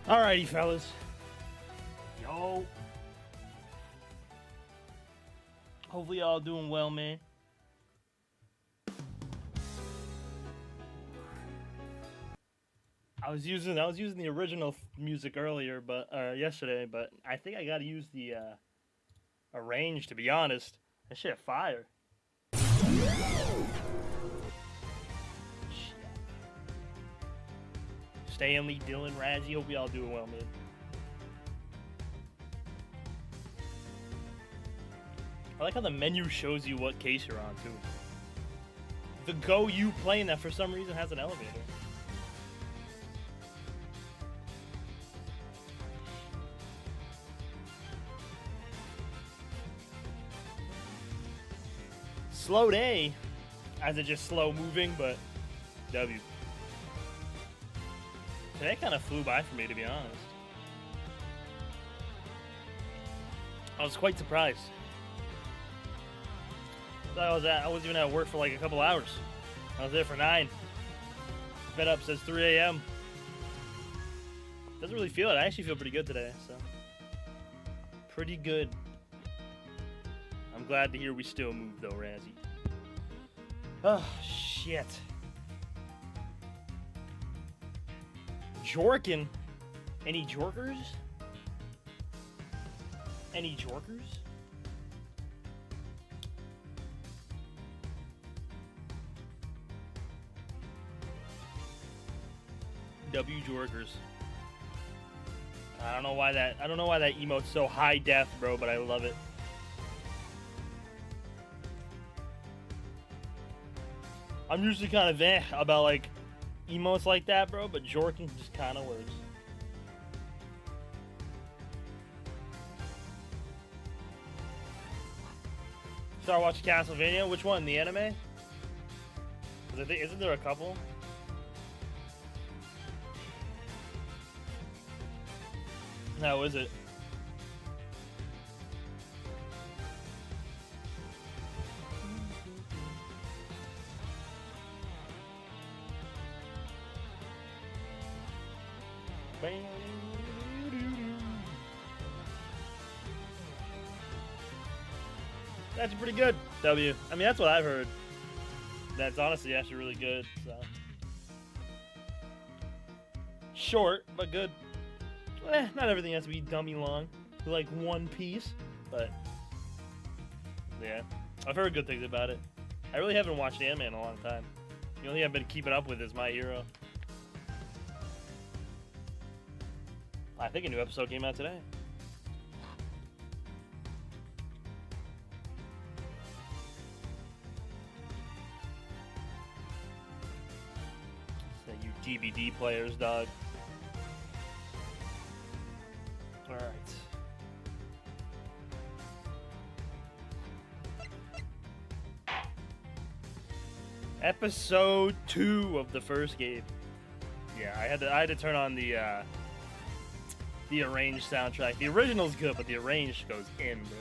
Alrighty, fellas. Yo. Hopefully y'all doing well, man. I was using the original music earlier, but yesterday, but I think I gotta use the arrange. To be honest, that shit fire. Shit. Stanley, Dylan, Razzie, hope y'all doing well, man. I like how the menu shows you what case you're on too. The Go U plane that for some reason has an elevator. Slow day, as it just slow moving, but W. Today kind of flew by for me, to be honest. I was quite surprised. I was even at work for like a couple hours. I was there for 9. Bed up says 3 a.m. Doesn't really feel it. I actually feel pretty good today, so pretty good. I'm glad to hear we still move though, Razzie. Oh shit. Jorkin. Any Jorkers? Any Jorkers? W Jorkers. I don't know why that emote's so high def, bro, but I love it. I'm usually kind of about like emotes like that, bro, but Jorkin just kind of works. Start watching Castlevania. Which one? The anime? I think, isn't there a couple? How is it? That's pretty good, W. I mean, that's what I've heard. That's honestly actually really good, so. Short, but good. Not everything has to be dummy long. Like One Piece, but yeah. I've heard good things about it. I really haven't watched anime in a long time. The only thing I've been keeping up with is My Hero. I think a new episode came out today. So you DVD players, dog. All right. Episode 2 of the first game. Yeah, I had to turn on the arranged soundtrack. The original's good, but the arranged goes in, bro.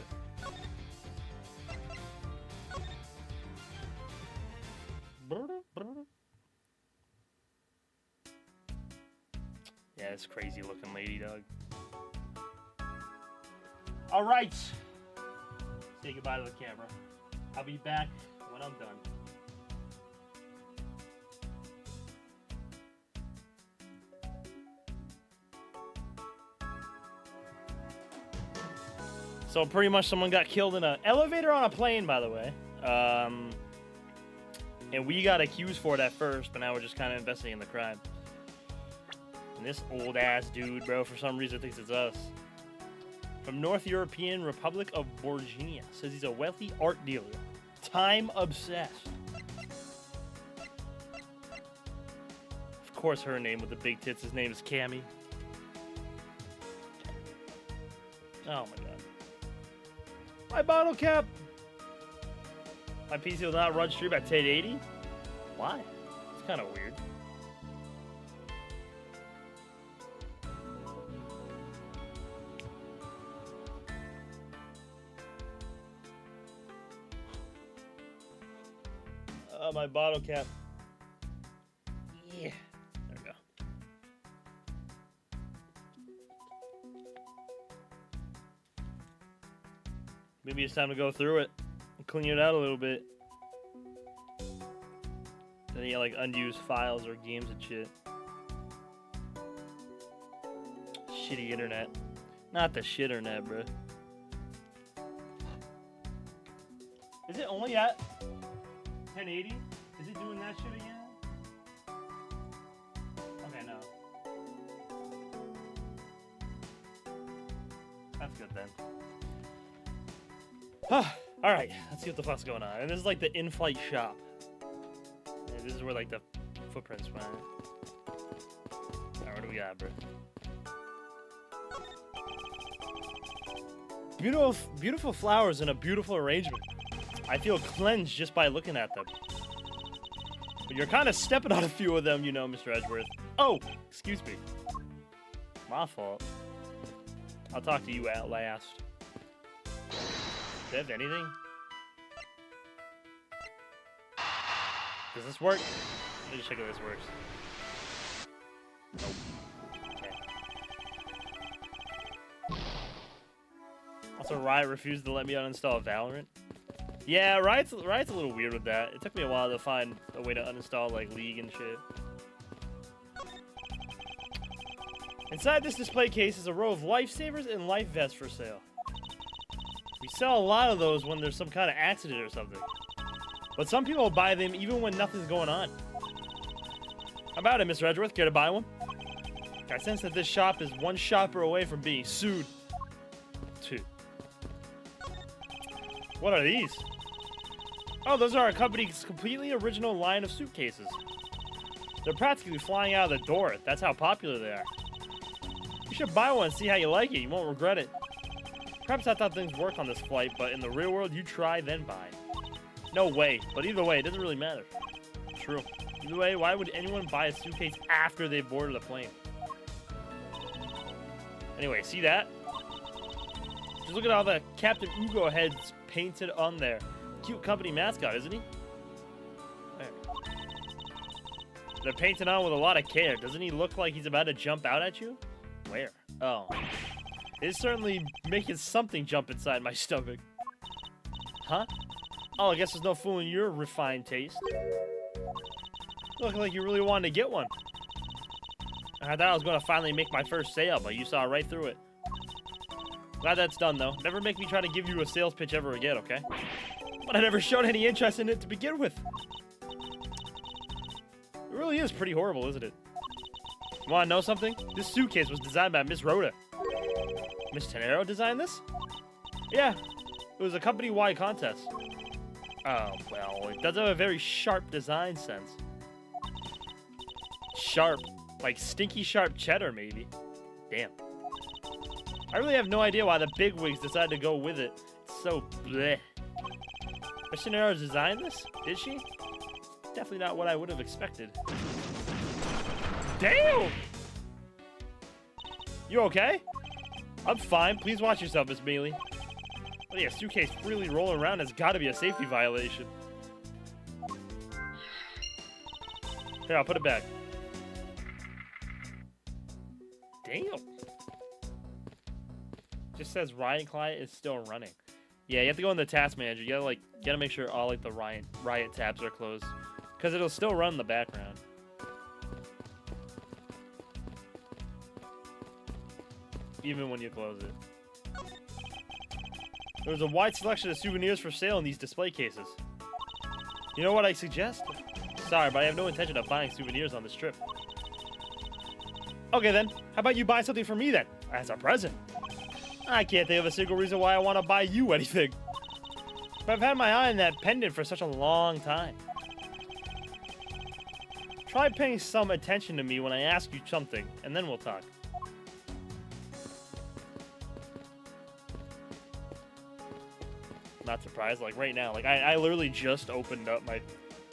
Yeah, this crazy looking lady, dog. All right. Say goodbye to the camera. I'll be back when I'm done. So pretty much someone got killed in an elevator on a plane, by the way. And we got accused for it at first, but now we're just kind of investigating the crime. And this old ass dude, bro, for some reason thinks it's us. From North European Republic of Borginia. Says he's a wealthy art dealer. Time obsessed. Of course her name with the big tits. His name is Cammy. Oh my god. My bottle cap! My PC will not run stream at 1080? Why? It's kind of weird. My bottle cap. Yeah. There we go. Maybe it's time to go through it and clean it out a little bit. Then you got like unused files or games and shit. Shitty internet. Not the shitternet, bro. Is it only at 1080? Is it doing that shit again? Okay, no. That's good then. Alright, let's see what the fuck's going on. And this is like the in-flight shop. And this is where like the footprints went. Alright, what do we got, bro? Beautiful flowers in a beautiful arrangement. I feel cleansed just by looking at them. But you're kind of stepping on a few of them, you know, Mr. Edgeworth. Oh, excuse me. My fault. I'll talk to you at last. Do they have anything? Does this work? Let me just check if this works. Nope. Okay. Also, Riot refused to let me uninstall Valorant. Yeah, Riot's a little weird with that. It took me a while to find a way to uninstall, like, League and shit. Inside this display case is a row of lifesavers and life vests for sale. We sell a lot of those when there's some kind of accident or something. But some people buy them even when nothing's going on. How about it, Mr. Edgeworth? Care to buy one? I sense that this shop is one shopper away from being sued. Two. What are these? Oh, those are our company's completely original line of suitcases. They're practically flying out of the door. That's how popular they are. You should buy one and see how you like it. You won't regret it. Perhaps that's how things work on this flight, but in the real world, you try, then buy. No way. But either way, it doesn't really matter. True. Either way, why would anyone buy a suitcase after they boarded a plane? Anyway, see that? Just look at all the Captain Ugo heads painted on there. Cute company mascot, isn't he? There. They're painted on with a lot of care. Doesn't he look like he's about to jump out at you? Where? Oh. It's certainly making something jump inside my stomach. Huh? Oh, I guess there's no fooling your refined taste. Look like you really wanted to get one. I thought I was going to finally make my first sale, but you saw right through it. Glad that's done, though. Never make me try to give you a sales pitch ever again, okay? But I never showed any interest in it to begin with. It really is pretty horrible, isn't it? You want to know something? This suitcase was designed by Miss Rhoda. Miss Tenero designed this? Yeah, it was a company-wide contest. Oh, well, it does have a very sharp design sense. Sharp. Like stinky sharp cheddar, maybe. Damn. I really have no idea why the bigwigs decided to go with it. It's so bleh. Miss Tenero designed this? Did she? Definitely not what I would have expected. Damn! You okay? I'm fine. Please watch yourself, Miss Bailey. Oh yeah, suitcase freely rolling around has got to be a safety violation. Here, I'll put it back. Damn. Just says Riot client is still running. Yeah, you have to go in the task manager. You gotta make sure all like the Riot tabs are closed, because it'll still run in the background. Even when you close it. There's a wide selection of souvenirs for sale in these display cases. You know what I suggest? Sorry, but I have no intention of buying souvenirs on this trip. Okay then, how about you buy something for me then, as a present? I can't think of a single reason why I want to buy you anything. But I've had my eye on that pendant for such a long time. Try paying some attention to me when I ask you something, and then we'll talk. Not surprised, like right now, like I literally just opened up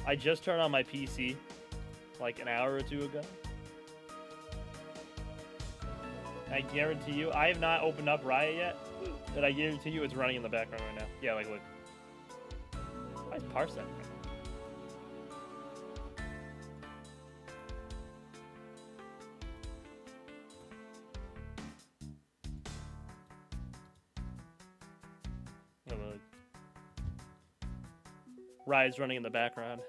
I just turned on my PC like an hour or two ago. I guarantee you, I have not opened up Riot yet, but I guarantee you it's running in the background right now. Yeah, like look. Why is Parsec? Hello. rides running in the background.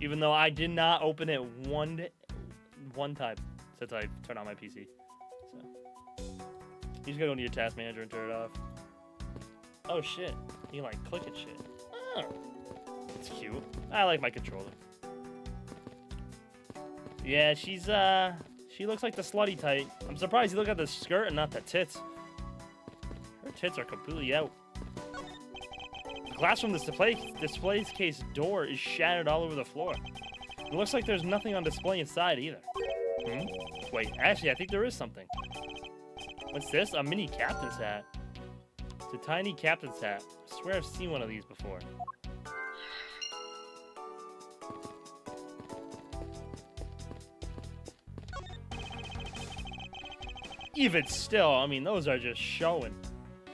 Even though I did not open it one time since I turned on my PC. So you just gotta go into your task manager and turn it off. Oh shit. You can like click at shit. Oh. It's cute. I like my controller. Yeah, she looks like the slutty type. I'm surprised you look at the skirt and not the tits. Her tits are completely out. The glass from this display case door is shattered all over the floor. It looks like there's nothing on display inside either. Wait, actually, I think there is something. What's this? A mini captain's hat. It's a tiny captain's hat. I swear I've seen one of these before. Even still, I mean, those are just showing.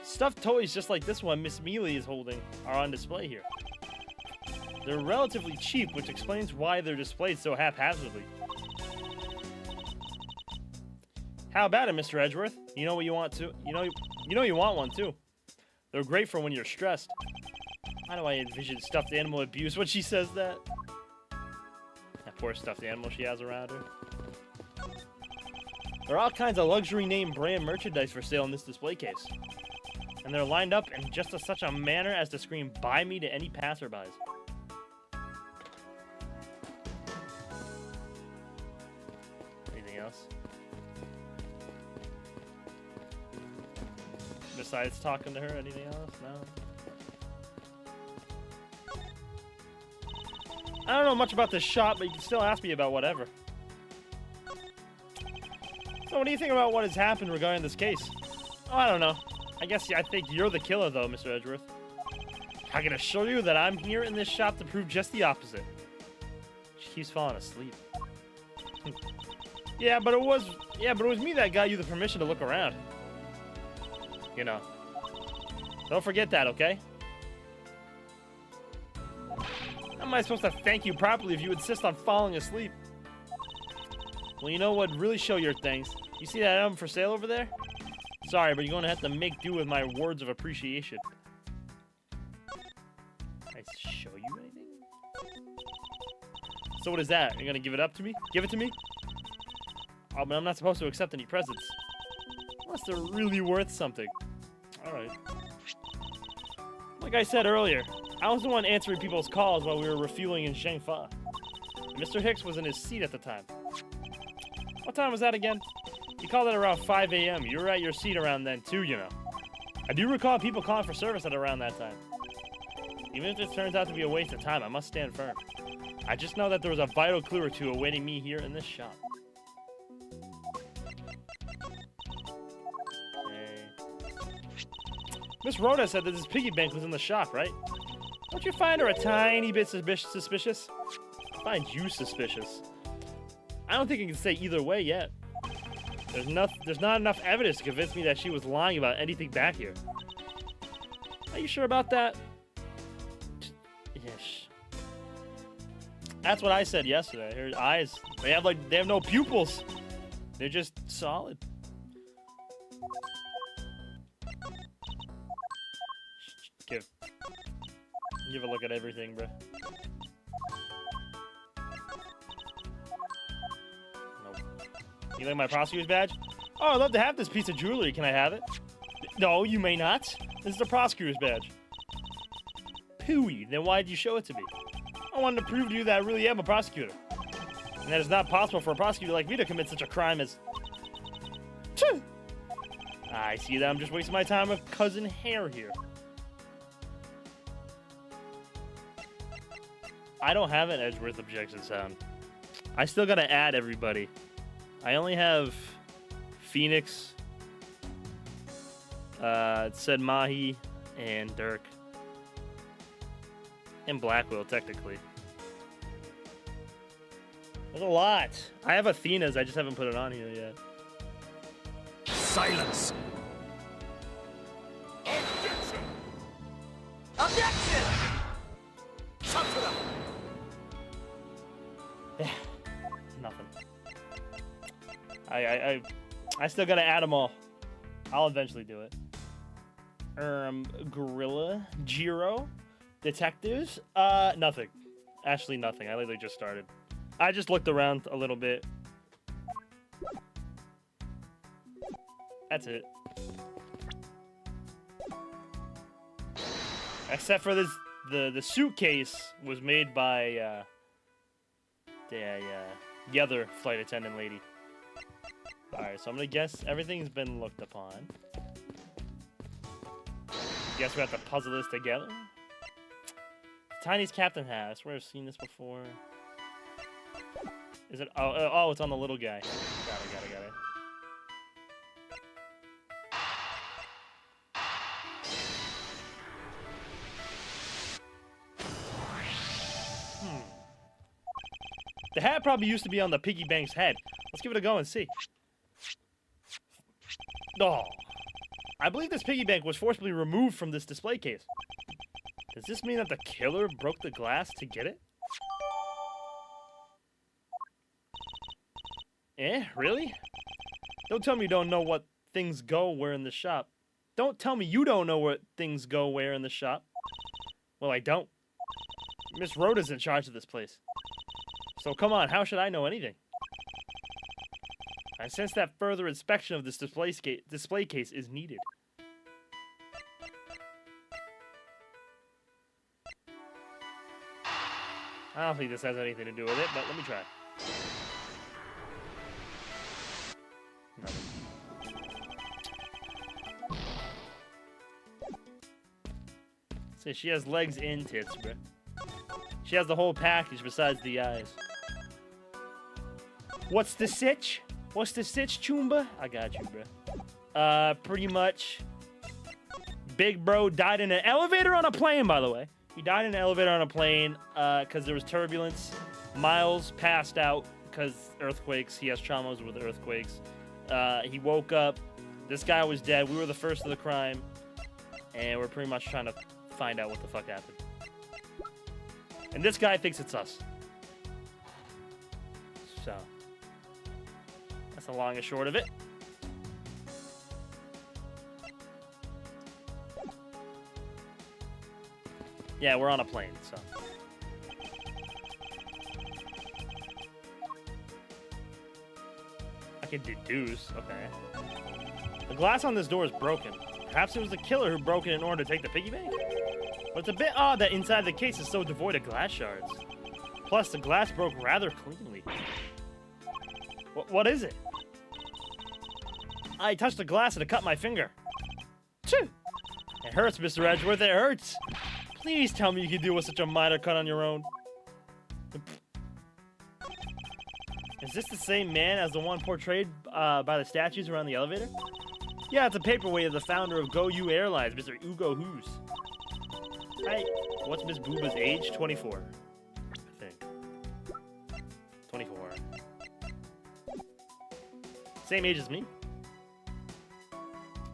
Stuffed toys just like this one Miss Mealy is holding are on display here. They're relatively cheap, which explains why they're displayed so haphazardly. How about it, Mr. Edgeworth? You know what you want to? You know you want one too. They're great for when you're stressed. Why do I envision stuffed animal abuse when she says that? That poor stuffed animal she has around her. There are all kinds of luxury name brand merchandise for sale in this display case. And they're lined up in just such a manner as to scream, "Buy me" to any passerbys. Anything else? Besides talking to her, anything else? No? I don't know much about this shop, but you can still ask me about whatever. So what do you think about what has happened regarding this case? Oh, I don't know. I think you're the killer, though, Mr. Edgeworth. I can assure you that I'm here in this shop to prove just the opposite. She keeps falling asleep. Yeah, but it was me that got you the permission to look around. You know. Don't forget that, okay? How am I supposed to thank you properly if you insist on falling asleep? Well, you know what would really show your things? You see that item for sale over there? Sorry, but you're going to have to make do with my words of appreciation. Can I show you anything? So what is that? You're going to give it up to me? Give it to me? Oh, but I'm not supposed to accept any presents. Unless they're really worth something. Alright. Like I said earlier, I was the one answering people's calls while we were refueling in Shangfa. Mr. Hicks was in his seat at the time. What time was that again? He called at around 5 a.m. You were at your seat around then too, you know. I do recall people calling for service at around that time. Even if it turns out to be a waste of time, I must stand firm. I just know that there was a vital clue or two awaiting me here in this shop. Miss Rhoda said that this piggy bank was in the shop, right? Don't you find her a tiny bit suspicious? I find you suspicious. I don't think I can say either way yet. There's not enough evidence to convince me that she was lying about anything back here. Are you sure about that? Yes. That's what I said yesterday. Her eyes, they have no pupils. They're just solid. Give a look at everything, bro. Nope. You like my prosecutor's badge? Oh, I'd love to have this piece of jewelry. Can I have it? No, you may not. This is the prosecutor's badge. Pooey, then why did you show it to me? I wanted to prove to you that I really am a prosecutor. And that it's not possible for a prosecutor like me to commit such a crime as... I see that I'm just wasting my time with Cousin Hare here. I don't have an Edgeworth objection sound. I still gotta add everybody. I only have Phoenix, it said Mahi, and Dirk. And Blackwell, technically. There's a lot. I have Athena's, I just haven't put it on here yet. Silence! Objection! Objection! Shut it up! Yeah, nothing. I still gotta add them all. I'll eventually do it. Gorilla, Jiro, Detectives? Nothing. Actually, nothing. I literally just started. I just looked around a little bit. That's it. Except for this, the suitcase was made by the other flight attendant lady. Alright, so I'm gonna guess everything's been looked upon. Guess we have to puzzle this together. Tiny's captain hat. I swear I've seen this before. Is it? Oh, it's on the little guy. Got it. The hat probably used to be on the piggy bank's head. Let's give it a go and see. Oh. I believe this piggy bank was forcibly removed from this display case. Does this mean that the killer broke the glass to get it? Really? Don't tell me you don't know what things go where in the shop. Don't tell me you don't know what things go where in the shop. Well, I don't. Miss Rhoda's in charge of this place. So come on, how should I know anything? I sense that further inspection of this display case is needed. I don't think this has anything to do with it, but let me try. Nothing. Say she has legs and tits, bruh. She has the whole package besides the eyes. What's the sitch? What's the sitch, Choomba? I got you, bruh. Pretty much. Big bro died in an elevator on a plane, by the way. He died in an elevator on a plane because there was turbulence. Miles passed out because earthquakes. He has traumas with earthquakes. He woke up. This guy was dead. We were the first of the crime. And we're pretty much trying to find out what the fuck happened. And this guy thinks it's us. So, that's the long and short of it. Yeah, we're on a plane, so. I can deduce, okay. The glass on this door is broken. Perhaps it was the killer who broke it in order to take the piggy bank? But it's a bit odd that inside the case is so devoid of glass shards. Plus, the glass broke rather cleanly. What is it? I touched the glass and it cut my finger. Phew! It hurts, Mr. Edgeworth, it hurts! Please tell me you can deal with such a minor cut on your own. Is this the same man as the one portrayed by the statues around the elevator? Yeah, it's a paperweight of the founder of Go You Airlines, Mr. Ugo Hoos. Hi. What's Miss Booba's age? 24. I think. 24. Same age as me.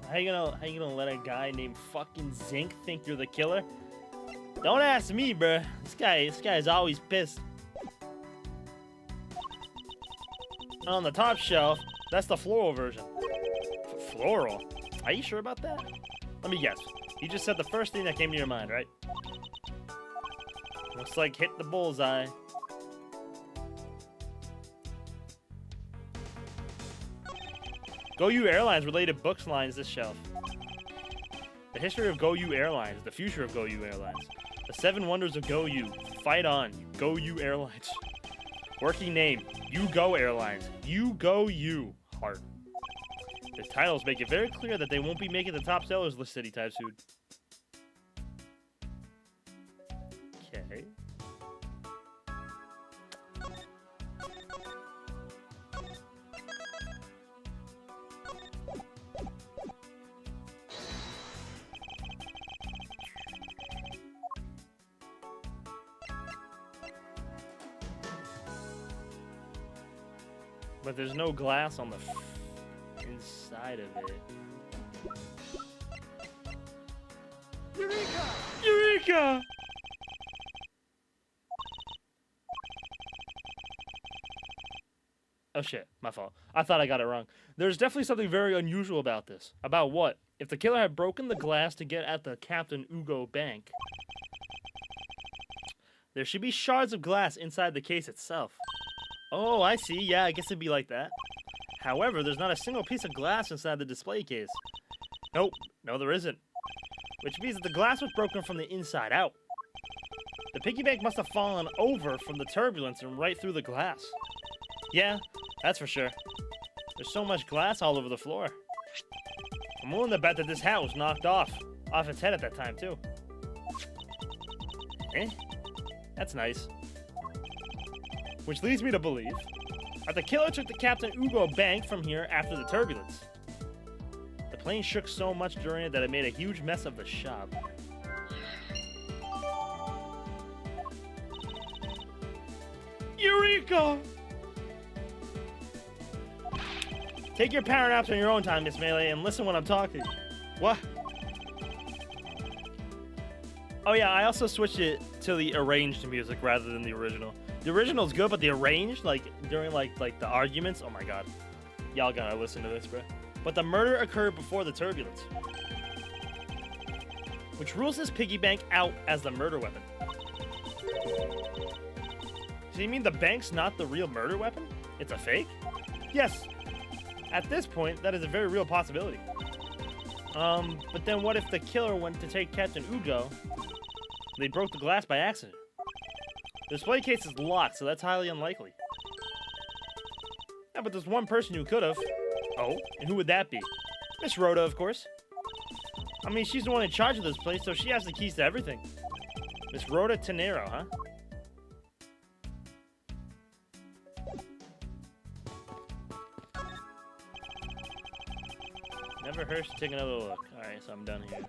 How you gonna let a guy named fucking Zinc think you're the killer? Don't ask me, bruh. This guy's always pissed. On the top shelf, that's the floral version. Floral? Are you sure about that? Let me guess. You just said the first thing that came to your mind, right? Looks like hit the bullseye. Go You Airlines related books lines this shelf. The history of Go You Airlines, the future of Go You Airlines. The 7 wonders of Go You. Fight on. Go You Airlines. Working name. You Go Airlines. You Go You. Heart. The titles make it very clear that they won't be making the top sellers list anytime soon. Okay. But there's no glass on the inside of it. Eureka! Eureka! Oh shit, my fault. I thought I got it wrong. There's definitely something very unusual about this. About what? If the killer had broken the glass to get at the Captain Ugo bank, There should be shards of glass inside the case itself. Oh, I see. Yeah, I guess it'd be like that. However, there's not a single piece of glass inside the display case. Nope. No, there isn't. Which means that the glass was broken from the inside out. The piggy bank must have fallen over from the turbulence and right through the glass. Yeah, that's for sure. There's so much glass all over the floor. I'm willing to bet that this hat was knocked off its head at that time, too. Eh? That's nice. Which leads me to believe that the killer took the Captain Ugo bank from here after the turbulence. The plane shook so much during it that it made a huge mess of the shop. Eureka! Take your power naps on your own time, Miss Melee, and listen when I'm talking. What? Oh yeah, I also switched it to the arranged music rather than the original. The original's good, but the arranged, like during like the arguments, oh my god. Y'all gotta listen to this, bro. But the murder occurred before the turbulence, which rules this piggy bank out as the murder weapon. So you mean the bank's not the real murder weapon? It's a fake? Yes. At this point, that is a very real possibility. But then what if the killer went to take Captain Ugo? They broke the glass by accident. The display case is locked, so that's highly unlikely. Yeah, but there's one person who could have. Oh, and who would that be? Miss Rhoda, of course. I mean, she's the one in charge of this place, so she has the keys to everything. Miss Rhoda Tenero, huh? Never hurts to take another look. Alright, so I'm done here.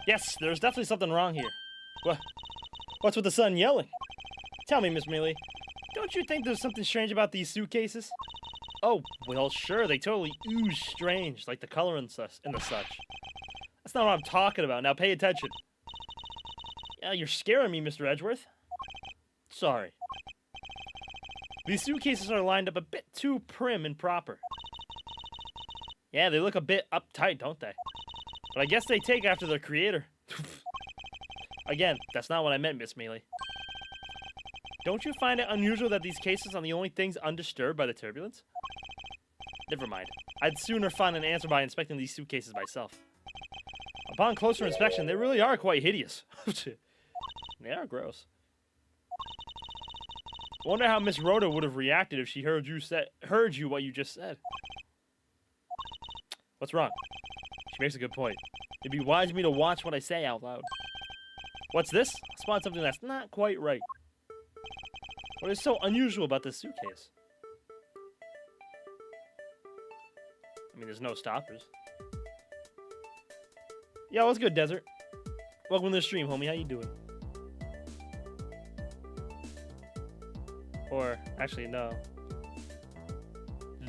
Yes, there's definitely something wrong here. What's with the sun yelling? Tell me, Miss Mealy, don't you think there's something strange about these suitcases? Oh, well, sure, they totally ooze strange, like the color and the such. That's not what I'm talking about. Now pay attention. Yeah, you're scaring me, Mr. Edgeworth. Sorry. These suitcases are lined up a bit too prim and proper. Yeah, they look a bit uptight, don't they? But I guess they take after their creator. Again, that's not what I meant, Miss Mealy. Don't you find it unusual that these cases are the only things undisturbed by the turbulence? Never mind. I'd sooner find an answer by inspecting these suitcases myself. Upon closer inspection, they really are quite hideous. They are gross. I wonder how Miss Rhoda would have reacted if she heard you what you just said. What's wrong? She makes a good point. It'd be wise of me to watch what I say out loud. What's this? I spotted something that's not quite right. What is so unusual about this suitcase? I mean, there's no stoppers. Yeah, what's good, Desert? Welcome to the stream, homie. How you doing? Or, actually, no.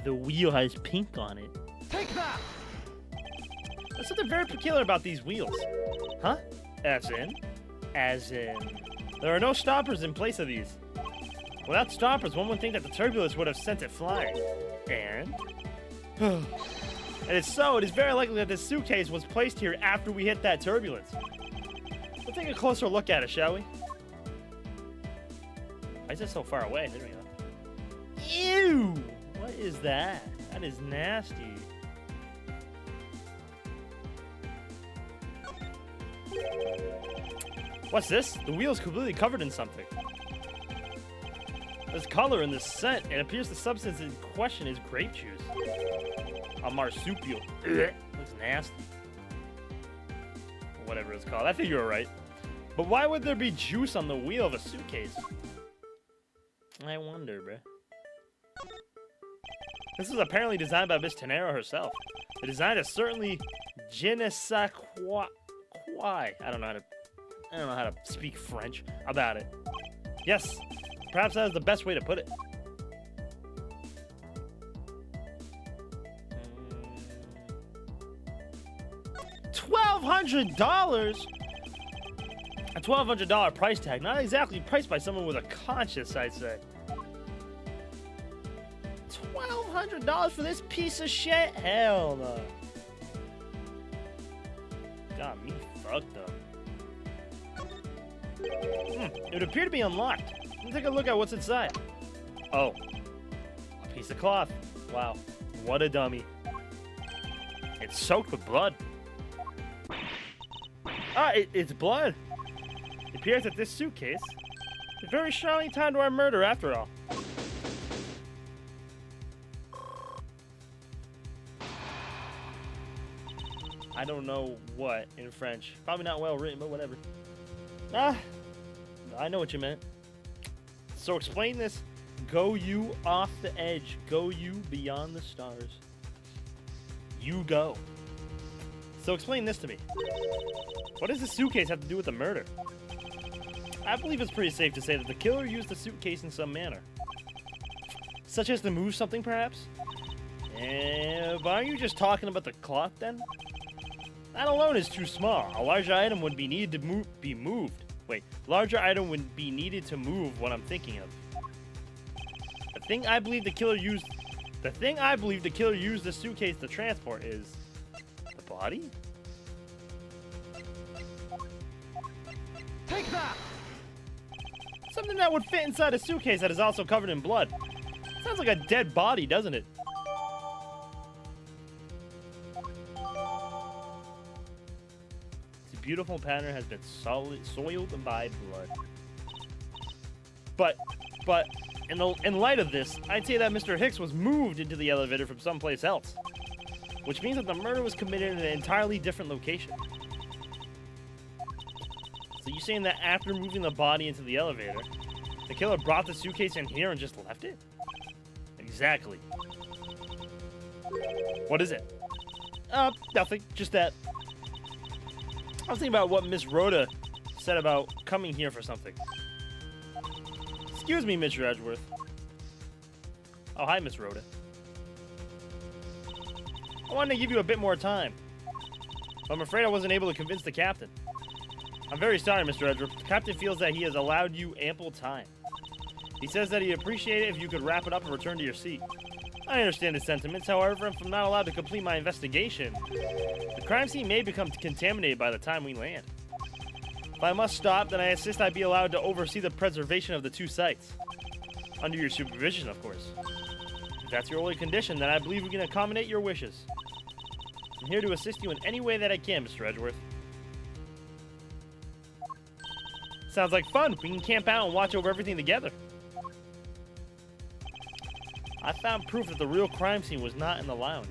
The wheel has pink on it. Take that! There's something very peculiar about these wheels. Huh? As in, there are no stoppers in place of these. Without stoppers, one would think that the turbulence would have sent it flying. And? And it's so, it is very likely that this suitcase was placed here after we hit that turbulence. Let's take a closer look at it, shall we? Why is it so far away? There we go. Ew! What is that? That is nasty. What's this? The wheel is completely covered in something. There's color in this scent, and it appears the substance in question is grape juice. A marsupial. Looks nasty. Whatever it's called. I think you were right. But why would there be juice on the wheel of a suitcase? I wonder, bruh. This is apparently designed by Miss Tenero herself. The design is certainly je ne sais quoi. I don't know how to speak French about it. Yes, perhaps that is the best way to put it. $1,200? A $1,200 price tag, not exactly priced by someone with a conscience, I'd say. $1,200 for this piece of shit? Hell no. Got me fucked up. It would appear to be unlocked. Let's take a look at what's inside. Oh, a piece of cloth. Wow, what a dummy. It's soaked with blood. Ah, it's blood. It appears that this suitcase is very strongly tied to our murder after all. I don't know what in French. Probably not well written, but whatever. Ah, I know what you meant. So explain this. Go you off the edge. Go you beyond the stars. You go. So explain this to me. What does the suitcase have to do with the murder? I believe it's pretty safe to say that the killer used the suitcase in some manner. Such as to move something, perhaps? But aren't you just talking about the cloth, then? That alone is too small. A larger item would be needed to be moved. Wait, larger item would be needed to move what I'm thinking of. The thing I believe the killer used the suitcase to transport is the body? Take that! Something that would fit inside a suitcase that is also covered in blood. Sounds like a dead body, doesn't it? The beautiful pattern has been soiled by blood. But in light of this, I'd say that Mr. Hicks was moved into the elevator from someplace else, which means that the murder was committed in an entirely different location. So you're saying that after moving the body into the elevator, the killer brought the suitcase in here and just left it? Exactly. What is it? Nothing. Just that. I was thinking about what Miss Rhoda said about coming here for something. Excuse me, Mr. Edgeworth. Oh, hi, Miss Rhoda. I wanted to give you a bit more time, but I'm afraid I wasn't able to convince the captain. I'm very sorry, Mr. Edgeworth. The captain feels that he has allowed you ample time. He says that he'd appreciate it if you could wrap it up and return to your seat. I understand his sentiments, however, if I'm not allowed to complete my investigation, the crime scene may become contaminated by the time we land. If I must stop, then I insist I be allowed to oversee the preservation of the two sites. Under your supervision, of course. If that's your only condition, then I believe we can accommodate your wishes. I'm here to assist you in any way that I can, Mr. Edgeworth. Sounds like fun. We can camp out and watch over everything together. I found proof that the real crime scene was not in the lounge.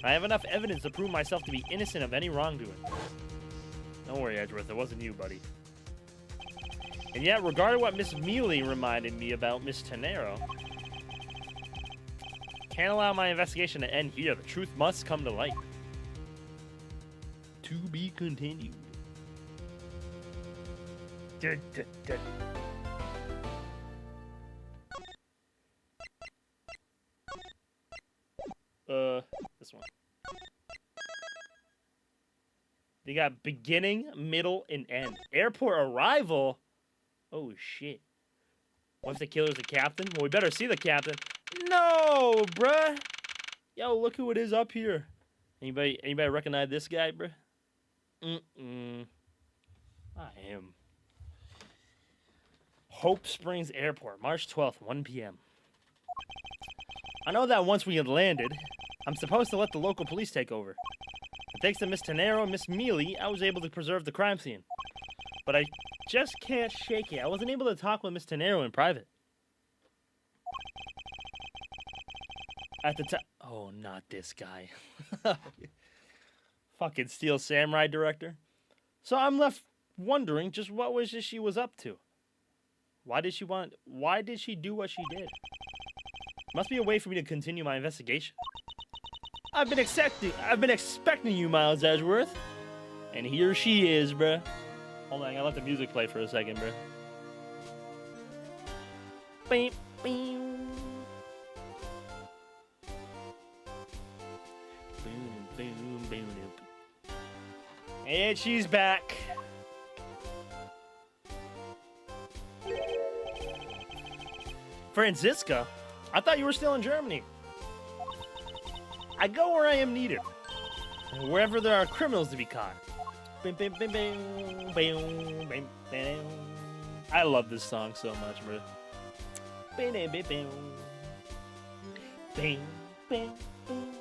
I have enough evidence to prove myself to be innocent of any wrongdoing. Don't worry, Edgeworth, it wasn't you, buddy. And yet, regarding what Miss Mealy reminded me about Miss Tenero, can't allow my investigation to end here. The truth must come to light. To be continued. Dun, dun, dun. This one. They got beginning, middle, and end. Airport arrival? Oh, shit. What if the killer's the captain? Well, we better see the captain. No, bruh. Yo, look who it is up here. Anybody recognize this guy, bruh? I am. Hope Springs Airport, March 12th, 1 p.m. I know that once we had landed, I'm supposed to let the local police take over. And thanks to Miss Tenero and Miss Mealy, I was able to preserve the crime scene. But I just can't shake it. I wasn't able to talk with Miss Tenero in private. At the time... Oh, not this guy. Fucking Steel Samurai director. So I'm left wondering just what was it she was up to? Why did she do what she did? Must be a way for me to continue my investigation. I've been expecting you, Miles Edgeworth. And here she is, bruh. Hold on, I gotta let the music play for a second, bruh. Beep, beep. Boom, boom, boom, boom. And she's back. Franziska? I thought you were still in Germany. I go where I am needed. Wherever there are criminals to be caught. Bing, bing, bing, bing, bing, bing, bing. I love this song so much, bro. Bing, bing, bing, bing. Bing, bing, bing.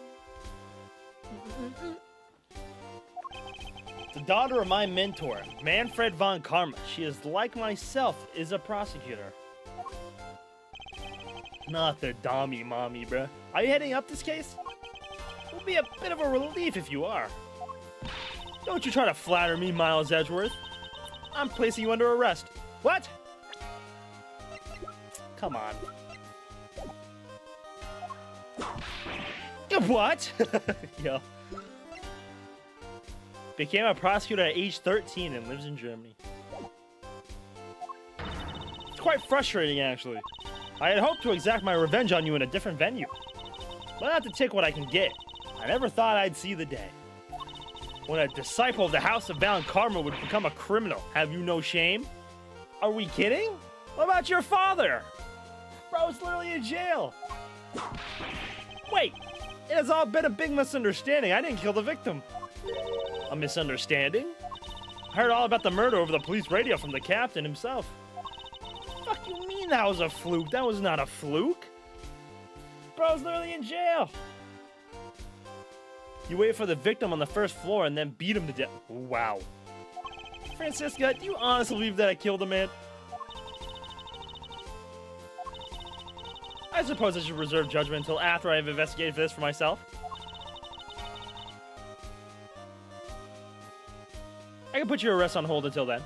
The daughter of my mentor, Manfred von Karma. She is like myself, is a prosecutor. Not the dummy mommy, bruh. Are you heading up this case? It will be a bit of a relief if you are. Don't you try to flatter me, Miles Edgeworth. I'm placing you under arrest. What? Come on. What? Yo. Became a prosecutor at age 13 and lives in Germany. It's quite frustrating, actually. I had hoped to exact my revenge on you in a different venue. But I have to take what I can get. I never thought I'd see the day. When a disciple of the House of Von Karma would become a criminal. Have you no shame? Are we kidding? What about your father? Bro's literally in jail. Wait, it has all been a big misunderstanding. I didn't kill the victim. A misunderstanding? I heard all about the murder over the police radio from the captain himself. Fuck you mean that was a fluke? That was not a fluke. Bro's literally in jail. You wait for the victim on the first floor and then beat him to death. Wow. Franziska, do you honestly believe that I killed a man? I suppose I should reserve judgment until after I have investigated this for myself. I can put your arrest on hold until then.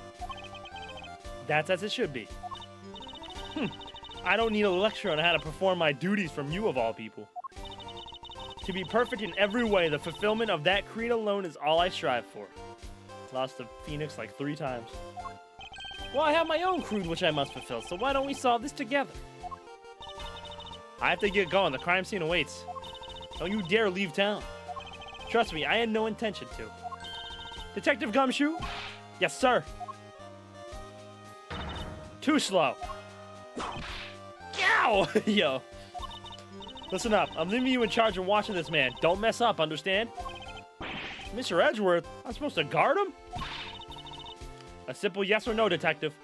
That's as it should be. I don't need a lecture on how to perform my duties from you of all people. To be perfect in every way, the fulfillment of that creed alone is all I strive for. Lost the Phoenix like 3 times. Well, I have my own creed which I must fulfill, so why don't we solve this together? I have to get going. The crime scene awaits. Don't you dare leave town. Trust me, I had no intention to. Detective Gumshoe? Yes, sir. Too slow. Ow! Yo. Listen up. I'm leaving you in charge of watching this man. Don't mess up, understand? Mr. Edgeworth, I'm supposed to guard him? A simple yes or no, detective.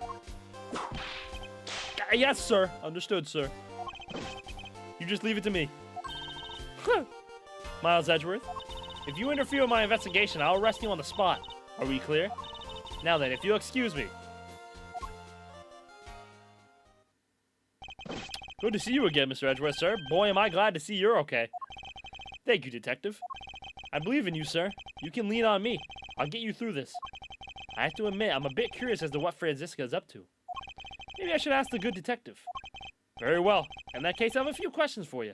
Yes, sir. Understood, sir. You just leave it to me. Miles Edgeworth, if you interfere with my investigation, I'll arrest you on the spot. Are we clear? Now then, if you'll excuse me. Good to see you again, Mr. Edgeworth, sir. Boy, am I glad to see you're okay. Thank you, detective. I believe in you, sir. You can lean on me. I'll get you through this. I have to admit, I'm a bit curious as to what Franziska is up to. Maybe I should ask the good detective. Very well. In that case, I have a few questions for you.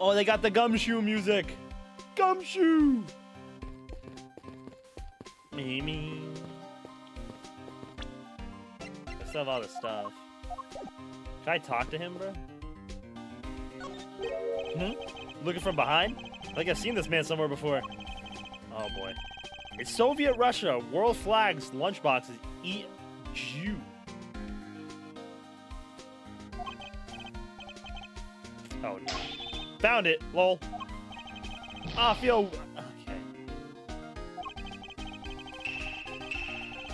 Oh, they got the Gumshoe music. Gumshoe! Me. I still have all this stuff. Can I talk to him, bro? Looking from behind? I think I've seen this man somewhere before. Oh, boy. It's Soviet Russia. World flags, lunchboxes. Eat Jew. Oh, no. Found it, lol. Ah, I feel... Okay.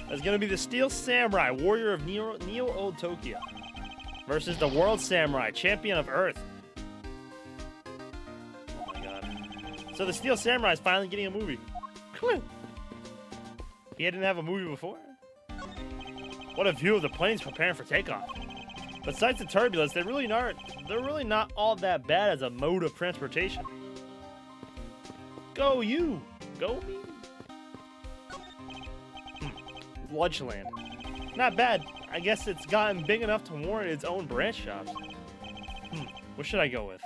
That's gonna be the Steel Samurai, warrior of Neo-Old Tokyo. Versus the World Samurai, champion of Earth. Oh my god. So the Steel Samurai is finally getting a movie. He didn't have a movie before? What a view of the planes preparing for takeoff. Besides the turbulence, they're really not all that bad as a mode of transportation. Go you! Go me! Lunchland. Not bad. I guess it's gotten big enough to warrant its own branch shops. What should I go with?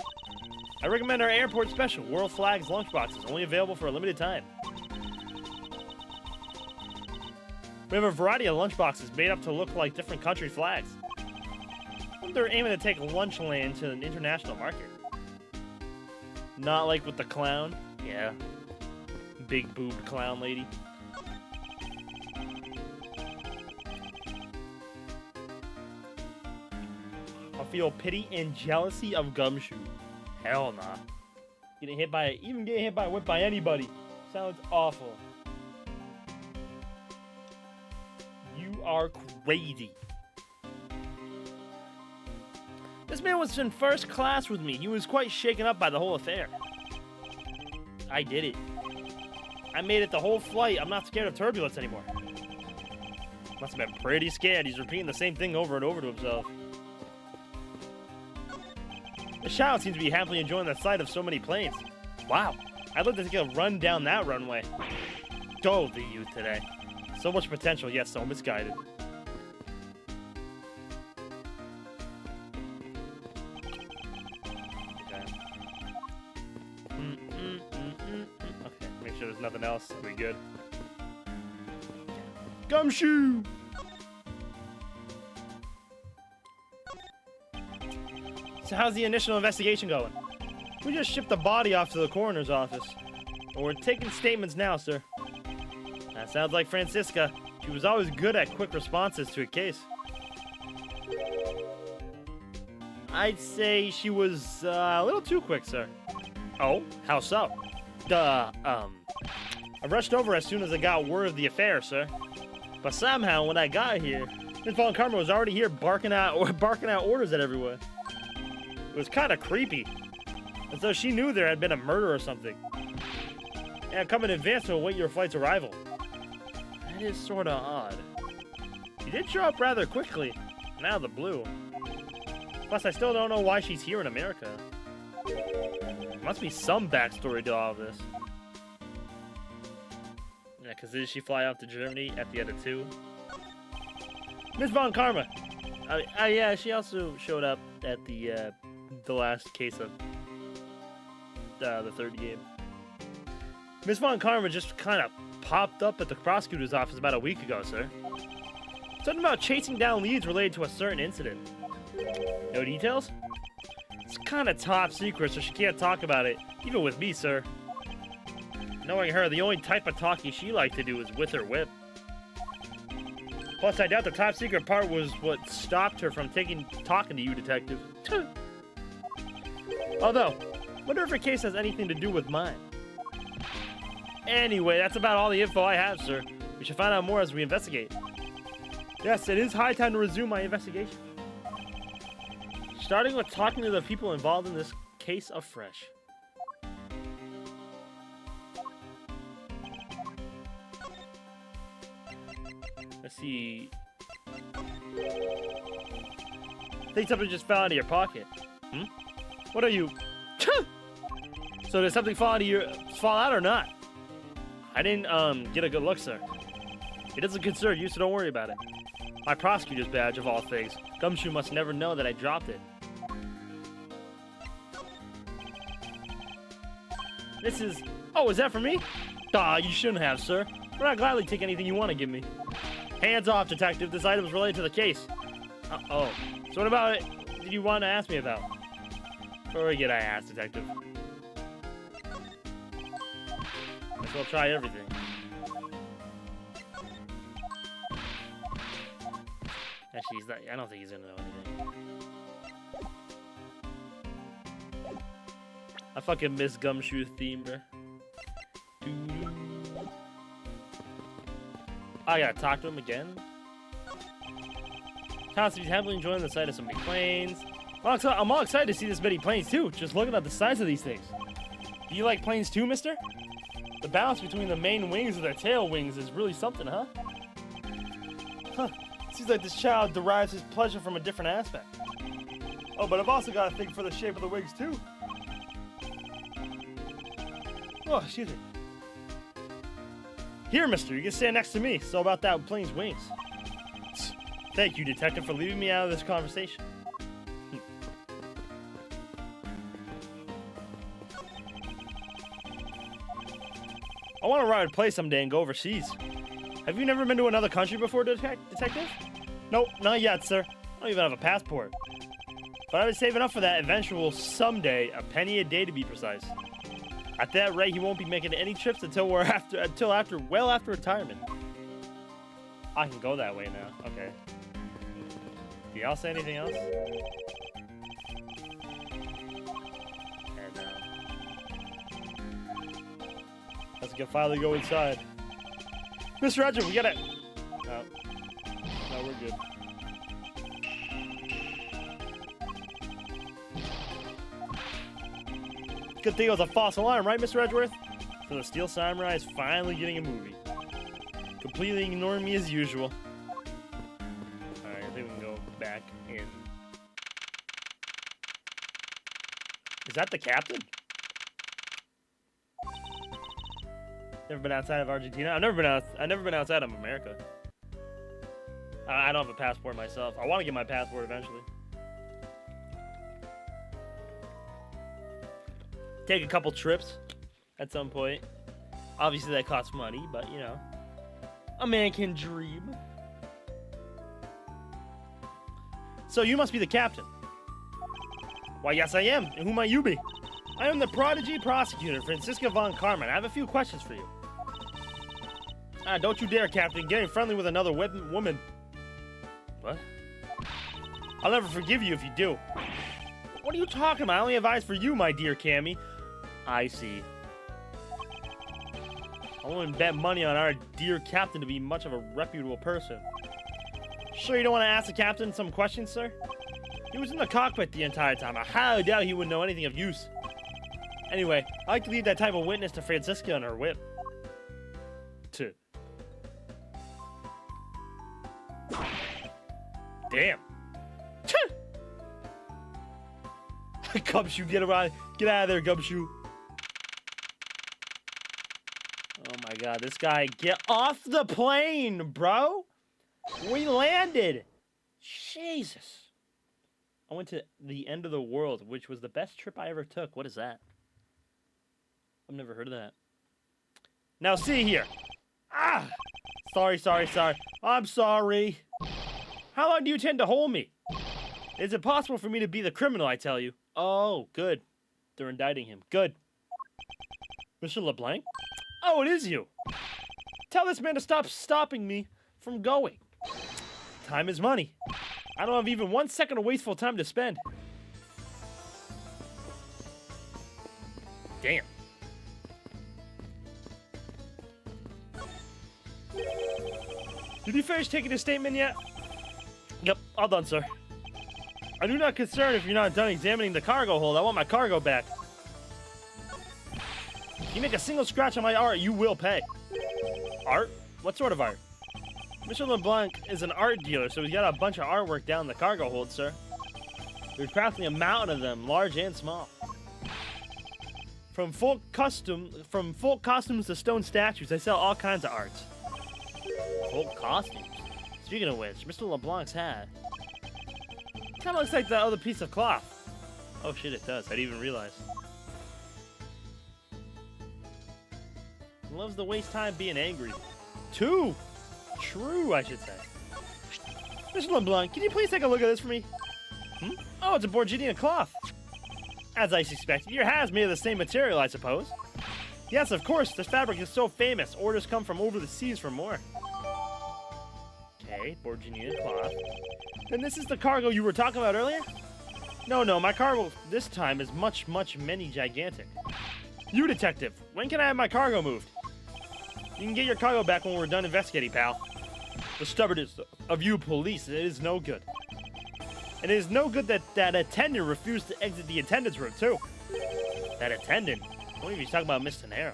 I recommend our airport special, World Flags lunchboxes, only available for a limited time. We have a variety of lunchboxes made up to look like different country flags. They're aiming to take Lunchland to an international market. Not like with the clown. Yeah. Big boobed clown lady. I'll feel pity and jealousy of Gumshoe. Hell nah. Getting hit by a whip by anybody sounds awful. You are crazy. This man was in first class with me. He was quite shaken up by the whole affair. I did it. I made it the whole flight. I'm not scared of turbulence anymore. Must have been pretty scared. He's repeating the same thing over and over to himself. The child seems to be happily enjoying the sight of so many planes. Wow, I'd like to take a run down that runway. Dove the youth today. So much potential, yet so misguided. Okay, make sure there's nothing else. We're good. Gumshoe! So how's the initial investigation going? We just shipped the body off to the coroner's office. And we're taking statements now, sir. That sounds like Francisca. She was always good at quick responses to a case. I'd say she was a little too quick, sir. Oh, how so? I rushed over as soon as I got word of the affair, sir. But somehow, when I got here, Miss Von Karma was already here barking out orders at everyone. It was kind of creepy, as though she knew there had been a murder or something. And I'd come in advance to await your flight's arrival. That is sort of odd. She did show up rather quickly, and out of the blue. Plus, I still don't know why she's here in America. There must be some backstory to all of this. Yeah, because did she fly off to Germany at the end of 2? Miss Von Karma! Yeah, she also showed up at the last case of the third game. Miss Von Karma just kind of popped up at the prosecutor's office about a week ago, sir. Something about chasing down leads related to a certain incident. No details? It's kind of top secret, so she can't talk about it, even with me, sir. Knowing her, the only type of talking she liked to do is with her whip. Plus, I doubt the top secret part was what stopped her from talking to you, detective. Although, wonder if her case has anything to do with mine. Anyway, that's about all the info I have, sir. We should find out more as we investigate. Yes, it is high time to resume my investigation. Starting with talking to the people involved in this case afresh. Let's see. I think something just fell out of your pocket. Hmm? What are you? So did something fall out or not? I didn't get a good look, sir. It doesn't concern you, so don't worry about it. My prosecutor's badge, of all things. Gumshoe must never know that I dropped it. This is... Oh, is that for me? Aw, you shouldn't have, sir. But I'd gladly take anything you want to give me. Hands off, detective. This item is related to the case. Oh. So what about it did you want to ask me about? Forget I asked, detective. Guess I'll try everything. Actually, he's not, I don't think he's gonna know anything. I fucking miss Gumshoe's theme, bruh. I gotta talk to him again. Constantly happily enjoying the sight of so many planes. I'm all excited to see this many planes too. Just looking at the size of these things. Do you like planes too, mister? The balance between the main wings and the tail wings is really something, huh? Huh. Seems like this child derives his pleasure from a different aspect. Oh, but I've also got a thing for the shape of the wings too. Oh, excuse me. Here, mister, you can stand next to me. So about that plane's wings. Thank you, detective, for leaving me out of this conversation. I want to ride a plane someday and go overseas. Have you never been to another country before, detective? Nope, not yet, sir. I don't even have a passport. But I've been saving up for that eventual someday, a penny a day to be precise. At that rate, he won't be making any trips until well after retirement. I can go that way now. Okay. Do y'all say anything else? We can finally go inside. Mr. Edgeworth, we gotta... No. No, we're good. Good thing it was a false alarm, right, Mr. Edgeworth? So the Steel Samurai is finally getting a movie. Completely ignoring me as usual. Alright, I think we can go back in. Is that the captain? Never been outside of Argentina. I've never been outside of America. I don't have a passport myself. I want to get my passport eventually. Take a couple trips at some point. Obviously that costs money, but you know, a man can dream. So you must be the captain. Why, yes I am. And who might you be? I am the prodigy prosecutor, Franziska von Karman. I have a few questions for you. Don't you dare, Captain. Getting friendly with another woman. What? I'll never forgive you if you do. What are you talking about? I only have eyes for you, my dear Cammy. I see. I wouldn't bet money on our dear captain to be much of a reputable person. Sure you don't want to ask the captain some questions, sir? He was in the cockpit the entire time. I highly doubt he would know anything of use. Anyway, I like to leave that type of witness to Franziska and her whip. Damn. Gumshoe, get out of there, Gumshoe. Oh my god, this guy, get off the plane, bro. We landed. Jesus. I went to the end of the world, which was the best trip I ever took. What is that? I've never heard of that. Now see here. Ah! Sorry. I'm sorry. How long do you intend to hold me? Is it possible for me to be the criminal, I tell you? Oh, good. They're indicting him. Good. Mr. LeBlanc? Oh, it is you. Tell this man to stop stopping me from going. Time is money. I don't have even 1 second of wasteful time to spend. Damn. Did you finish taking his statement yet? Yep, all done, sir. I do not concern if you're not done examining the cargo hold. I want my cargo back. If you make a single scratch on my art, you will pay. Art? What sort of art? Mr. LeBlanc is an art dealer, so he's got a bunch of artwork down in the cargo hold, sir. There's practically a mountain of them, large and small. From folk costumes to stone statues, they sell all kinds of arts. Folk costumes? Speaking of which, Mr. LeBlanc's hat kind of looks like that other piece of cloth. Oh shit, it does. I didn't even realize. He loves to waste time being angry. True, I should say. Mr. LeBlanc, can you please take a look at this for me? Oh, it's a Borginian cloth. As I suspected, your hat is made of the same material, I suppose. Yes, of course. This fabric is so famous. Orders come from over the seas for more. Okay, Borginian cloth. And this is the cargo you were talking about earlier? No, my cargo this time is much, many gigantic. You, detective, when can I have my cargo moved? You can get your cargo back when we're done investigating, pal. The stubbornness of you police, it is no good. And it is no good that attendant refused to exit the attendance room, too. That attendant? I believe he's talking about Miss Tenero.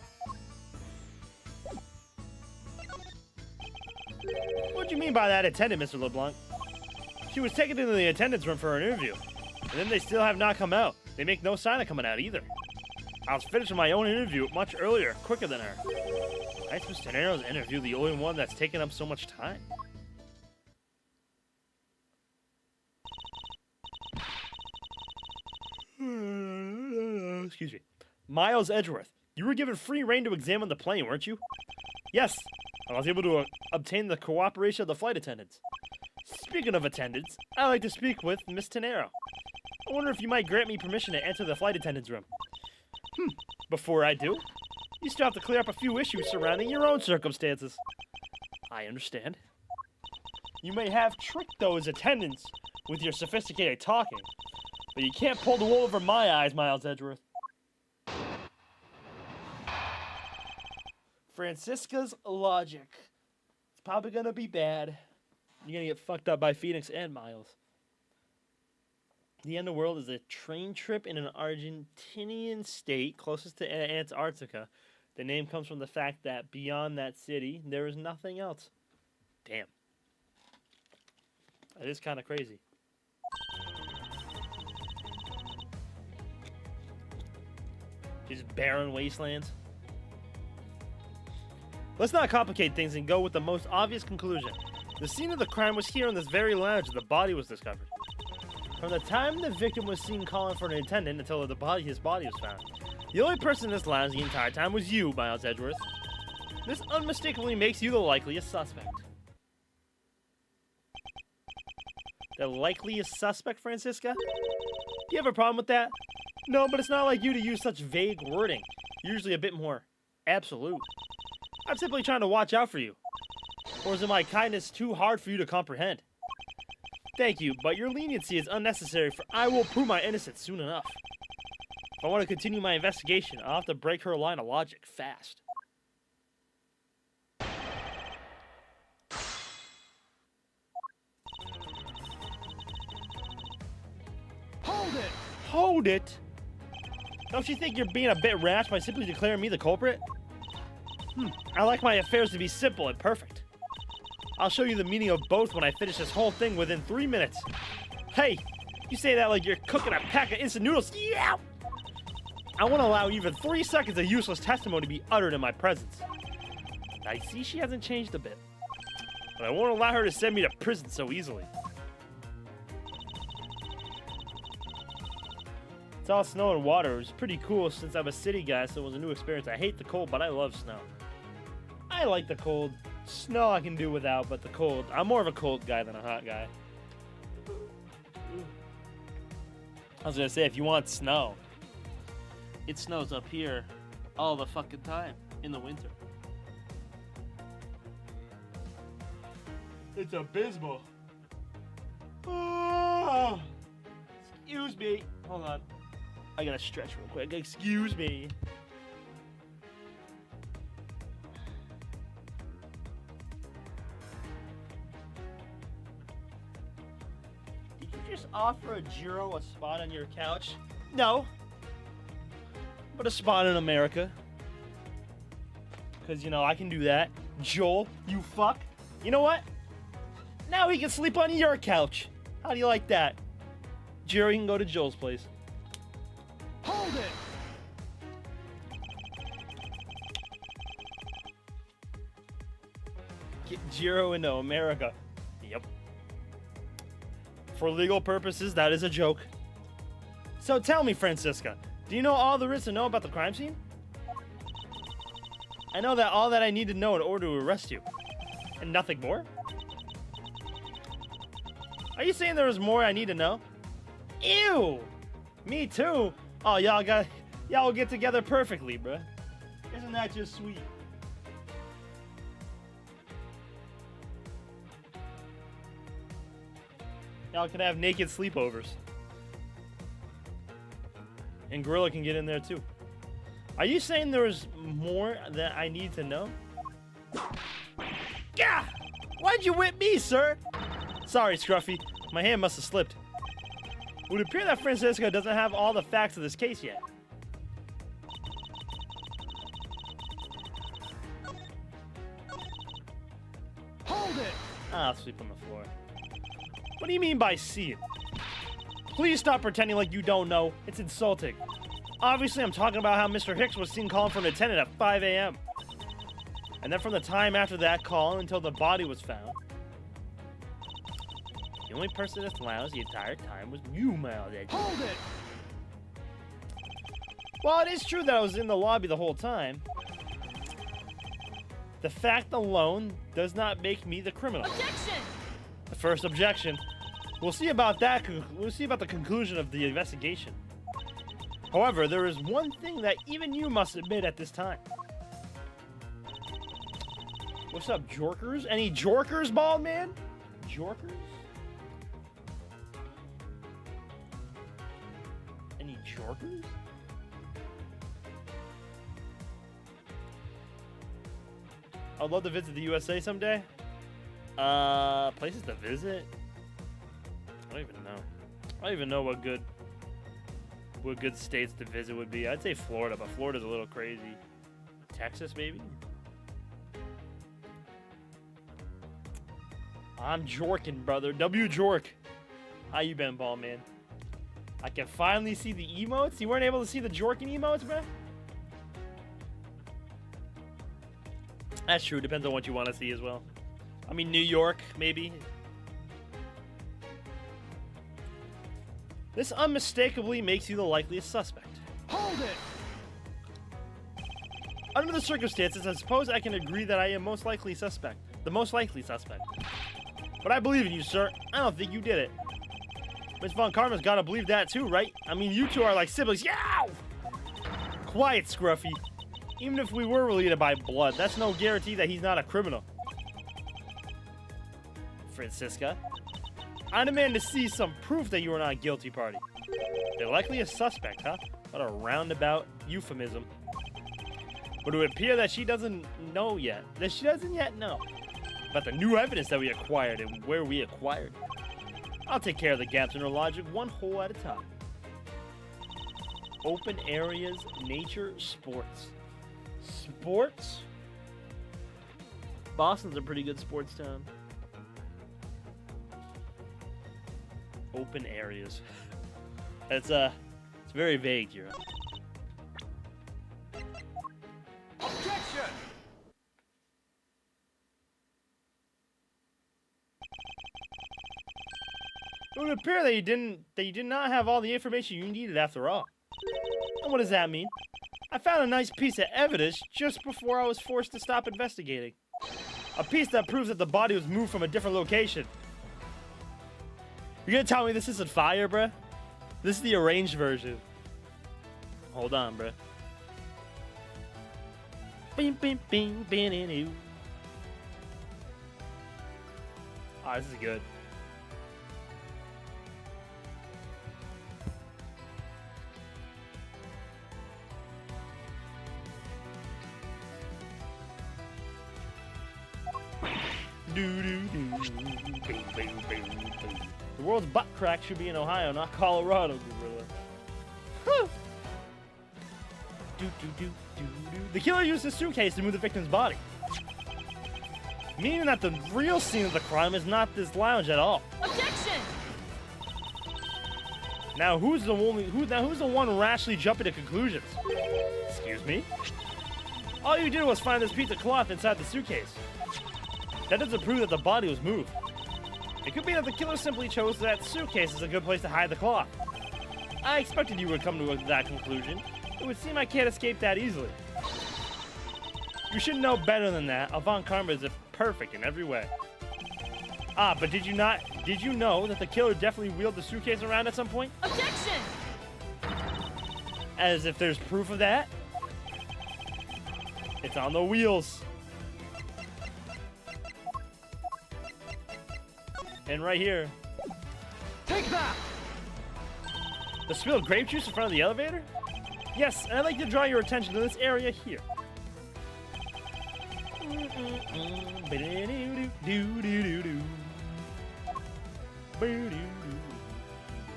What do you mean by that attendant, Mr. LeBlanc? She was taken into the attendance room for an interview. And then they still have not come out. They make no sign of coming out either. I was finishing my own interview much earlier, quicker than her. Why is Miss Tenero's interview the only one that's taken up so much time? Excuse me. Miles Edgeworth, you were given free rein to examine the plane, weren't you? Yes, I was able to obtain the cooperation of the flight attendants. Speaking of attendants, I'd like to speak with Miss Tenero. I wonder if you might grant me permission to enter the flight attendant's room. Before I do, you still have to clear up a few issues surrounding your own circumstances. I understand. You may have tricked those attendants with your sophisticated talking, but you can't pull the wool over my eyes, Miles Edgeworth. Francisca's logic. It's probably gonna be bad. You're gonna get fucked up by Phoenix and Miles. The end of the world is a train trip in an Argentinian state closest to Antarctica. The name comes from the fact that beyond that city, there is nothing else. Damn. That is kind of crazy. These barren wastelands. Let's not complicate things and go with the most obvious conclusion. The scene of the crime was here in this very lounge where the body was discovered. From the time the victim was seen calling for an attendant until his body was found, the only person in this lounge the entire time was you, Miles Edgeworth. This unmistakably makes you the likeliest suspect. The likeliest suspect, Francisca? Do you have a problem with that? No, but it's not like you to use such vague wording. Usually a bit more absolute. I'm simply trying to watch out for you. Or is it my kindness too hard for you to comprehend? Thank you, but your leniency is unnecessary, for I will prove my innocence soon enough. If I want to continue my investigation, I'll have to break her line of logic fast. Hold it! Hold it? Don't you think you're being a bit rash by simply declaring me the culprit? I like my affairs to be simple and perfect. I'll show you the meaning of both when I finish this whole thing within 3 minutes. Hey, you say that like you're cooking a pack of instant noodles. Yeah! I won't allow even 3 seconds of useless testimony to be uttered in my presence. I see she hasn't changed a bit, but I won't allow her to send me to prison so easily. It's all snow and water. It was pretty cool since I'm a city guy, so it was a new experience. I hate the cold, but I love snow. I like the cold. Snow I can do without, but the cold. I'm more of a cold guy than a hot guy. I was gonna say, if you want snow, it snows up here all the fucking time in the winter. It's abysmal. Oh, excuse me. Hold on. I gotta stretch real quick. Excuse me. Did you just offer a Jiro a spot on your couch? No. But a spot in America. Because, you know, I can do that. Joel, you fuck. You know what? Now he can sleep on your couch. How do you like that? Jiro, you can go to Joel's place. Hold it! Get Jiro into America. Yep. For legal purposes, that is a joke. So tell me, Francisca, do you know all there is to know about the crime scene? I know that all that I need to know in order to arrest you. And nothing more? Are you saying there is more I need to know? Ew! Me too? Oh, y'all will get together perfectly, bruh. Isn't that just sweet? Y'all can have naked sleepovers. And Gorilla can get in there too. Are you saying there's more that I need to know? Gah! Why'd you whip me, sir? Sorry, Scruffy. My hand must have slipped. It would appear that Francisca doesn't have all the facts of this case yet. Hold it! I'll sleep on the floor. What do you mean by see it? Please stop pretending like you don't know. It's insulting. Obviously, I'm talking about how Mr. Hicks was seen calling for an attendant at 5 a.m. And then from the time after that call until the body was found, the only person in this lounge the entire time was you, Miles Edgeworth. Hold it! While it is true that I was in the lobby the whole time, the fact alone does not make me the criminal. Objection! The first objection. We'll see about that. We'll see about the conclusion of the investigation. However, there is one thing that even you must admit at this time. What's up, Jorkers? Any Jorkers, bald man? Jorkers? Any Jorkers? I'd love to visit the USA someday. Places to visit? I don't even know. I don't even know what good states to visit would be. I'd say Florida, but Florida's a little crazy. Texas, maybe? I'm Jorkin, brother. W Jork. How you been, ball man? I can finally see the emotes. You weren't able to see the Jorkin emotes, bro? That's true. Depends on what you want to see as well. I mean, New York, maybe. This unmistakably makes you the likeliest suspect. Hold it! Under the circumstances, I suppose I can agree that I am most likely suspect. The most likely suspect. But I believe in you, sir. I don't think you did it. Miss Von Karma's gotta believe that too, right? I mean, you two are like siblings. Yow! Quiet, Scruffy. Even if we were related by blood, that's no guarantee that he's not a criminal. Francisca, I demand to see some proof that you are not guilty party. They're likely a suspect, huh? What a roundabout euphemism. But it would appear that she doesn't know yet. That she doesn't yet know about the new evidence that we acquired and where we acquired it. I'll take care of the gaps in her logic one hole at a time. Open areas, nature, sports. Sports? Boston's a pretty good sports town. Open areas. It's very vague here. Objection! It would appear that you did not have all the information you needed after all. And what does that mean? I found a nice piece of evidence just before I was forced to stop investigating. A piece that proves that the body was moved from a different location. You're gonna tell me this isn't fire, bruh? This is the arranged version. Hold on, bruh. Bing, bing, bing, bing, bing, bing. Oh, this is good. The world's butt crack should be in Ohio, not Colorado, gorilla. The killer used a suitcase to move the victim's body, meaning that the real scene of the crime is not this lounge at all. Objection! Now who's the one rashly jumping to conclusions? Excuse me? All you did was find this piece of cloth inside the suitcase. That doesn't prove that the body was moved. It could be that the killer simply chose that suitcase as a good place to hide the cloth. I expected you would come to that conclusion. It would seem I can't escape that easily. You should know better than that. Von Karma is perfect in every way. Ah, but did you know that the killer definitely wheeled the suitcase around at some point? Objection! As if there's proof of that? It's on the wheels. And right here. Take that! The spilled grape juice in front of the elevator? Yes, and I'd like to draw your attention to this area here.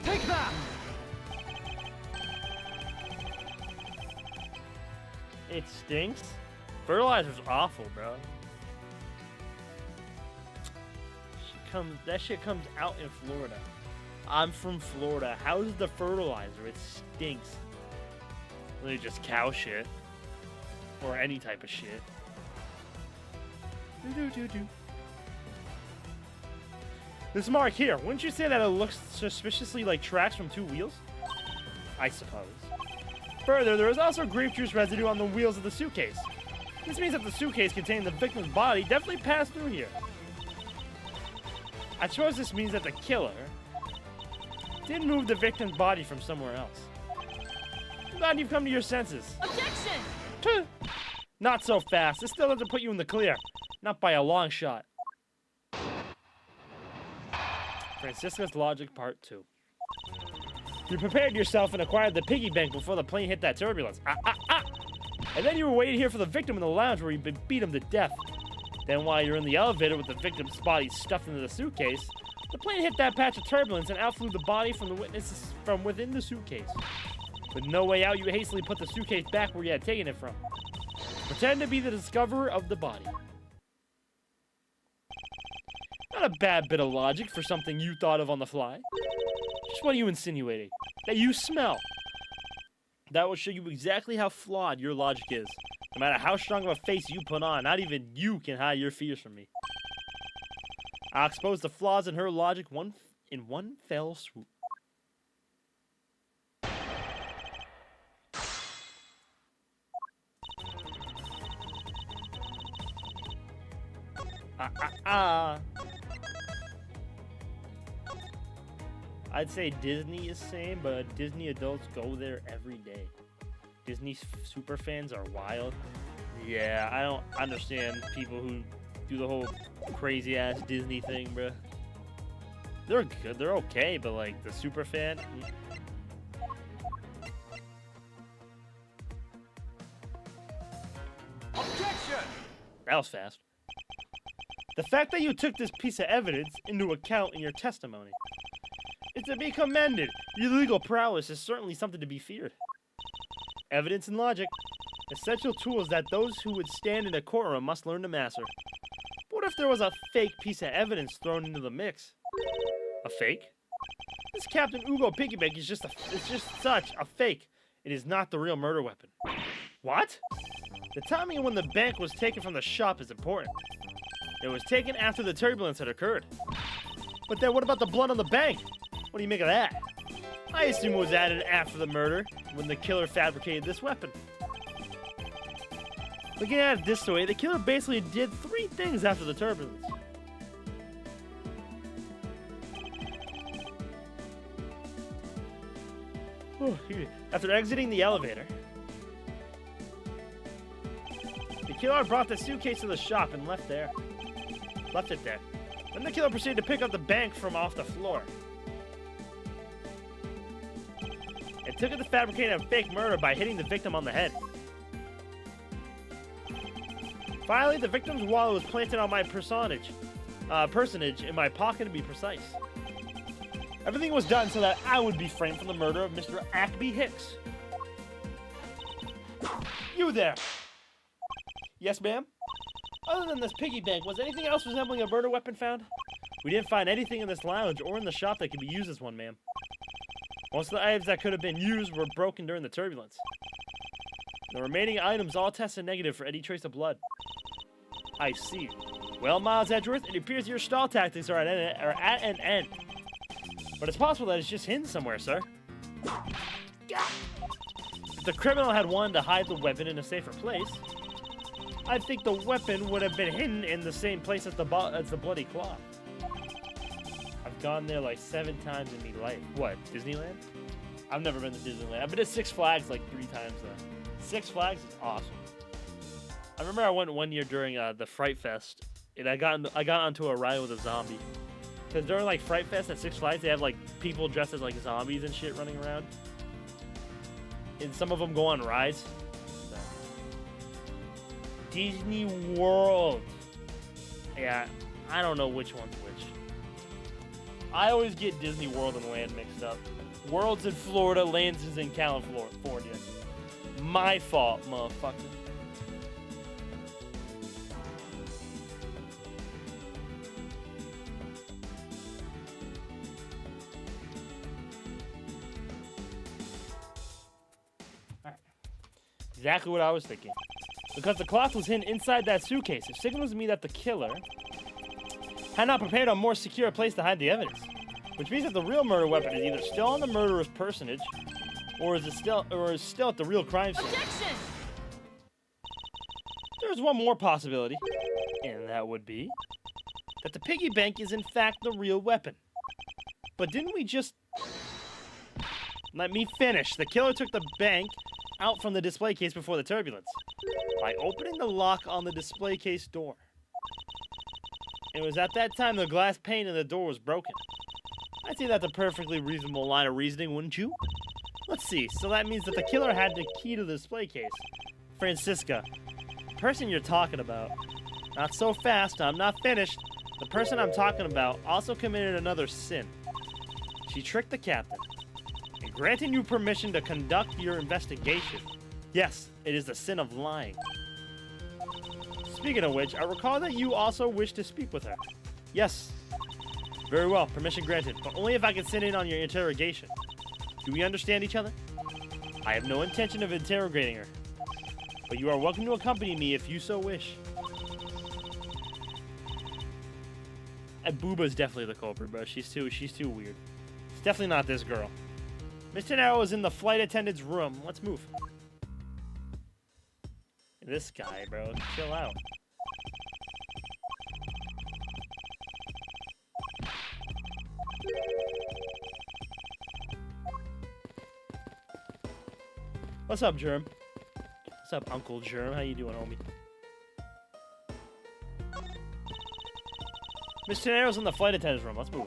Take that! It stinks. Fertilizer's awful, bro. That shit comes out in Florida. I'm from Florida. How is the fertilizer? It stinks. Really just cow shit. Or any type of shit. This mark here, wouldn't you say that it looks suspiciously like tracks from two wheels? I suppose. Further, there is also grape juice residue on the wheels of the suitcase. This means that the suitcase containing the victim's body definitely passed through here. I suppose this means that the killer did move the victim's body from somewhere else. I'm glad you've come to your senses. Objection! Not so fast. This still doesn't put you in the clear. Not by a long shot. Francisca's Logic Part 2. You prepared yourself and acquired the piggy bank before the plane hit that turbulence. And then you were waiting here for the victim in the lounge where you beat him to death. Then while you're in the elevator with the victim's body stuffed into the suitcase, the plane hit that patch of turbulence and out flew the body from the witnesses from within the suitcase. With no way out, you hastily put the suitcase back where you had taken it from. Pretend to be the discoverer of the body. Not a bad bit of logic for something you thought of on the fly. Just what are you insinuating? That you smell. That will show you exactly how flawed your logic is. No matter how strong of a face you put on, not even you can hide your fears from me. I'll expose the flaws in her logic in one fell swoop. I'd say Disney is same, but Disney adults go there every day. Disney super fans are wild. Yeah, I don't understand people who do the whole crazy ass Disney thing, bruh. They're good, they're okay, but like the super fan. Objection! That was fast. The fact that you took this piece of evidence into account in your testimony is to be commended. Your legal prowess is certainly something to be feared. Evidence and logic, essential tools that those who would stand in a courtroom must learn to master. But what if there was a fake piece of evidence thrown into the mix? A fake? This Captain Ugo Piggybank is just such a fake. It is not the real murder weapon. What? The timing of when the bank was taken from the shop is important. It was taken after the turbulence had occurred. But then what about the blood on the bank? What do you make of that? I assume it was added after the murder, when the killer fabricated this weapon. Looking at it this way, the killer basically did 3 things after the turbulence. After exiting the elevator, the killer brought the suitcase to the shop and left it there. Then the killer proceeded to pick up the bank from off the floor. And took it to fabricate a fake murder by hitting the victim on the head. Finally, the victim's wallet was planted on my personage in my pocket to be precise. Everything was done so that I would be framed for the murder of Mr. Ackby Hicks. You there! Yes, ma'am? Other than this piggy bank, was anything else resembling a murder weapon found? We didn't find anything in this lounge or in the shop that could be used as one, ma'am. Most of the items that could have been used were broken during the turbulence. The remaining items all tested negative for any trace of blood. I see. Well, Miles Edgeworth, it appears your stall tactics are at an end. But it's possible that it's just hidden somewhere, sir. If the criminal had wanted to hide the weapon in a safer place, I think the weapon would have been hidden in the same place as the bloody cloth. I've gone there like 7 times in my life. What, Disneyland? I've never been to Disneyland. I've been to Six Flags like 3 times though. Six Flags is awesome. I remember I went one year during the Fright Fest, and I got onto a ride with a zombie. Because during like Fright Fest at Six Flags, they have like people dressed as like zombies and shit running around. And some of them go on rides. So. Disney World. Yeah, I don't know which one's which. I always get Disney World and Land mixed up. World's in Florida, Land's is in California. My fault, motherfucker. Exactly what I was thinking. Because the cloth was hidden inside that suitcase, it signals to me that the killer had not prepared a more secure place to hide the evidence. Which means that the real murder weapon is either still on the murderer's personage, or is still at the real crime scene. Objection! There's one more possibility, and that would be that the piggy bank is in fact the real weapon. But didn't we just... Let me finish. The killer took the bank out from the display case before the turbulence by opening the lock on the display case door. It was at that time the glass pane in the door was broken. I'd say that's a perfectly reasonable line of reasoning, wouldn't you? Let's see, so that means that the killer had the key to the display case. Francisca, the person you're talking about, Not so fast, I'm not finished. The person I'm talking about also committed another sin. She tricked the captain, and granting you permission to conduct your investigation. Yes, it is the sin of lying. Speaking of which, I recall that you also wish to speak with her. Yes. Very well, permission granted, but only if I can sit in on your interrogation. Do we understand each other? I have no intention of interrogating her, but you are welcome to accompany me if you so wish. And Booba's definitely the culprit, bro. She's too weird. It's definitely not this girl. Miss Tenero is in the flight attendant's room. Let's move. This guy, bro. Chill out. What's up, Germ? What's up, Uncle Germ? How you doing, homie? Miss Tenero's in the flight attendant's room. Let's move.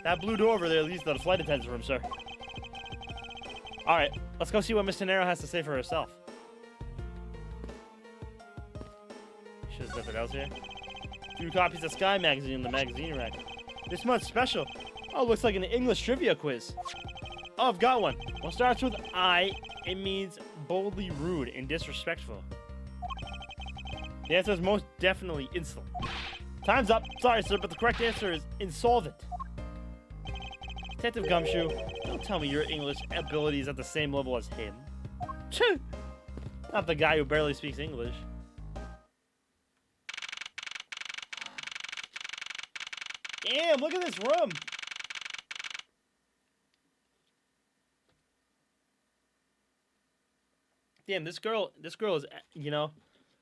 That blue door over there leads to the flight attendant's room, sir. Alright, let's go see what Miss Tenero has to say for herself. Should have nothing else here. 2 copies of Sky Magazine in the magazine rack. This month's special. Oh, looks like an English trivia quiz. Oh, I've got one. What starts with I, it means boldly rude and disrespectful. The answer is most definitely insolent. Time's up. Sorry, sir, but the correct answer is insolvent. Detective Gumshoe, don't tell me your English ability is at the same level as him. Not the guy who barely speaks English. Damn, look at this room. Damn, this girl is, you know,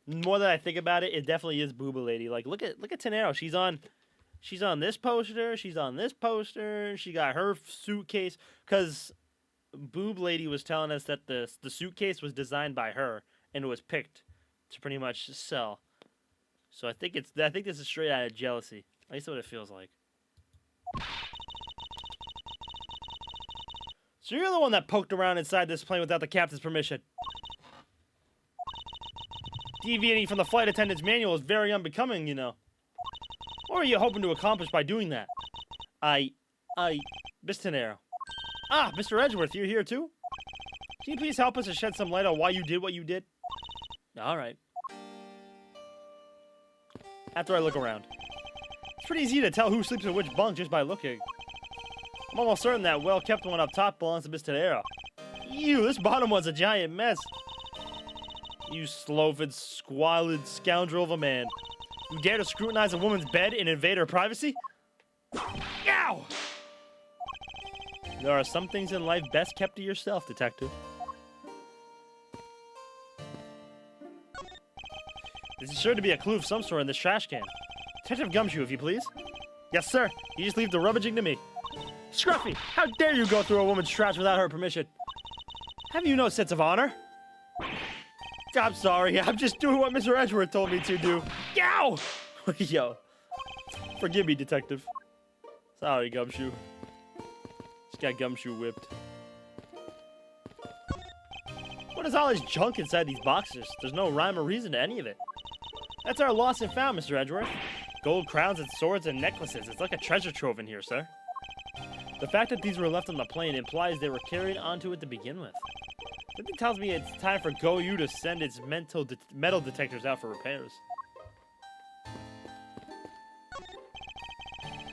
more than I think about it, it definitely is Booba Lady. Like, look at Tenero. She's on this poster. She's on this poster. She got her suitcase. Because Boob Lady was telling us that the suitcase was designed by her and it was picked to pretty much sell. So I think this is straight out of jealousy. At least what it feels like. So you're the one that poked around inside this plane without the captain's permission. Deviating from the flight attendant's manual is very unbecoming, you know. What are you hoping to accomplish by doing that? Miss Tenero. Ah, Mr. Edgeworth, you're here too? Can you please help us to shed some light on why you did what you did? Alright. After I look around. It's pretty easy to tell who sleeps in which bunk just by looking. I'm almost certain that well-kept one up top belongs to Miss Tenero. Ew, this bottom one's a giant mess. You slow-fed, squalid scoundrel of a man. You dare to scrutinize a woman's bed and invade her privacy? Ow! There are some things in life best kept to yourself, detective. This is sure to be a clue of some sort in this trash can. Detective Gumshoe, if you please. Yes, sir. You just leave the rummaging to me. Scruffy, how dare you go through a woman's trash without her permission? Have you no sense of honor? I'm sorry, I'm just doing what Mr. Edgeworth told me to do. Yow! Yo. Forgive me, detective. Sorry, Gumshoe. Just got Gumshoe whipped. What is all this junk inside these boxes? There's no rhyme or reason to any of it. That's our lost and found, Mr. Edgeworth. Gold crowns and swords and necklaces. It's like a treasure trove in here, sir. The fact that these were left on the plane implies they were carried onto it to begin with. Something tells me it's time for Goyu to send its metal detectors out for repairs.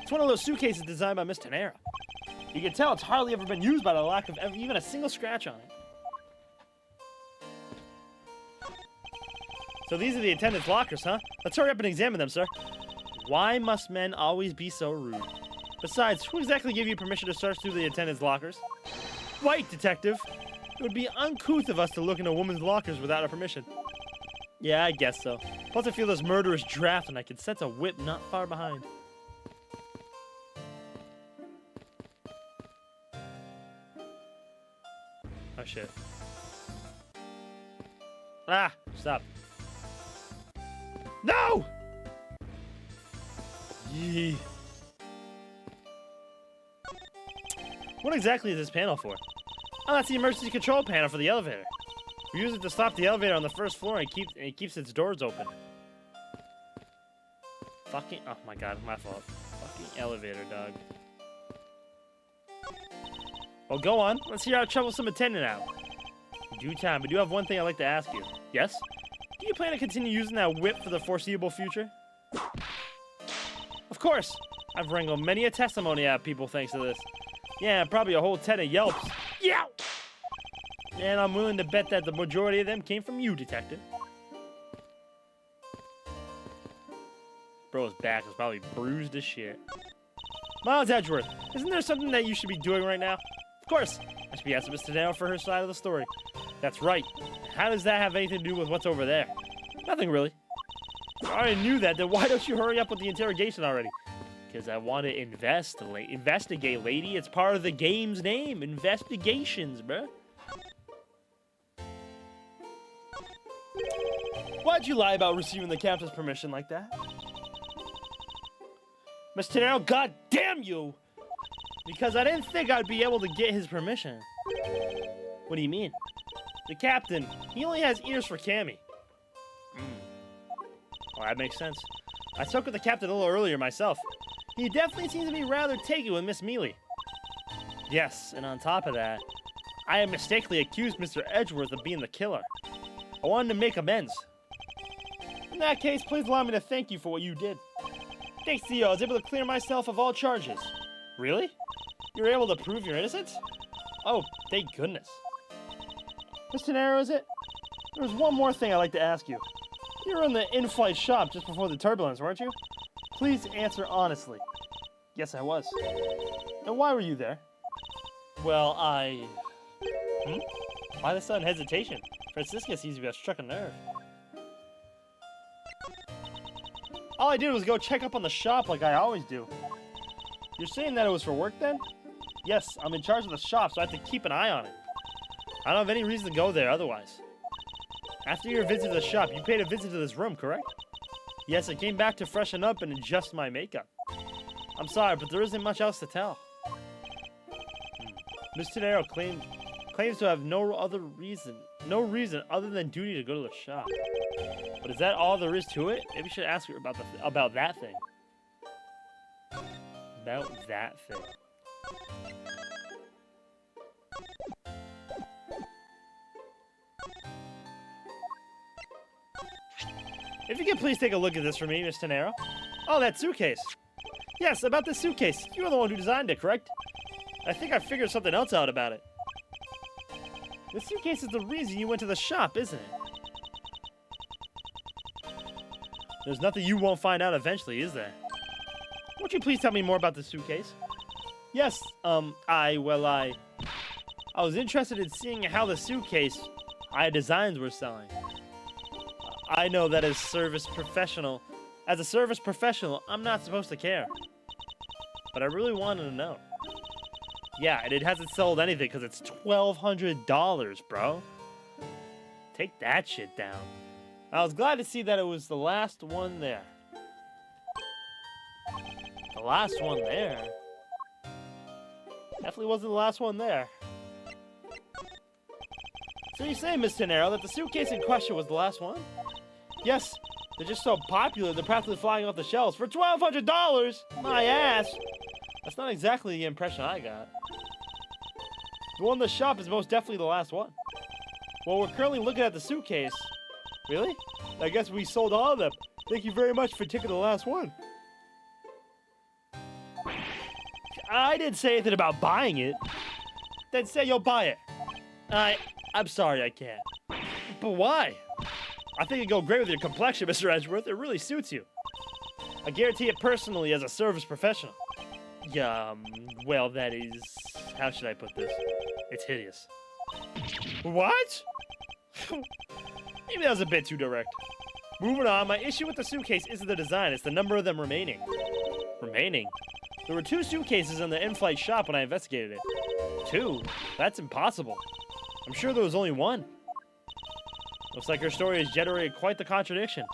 It's one of those suitcases designed by Miss Tenero. You can tell it's hardly ever been used by the lack of even a single scratch on it. So these are the attendants' lockers, huh? Let's hurry up and examine them, sir. Why must men always be so rude? Besides, who exactly gave you permission to search through the attendants' lockers? Wait, detective. It would be uncouth of us to look in a woman's lockers without her permission. Yeah, I guess so. Plus I feel this murderous draft and I can sense a whip not far behind. Oh shit. Ah! Stop. No! Yee. What exactly is this panel for? Oh, that's the emergency control panel for the elevator. We use it to stop the elevator on the first floor and it keeps its doors open. Fucking, oh my god, my fault. Fucking elevator, dog. Well, go on. Let's hear how troublesome attendant out. In due time, I do have one thing I'd like to ask you. Yes? Do you plan to continue using that whip for the foreseeable future? Of course. I've wrangled many a testimony out of people thanks to this. Yeah, probably a whole 10 of yelps. Yeah! And I'm willing to bet that the majority of them came from you, detective. Bro's back is probably bruised as shit. Miles Edgeworth, isn't there something that you should be doing right now? Of course. I should be asking Miss Tenero for her side of the story. That's right. How does that have anything to do with what's over there? Nothing really. I already knew that, then why don't you hurry up with the interrogation already? Because I want to investigate, lady. It's part of the game's name. Investigations, bruh. Why'd you lie about receiving the captain's permission like that? Miss Tenero, god damn you! Because I didn't think I'd be able to get his permission. What do you mean? The captain, he only has ears for Cammy. Well, that makes sense. I spoke with the captain a little earlier myself. He definitely seems to be rather taken with Miss Mealy. Yes, and on top of that, I had mistakenly accused Mr. Edgeworth of being the killer. I wanted to make amends. In that case, please allow me to thank you for what you did. Thanks to you, I was able to clear myself of all charges. Really? You were able to prove your innocence? Oh, thank goodness. Miss Tenero, is it? There was one more thing I'd like to ask you. You were in the in-flight shop just before the turbulence, weren't you? Please answer honestly. Yes, I was. And why were you there? Well, Why the sudden hesitation? Francisca seems to have struck a nerve. All I did was go check up on the shop like I always do. You're saying that it was for work then? Yes, I'm in charge of the shop, so I have to keep an eye on it. I don't have any reason to go there otherwise. After your visit to the shop, you paid a visit to this room, correct? Yes, I came back to freshen up and adjust my makeup. I'm sorry, but there isn't much else to tell. Miss Tenero claims to have no reason other than duty to go to the shop. But is that all there is to it? Maybe you should ask her about that thing. About that thing. If you could please take a look at this for me, Miss Tenero. Oh, that suitcase. Yes, about the suitcase. You were the one who designed it, correct? I think I figured something else out about it. The suitcase is the reason you went to the shop, isn't it? There's nothing you won't find out eventually, is there? Won't you please tell me more about the suitcase? Yes, I was interested in seeing how the suitcase I designs were selling. I know that as a service professional, I'm not supposed to care. But I really wanted to know. Yeah, and it hasn't sold anything because it's $1,200, bro. Take that shit down. I was glad to see that it was the last one there. The last one there? Definitely wasn't the last one there. So you're saying, Miss Tenero, that the suitcase in question was the last one? Yes, they're just so popular, they're practically flying off the shelves. For $1,200? My ass! That's not exactly the impression I got. The one in the shop is most definitely the last one. Well, we're currently looking at the suitcase. Really? I guess we sold all of them. Thank you very much for taking the last one. I didn't say anything about buying it. Then say you'll buy it. I'm sorry, I can't. But why? I think it'd go great with your complexion, Mr. Edgeworth. It really suits you. I guarantee it personally as a service professional. Yeah, well, that is... How should I put this? It's hideous. What? Maybe that was a bit too direct. Moving on, my issue with the suitcase isn't the design, it's the number of them remaining. Remaining? There were 2 suitcases in the in-flight shop when I investigated it. 2? That's impossible. I'm sure there was only 1. Looks like her story has generated quite the contradiction.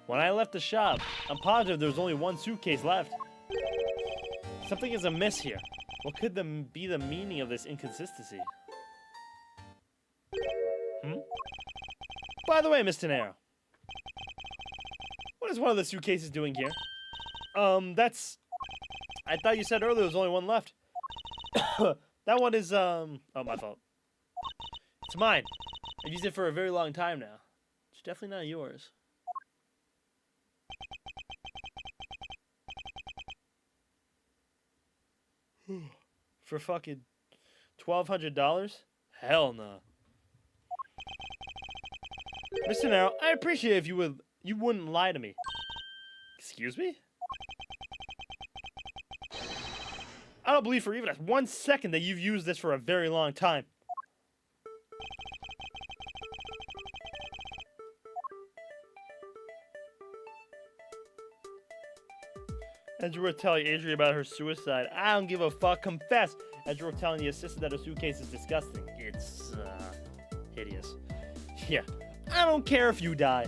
When I left the shop, I'm positive there was only 1 suitcase left. Something is amiss here. What could be the meaning of this inconsistency? By the way, Miss Tenero. What is one of the suitcases doing here? That's... I thought you said earlier there was only one left. That one is, Oh, my fault. It's mine. I've used it for a very long time now. It's definitely not yours. For fucking $1,200? Hell no. Mr. Nero, I appreciate if you wouldn't lie to me. Excuse me? I don't believe for even 1 second that you've used this for a very long time. Edgeworth telling Adrian about her suicide. I don't give a fuck. Confess. Edgeworth telling the assistant that her suitcase is disgusting. It's, hideous. Yeah. I don't care if you die.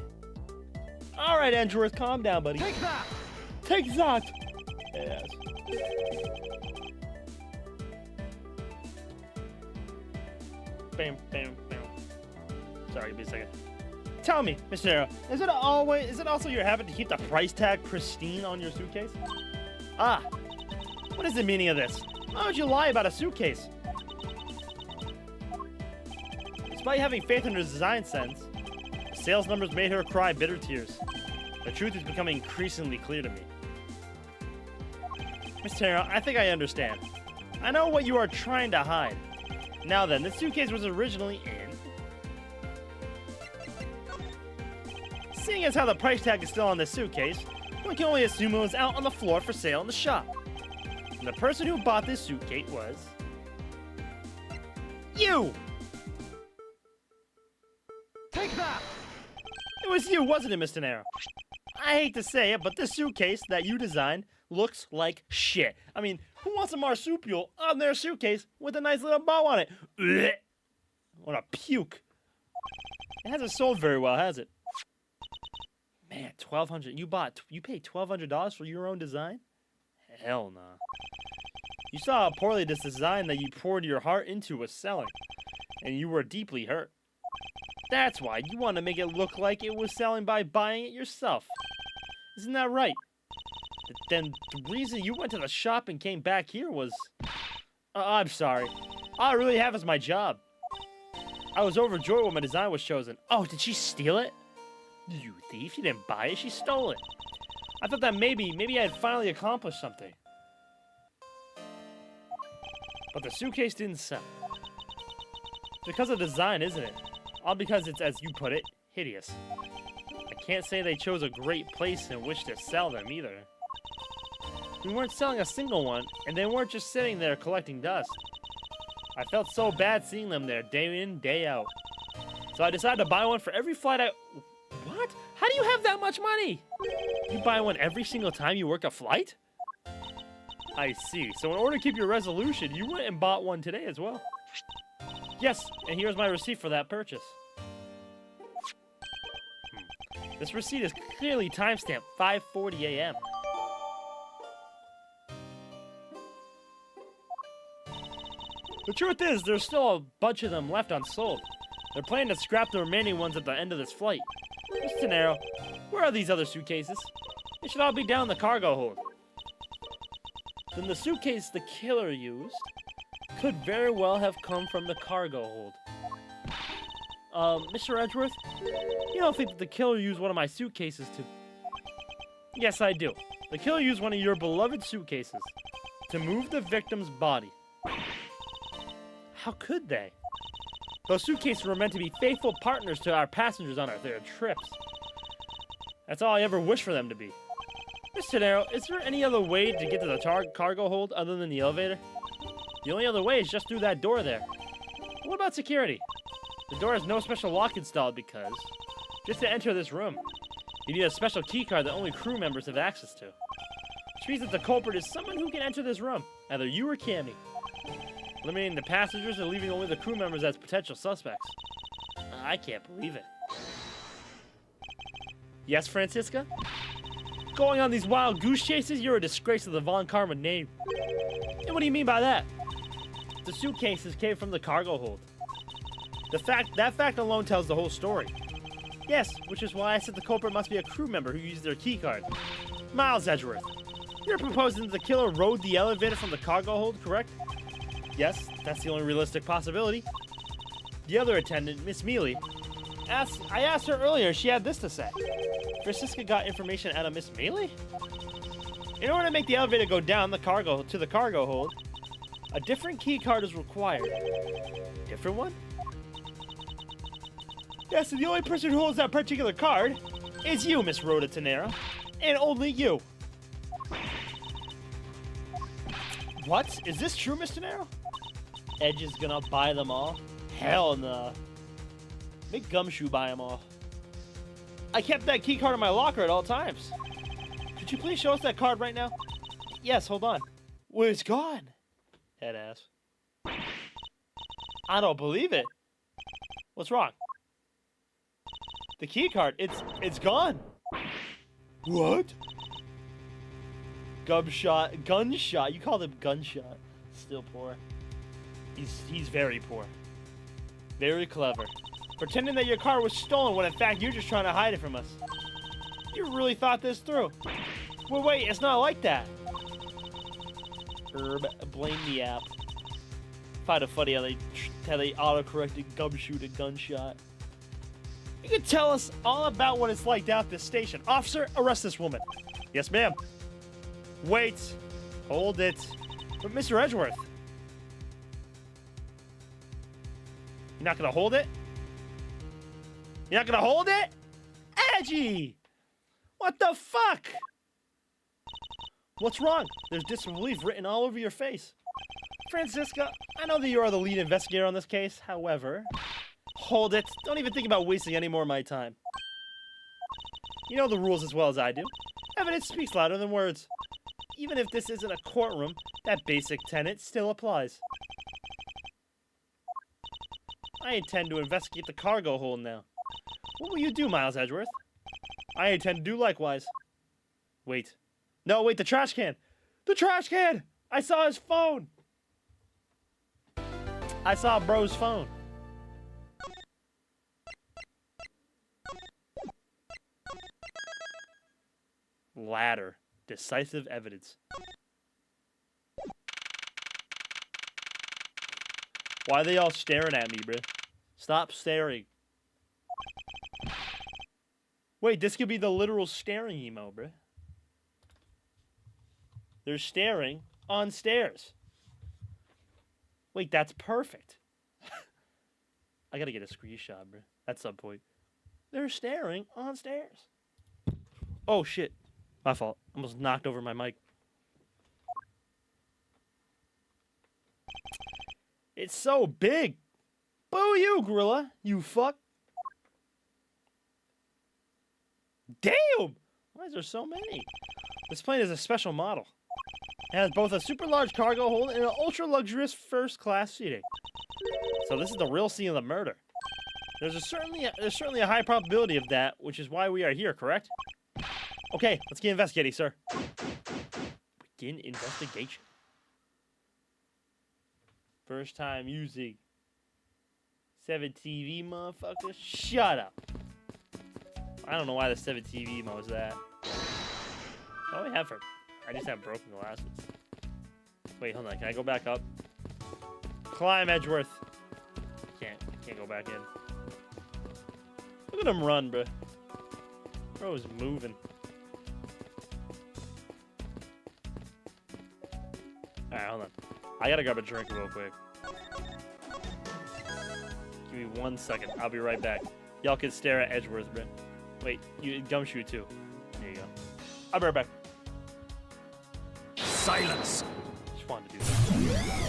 Alright, Edgeworth, calm down, buddy. Take that! Take that! Yes. Bam, bam, bam. Sorry, give me a second. Tell me, Mr. Nero, is it also your habit to keep the price tag pristine on your suitcase? Ah, what is the meaning of this? Why would you lie about a suitcase? Despite having faith in her design sense, the sales numbers made her cry bitter tears. The truth is becoming increasingly clear to me. Mr. Nero, I think I understand. I know what you are trying to hide. Now then, this suitcase was originally in... Seeing as how the price tag is still on this suitcase, one can only assume it was out on the floor for sale in the shop. And the person who bought this suitcase was... you! Take that! It was you, wasn't it, Mr. Nero? I hate to say it, but this suitcase that you designed looks like shit. I mean, who wants a marsupial on their suitcase with a nice little bow on it? Blech. I want to puke. It hasn't sold very well, has it? Man, $1,200. You paid $1,200 for your own design? Hell nah. You saw how poorly this design that you poured your heart into was selling, and you were deeply hurt. That's why you want to make it look like it was selling by buying it yourself. Isn't that right? Then the reason you went to the shop and came back here was... I'm sorry. All I really have is my job. I was overjoyed when my design was chosen. Oh, did she steal it? You thief, you didn't buy it, she stole it. I thought that maybe I had finally accomplished something. But the suitcase didn't sell. It's because of design, isn't it? All because it's, as you put it, hideous. I can't say they chose a great place in which to sell them either. We weren't selling a single one, and they weren't just sitting there collecting dust. I felt so bad seeing them there day in, day out. So I decided to buy one for every flight I... What? How do you have that much money? You buy one every single time you work a flight? I see. So in order to keep your resolution, you went and bought one today as well. Yes, and here's my receipt for that purchase. This receipt is clearly timestamped 5:40 a.m. The truth is, there's still a bunch of them left unsold. They're planning to scrap the remaining ones at the end of this flight. Mr. Nero, where are these other suitcases? They should all be down in the cargo hold. Then the suitcase the killer used could very well have come from the cargo hold. Mr. Edgeworth, you don't think that the killer used one of my suitcases to... Yes, I do. The killer used one of your beloved suitcases to move the victim's body. How could they? Those suitcases were meant to be faithful partners to our passengers on their trips. That's all I ever wished for them to be. Mr. Nero, is there any other way to get to the cargo hold other than the elevator? The only other way is just through that door there. What about security? The door has no special lock installed because, just to enter this room, you need a special key card that only crew members have access to. Which means that the culprit is someone who can enter this room, either you or Cammy. Eliminating the passengers and leaving only the crew members as potential suspects. I can't believe it. Yes, Francisca? Going on these wild goose chases, you're a disgrace to the Von Karma name. And what do you mean by that? The suitcases came from the cargo hold. That fact alone tells the whole story. Yes, which is why I said the culprit must be a crew member who used their key card. Miles Edgeworth, you're proposing that the killer rode the elevator from the cargo hold, correct? Yes, that's the only realistic possibility. The other attendant, Miss Mealy, I asked her earlier, she had this to say. Francisca got information out of Miss Mealy? In order to make the elevator go down the cargo to the cargo hold, a different key card is required. Different one? Yes, and the only person who holds that particular card is you, Miss Rhoda Tenera. And only you. What? Is this true, Mr. Tenera? Edge is gonna buy them all? Hell no. Make Gumshoe buy them all. I kept that key card in my locker at all times. Could you please show us that card right now? Yes, hold on. Well, it's gone. Head ass. I don't believe it. What's wrong? The key card, it's gone. What? Gunshot. You called him Gunshot. Still poor. He's very poor. Very clever. Pretending that your car was stolen when in fact you're just trying to hide it from us. You really thought this through. Well, wait, it's not like that. Herb, blame the app. Find it funny how they auto-corrected Gumshoe to Gunshot. You can tell us all about what it's like down at this station. Officer, arrest this woman. Yes, ma'am. Wait. Hold it. But Mr. Edgeworth. You're not gonna hold it? You're not gonna hold it? Edgy! What the fuck? What's wrong? There's disbelief written all over your face. Francisca, I know that you are the lead investigator on this case. However, hold it. Don't even think about wasting any more of my time. You know the rules as well as I do. Evidence speaks louder than words. Even if this isn't a courtroom, that basic tenet still applies. I intend to investigate the cargo hold now. What will you do, Miles Edgeworth? I intend to do likewise. Wait. No, wait, the trash can! The trash can! I saw his phone! I saw bro's phone. Ladder. Decisive evidence. Why are they all staring at me, bruh? Stop staring. Wait, this could be the literal staring emo, bruh. They're staring on stairs. Wait, that's perfect. I gotta get a screenshot, bruh. At some point. They're staring on stairs. Oh, shit. My fault. Almost knocked over my mic. It's so big. Boo you, gorilla. You fuck. Damn! Why is there so many? This plane is a special model. It has both a super large cargo hold and an ultra luxurious first class seating. So this is the real scene of the murder. There's certainly a high probability of that, which is why we are here, correct? Okay, let's get investigating, sir. Begin investigation. First time using 7TV, motherfucker. Shut up. I don't know why the 7TV emo is that. Oh, I have her. I just have broken glasses. Wait, hold on. Can I go back up? Climb, Edgeworth. Can't go back in. Look at him run, bro. Bro is moving. Alright, hold on. I gotta grab a drink real quick. Give me 1 second. I'll be right back. Y'all can stare at Edgeworth, bro. Wait, you Gumshoe too. There you go. I'll be right back. Silence! Just wanted to do that.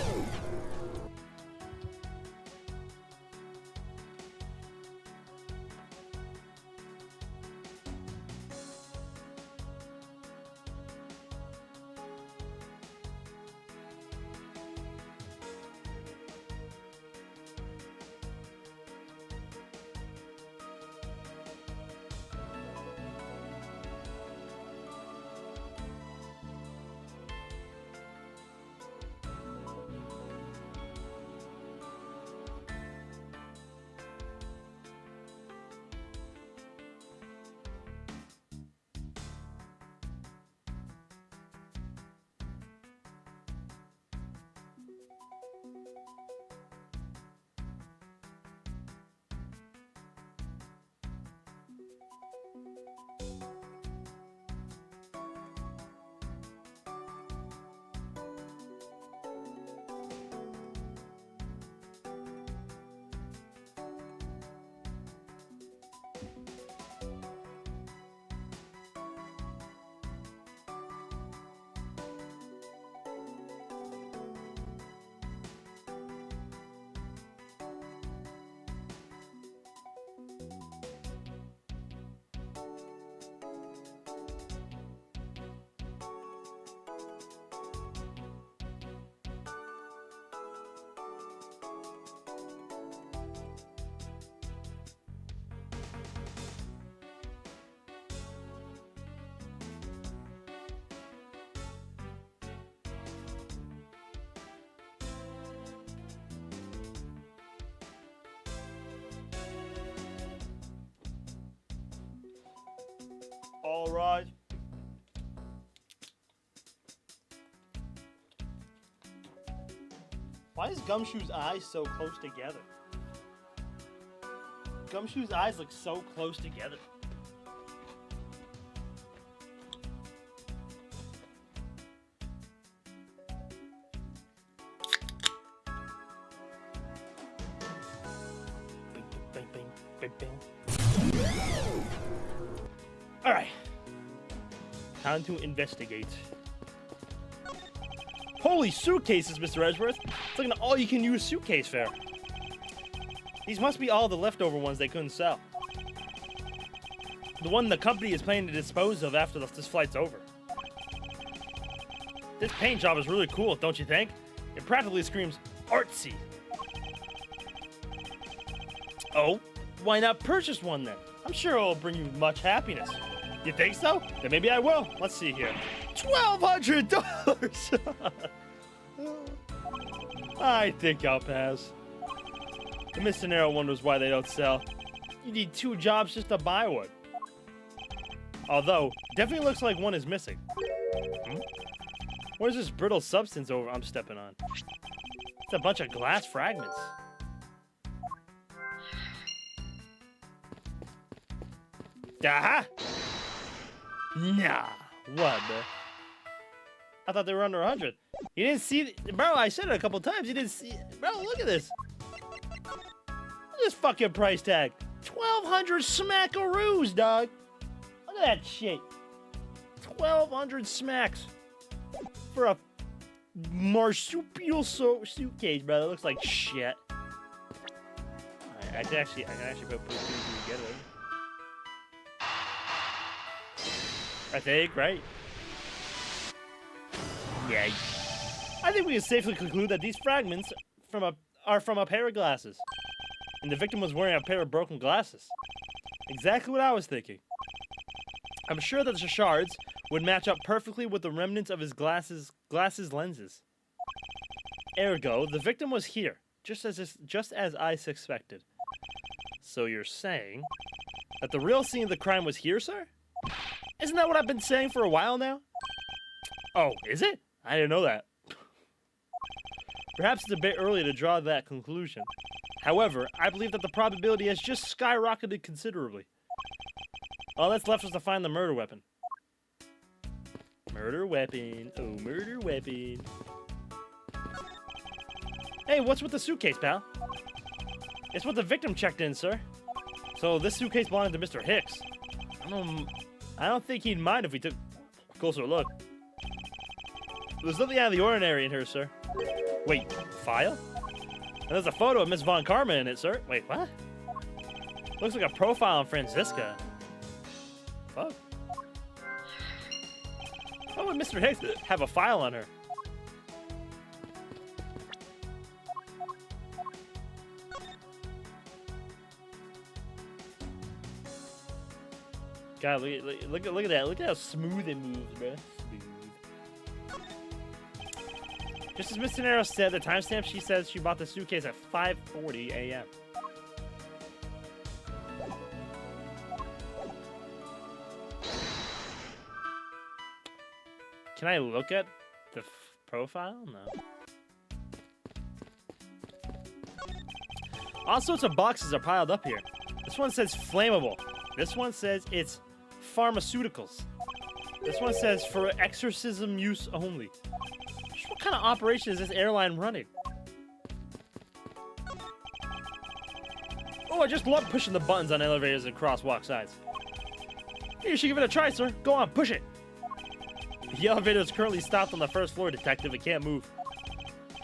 garage. Why is Gumshoe's eyes so close together? Gumshoe's eyes look so close together. Bing, bing, bing, bing. All right. Time to investigate. Holy suitcases, Mr. Edgeworth. It's like an all-you-can-use suitcase fair. These must be all the leftover ones they couldn't sell. The one the company is planning to dispose of after this flight's over. This paint job is really cool, don't you think? It practically screams artsy. Oh, why not purchase one then? I'm sure it'll bring you much happiness. You think so? Then maybe I will. Let's see here. $1,200! I think I'll pass. And Mr. Nero wonders why they don't sell. You need 2 jobs just to buy one. Although, definitely looks like one is missing. What is this brittle substance I'm stepping on? It's a bunch of glass fragments. Aha! Nah, what, bro? I thought they were under 100. You didn't see, bro. I said it a couple times. You didn't see, bro. Look at this. Look at this fucking price tag. 1,200 smackaroos, dog. Look at that shit. 1,200 smacks for a marsupial suitcase, bro. That looks like shit. Right, I can actually put 2 together. I think, right? Yeah. I think we can safely conclude that these fragments are from a pair of glasses. And the victim was wearing a pair of broken glasses. Exactly what I was thinking. I'm sure that the shards would match up perfectly with the remnants of his glasses lenses. Ergo, the victim was here, just as I suspected. So you're saying that the real scene of the crime was here, sir? Isn't that what I've been saying for a while now? Oh, is it? I didn't know that. Perhaps it's a bit early to draw that conclusion. However, I believe that the probability has just skyrocketed considerably. All that's left was to find the murder weapon. Murder weapon. Oh, murder weapon. Hey, what's with the suitcase, pal? It's what the victim checked in, sir. So this suitcase belonged to Mr. Hicks. I don't think he'd mind if we took a closer look. There's nothing out of the ordinary in here, sir. Wait, file? And there's a photo of Miss Von Karma in it, sir. Wait, what? Looks like a profile on Franziska. Fuck. Why would Mr. Hicks have a file on her? God, look at that. Look at how smooth it moves, bro. Smooth. Just as Mr. Nero said, the timestamp she says she bought the suitcase at 5:40 a.m. Can I look at the profile? No. All sorts of boxes are piled up here. This one says flammable. This one says it's pharmaceuticals. This one says for exorcism use only. What kind of operation is this airline running? Oh, I just love pushing the buttons on elevators and crosswalk signs. You should give it a try, sir. Go on, push it. The elevator is currently stopped on the first floor, detective. It can't move.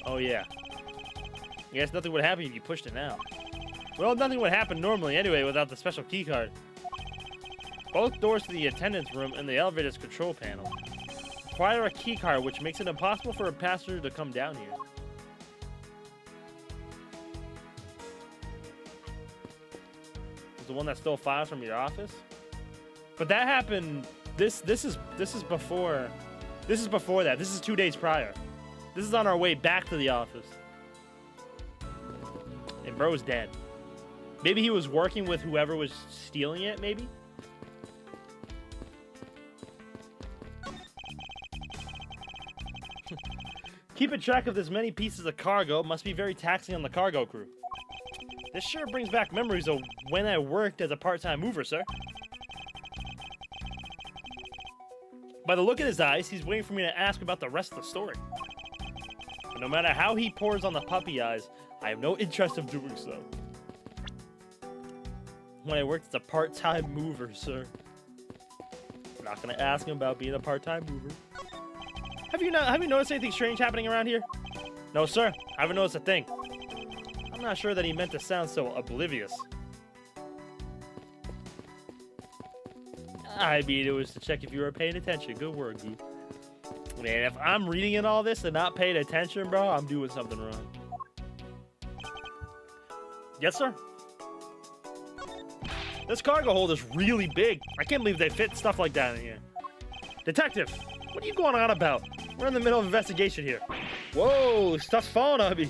Oh, yeah. I guess nothing would happen if you pushed it now. Well, nothing would happen normally anyway without the special key card. Both doors to the attendance room and the elevator's control panel require a key card, which makes it impossible for a passenger to come down here. Is the one that stole files from your office? But that happened. This is before. This is before that. This is 2 days prior. This is on our way back to the office. And bro's dead. Maybe he was working with whoever was stealing it, maybe? Keeping track of this many pieces of cargo must be very taxing on the cargo crew. This sure brings back memories of when I worked as a part-time mover, sir. By the look in his eyes, he's waiting for me to ask about the rest of the story. But no matter how he pours on the puppy eyes, I have no interest of doing so. When I worked as a part-time mover, sir. I'm not gonna ask him about being a part-time mover. Have you noticed anything strange happening around here? No, sir. I haven't noticed a thing. I'm not sure that he meant to sound so oblivious. I mean, it was to check if you were paying attention. Good word, Goop. Man, if I'm reading in all this and not paying attention, bro, I'm doing something wrong. Yes, sir? This cargo hold is really big. I can't believe they fit stuff like that in here. Detective, what are you going on about? We're in the middle of an investigation here. Whoa, stuff's falling on me.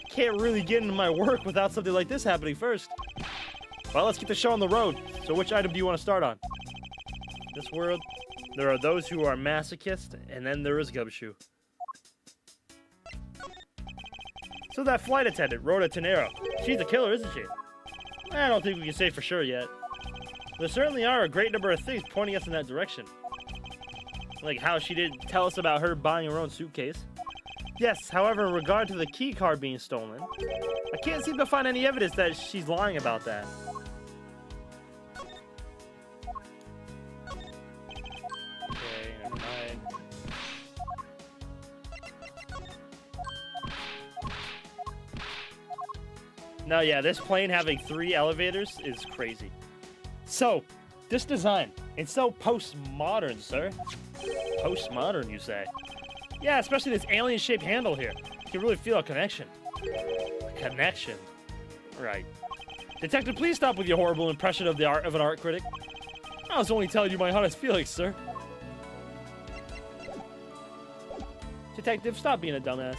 Can't really get into my work without something like this happening first. Well, let's get the show on the road. So which item do you want to start on? In this world, there are those who are masochists, and then there is Gumshoe. So that flight attendant, Rhoda Tenero, she's a killer, isn't she? I don't think we can say for sure yet. There certainly are a great number of things pointing us in that direction. Like how she didn't tell us about her buying her own suitcase. Yes, however, in regard to the key card being stolen, I can't seem to find any evidence that she's lying about that. Okay, never mind. No, yeah, this plane having 3 elevators is crazy. So, this design, it's so postmodern, sir. Postmodern, you say? Yeah, especially this alien-shaped handle here. You can really feel a connection. A connection? Right. Detective, please stop with your horrible impression of the art of an art critic. I was only telling you my honest feelings, sir. Detective, stop being a dumbass.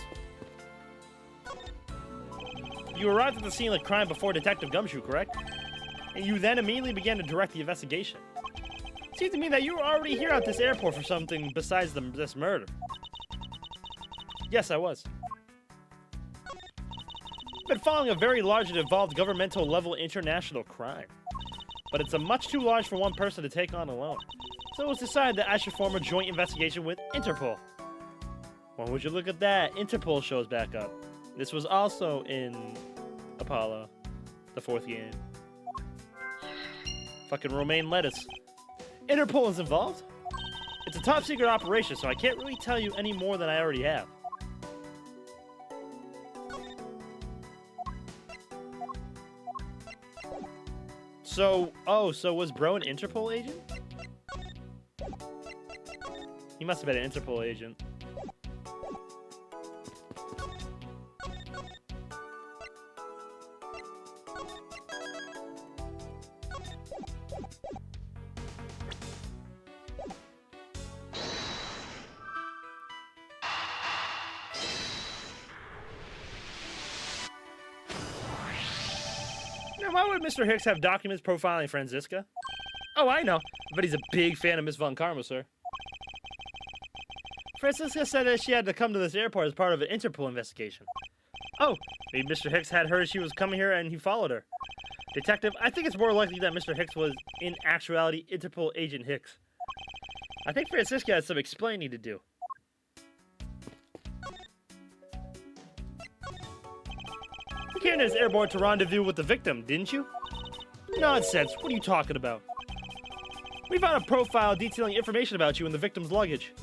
You arrived at the scene of the crime before Detective Gumshoe, correct? And you then immediately began to direct the investigation. It seems to me that you were already here at this airport for something besides this murder. Yes, I was. I've been following a very large and involved governmental-level international crime. But it's a much too large for one person to take on alone. So it was decided that I should form a joint investigation with Interpol. Well, would you look at that? Interpol shows back up. This was also in Apollo, the 4th game. Fucking romaine lettuce. Interpol is involved? It's a top secret operation, so I can't really tell you any more than I already have. So, so was Bro an Interpol agent? He must have been an Interpol agent. Now, why would Mr. Hicks have documents profiling Franziska? Oh, I know. But he's a big fan of Miss Von Karma, sir. Franziska said that she had to come to this airport as part of an Interpol investigation. Oh, maybe Mr. Hicks had heard she was coming here and he followed her. Detective, I think it's more likely that Mr. Hicks was, in actuality, Interpol Agent Hicks. I think Franziska has some explaining to do. You came to this airport to rendezvous with the victim, didn't you? Nonsense. What are you talking about? We found a profile detailing information about you in the victim's luggage.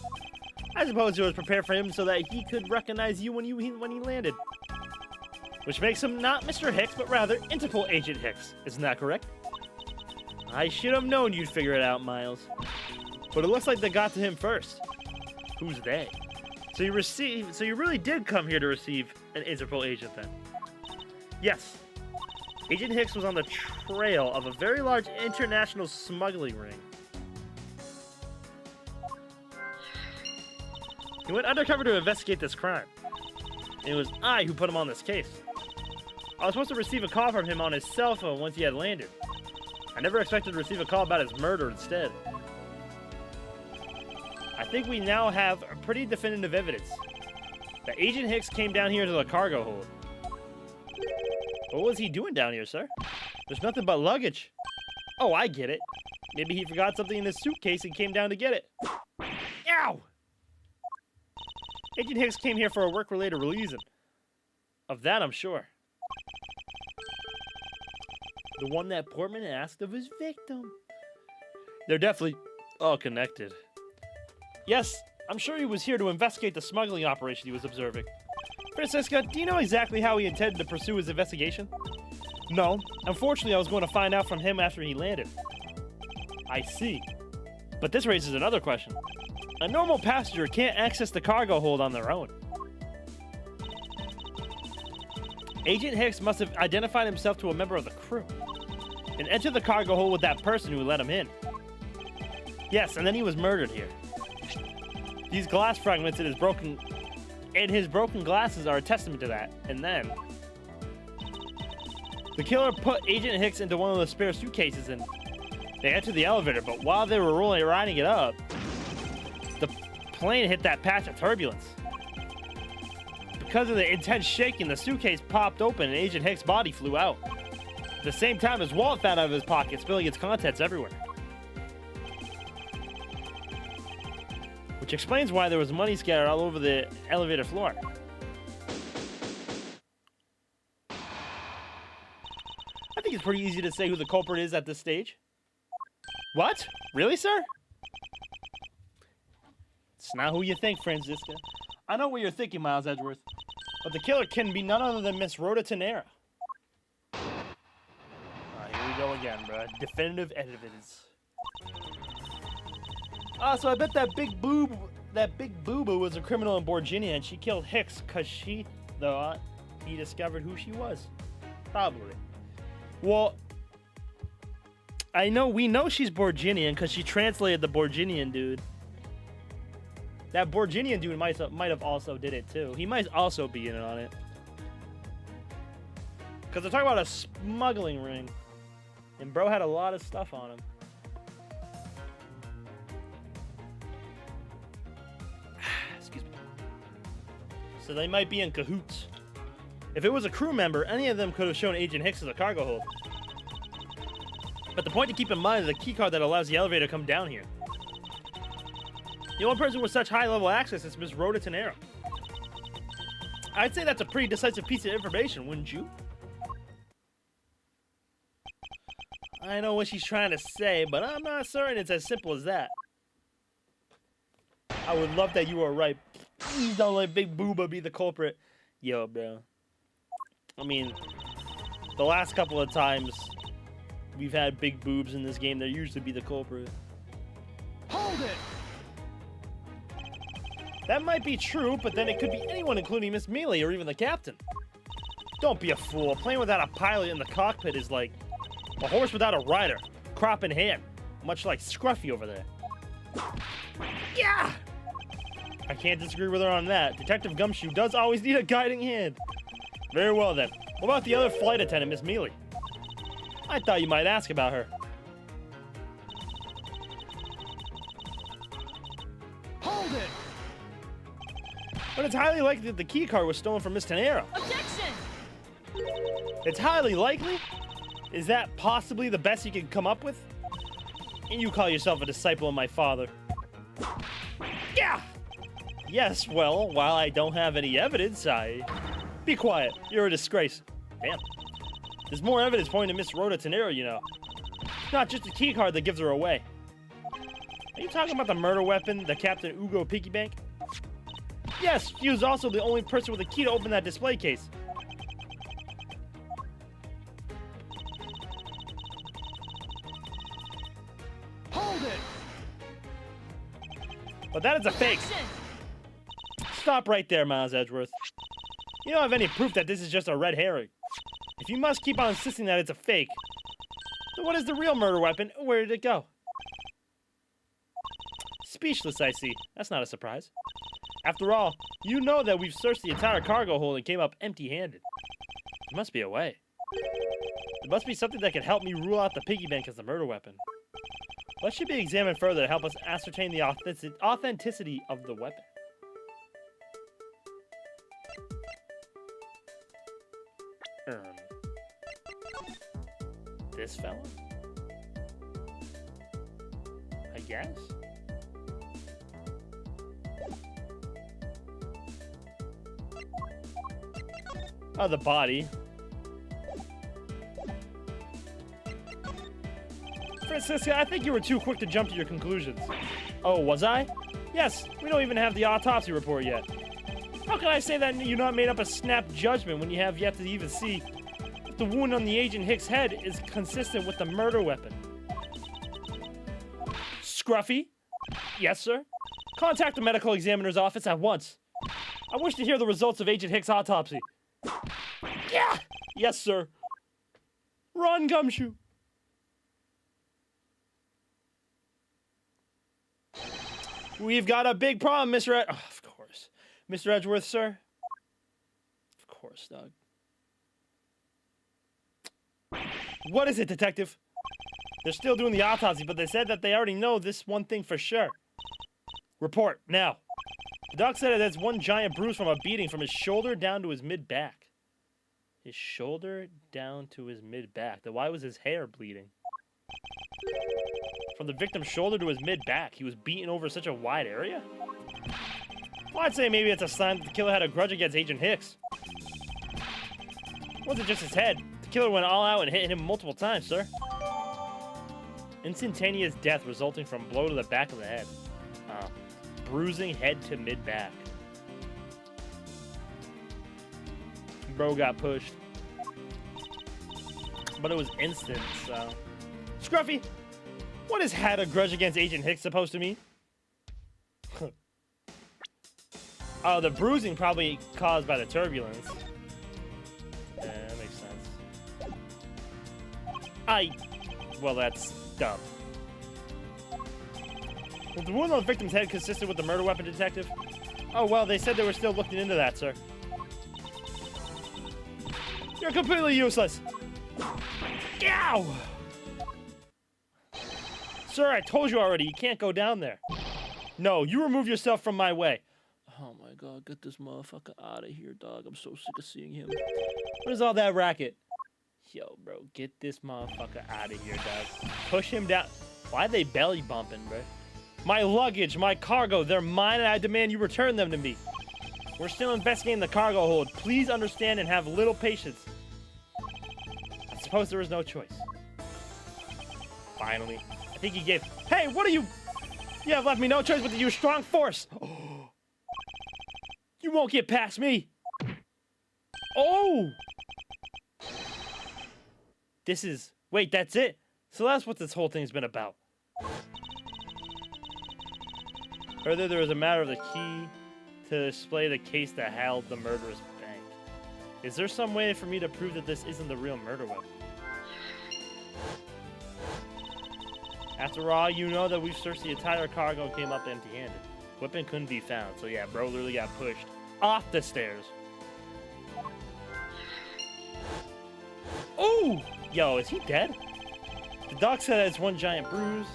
I suppose it was prepared for him so that he could recognize you when he landed. Which makes him not Mr. Hicks, but rather Interpol Agent Hicks. Isn't that correct? I should have known you'd figure it out, Miles. But it looks like they got to him first. Who's they? So you really did come here to receive an Interpol agent then? Yes. Agent Hicks was on the trail of a very large international smuggling ring. He went undercover to investigate this crime. And it was I who put him on this case. I was supposed to receive a call from him on his cell phone once he had landed. I never expected to receive a call about his murder instead. I think we now have pretty definitive evidence. The Agent Hicks came down here to the cargo hold. What was he doing down here, sir? There's nothing but luggage. Oh, I get it. Maybe he forgot something in his suitcase and came down to get it. Ow! Agent Hicks came here for a work-related reason. Of that, I'm sure. The one that Portman asked of his victim. They're definitely all connected. Yes, I'm sure he was here to investigate the smuggling operation he was observing. Francisca, do you know exactly how he intended to pursue his investigation? No. Unfortunately, I was going to find out from him after he landed. I see. But this raises another question. A normal passenger can't access the cargo hold on their own. Agent Hicks must have identified himself to a member of the crew and entered the cargo hold with that person who let him in. Yes, and then he was murdered here. These glass fragments and his broken glasses are a testament to that. And then the killer put Agent Hicks into one of the spare suitcases and they entered the elevator, but while they were riding it up, the plane hit that patch of turbulence. Because of the intense shaking, the suitcase popped open and Agent Hicks' body flew out. At the same time, his wallet fell out of his pocket, spilling its contents everywhere. Which explains why there was money scattered all over the elevator floor. I think it's pretty easy to say who the culprit is at this stage. What? Really, sir? It's not who you think, Francisca. I know what you're thinking, Miles Edgeworth. But the killer can be none other than Miss Rhoda Tannera. Here we go again, bro. Definitive evidence. So I bet that big boo-boo was a criminal in Borginia and she killed Hicks because she thought he discovered who she was. Probably. Well, we know she's Borginian because she translated the Borginian dude. That Borginian dude might have also did it too. He might also be in on it. Because they're talking about a smuggling ring. And bro had a lot of stuff on him. Excuse me. So they might be in cahoots. If it was a crew member, any of them could have shown Agent Hicks as a cargo hold. But the point to keep in mind is the key card that allows the elevator to come down here. The only person with such high-level access is Miss Rhoda Tannera. I'd say that's a pretty decisive piece of information, wouldn't you? I know what she's trying to say, but I'm not certain it's as simple as that. I would love that you were right. Please don't let Big Booba be the culprit. Yo, bro. I mean, the last couple of times we've had big boobs in this game, they usually be the culprit. Hold it! That might be true, but then it could be anyone, including Miss Mealy or even the captain. Don't be a fool. Playing without a pilot in the cockpit is like a horse without a rider, crop in hand, much like Scruffy over there. Yeah! I can't disagree with her on that. Detective Gumshoe does always need a guiding hand. Very well then. What about the other flight attendant, Miss Mealy? I thought you might ask about her. Hold it! But it's highly likely that the key card was stolen from Miss Tannera. Objection! It's highly likely? Is that possibly the best you can come up with? And you call yourself a disciple of my father. Yeah! Yes, well, while I don't have any evidence, Be quiet. You're a disgrace. Damn. There's more evidence pointing to Miss Rhoda Tannera, you know. It's not just the key card that gives her away. Are you talking about the murder weapon, the Captain Ugo piggy bank? Yes, she was also the only person with a key to open that display case. Hold it! But that is a fake. Objection! Stop right there, Miles Edgeworth. You don't have any proof that this is just a red herring. If you must keep on insisting that it's a fake, then what is the real murder weapon? Where did it go? Speechless, I see. That's not a surprise. After all, you know that we've searched the entire cargo hold and came up empty-handed. There must be a way. There must be something that can help me rule out the piggy bank as the murder weapon. What should be examined further to help us ascertain the authenticity of the weapon? This fella? I guess? Oh, the body. Francisca, I think you were too quick to jump to your conclusions. Oh, was I? Yes, we don't even have the autopsy report yet. How can I say that you not made up a snap judgment when you have yet to even see if the wound on the Agent Hicks' head is consistent with the murder weapon? Scruffy? Yes, sir? Contact the medical examiner's office at once. I wish to hear the results of Agent Hicks' autopsy. Yeah! Yes, sir. Run, Gumshoe. We've got a big problem, Mr. Oh, of course. Mr. Edgeworth, sir? Of course, Doug. What is it, Detective? They're still doing the autopsy, but they said that they already know this one thing for sure. Report, now. The doc said that's one giant bruise from a beating from his shoulder down to his mid-back. His shoulder down to his mid-back. Then why was his hair bleeding? From the victim's shoulder to his mid-back, he was beaten over such a wide area? Well, I'd say maybe it's a sign that the killer had a grudge against Agent Hicks. It wasn't just his head. The killer went all out and hit him multiple times, sir. Instantaneous death resulting from blow to the back of the head. Bruising head to mid-back. Bro got pushed. But it was instant, so... Scruffy! What is had a grudge against Agent Hicks supposed to mean? Oh, the bruising probably caused by the turbulence. Yeah, that makes sense. Well, that's dumb. Was the wound on the victim's head consistent with the murder weapon, Detective? Oh, well, they said they were still looking into that, sir. You're completely useless! Ow! Sir, I told you already, you can't go down there. No, you remove yourself from my way. Oh my god, get this motherfucker out of here, dog. I'm so sick of seeing him. What is all that racket? Yo, bro, get this motherfucker out of here, dog. Push him down. Why are they belly bumping, bro? My luggage, my cargo, they're mine, and I demand you return them to me. We're still investigating the cargo hold. Please understand and have a little patience. I suppose there is no choice. Finally. I think he gave... Hey, what are you... You have left me no choice but to use strong force. You won't get past me. Oh! This is... Wait, that's it? So that's what this whole thing's been about. Further, there was a matter of the key to display the case that held the murderous bank. Is there some way for me to prove that this isn't the real murder weapon? After all, you know that we've searched the entire cargo and came up empty-handed. Weapon couldn't be found, so yeah, bro literally got pushed off the stairs. Oh! Yo, is he dead? The doc said it's one giant bruise.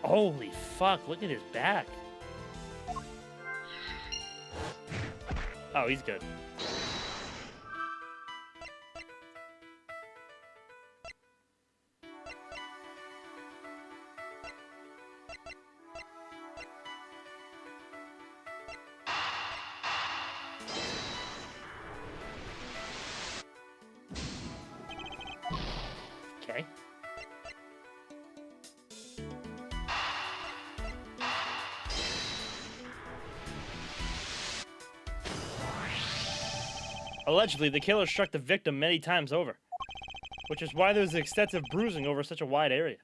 Holy fuck, look at his back. Oh, he's good. Okay. Allegedly, the killer struck the victim many times over, which is why there's extensive bruising over such a wide area.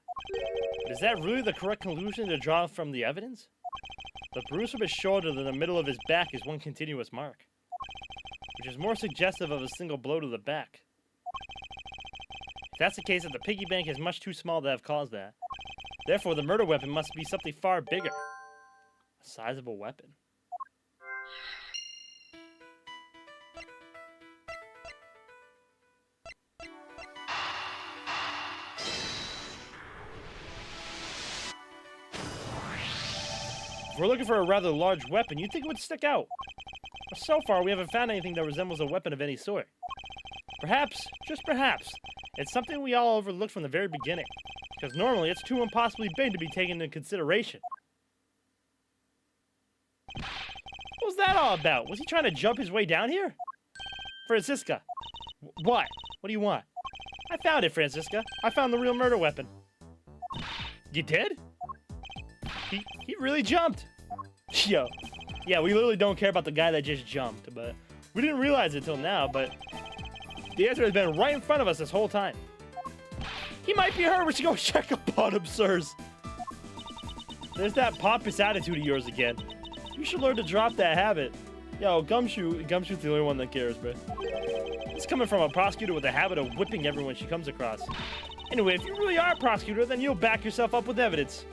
But is that really the correct conclusion to draw from the evidence? The bruise from his shoulder to the middle of his back is one continuous mark, which is more suggestive of a single blow to the back. If that's the case, that the piggy bank is much too small to have caused that. Therefore, the murder weapon must be something far bigger. A sizable weapon. If we're looking for a rather large weapon, you'd think it would stick out. But so far, we haven't found anything that resembles a weapon of any sort. Perhaps, just perhaps, it's something we all overlooked from the very beginning. Because normally it's too impossibly big to be taken into consideration. What was that all about? Was he trying to jump his way down here? Franziska. What? What do you want? I found it, Franziska. I found the real murder weapon. You did? He really jumped. Yo. Yeah, we literally don't care about the guy that just jumped, but we didn't realize it till now, but the answer has been right in front of us this whole time. He might be hurt. We should go check up on him, sirs. There's that pompous attitude of yours again. You should learn to drop that habit. Yo, Gumshoe's the only one that cares, bro. It's coming from a prosecutor with a habit of whipping everyone she comes across. Anyway, if you really are a prosecutor, then you'll back yourself up with evidence.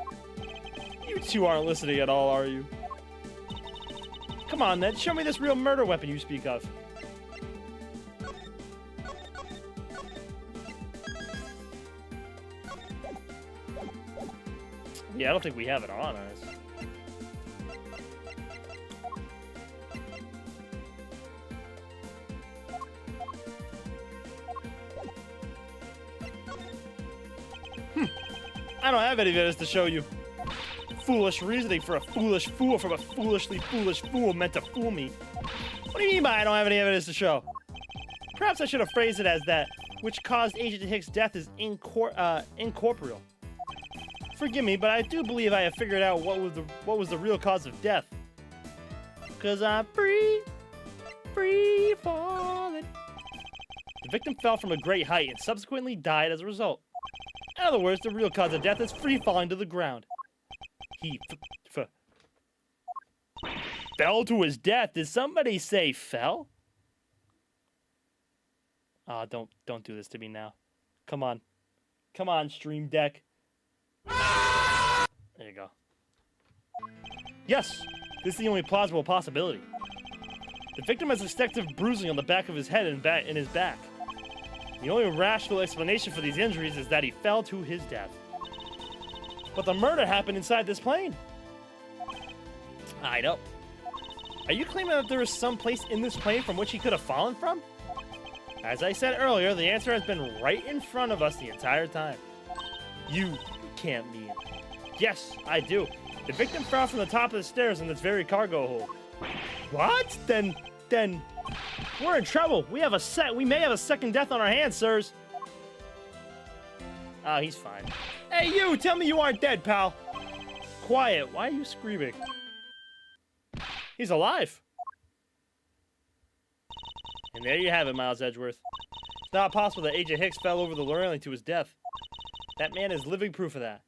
You two aren't listening at all, are you? Come on, then. Show me this real murder weapon you speak of. Yeah, I don't think we have it on us. I don't have any evidence to show you. Foolish reasoning for a foolish fool from a foolishly foolish fool meant to fool me. What do you mean by I don't have any evidence to show? Perhaps I should have phrased it as that which caused Agent Hicks' death is incorporeal. Forgive me, but I do believe I have figured out what was the real cause of death. 'Cause I'm free falling. The victim fell from a great height and subsequently died as a result. In other words, the real cause of death is free falling to the ground. He fell to his death. Did somebody say fell? Ah, don't do this to me now. Come on. Come on, Stream Deck. There you go. Yes, this is the only plausible possibility. The victim has extensive bruising on the back of his head and in his back. The only rational explanation for these injuries is that he fell to his death. But the murder happened inside this plane. I know. Are you claiming that there is some place in this plane from which he could have fallen from? As I said earlier, the answer has been right in front of us the entire time. You can't mean it. Yes, I do. The victim fell from the top of the stairs in this very cargo hold. What? Then we're in trouble. We may have a second death on our hands, sirs. Ah, he's fine. Hey, you! Tell me you aren't dead, pal. Quiet. Why are you screaming? He's alive. And there you have it, Miles Edgeworth. It's not possible that Agent Hicks fell over the railing to his death. That man is living proof of that.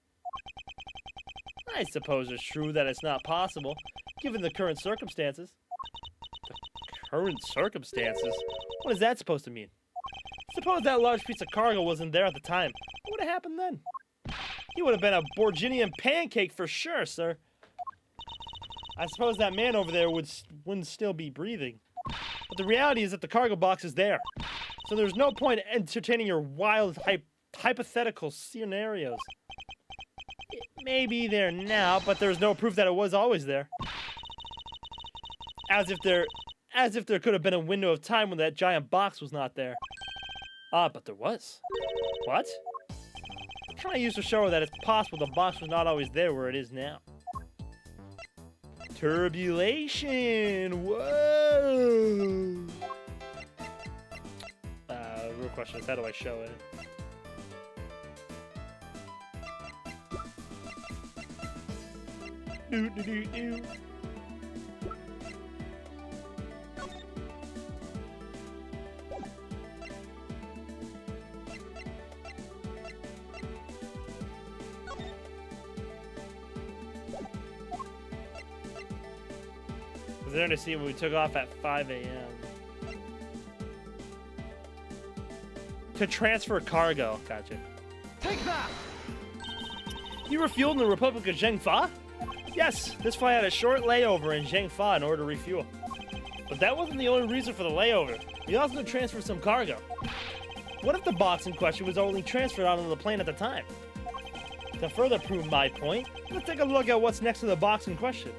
I suppose it's true that it's not possible, given the current circumstances. The current circumstances? What is that supposed to mean? Suppose that large piece of cargo wasn't there at the time. What would have happened then? He would have been a Borginian pancake for sure, sir. I suppose that man over there wouldn't still be breathing. But the reality is that the cargo box is there. So there's no point in entertaining your wild, hypothetical scenarios. It may be there now, but there's no proof that it was always there. As if there could have been a window of time when that giant box was not there. Ah, but there was. What? What can I use to show that it's possible the box was not always there where it is now? Turbulation! Whoa! Real question is, how do I show it? Do. Was there to see when we took off at 5 a.m. To transfer cargo. Gotcha. Take that! You refueled in the Republic of Zhengfa? Yes, this flight had a short layover in Zhengfa in order to refuel. But that wasn't the only reason for the layover. We also transferred some cargo. What if the box in question was only transferred out on the plane at the time? To further prove my point, let's take a look at what's next to the box in question.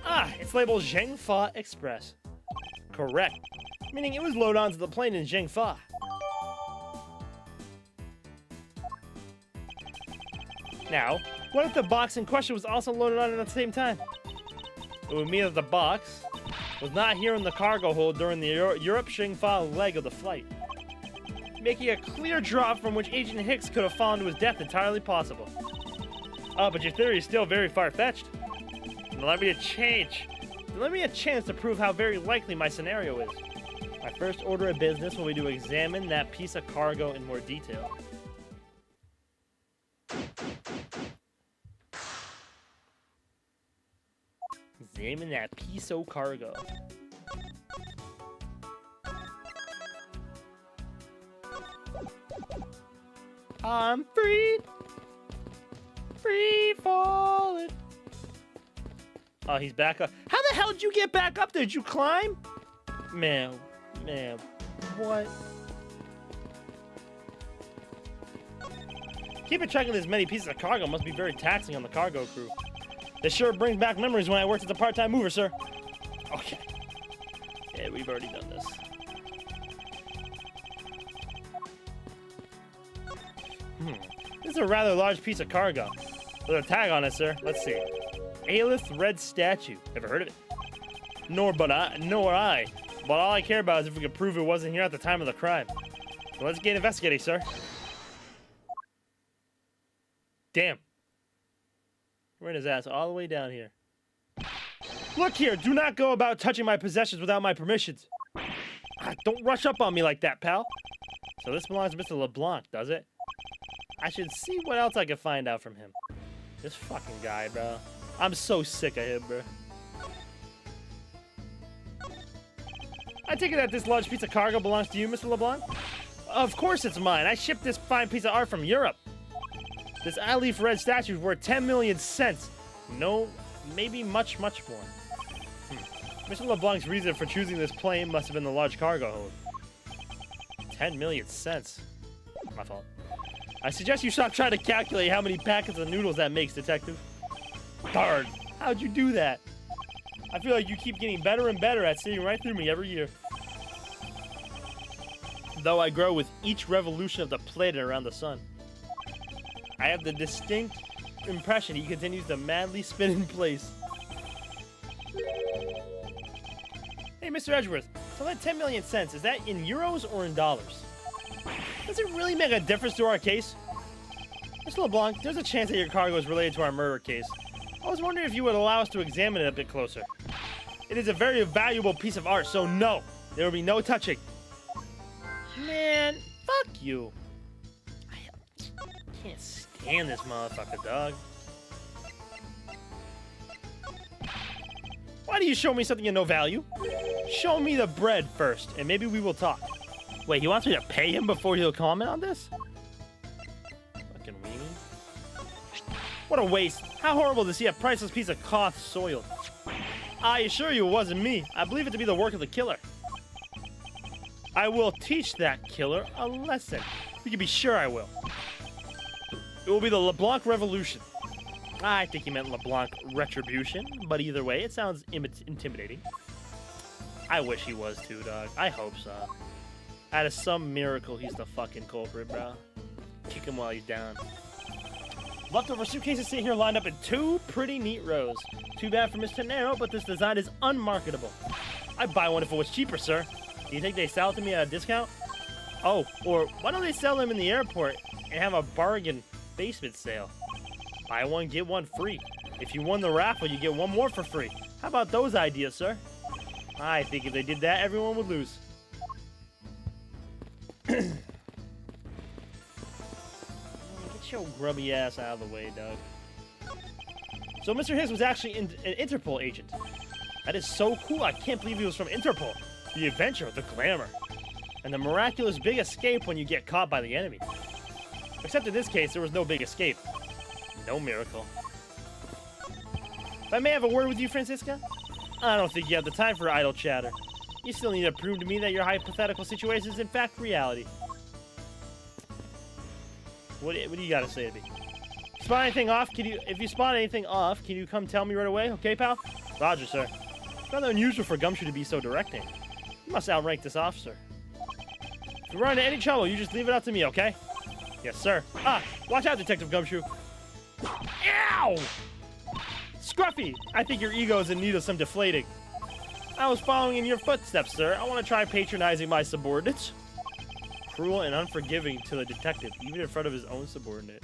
Ah, it's labeled Zhengfa Express. Correct. Meaning it was loaded onto the plane in Zhengfa. Now, what if the box in question was also loaded on at the same time? It would mean that the box was not here in the cargo hold during the Europe-Zhengfa leg of the flight, making a clear drop from which Agent Hicks could have fallen to his death entirely possible. Oh, but your theory is still very far-fetched. Allow me a chance to prove how very likely my scenario is. My first order of business will be to examine that piece of cargo in more detail. Examine that piece of cargo. I'm free. Free falling. Oh, he's back up. How the hell did you get back up there? Did you climb? Man, what? Keeping track of this many pieces of cargo must be very taxing on the cargo crew. This sure brings back memories when I worked as a part-time mover, sir. Okay. Yeah, we've already done this. This is a rather large piece of cargo. There's a tag on it, sir. Let's see. Aelith Red Statue. Ever heard of it? Nor I. But all I care about is if we can prove it wasn't here at the time of the crime. So let's get investigating, sir. Damn. We're in his ass all the way down here. Look here, do not go about touching my possessions without my permissions. Don't rush up on me like that, pal. So this belongs to Mr. LeBlanc, does it? I should see what else I can find out from him. This fucking guy, bro. I'm so sick of him, bro. I take it that this large piece of cargo belongs to you, Mr. LeBlanc? Of course it's mine. I shipped this fine piece of art from Europe. This Aelith Red statue is worth 10 million cents. No, maybe much, much more. Mr. LeBlanc's reason for choosing this plane must have been the large cargo hold. 10 million cents. My fault. I suggest you stop trying to calculate how many packets of noodles that makes, detective. Darn, how'd you do that? I feel like you keep getting better and better at seeing right through me every year. Though I grow with each revolution of the planet around the sun. I have the distinct impression he continues to madly spin in place. Hey, Mr. Edgeworth, so that 10 million cents, is that in euros or in dollars? Does it really make a difference to our case? Mr. LeBlanc, there's a chance that your cargo is related to our murder case. I was wondering if you would allow us to examine it a bit closer. It is a very valuable piece of art, so no, there will be no touching. Man, fuck you. I can't stand this motherfucker, dog. Why do you show me something of no value? Show me the bread first, and maybe we will talk. Wait, he wants me to pay him before he'll comment on this? Fucking weenie. What a waste. How horrible to see a priceless piece of cloth soiled. I assure you it wasn't me. I believe it to be the work of the killer. I will teach that killer a lesson. You can be sure I will. It will be the LeBlanc Revolution. I think he meant LeBlanc Retribution, but either way, it sounds intimidating. I wish he was too, dog. I hope so. Out of some miracle, he's the fucking culprit, bro. Kick him while he's down. Leftover suitcases sit here lined up in two pretty neat rows. Too bad for Mr. Nero, but this design is unmarketable. I'd buy one if it was cheaper, sir. Do you think they sell it to me at a discount? Oh, or why don't they sell them in the airport and have a bargain basement sale? Buy one, get one free. If you won the raffle, you get one more for free. How about those ideas, sir? I think if they did that, everyone would lose. Get your grubby ass out of the way, Doug. So Mr. Hicks was actually an Interpol agent. That is so cool. I can't believe he was from Interpol. The adventure, the glamour, and the miraculous big escape when you get caught by the enemy. Except in this case, there was no big escape. No miracle. If I may have a word with you, Francisca? I don't think you have the time for idle chatter. You still need to prove to me that your hypothetical situation is in fact reality. What do you got to say to me? Spot anything off? If you spot anything off, can you come tell me right away? Okay, pal? Roger, sir. Rather unusual for Gumshoe to be so directing. You must outrank this officer. If you run into any trouble, you just leave it up to me, okay? Yes, sir. Ah, watch out, Detective Gumshoe. Ow! Scruffy, I think your ego is in need of some deflating. I was following in your footsteps, sir. I want to try patronizing my subordinates. Cruel and unforgiving to the detective, even in front of his own subordinate.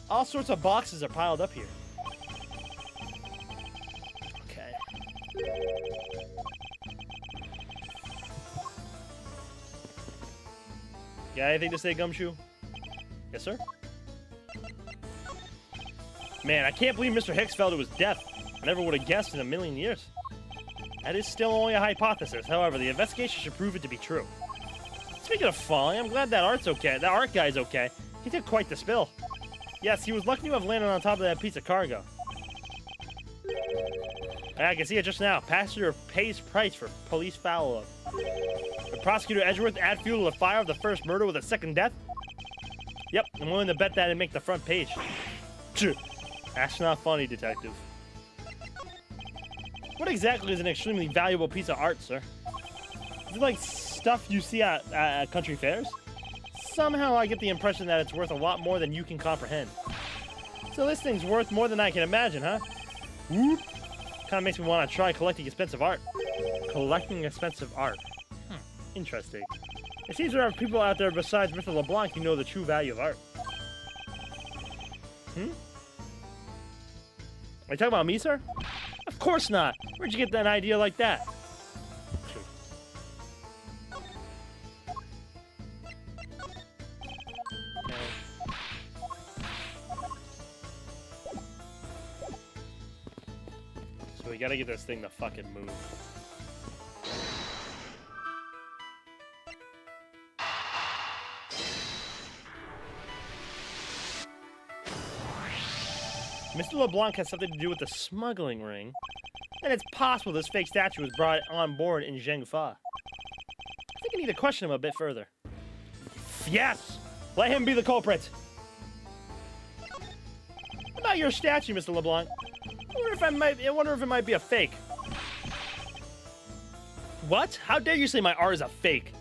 All sorts of boxes are piled up here. Okay. Got anything to say, Gumshoe? Yes, sir? Man, I can't believe Mr. Hicks fell to his death. I never would have guessed in a million years. That is still only a hypothesis. However, the investigation should prove it to be true. Speaking of falling, I'm glad that Art's okay. That Art guy's okay. He took quite the spill. Yes, he was lucky to have landed on top of that piece of cargo. I can see it just now. Passenger pays price for police foul-up. The prosecutor Edgeworth add fuel to the fire of the first murder with a second death? Yep, I'm willing to bet that it'd make the front page. That's not funny, detective. What exactly is an extremely valuable piece of art, sir? Is it like stuff you see at country fairs? Somehow I get the impression that it's worth a lot more than you can comprehend. So this thing's worth more than I can imagine, huh? Whoop. Kind of makes me want to try collecting expensive art. Collecting expensive art. Interesting. It seems there are people out there besides Mr. LeBlanc who know the true value of art. Are you talking about me, sir? Of course not. Where'd you get that idea like that? So we gotta get this thing to fucking move. Mr. LeBlanc has something to do with the smuggling ring, and it's possible this fake statue was brought on board in Zhengfa. I think I need to question him a bit further. Yes! Let him be the culprit! What about your statue, Mr. LeBlanc? I wonder if it might be a fake. What? How dare you say my art is a fake?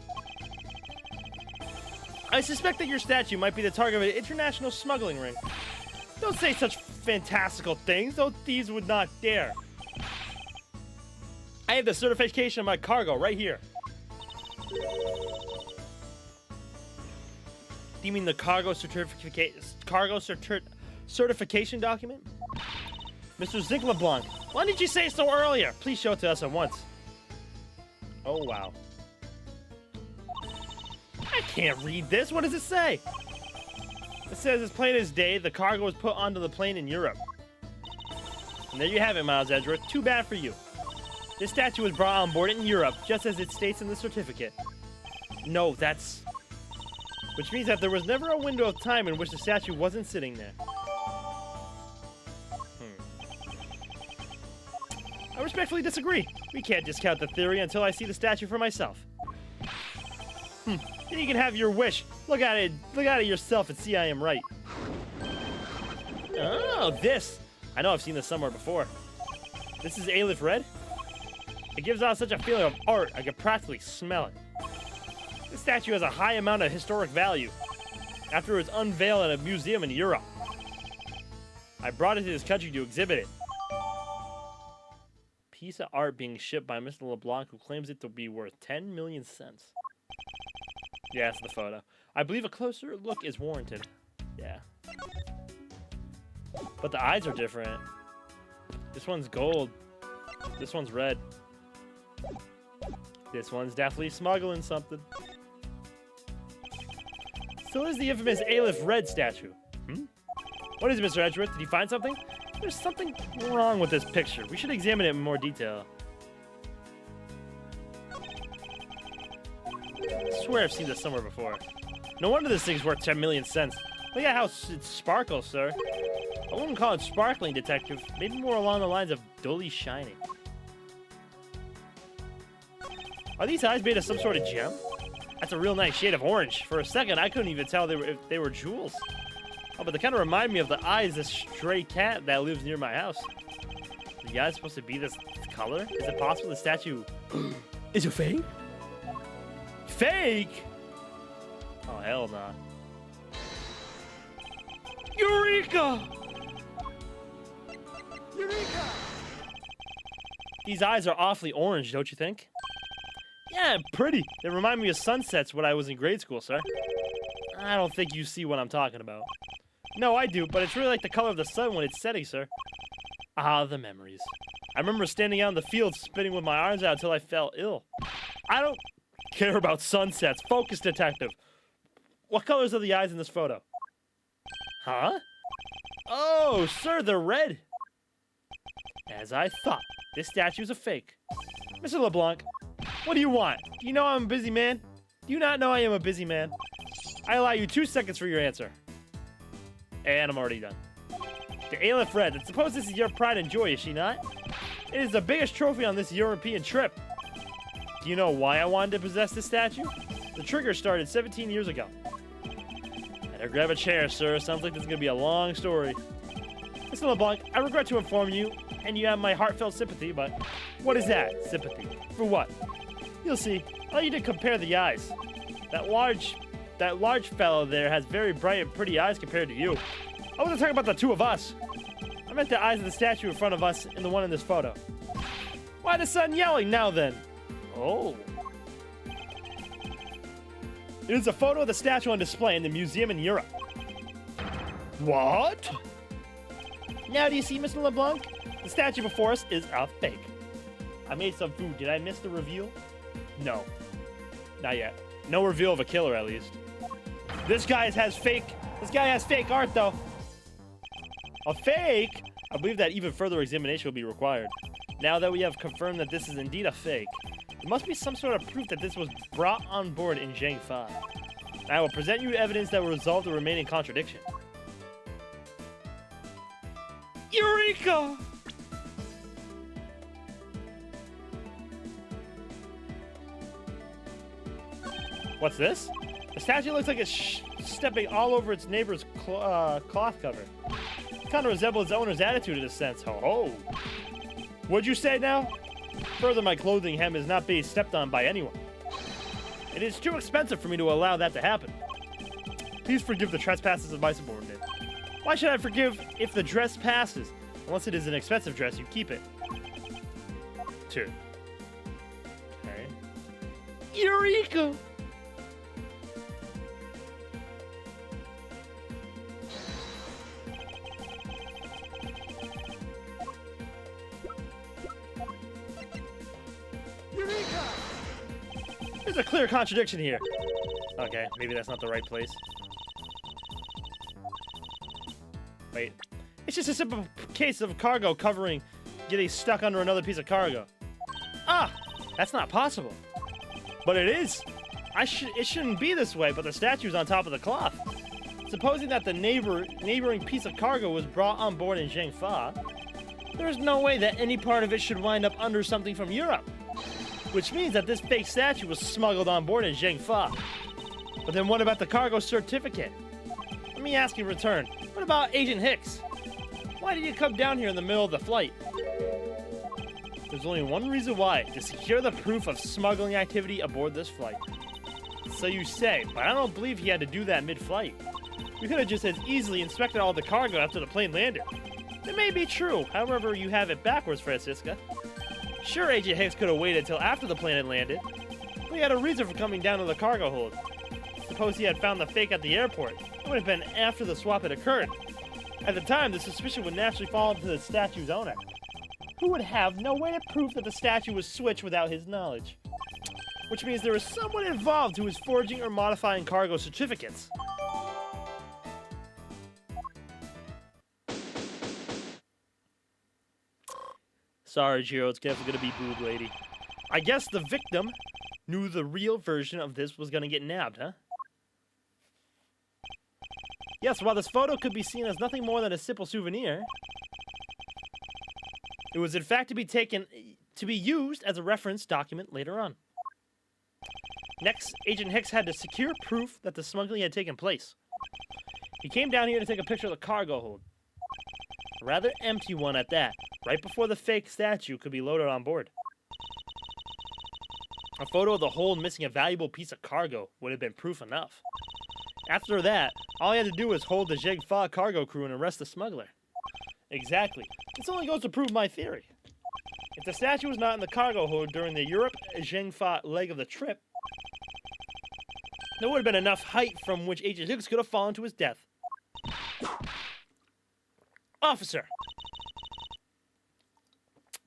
I suspect that your statue might be the target of an international smuggling ring. Don't say such fantastical things. Those thieves would not dare. I have the certification of my cargo right here. Do you mean the cargo certification document? Mr. Zinc LeBlanc, why didn't you say so earlier? Please show it to us at once. Oh, wow. I can't read this. What does it say? It says, as plain as day, the cargo was put onto the plane in Europe. And there you have it, Miles Edgeworth. Too bad for you. This statue was brought on board in Europe, just as it states in the certificate. No, that's... Which means that there was never a window of time in which the statue wasn't sitting there. I respectfully disagree. We can't discount the theory until I see the statue for myself. Then you can have your wish. Look at it yourself and see I am right. Oh, this. I know I've seen this somewhere before. This is Aleph Red? It gives off such a feeling of art, I can practically smell it. This statue has a high amount of historic value. After it was unveiled at a museum in Europe. I brought it to this country to exhibit it. Piece of art being shipped by Mr. LeBlanc, who claims it to be worth 10 million cents. Yeah, that's the photo. I believe a closer look is warranted. Yeah. But the eyes are different. This one's gold. This one's red. This one's definitely smuggling something. So is the infamous Aleph Red statue. What is it, Mr. Edgeworth? Did you find something? There's something wrong with this picture. We should examine it in more detail. I swear I've seen this somewhere before. No wonder this thing's worth 10 million cents. Look at how it sparkles, sir. I wouldn't call it sparkling, detective. Maybe more along the lines of dully shining. Are these eyes made of some sort of gem? That's a real nice shade of orange. For a second, I couldn't even tell if they were jewels. Oh, but they kind of remind me of the eyes of this stray cat that lives near my house. The guy's supposed to be this color? Is it possible the statue is a fake? Fake? Oh, hell nah. Eureka! Eureka! These eyes are awfully orange, don't you think? Yeah, pretty. They remind me of sunsets when I was in grade school, sir. I don't think you see what I'm talking about. No, I do, but it's really like the color of the sun when it's setting, sir. Ah, the memories. I remember standing out in the field spinning with my arms out until I fell ill. I don't care about sunsets. Focus, detective. What colors are the eyes in this photo? Huh? Oh, sir, they're red. As I thought, this statue's a fake. Mr. LeBlanc, what do you want? Do you know I'm a busy man? Do you not know I am a busy man? I allow you 2 seconds for your answer. And I'm already done. The Aleph Red, I suppose this is your pride and joy, is she not? It is the biggest trophy on this European trip. Do you know why I wanted to possess this statue? The trigger started 17 years ago. Better grab a chair, sir. Sounds like this is going to be a long story. Mr. LeBlanc, I regret to inform you, and you have my heartfelt sympathy, but what is that, sympathy? For what? You'll see. All you did compare the eyes. That large fellow there has very bright and pretty eyes compared to you. I wasn't talking about the two of us. I meant the eyes of the statue in front of us and the one in this photo. Why the sun yelling now then? Oh. It is a photo of the statue on display in the museum in Europe. What? Now do you see, Mr. LeBlanc? The statue before us is a fake. I made some food. Did I miss the reveal? No. Not yet. No reveal of a killer, at least. This guy has fake art, though. A fake? I believe that even further examination will be required. Now that we have confirmed that this is indeed a fake, there must be some sort of proof that this was brought on board in Zhang-Fa. I will present you evidence that will resolve the remaining contradiction. Eureka! What's this? The statue looks like it's stepping all over its neighbor's cloth cover. It kind of resembles its owner's attitude in a sense. Oh. What'd you say now? Further, my clothing hem is not being stepped on by anyone. It is too expensive for me to allow that to happen. Please forgive the trespasses of my subordinate. Why should I forgive if the dress passes? Unless it is an expensive dress, you keep it. 2. Okay. Eureka! Eureka! There's a clear contradiction here. Okay, maybe that's not the right place. Wait. It's just a simple case of cargo getting stuck under another piece of cargo. Ah! That's not possible. But it is. It shouldn't be this way, but the statue's on top of the cloth. Supposing that the neighboring piece of cargo was brought on board in Zhang-Fa, there's no way that any part of it should wind up under something from Europe. Which means that this fake statue was smuggled on board in Zhang-Fa. But then what about the cargo certificate? Let me ask in return, what about Agent Hicks? Why did you come down here in the middle of the flight? There's only one reason why, to secure the proof of smuggling activity aboard this flight. So you say, but I don't believe he had to do that mid-flight. We could have just as easily inspected all the cargo after the plane landed. It may be true, however you have it backwards, Francisca. Sure, Agent Hicks could have waited until after the plane had landed, but he had a reason for coming down to the cargo hold. Suppose he had found the fake at the airport. It would have been after the swap had occurred. At the time, the suspicion would naturally fall into the statue's owner, who would have no way to prove that the statue was switched without his knowledge. Which means there was someone involved who was forging or modifying cargo certificates. Sorry, Jiro, it's definitely gonna be Boob Lady. I guess the victim knew the real version of this was gonna get nabbed, huh? Yes, while this photo could be seen as nothing more than a simple souvenir, it was in fact to be used as a reference document later on. Next, Agent Hicks had to secure proof that the smuggling had taken place. He came down here to take a picture of the cargo hold. A rather empty one at that. right before the fake statue could be loaded on board. A photo of the hold missing a valuable piece of cargo would have been proof enough. After that, all he had to do was hold the Zheng Fa cargo crew and arrest the smuggler. Exactly. This only goes to prove my theory. If the statue was not in the cargo hold during the Europe-Zheng Fa leg of the trip, there would have been enough height from which Agent Hicks could have fallen to his death. Officer!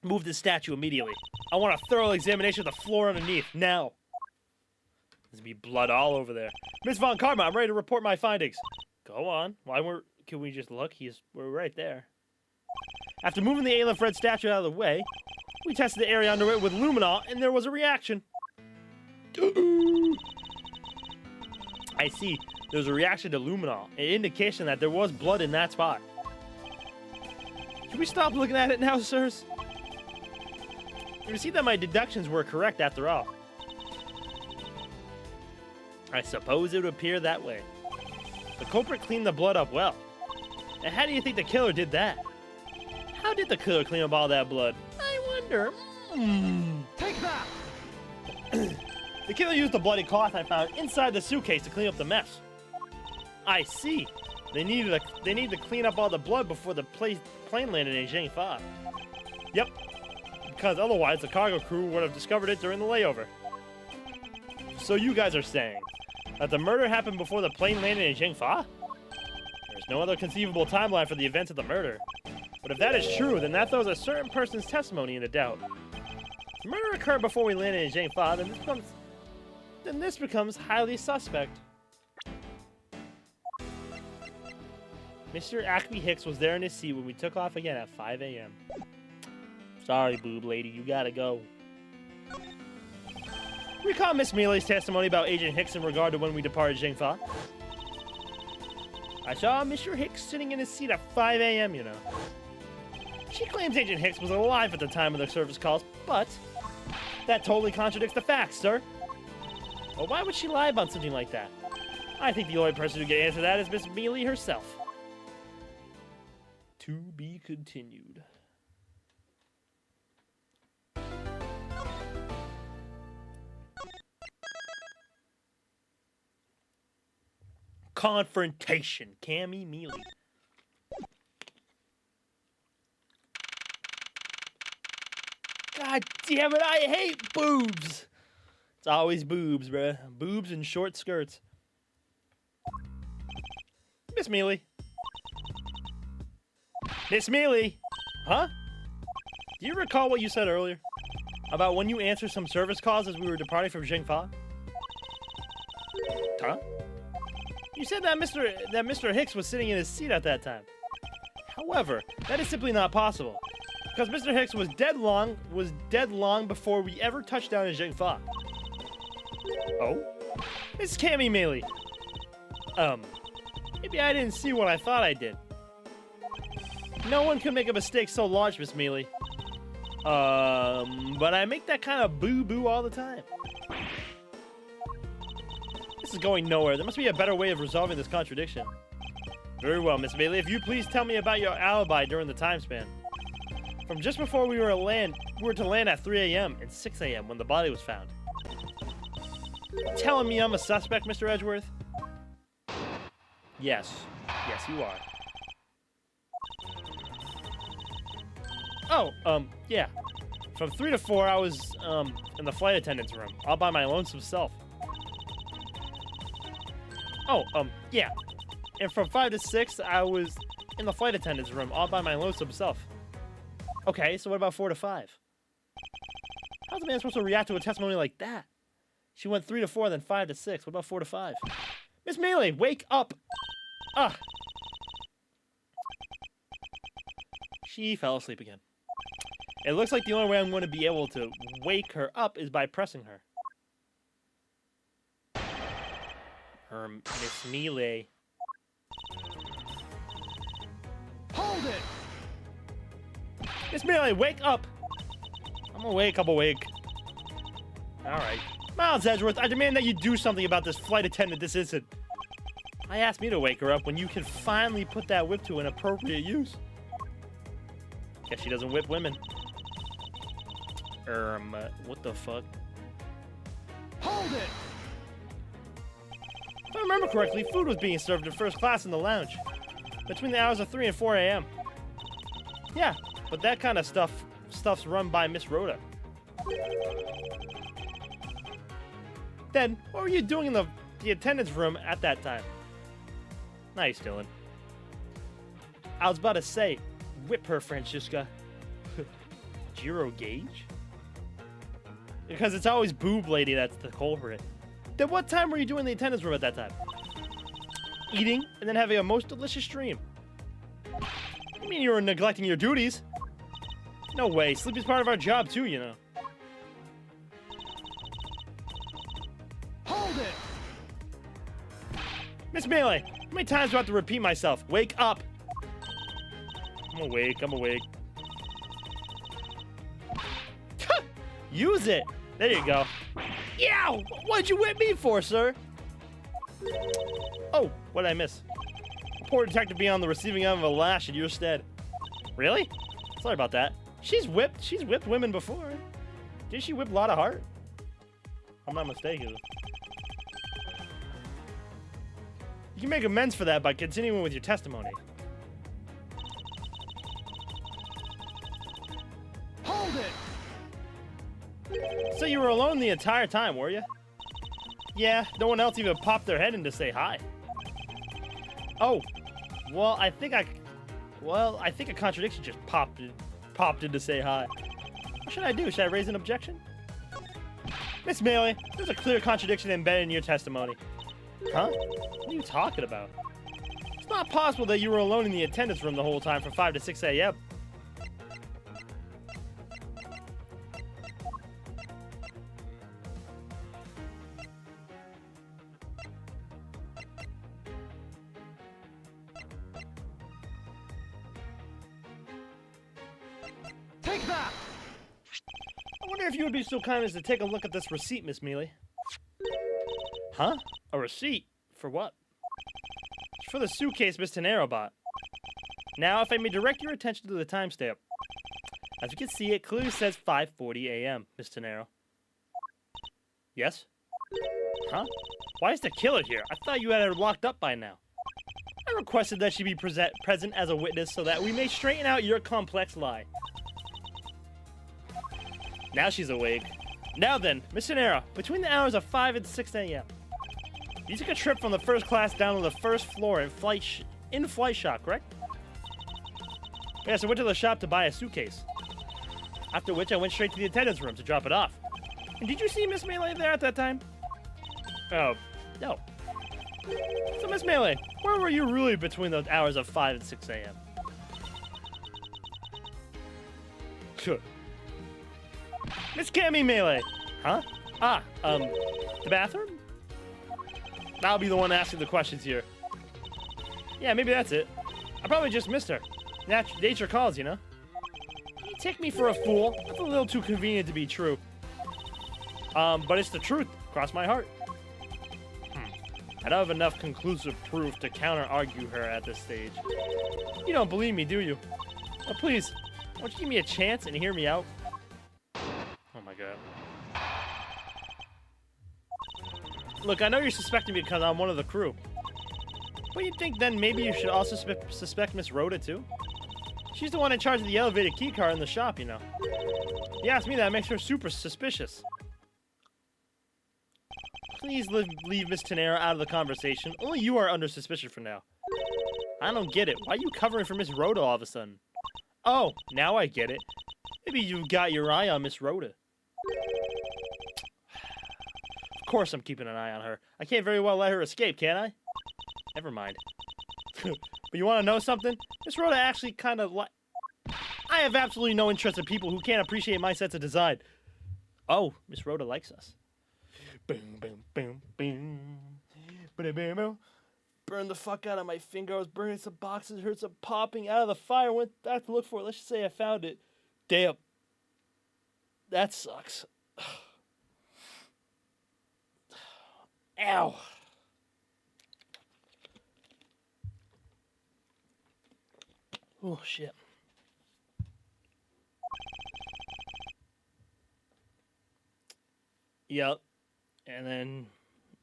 Move this statue immediately. I want a thorough examination of the floor underneath, now. There's be blood all over there. Miss Von Karma, I'm ready to report my findings. Go on. Can we just look? We're right there. After moving the Aleph Red statue out of the way, we tested the area under it with luminol, and there was a reaction. I see. There was a reaction to luminol, an indication that there was blood in that spot. Should we stop looking at it now, sirs? You see that my deductions were correct after all. I suppose it would appear that way. The culprit cleaned the blood up well. And how do you think the killer did that? How did the killer clean up all that blood? I wonder. Take that! The killer used the bloody cloth I found inside the suitcase to clean up the mess. I see. They needed to clean up all the blood before the plane landed in Zheng Fa. Yep. Because otherwise the cargo crew would have discovered it during the layover. So you guys are saying that the murder happened before the plane landed in Zheng Fa? There's no other conceivable timeline for the events of the murder. But if that is true, then that throws a certain person's testimony into doubt. If the murder occurred before we landed in Zheng Fa, then this becomes highly suspect. Mr. Acme Hicks was there in his seat when we took off again at 5 a.m. Sorry, boob lady, you gotta go. Recall Miss Mealy's testimony about Agent Hicks in regard to when we departed Zheng Fa. I saw Mr. Hicks sitting in his seat at 5 a.m., you know. She claims Agent Hicks was alive at the time of the service calls, but that totally contradicts the facts, sir. Well, why would she lie about something like that? I think the only person who can answer that is Miss Mealy herself. To be continued. Confrontation, Cammy Mealy. God damn it, I hate boobs. It's always boobs, bruh. Boobs and short skirts. Miss Mealy. Miss Mealy. Huh? Do you recall what you said earlier? About when you answered some service calls as we were departing from Zheng Fa? Huh? You said that Mr. Hicks was sitting in his seat at that time. However, that is simply not possible. Because Mr. Hicks was dead long before we ever touched down in Zheng Fa. Oh? Miss Cammy Mealy. Maybe I didn't see what I thought I did. No one could make a mistake so large, Miss Mealy. But I make that kind of boo-boo all the time. This is going nowhere. There must be a better way of resolving this contradiction. Very well, Miss Mealy. If you please tell me about your alibi during the time span. From just before we were to land at 3 a.m. and 6 a.m. when the body was found. Telling me I'm a suspect, Mr. Edgeworth? Yes. Yes, you are. Oh, yeah. From 3 to 4, I was, in the flight attendant's room, all by my lonesome self. Oh, yeah. And from 5 to 6, I was in the flight attendant's room, all by my lonesome self. Okay, so what about 4 to 5? How's a man supposed to react to a testimony like that? She went 3 to 4, then 5 to 6. What about 4 to 5? Miss Mealy, wake up! Ah! She fell asleep again. It looks like the only way I'm going to be able to wake her up is by pressing her. Miss Mealy. Hold it! Miss Mealy, wake up! I'm awake, I'm awake. Alright. Miles Edgeworth, I demand that you do something about this flight attendant this instant. I asked me to wake her up when you can finally put that whip to an appropriate use. Guess she doesn't whip women. What the fuck? Hold it! If I remember correctly, food was being served in first class in the lounge between the hours of 3 and 4 a.m. Yeah, but that kind of stuff's run by Miss Rhoda. Then, what were you doing in the attendance room at that time? Nice, Dylan. I was about to say, whip her, Francisca. Jiro Gage? Because it's always Boob Lady that's the culprit. Then what time were you doing in the attendance room at that time? Eating, and then having a most delicious dream. You mean you were neglecting your duties? No way, sleep is part of our job too, you know. Hold it! Miss Melee, how many times do I have to repeat myself? Wake up! I'm awake, I'm awake. Use it! There you go. Yow! What'd you whip me for, sir? Oh, what did I miss? Poor detective being on the receiving end of a lash in your stead. Really? Sorry about that. She's whipped women before. Did she whip Lotta Hart? I'm not mistaken. You can make amends for that by continuing with your testimony. Hold it! So you were alone the entire time, were you? Yeah, no one else even popped their head in to say hi. Oh, well, I think a contradiction just popped in to say hi. What should I do? Should I raise an objection? Miss Melee, there's a clear contradiction embedded in your testimony. Huh? What are you talking about? It's not possible that you were alone in the attendance room the whole time from 5 to 6 a.m. Take that! I wonder if you would be so kind as to take a look at this receipt, Miss Mealy. Huh? A receipt? For what? It's for the suitcase Miss Tenero bought. Now, if I may direct your attention to the timestamp. As you can see, it clearly says 5:40 a.m., Miss Tenero. Yes? Huh? Why is the killer here? I thought you had her locked up by now. I requested that she be present as a witness so that we may straighten out your complex lie. Now she's awake. Now then, Miss Tenero, between the hours of 5 and 6 a.m., you took a trip from the first class down to the first floor in flight shop, correct? Yes, I went to the shop to buy a suitcase. After which, I went straight to the attendance room to drop it off. And did you see Miss Melee there at that time? Oh, no. So, Miss Melee, where were you really between the hours of 5 and 6 a.m.? Miss Cammy Melee! Huh? The bathroom? I'll be the one asking the questions here. Yeah, maybe that's it. I probably just missed her. Nature calls, you know? You take me for a fool. That's a little too convenient to be true. But it's the truth. Cross my heart. I don't have enough conclusive proof to counter-argue her at this stage. You don't believe me, do you? Oh, please, won't you give me a chance and hear me out? Oh my god. Look, I know you're suspecting me because I'm one of the crew. But you think then maybe you should also suspect Miss Rhoda too? She's the one in charge of the elevated keycard in the shop, you know. If you ask me, that makes her super suspicious. Please leave Miss Tenero out of the conversation. Only you are under suspicion for now. I don't get it. Why are you covering for Miss Rhoda all of a sudden? Oh, now I get it. Maybe you've got your eye on Miss Rhoda. Of course I'm keeping an eye on her. I can't very well let her escape, can I? Never mind. But you want to know something? Miss Rhoda actually kind of like... I have absolutely no interest in people who can't appreciate my sense of design. Oh, Miss Rhoda likes us. Boom, boom, boom, boom. Boom, boom, boom. Burn the fuck out of my finger. I was burning some boxes, heard some popping out of the fire, went back to look for it. Let's just say I found it. Damn. That sucks. Ow. Oh, shit. Yep. And then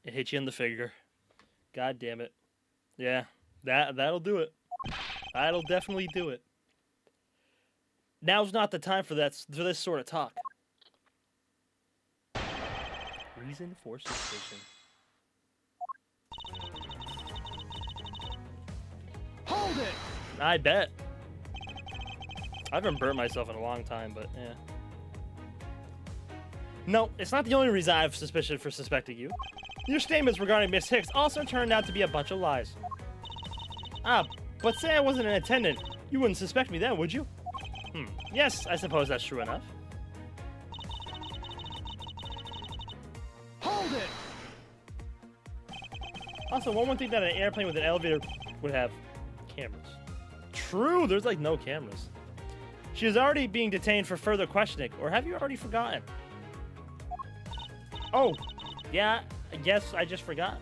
it hits you in the finger. God damn it. Yeah, that'll do it. That'll definitely do it. Now's not the time for this sort of talk. Reason for suspicion. Hold it! I bet. I haven't burnt myself in a long time, but yeah. No, it's not the only reason I have suspicion for suspecting you. Your statements regarding Miss Hicks also turned out to be a bunch of lies. Ah, but say I wasn't an attendant. You wouldn't suspect me then, would you? Yes, I suppose that's true enough. Hold it! Also, one would think that an airplane with an elevator would have cameras. True, there's like no cameras. She is already being detained for further questioning, or have you already forgotten? Oh, yeah, I guess I just forgot.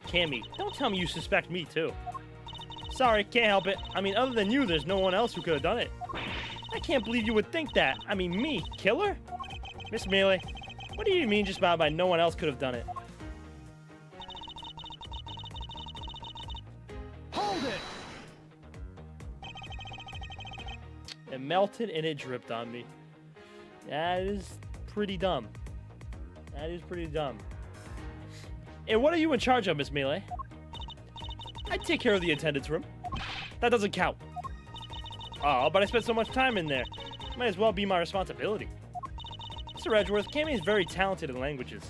Cammy, don't tell me you suspect me too. Sorry, can't help it. I mean, other than you, there's no one else who could have done it. I can't believe you would think that. I mean, me, killer? Miss Melee, what do you mean just about by no one else could have done it? Hold it! It melted and it dripped on me. That is pretty dumb. That is pretty dumb. And what are you in charge of, Miss Melee? I take care of the attendance room. That doesn't count. Oh, but I spent so much time in there. Might as well be my responsibility. Mr. Edgeworth, Cammy is very talented in languages.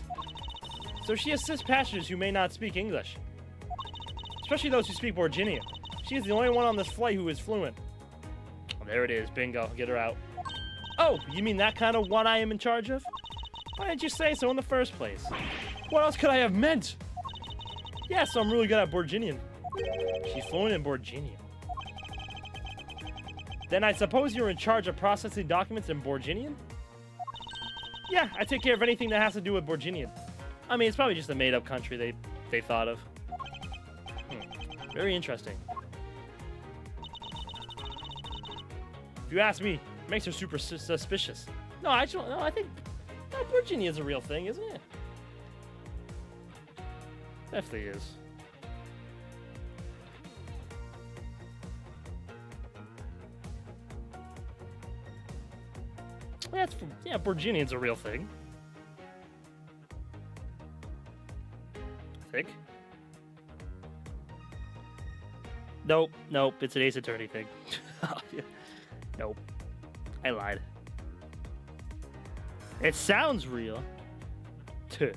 So she assists passengers who may not speak English. Especially those who speak Borginian. She is the only one on this flight who is fluent. Oh, there it is. Bingo. Get her out. Oh, you mean that kind of what I am in charge of? Why didn't you say so in the first place? What else could I have meant? Yes, I'm really good at Borginian. She's fluent in Borginian. Then I suppose you're in charge of processing documents in Borginian? Yeah, I take care of anything that has to do with Borginian. I mean, it's probably just a made-up country they thought of. Very interesting. If you ask me, it makes her super suspicious. No, I think Borginian's a real thing, isn't it? Definitely is. Yeah, Borginian's a real thing. I think. Nope, it's an Ace Attorney thing. Nope. I lied. It sounds real. Tuh.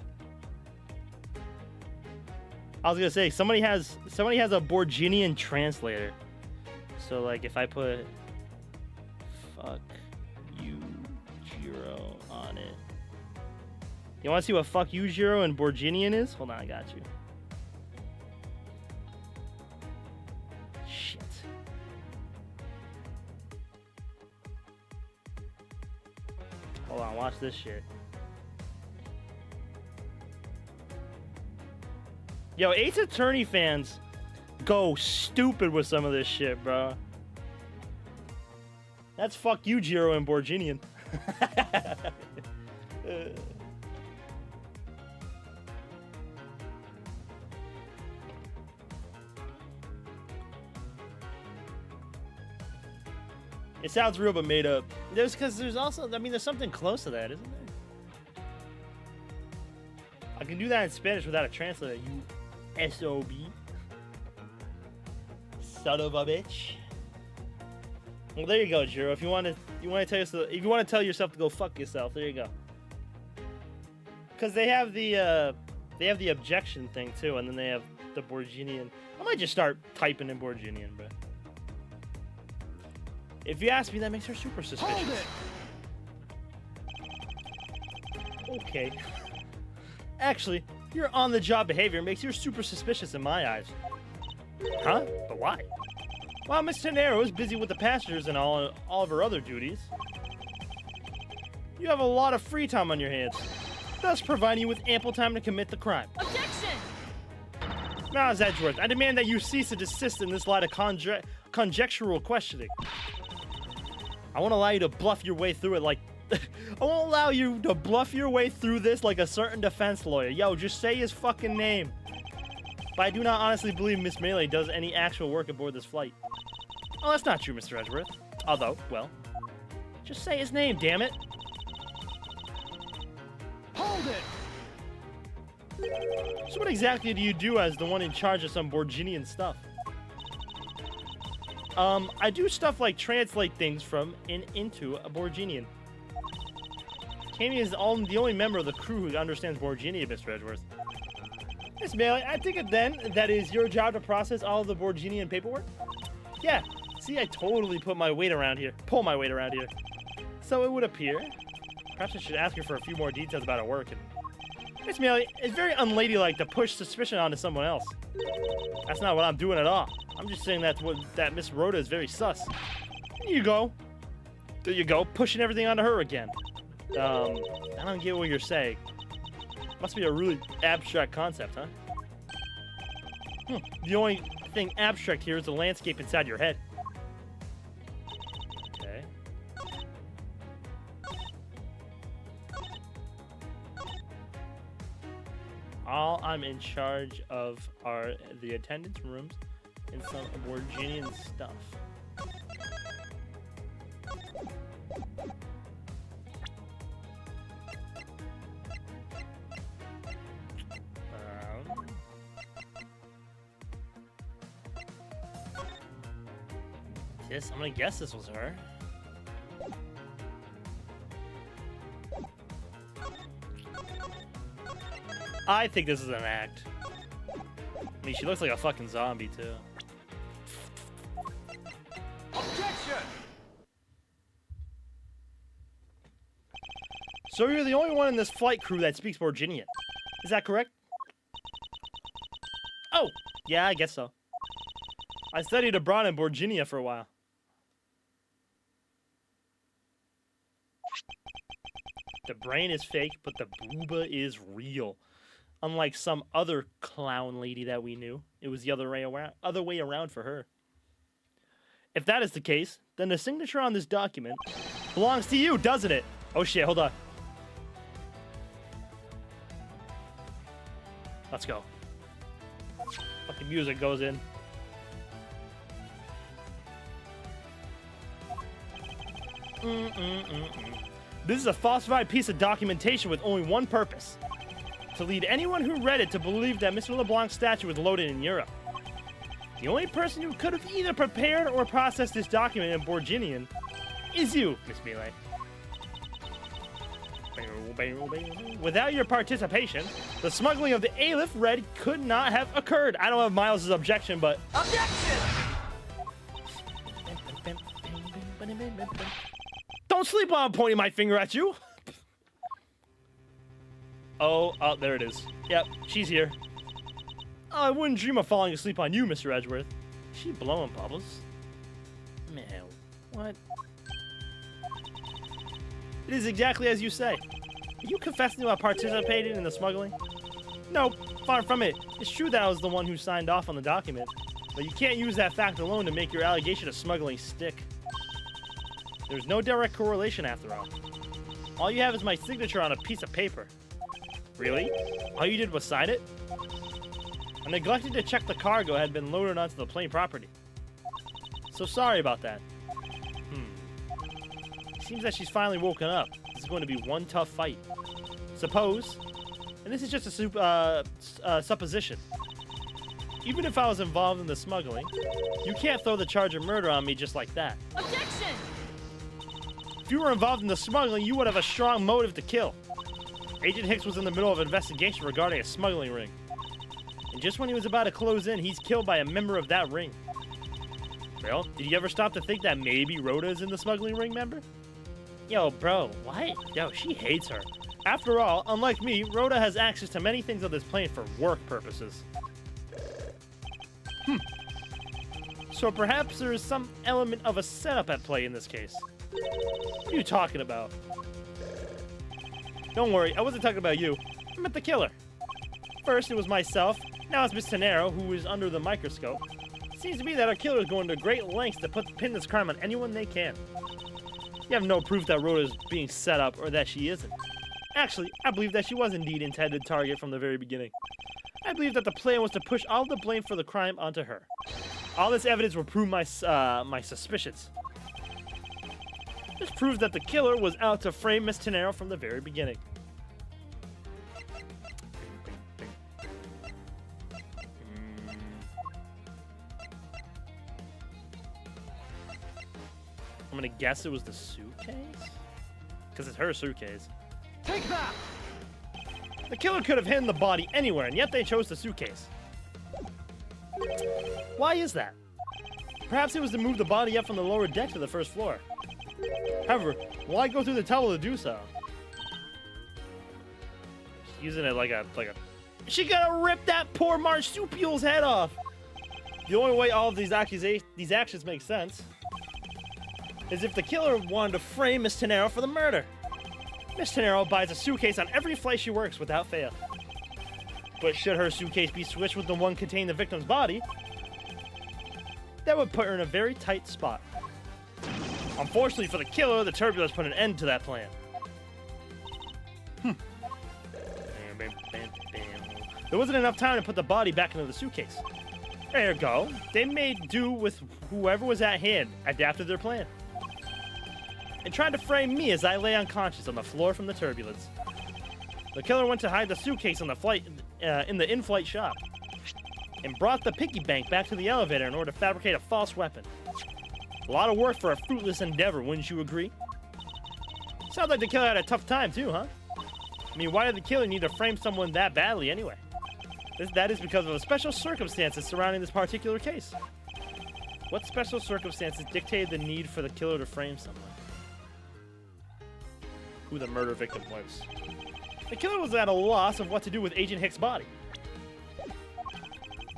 I was gonna say somebody has a Borginian translator. So like if I put fuck you Jiro on it. You wanna see what fuck you Jiro and Borginian is? Hold on, I got you. Shit. Hold on, watch this shit. Yo, Ace Attorney fans go stupid with some of this shit, bro. That's fuck you, Jiro and Borginian. It sounds real but made up. There's also, I mean, there's something close to that, isn't there? I can do that in Spanish without a translator, you SOB. Son of a bitch. Well, there you go, Jiro. If you want to tell yourself to go fuck yourself, there you go. Because they have the objection thing too, and then they have the Borginian. I might just start typing in Borginian, bro. If you ask me, that makes her super suspicious. Hold it! Okay. Actually, your on-the-job behavior makes you super suspicious in my eyes. Huh? But why? Well, Miss Tenero is busy with the passengers and all of her other duties. You have a lot of free time on your hands, thus providing you with ample time to commit the crime. Objection! Now, Ms. Edgeworth, I demand that you cease to desist in this line of conjectural questioning. I won't allow you to bluff your way through it like I won't allow you to bluff your way through this like a certain defense lawyer. Yo, just say his fucking name. But I do not honestly believe Miss Melee does any actual work aboard this flight. Oh, that's not true, Mr. Edgeworth. Although, well, just say his name, damn it. Hold it! So what exactly do you do as the one in charge of some Borginian stuff? I do stuff like translate things from and into a Borginian. Tammy is the only member of the crew who understands Borginia, Mr. Edgeworth. Miss Melee, I take it then that is your job to process all of the Borginian paperwork? Yeah. See, I totally pull my weight around here. So it would appear. Perhaps I should ask her for a few more details about her work. Miss Melee, it's very unladylike to push suspicion onto someone else. That's not what I'm doing at all. I'm just saying that Miss Rhoda is very sus. There you go, pushing everything onto her again. I don't get what you're saying. Must be a really abstract concept, huh? The only thing abstract here is the landscape inside your head. Okay. All I'm in charge of are the attendance rooms and some Borginian stuff. Yes, I'm gonna guess this was her. I think this is an act. I mean, she looks like a fucking zombie, too. Objection! So you're the only one in this flight crew that speaks Borginian. Is that correct? Oh, yeah, I guess so. I studied abroad in Borginia for a while. The brain is fake, but the booba is real. Unlike some other clown lady that we knew, it was the other way around for her. If that is the case, then the signature on this document belongs to you, doesn't it? Oh shit, hold on. Let's go. Fucking music goes in. This is a falsified piece of documentation with only one purpose. To lead anyone who read it to believe that Mr. LeBlanc's statue was loaded in Europe. The only person who could have either prepared or processed this document in Borginian is you, Miss Melee. Without your participation, the smuggling of the Aleph Red could not have occurred. I don't have Miles' objection, but... Objection! Don't sleep while I'm pointing my finger at you. Oh, there it is. Yep, she's here. Oh, I wouldn't dream of falling asleep on you, Mr. Edgeworth. Is she blowing bubbles? Man, what? It is exactly as you say. Are you confessing to have participated in the smuggling? No, far from it. It's true that I was the one who signed off on the document, but you can't use that fact alone to make your allegation of smuggling stick. There's no direct correlation after all. All you have is my signature on a piece of paper. Really? All you did was sign it? I neglected to check the cargo had been loaded onto the plane property. So sorry about that. Seems that she's finally woken up. This is going to be one tough fight. Suppose, and this is just a supposition, even if I was involved in the smuggling, you can't throw the charge of murder on me just like that. Objection! If you were involved in the smuggling, you would have a strong motive to kill. Agent Hicks was in the middle of an investigation regarding a smuggling ring. And just when he was about to close in, he's killed by a member of that ring. Well, did you ever stop to think that maybe Rhoda is in the smuggling ring, member? Yo, bro, what? Yo, she hates her. After all, unlike me, Rhoda has access to many things on this plane for work purposes. So perhaps there is some element of a setup at play in this case. What are you talking about? Don't worry, I wasn't talking about you. I meant the killer. First, it was myself. Now it's Miss Tenero, who is under the microscope. It seems to me that our killer is going to great lengths to pin this crime on anyone they can. You have no proof that Rhoda is being set up or that she isn't. Actually, I believe that she was indeed intended target from the very beginning. I believe that the plan was to push all the blame for the crime onto her. All this evidence will prove my suspicions. This proves that the killer was out to frame Miss Tenero from the very beginning. I'm gonna guess it was the suitcase? Because it's her suitcase. Take that! The killer could have hidden the body anywhere, and yet they chose the suitcase. Why is that? Perhaps it was to move the body up from the lower deck to the first floor. However, why go through the tunnel to do so? She's using it like a... She gotta rip that poor marsupial's head off! The only way all of these actions make sense is if the killer wanted to frame Miss Tenero for the murder. Miss Tenero buys a suitcase on every flight she works without fail. But should her suitcase be switched with the one containing the victim's body, that would put her in a very tight spot. Unfortunately for the killer, the turbulence put an end to that plan. There wasn't enough time to put the body back into the suitcase. There you go. They made do with whoever was at hand, adapted their plan, and tried to frame me as I lay unconscious on the floor from the turbulence. The killer went to hide the suitcase on the flight, in the in-flight shop, and brought the piggy bank back to the elevator in order to fabricate a false weapon. A lot of work for a fruitless endeavor, wouldn't you agree? Sounds like the killer had a tough time too, huh? I mean, why did the killer need to frame someone that badly anyway? That is because of the special circumstances surrounding this particular case. What special circumstances dictated the need for the killer to frame someone? Who the murder victim was. The killer was at a loss of what to do with Agent Hicks' body.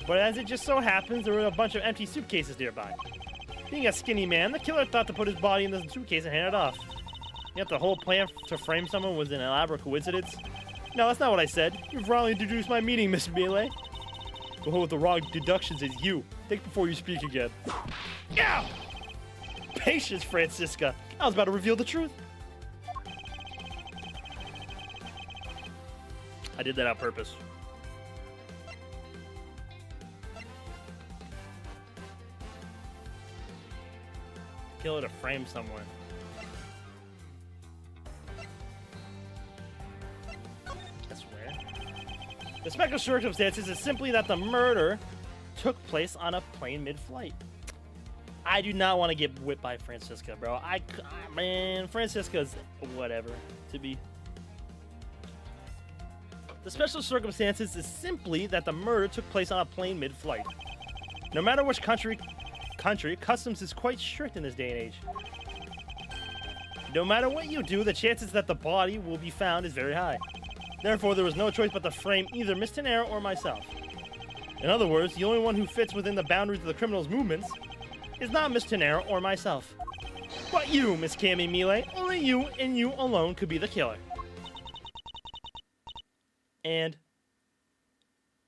But as it just so happens, there were a bunch of empty suitcases nearby. Being a skinny man, the killer thought to put his body in the suitcase and hand it off. Yet the whole plan to frame someone was an elaborate coincidence. No, that's not what I said. You've wrongly deduced my meaning, Miss Melee. The whole with the wrong deductions is you. Think before you speak again. Yeah! Patience, Francisca. I was about to reveal the truth. I did that on purpose. Killer to frame someone. I swear. The special circumstances is simply that the murder took place on a plane mid-flight. I do not want to get whipped by Francisca, bro. Man, Francisca's whatever to be. The special circumstances is simply that the murder took place on a plane mid-flight. No matter which country, customs is quite strict in this day and age. No matter what you do, the chances that the body will be found is very high. Therefore, there was no choice but to frame either Miss Tenero or myself. In other words, the only one who fits within the boundaries of the criminal's movements is not Miss Tenero or myself, but you, Miss Cammy Melee. Only you and you alone could be the killer. And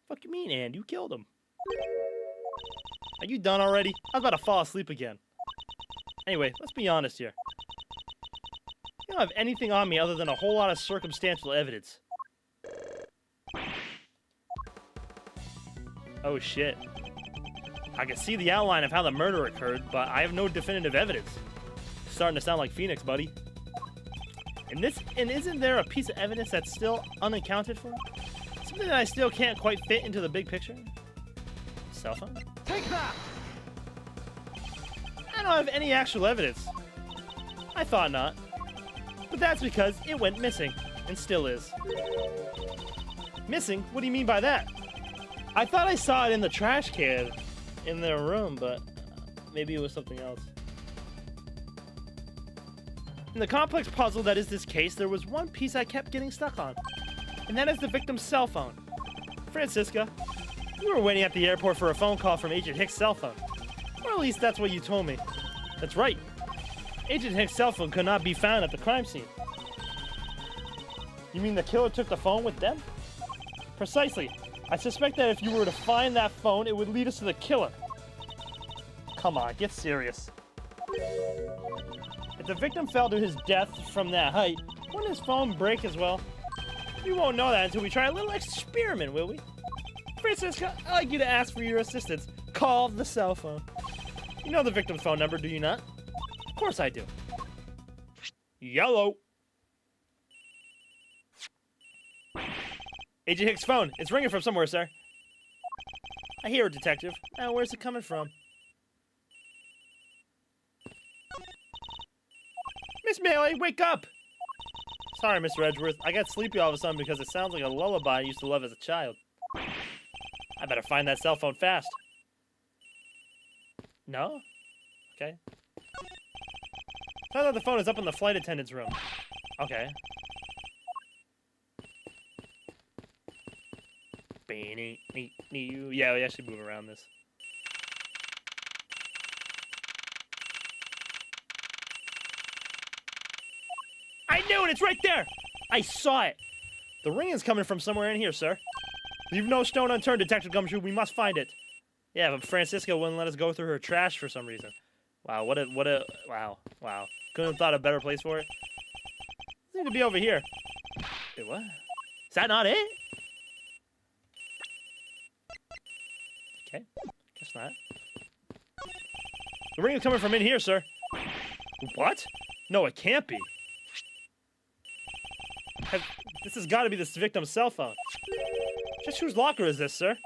fuck you mean, and you killed him. Are you done already? I was about to fall asleep again. Anyway, let's be honest here. You don't have anything on me other than a whole lot of circumstantial evidence. Oh shit. I can see the outline of how the murder occurred, but I have no definitive evidence. Starting to sound like Phoenix, buddy. And isn't there a piece of evidence that's still unaccounted for? Something that I still can't quite fit into the big picture? Cell phone? Take that! I don't have any actual evidence. I thought not. But that's because it went missing, and still is. Missing? What do you mean by that? I thought I saw it in the trash can in their room, but maybe it was something else. In the complex puzzle that is this case, there was one piece I kept getting stuck on, and that is the victim's cell phone. Francisca, you were waiting at the airport for a phone call from Agent Hicks' cell phone. Or at least that's what you told me. That's right. Agent Hicks' cell phone could not be found at the crime scene. You mean the killer took the phone with them? Precisely. I suspect that if you were to find that phone, it would lead us to the killer. Come on, get serious. If the victim fell to his death from that height, wouldn't his phone break as well? We won't know that until we try a little experiment, will we? Francisca, I'd like you to ask for your assistance. Call the cell phone. You know the victim's phone number, do you not? Of course I do. Yellow. Agent Hicks' phone. It's ringing from somewhere, sir. I hear it, Detective. Now, where's it coming from? Miss Melee, wake up! Sorry, Mr. Edgeworth. I got sleepy all of a sudden because it sounds like a lullaby I used to love as a child. I better find that cell phone fast. No? Okay. Turns out the phone is up in the flight attendant's room. Okay. Yeah, we actually move around this. I knew it! It's right there! I saw it! The ring is coming from somewhere in here, sir. Leave no stone unturned, Detective Gumshoe. We must find it. Yeah, but Francisca wouldn't let us go through her trash for some reason. Wow, wow. Couldn't have thought of a better place for it. It seems to be over here. Wait, what? Is that not it? Okay, guess not. The ring is coming from in here, sir. What? No, it can't be. This has got to be this victim's cell phone. Just whose locker is this, sir?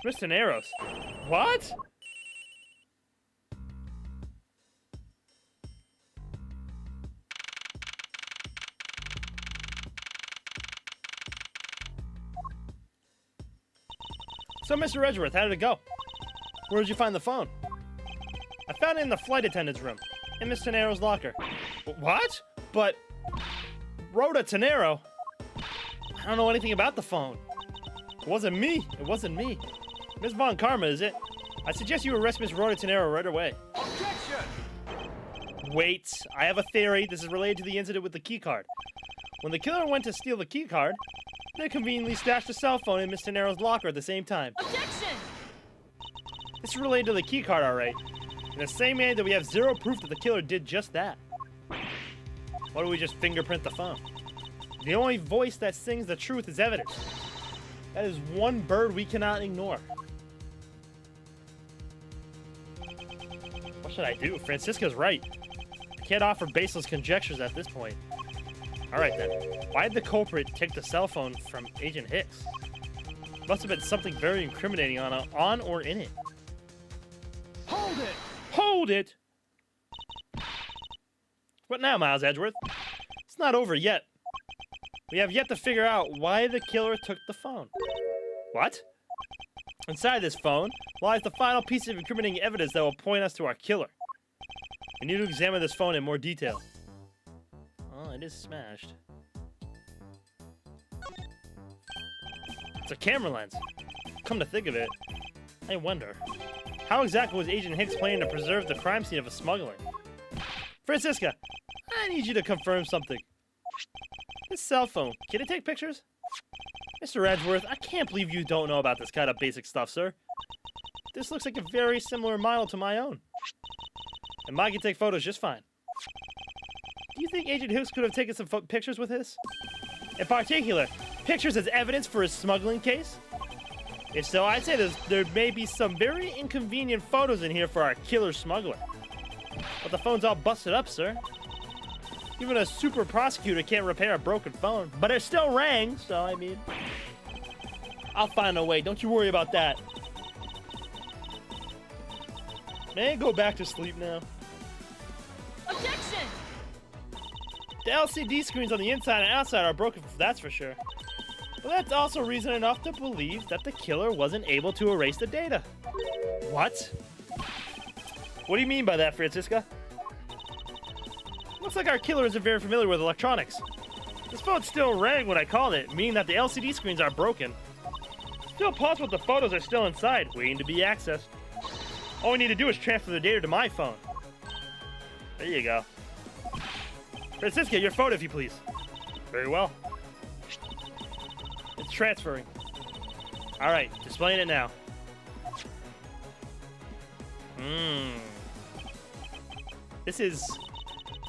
It's Mr. Nero's. What? So, Mr. Edgeworth, how did it go? Where did you find the phone? I found it in the flight attendant's room, in Miss Tenero's locker. What? But Rhoda Tenero? I don't know anything about the phone. It wasn't me. It wasn't me. Miss Von Karma, is it? I suggest you arrest Miss Rhoda Tenero right away. Objection! Wait, I have a theory. This is related to the incident with the keycard. When the killer went to steal the keycard, they conveniently stashed the cell phone in Miss Tenero's locker at the same time. Objection! This is related to the keycard, alright. In the same way that we have zero proof that the killer did just that. Why don't we just fingerprint the phone? The only voice that sings the truth is evidence. That is one bird we cannot ignore. What should I do? Francisca's right. I can't offer baseless conjectures at this point. Alright then. Why did the culprit take the cell phone from Agent Hicks? Must have been something very incriminating on or in it. Hold it! Hold it! What now, Miles Edgeworth? It's not over yet. We have yet to figure out why the killer took the phone. What? Inside this phone lies the final piece of incriminating evidence that will point us to our killer. We need to examine this phone in more detail. Oh, it is smashed. It's a camera lens. Come to think of it, I wonder, how exactly was Agent Hicks planning to preserve the crime scene of a smuggling? Francisca, I need you to confirm something. This cell phone, can it take pictures? Mr. Edgeworth, I can't believe you don't know about this kind of basic stuff, sir. This looks like a very similar model to my own. And mine can take photos just fine. Do you think Agent Hicks could have taken some pictures with his? In particular, pictures as evidence for his smuggling case? If so, I'd say there may be some very inconvenient photos in here for our killer smuggler. But the phone's all busted up, sir. Even a super prosecutor can't repair a broken phone. But it still rang, so I mean... I'll find a way, don't you worry about that. May I go back to sleep now? Objection! The LCD screens on the inside and outside are broken, that's for sure. But that's also reason enough to believe that the killer wasn't able to erase the data. What? What do you mean by that, Francisca? Looks like our killer isn't very familiar with electronics. This phone still rang when I called it, meaning that the LCD screens are broken. Still possible the photos are still inside, waiting to be accessed. All we need to do is transfer the data to my phone. There you go. Francisca, your phone, if you please. Very well. It's transferring. Alright, displaying it now. This is...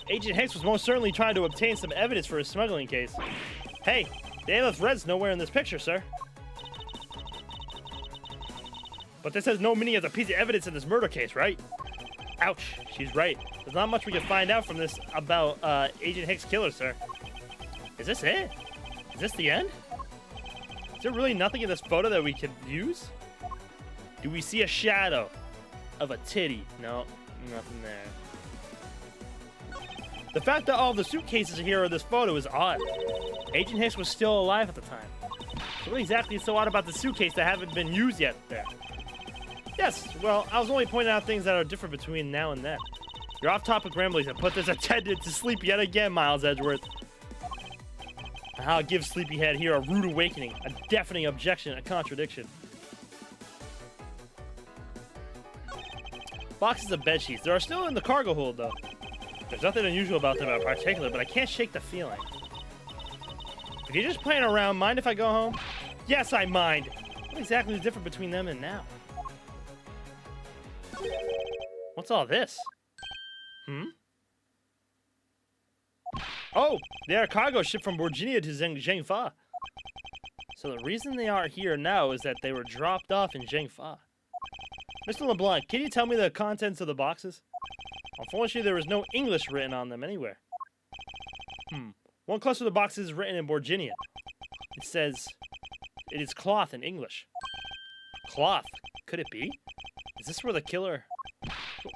Agent Hicks was most certainly trying to obtain some evidence for his smuggling case. Hey, the A-list red's nowhere in this picture, sir. But this has no meaning as a piece of evidence in this murder case, right? Ouch, she's right. There's not much we can find out from this about Agent Hicks' killer, sir. Is this it? Is this the end? Is there really nothing in this photo that we can use? Do we see a shadow of a titty? No, nothing there. The fact that all the suitcases here in this photo is odd. Agent Hicks was still alive at the time. So what exactly is so odd about the suitcase that haven't been used yet there? Yes, well, I was only pointing out things that are different between now and then. Your off-topic ramblings have put this attendant to sleep yet again, Miles Edgeworth. I'll give Sleepyhead here a rude awakening, a deafening objection, a contradiction. Boxes of bed sheets. They are still in the cargo hold, though. There's nothing unusual about them in particular, but I can't shake the feeling. If you're just playing around, mind if I go home? Yes, I mind. What exactly is different between them and now? What's all this? Oh, they are a cargo ship from Virginia to Zhengfa. So the reason they are here now is that they were dropped off in Zhengfa. Mr. LeBlanc, can you tell me the contents of the boxes? Unfortunately, there is no English written on them anywhere. One cluster of the boxes is written in Virginia. It says, it is cloth in English. Cloth? Could it be? Is this where the killer...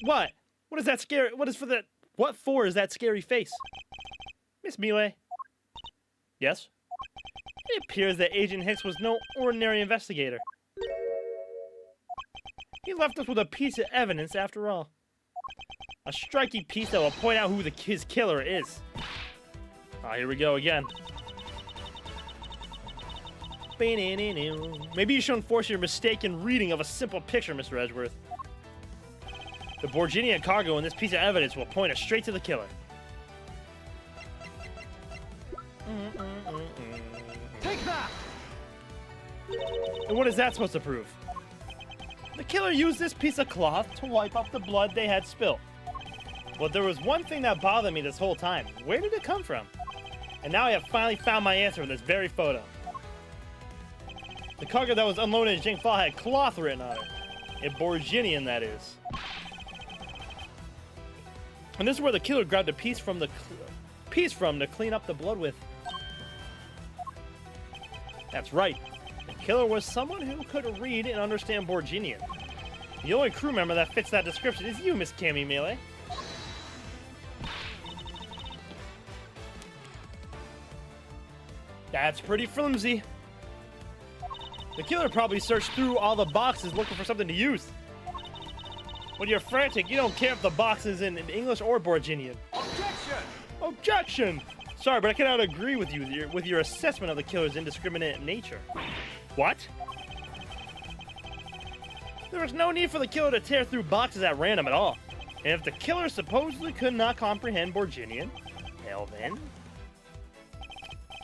What? What is that scary... What for is that scary face? Miss Mealy? Yes? It appears that Agent Hicks was no ordinary investigator. He left us with a piece of evidence after all. A striking piece that will point out who his killer is. Ah, here we go again. Maybe you should enforce your mistaken reading of a simple picture, Mr. Edgeworth. The Borginian cargo in this piece of evidence will point us straight to the killer. Take that! And what is that supposed to prove? The killer used this piece of cloth to wipe off the blood they had spilled. But there was one thing that bothered me this whole time. Where did it come from? And now I have finally found my answer in this very photo. The cargo that was unloaded in Zhengfa had cloth written on it. In Borginian, that is. And this is where the killer grabbed a piece from to clean up the blood with. That's right. The killer was someone who could read and understand Borginian. The only crew member that fits that description is you, Miss Cammy Mealy. That's pretty flimsy. The killer probably searched through all the boxes looking for something to use. When you're frantic, you don't care if the box is in English or Borginian. Objection! Objection! Sorry, but I cannot agree with you with your assessment of the killer's indiscriminate nature. What? There was no need for the killer to tear through boxes at random at all. And if the killer supposedly could not comprehend Borginian, hell then...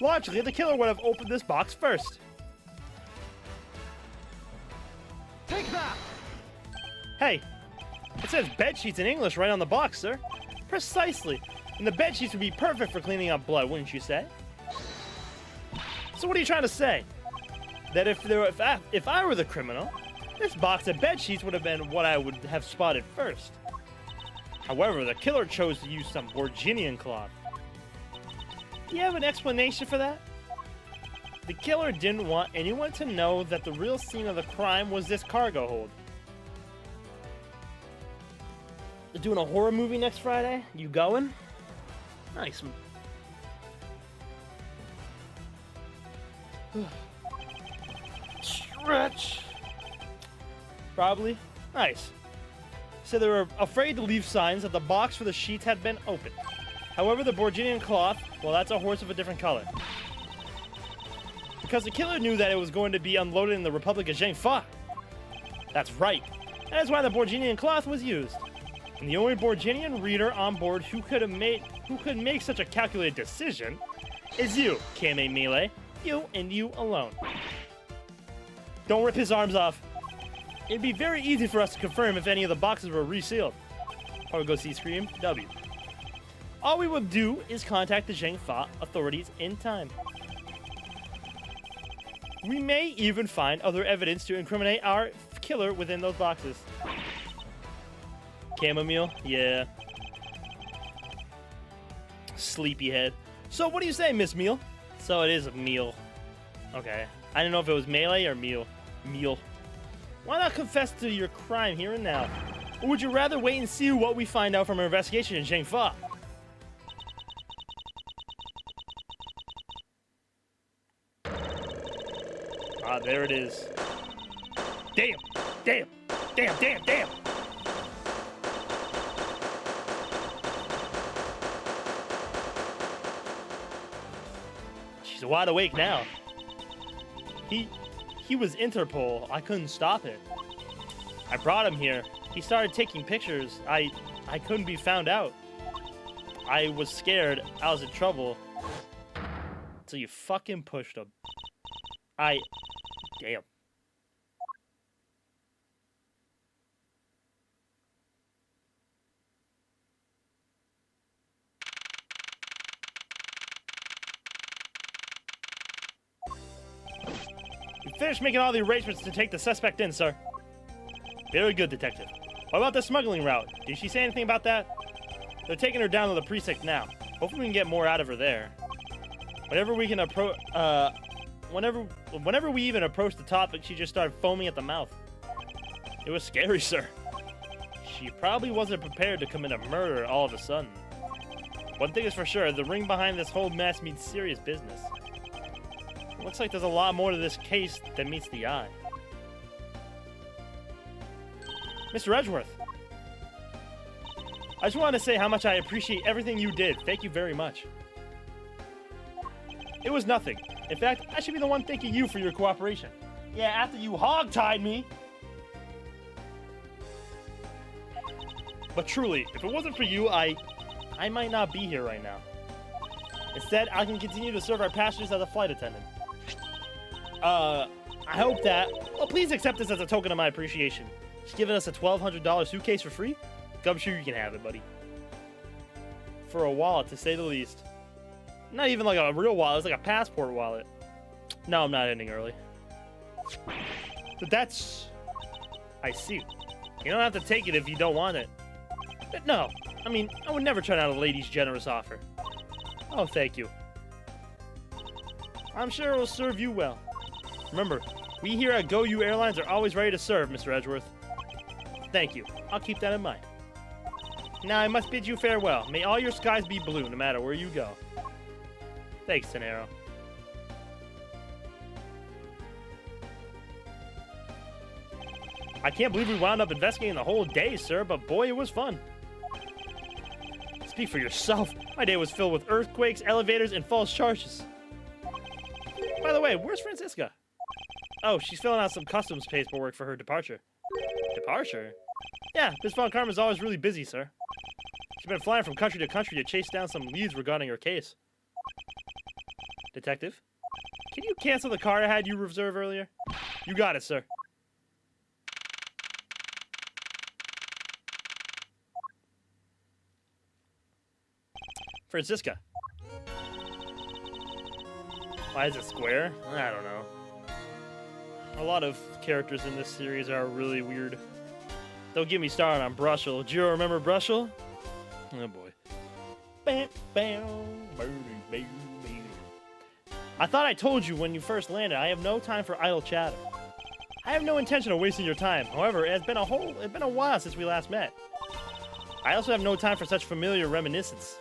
Logically, the killer would have opened this box first. Take that! Hey, it says bed sheets in English right on the box, sir. Precisely. And the bed sheets would be perfect for cleaning up blood, wouldn't you say? So what are you trying to say? That if I were the criminal, this box of bed sheets would have been what I would have spotted first. However, the killer chose to use some Borginian cloth. Do you have an explanation for that? The killer didn't want anyone to know that the real scene of the crime was this cargo hold. They're doing a horror movie next Friday? You going? Nice. Stretch. Probably. Nice. So they were afraid to leave signs that the box for the sheets had been opened. However, the Borginian cloth, well, that's a horse of a different color. Because the killer knew that it was going to be unloaded in the Republic of Zhengfa. That's right. That is why the Borginian cloth was used. And the only Borginian reader on board who could make such a calculated decision is you, Cammy Mealy. You and you alone. Don't rip his arms off. It'd be very easy for us to confirm if any of the boxes were resealed. Or go see Scream? W. All we will do is contact the Zheng Fa authorities in time. We may even find other evidence to incriminate our killer within those boxes. Chamomile? Yeah. Sleepyhead. So what do you say, Miss Meal? So it is a meal. Okay. I didn't know if it was melee or meal. Meal. Why not confess to your crime here and now? Or would you rather wait and see what we find out from our investigation in Zheng Fa? Ah, there it is. Damn! Damn! Damn, damn, damn! She's wide awake now. He was Interpol. I couldn't stop it. I brought him here. He started taking pictures. I couldn't be found out. I was scared. I was in trouble. So you fucking pushed him. Damn. We finished making all the arrangements to take the suspect in, sir. Very good, detective. What about the smuggling route? Did she say anything about that? They're taking her down to the precinct now. Hopefully we can get more out of her there. Whenever we can approach, whenever we even approached the topic, she just started foaming at the mouth. It was scary, sir. She probably wasn't prepared to commit a murder all of a sudden. One thing is for sure, the ring behind this whole mess means serious business. Looks like there's a lot more to this case than meets the eye. Mr. Edgeworth, I just wanted to say how much I appreciate everything you did. Thank you very much. It was nothing. In fact, I should be the one thanking you for your cooperation. Yeah, after you hog-tied me. But truly, if it wasn't for you, I might not be here right now. Instead, I can continue to serve our passengers as a flight attendant. I hope that... Well, please accept this as a token of my appreciation. She's giving us a $1,200 suitcase for free? Gumshoe, you can have it, buddy. For a wallet, to say the least. Not even like a real wallet, it's like a passport wallet. No, I'm not ending early. But that's... I see. You don't have to take it if you don't want it. But no, I mean, I would never turn down a lady's generous offer. Oh, thank you. I'm sure it will serve you well. Remember, we here at GoU Airlines are always ready to serve, Mr. Edgeworth. Thank you. I'll keep that in mind. Now I must bid you farewell. May all your skies be blue, no matter where you go. Thanks, Tenero. I can't believe we wound up investigating the whole day, sir, but boy, it was fun. Speak for yourself. My day was filled with earthquakes, elevators, and false charges. By the way, where's Francisca? Oh, she's filling out some customs paperwork for her departure. Departure? Yeah, Miss Von Karma's always really busy, sir. She's been flying from country to country to chase down some leads regarding her case. Detective? Can you cancel the car I had you reserve earlier? You got it, sir. Francisca. Why is it square? I don't know. A lot of characters in this series are really weird. Don't get me started on Brushel. Do you remember Brushel? Oh boy. I thought I told you when you first landed, I have no time for idle chatter. I have no intention of wasting your time. However, it's been a while since we last met. I also have no time for such familiar reminiscence.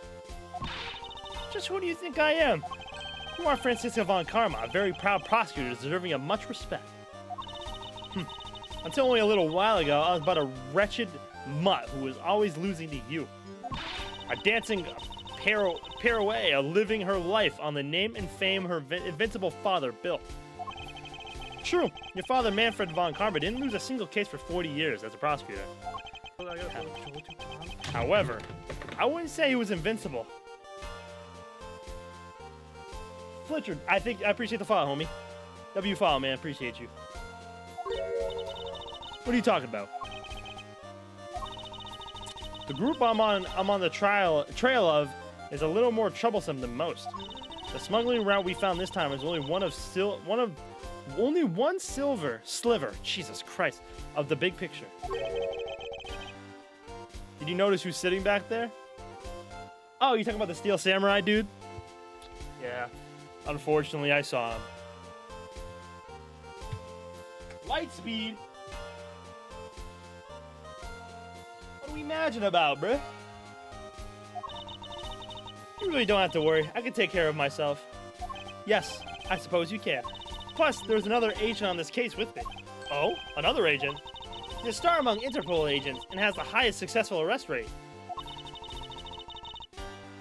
Just who do you think I am? You are Francisca Von Karma, a very proud prosecutor deserving of much respect. Until only a little while ago, I was but a wretched mutt who was always losing to you. A dancing pirouette, living her life on the name and fame her invincible father built. True, your father Manfred Von Karma didn't lose a single case for 40 years as a prosecutor. However, I wouldn't say he was invincible. Fletcher, I appreciate the follow, homie. W follow, man. Appreciate you. What are you talking about? The group I'm on the trail of is a little more troublesome than most. The smuggling route we found this time is only only one silver sliver, Jesus Christ, of the big picture. Did you notice who's sitting back there? Oh, you talking about the Steel Samurai dude? Yeah, unfortunately I saw him. Light speed. What are we imagine about, bruh? You really don't have to worry. I can take care of myself. Yes, I suppose you can. Plus, there's another agent on this case with me. Oh, another agent? He's a star among Interpol agents and has the highest successful arrest rate.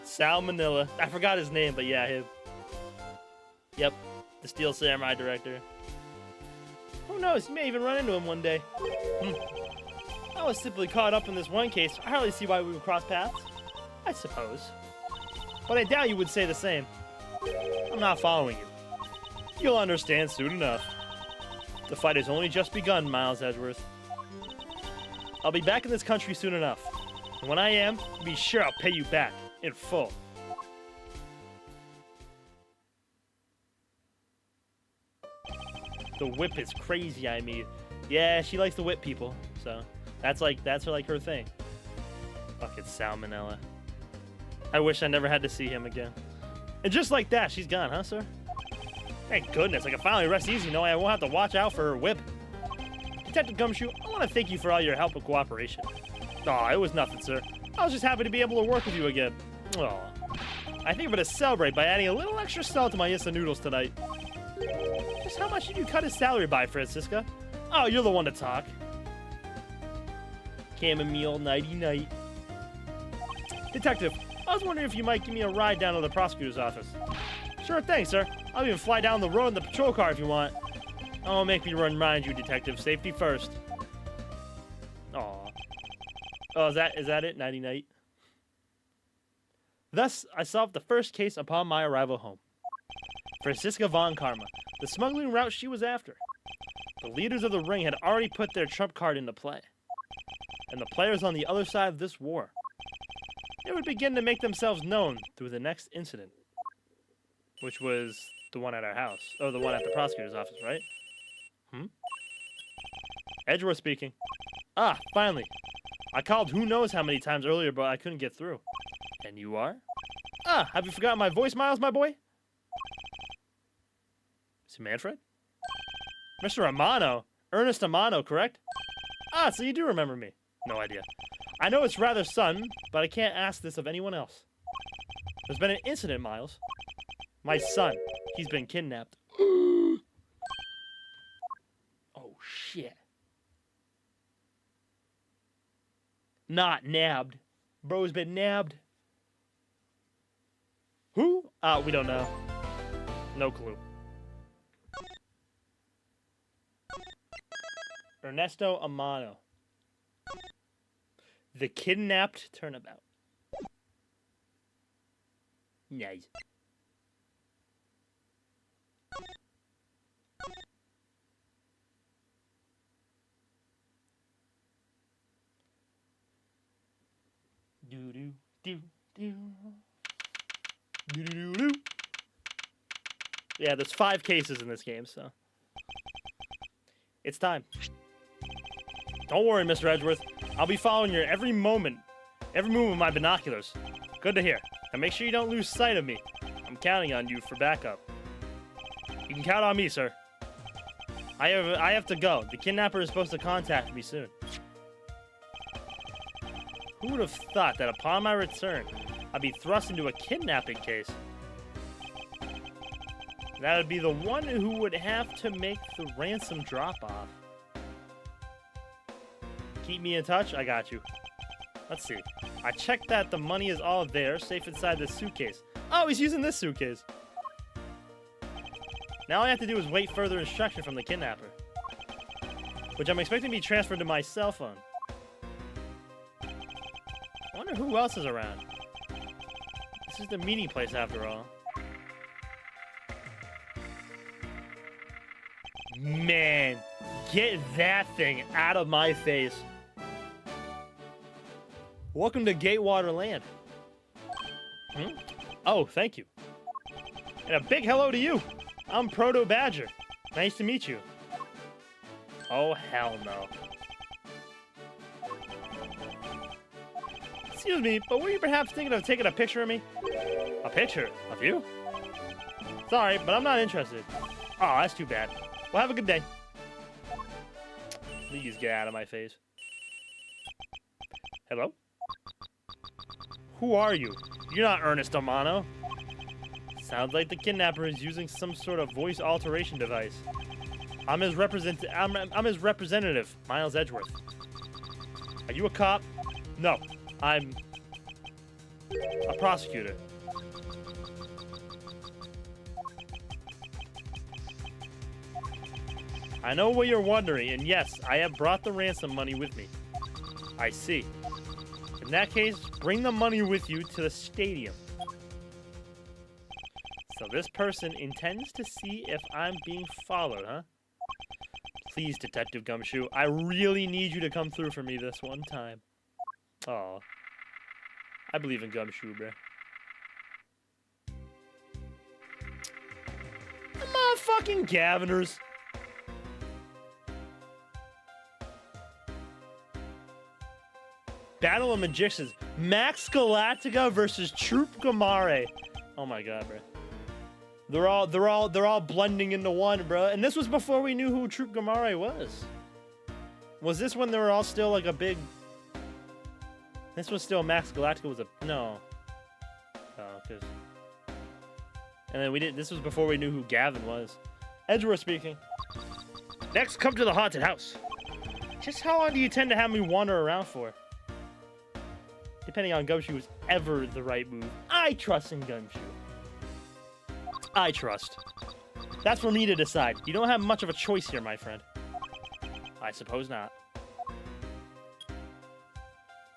Sal Manila. I forgot his name, but yeah, him. Yep, the Steel Samurai director. Who knows, you may even run into him one day. I was simply caught up in this one case. I hardly see why we would cross paths. I suppose. But I doubt you would say the same. I'm not following you. You'll understand soon enough. The fight has only just begun, Miles Edgeworth. I'll be back in this country soon enough. And when I am, be sure I'll pay you back in full. The whip is crazy, I mean. Yeah, she likes to whip people, so that's her thing. Fucking salmonella. I wish I never had to see him again. And just like that, she's gone, huh, sir? Thank goodness, I can finally rest easy knowing I won't have to watch out for her whip. Detective Gumshoe, I want to thank you for all your help and cooperation. Aw, it was nothing, sir. I was just happy to be able to work with you again. Aw. I think I'm gonna celebrate by adding a little extra salt to my instant noodles tonight. Just how much did you cut his salary by, Francisca? Oh, you're the one to talk. Chamomile nighty-night. Detective, I was wondering if you might give me a ride down to the prosecutor's office. Sure thing, sir. I'll even fly down the road in the patrol car if you want. Oh, make me remind you, Detective. Safety first. Aw. Oh, is that it? Nighty-night. Thus, I solved the first case upon my arrival home. Francisca von Karma, the smuggling route she was after. The leaders of the ring had already put their trump card into play. And the players on the other side of this war, they would begin to make themselves known through the next incident. Which was the one at our house. Oh, the one at the prosecutor's office, right? Edgeworth speaking. Ah, finally. I called who knows how many times earlier, but I couldn't get through. And you are? Ah, have you forgotten my voice, Miles, my boy? Is it Manfred? Mr. Amano? Ernest Amano, correct? Ah, so you do remember me. No idea. I know it's rather sudden, but I can't ask this of anyone else. There's been an incident, Miles. My son, he's been kidnapped. Oh, shit. Not nabbed. Bro's been nabbed. Who? We don't know. No clue. Ernesto Amano. The kidnapped turnabout. Nice. Do do do do. Do do do do. Yeah, there's 5 cases in this game, so it's time. Don't worry, Mr. Edgeworth. I'll be following your every move with my binoculars. Good to hear. And make sure you don't lose sight of me. I'm counting on you for backup. You can count on me, sir. I have to go. The kidnapper is supposed to contact me soon. Who would have thought that upon my return, I'd be thrust into a kidnapping case? That would be the one who would have to make the ransom drop-off. Keep me in touch? I got you. Let's see. I checked that the money is all there, safe inside this suitcase. Oh, he's using this suitcase. Now all I have to do is wait further instruction from the kidnapper, which I'm expecting to be transferred to my cell phone. I wonder who else is around. This is the meeting place after all. Man, get that thing out of my face. Welcome to Gatewater Land. Hmm? Oh, thank you. And a big hello to you. I'm Proto Badger. Nice to meet you. Oh, hell no. Excuse me, but were you perhaps thinking of taking a picture of me? A picture? Of you? Sorry, but I'm not interested. Oh, that's too bad. Well, have a good day. Please get out of my face. Hello? Who are you? You're not Ernest Amano. Sounds like the kidnapper is using some sort of voice alteration device. I'm his representative, Miles Edgeworth. Are you a cop? No, I'm a prosecutor. I know what you're wondering, and yes, I have brought the ransom money with me. I see. In that case, bring the money with you to the stadium. So this person intends to see if I'm being followed, huh? Please, Detective Gumshoe, I really need you to come through for me this one time. Oh, I believe in Gumshoe, bruh. The motherfucking Gaviners. Battle of Magicians. Max Galactica versus Troop Gamare. Oh my god, bro. They're all blending into one, bro. And this was before we knew who Troop Gamare was. Was this when they were all still like a big... This was still Max Galactica was a... No. Oh, because... And then we did... This was before we knew who Gavin was. Edgeworth speaking. Next, come to the haunted house. Just how long do you tend to have me wander around for? Depending on Gumshoe's ever the right move. I trust in Gumshoe. I trust. That's for me to decide. You don't have much of a choice here, my friend. I suppose not.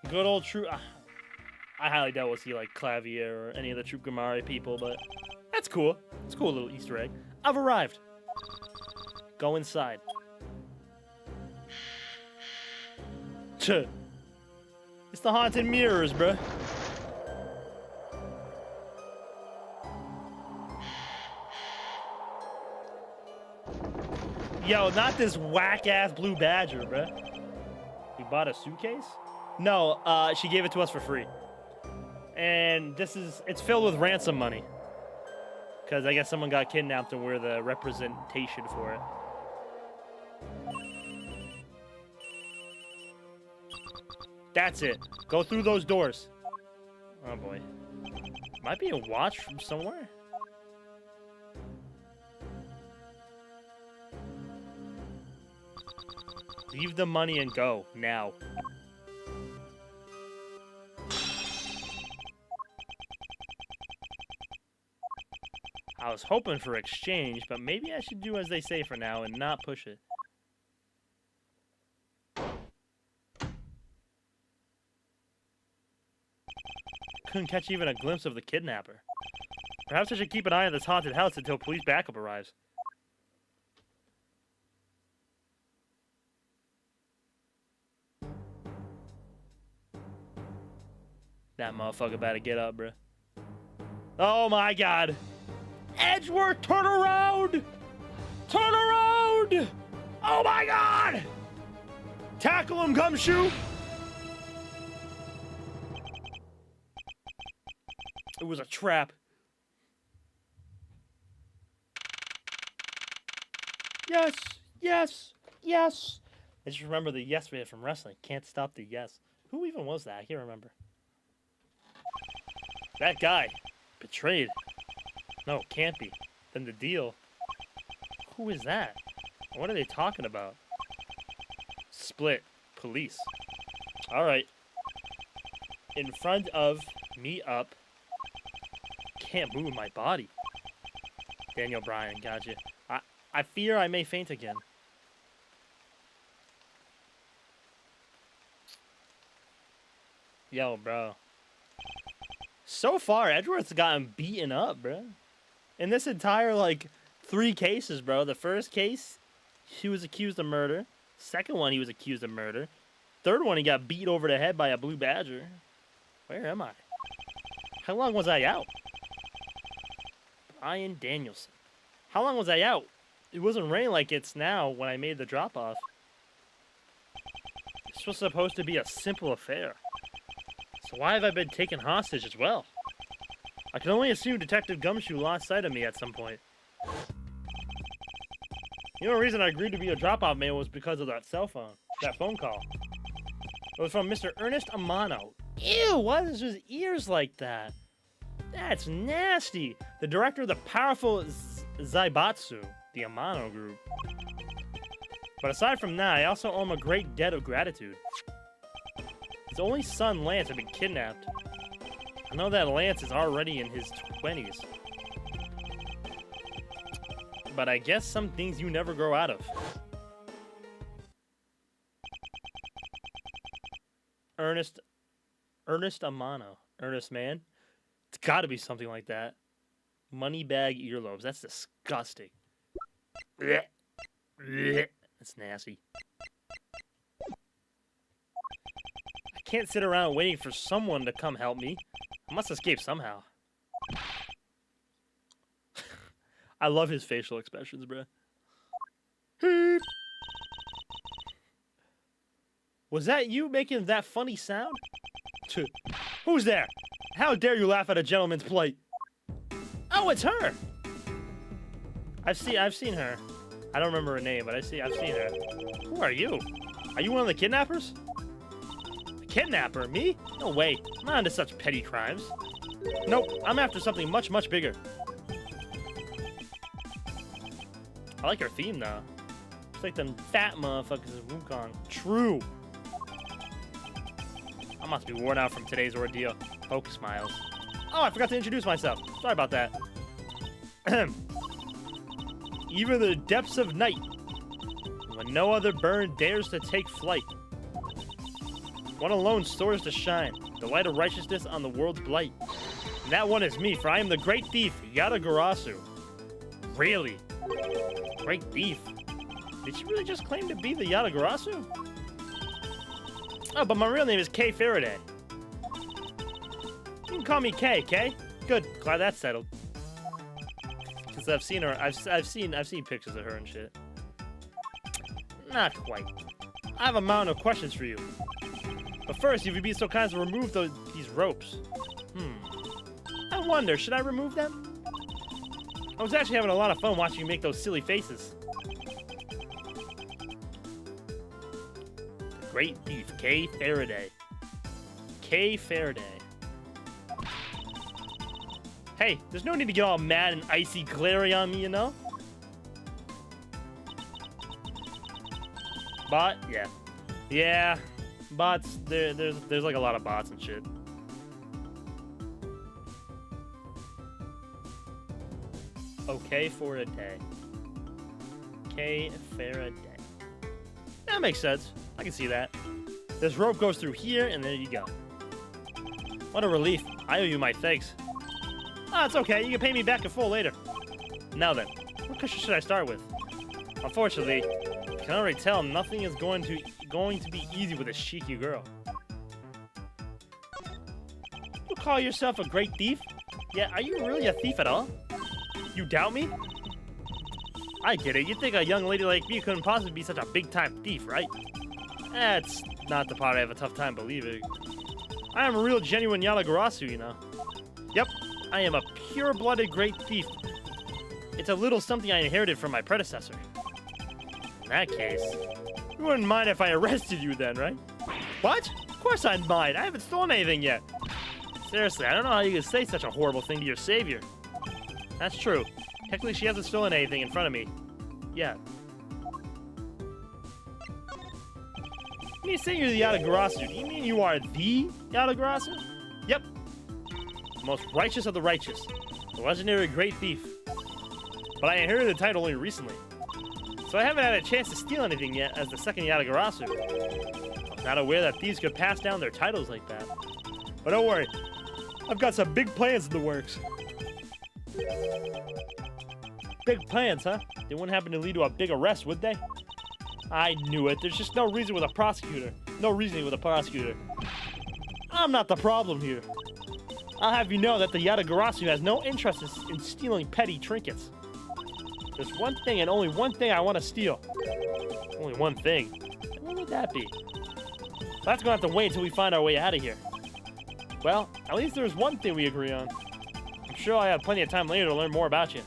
Good old Troop... I highly doubt we'll see, like, Clavier or any of the Troop Gamare people, but... That's cool. It's a cool little Easter egg. I've arrived. Go inside. Tuh. It's the haunted mirrors, bruh. Yo, not this whack-ass blue badger, bruh. We bought a suitcase? No, she gave it to us for free. And it's filled with ransom money. Because I guess someone got kidnapped and we're the representation for it. That's it. Go through those doors. Oh boy. Might be a watch from somewhere. Leave the money and go now. I was hoping for exchange, but maybe I should do as they say for now and not push it. Couldn't catch even a glimpse of the kidnapper. Perhaps I should keep an eye on this haunted house until police backup arrives. That motherfucker about to get up, bruh. Oh my god! Edgeworth, turn around! Turn around! Oh my god! Tackle him, Gumshoe! It was a trap. Yes, yes, yes. I just remember the yes we had from wrestling. Can't stop the yes. Who even was that? I can't remember. That guy. Betrayed. No, can't be. Then the deal. Who is that? What are they talking about? Split. Police. Alright. In front of me up. Can't move my body. Daniel Bryan, gotcha. I fear I may faint again. Yo, bro. So far, Edgeworth's gotten beaten up, bro. In this entire, like, 3 cases, bro. The first case, he was accused of murder. Second one, he was accused of murder. Third one, he got beat over the head by a blue badger. Where am I? How long was I out? Brian Danielson. How long was I out? It wasn't raining like it's now when I made the drop-off. This was supposed to be a simple affair. So why have I been taken hostage as well? I can only assume Detective Gumshoe lost sight of me at some point. The only reason I agreed to be a drop-off man was because of that phone call. It was from Mr. Ernest Amano. Ew, why is his ears like that? That's nasty. The director of the powerful Zaibatsu, the Amano group. But aside from that, I also owe him a great debt of gratitude. His only son, Lance, had been kidnapped. I know that Lance is already in his 20s. But I guess some things you never grow out of. Ernest Amano. Ernest man? It's gotta be something like that. Moneybag earlobes. That's disgusting. Blech. Blech. That's nasty. I can't sit around waiting for someone to come help me. I must escape somehow. I love his facial expressions, bruh. Was that you making that funny sound? Who's there? How dare you laugh at a gentleman's plight? Oh, it's her. I've seen her. I don't remember her name, but I've seen her. Who are you? Are you one of the kidnappers? A kidnapper? Me? No way. I'm not into such petty crimes. Nope. I'm after something much, much bigger. I like her theme, though. It's like them fat motherfuckers in Wukong. True. I must be worn out from today's ordeal. Poke smiles. Oh, I forgot to introduce myself. Sorry about that. Even in the depths of night, when no other bird dares to take flight, one alone soars to shine, the light of righteousness on the world's blight. And that one is me, for I am the great thief, Yatagarasu. Really? Great thief? Did she really just claim to be the Yatagarasu? Oh, but my real name is Kay Faraday. You can call me Kay, Kay? Good, glad that's settled. Because I've seen her, I've seen pictures of her and shit. Not quite. I have a mountain of questions for you. But first, if you'd be so kind as to remove these ropes. I wonder, should I remove them? I was actually having a lot of fun watching you make those silly faces. The great thief, Kay Faraday. Kay Faraday. Hey, there's no need to get all mad and icy glary on me, you know? Bot? Yeah. Yeah. Bots, there's like a lot of bots and shit. Okay for a day. K Faraday. That makes sense. I can see that. This rope goes through here, and there you go. What a relief. I owe you my thanks. Ah, it's okay. You can pay me back in full later. Now then, what cushion should I start with? Unfortunately, I can already tell nothing is going to be easy with this cheeky girl. You call yourself a great thief? Yeah, are you really a thief at all? You doubt me? I get it. You think a young lady like me couldn't possibly be such a big-time thief, right? That's not the part I have a tough time believing. I am a real genuine Yatagarasu, you know. Yep, I am a pure-blooded great thief. It's a little something I inherited from my predecessor. In that case, you wouldn't mind if I arrested you then, right? What? Of course I'd mind. I haven't stolen anything yet. Seriously, I don't know how you could say such a horrible thing to your savior. That's true. Technically, she hasn't stolen anything in front of me. Yet. When you say you're the Yatagarasu, do you mean you are the Yatagarasu? Yep. The most righteous of the righteous. The legendary great thief. But I inherited the title only recently. So I haven't had a chance to steal anything yet as the second Yatagarasu. I'm not aware that thieves could pass down their titles like that. But don't worry. I've got some big plans in the works. Big plans, huh? They wouldn't happen to lead to a big arrest, would they? I knew it. There's just no reason with a prosecutor. No reasoning with a prosecutor. I'm not the problem here. I'll have you know that the Yatagarasu has no interest in stealing petty trinkets. There's one thing and only one thing I want to steal. Only one thing? What would that be? That's gonna have to wait until we find our way out of here. Well, at least there's one thing we agree on. I'm sure I have plenty of time later to learn more about you.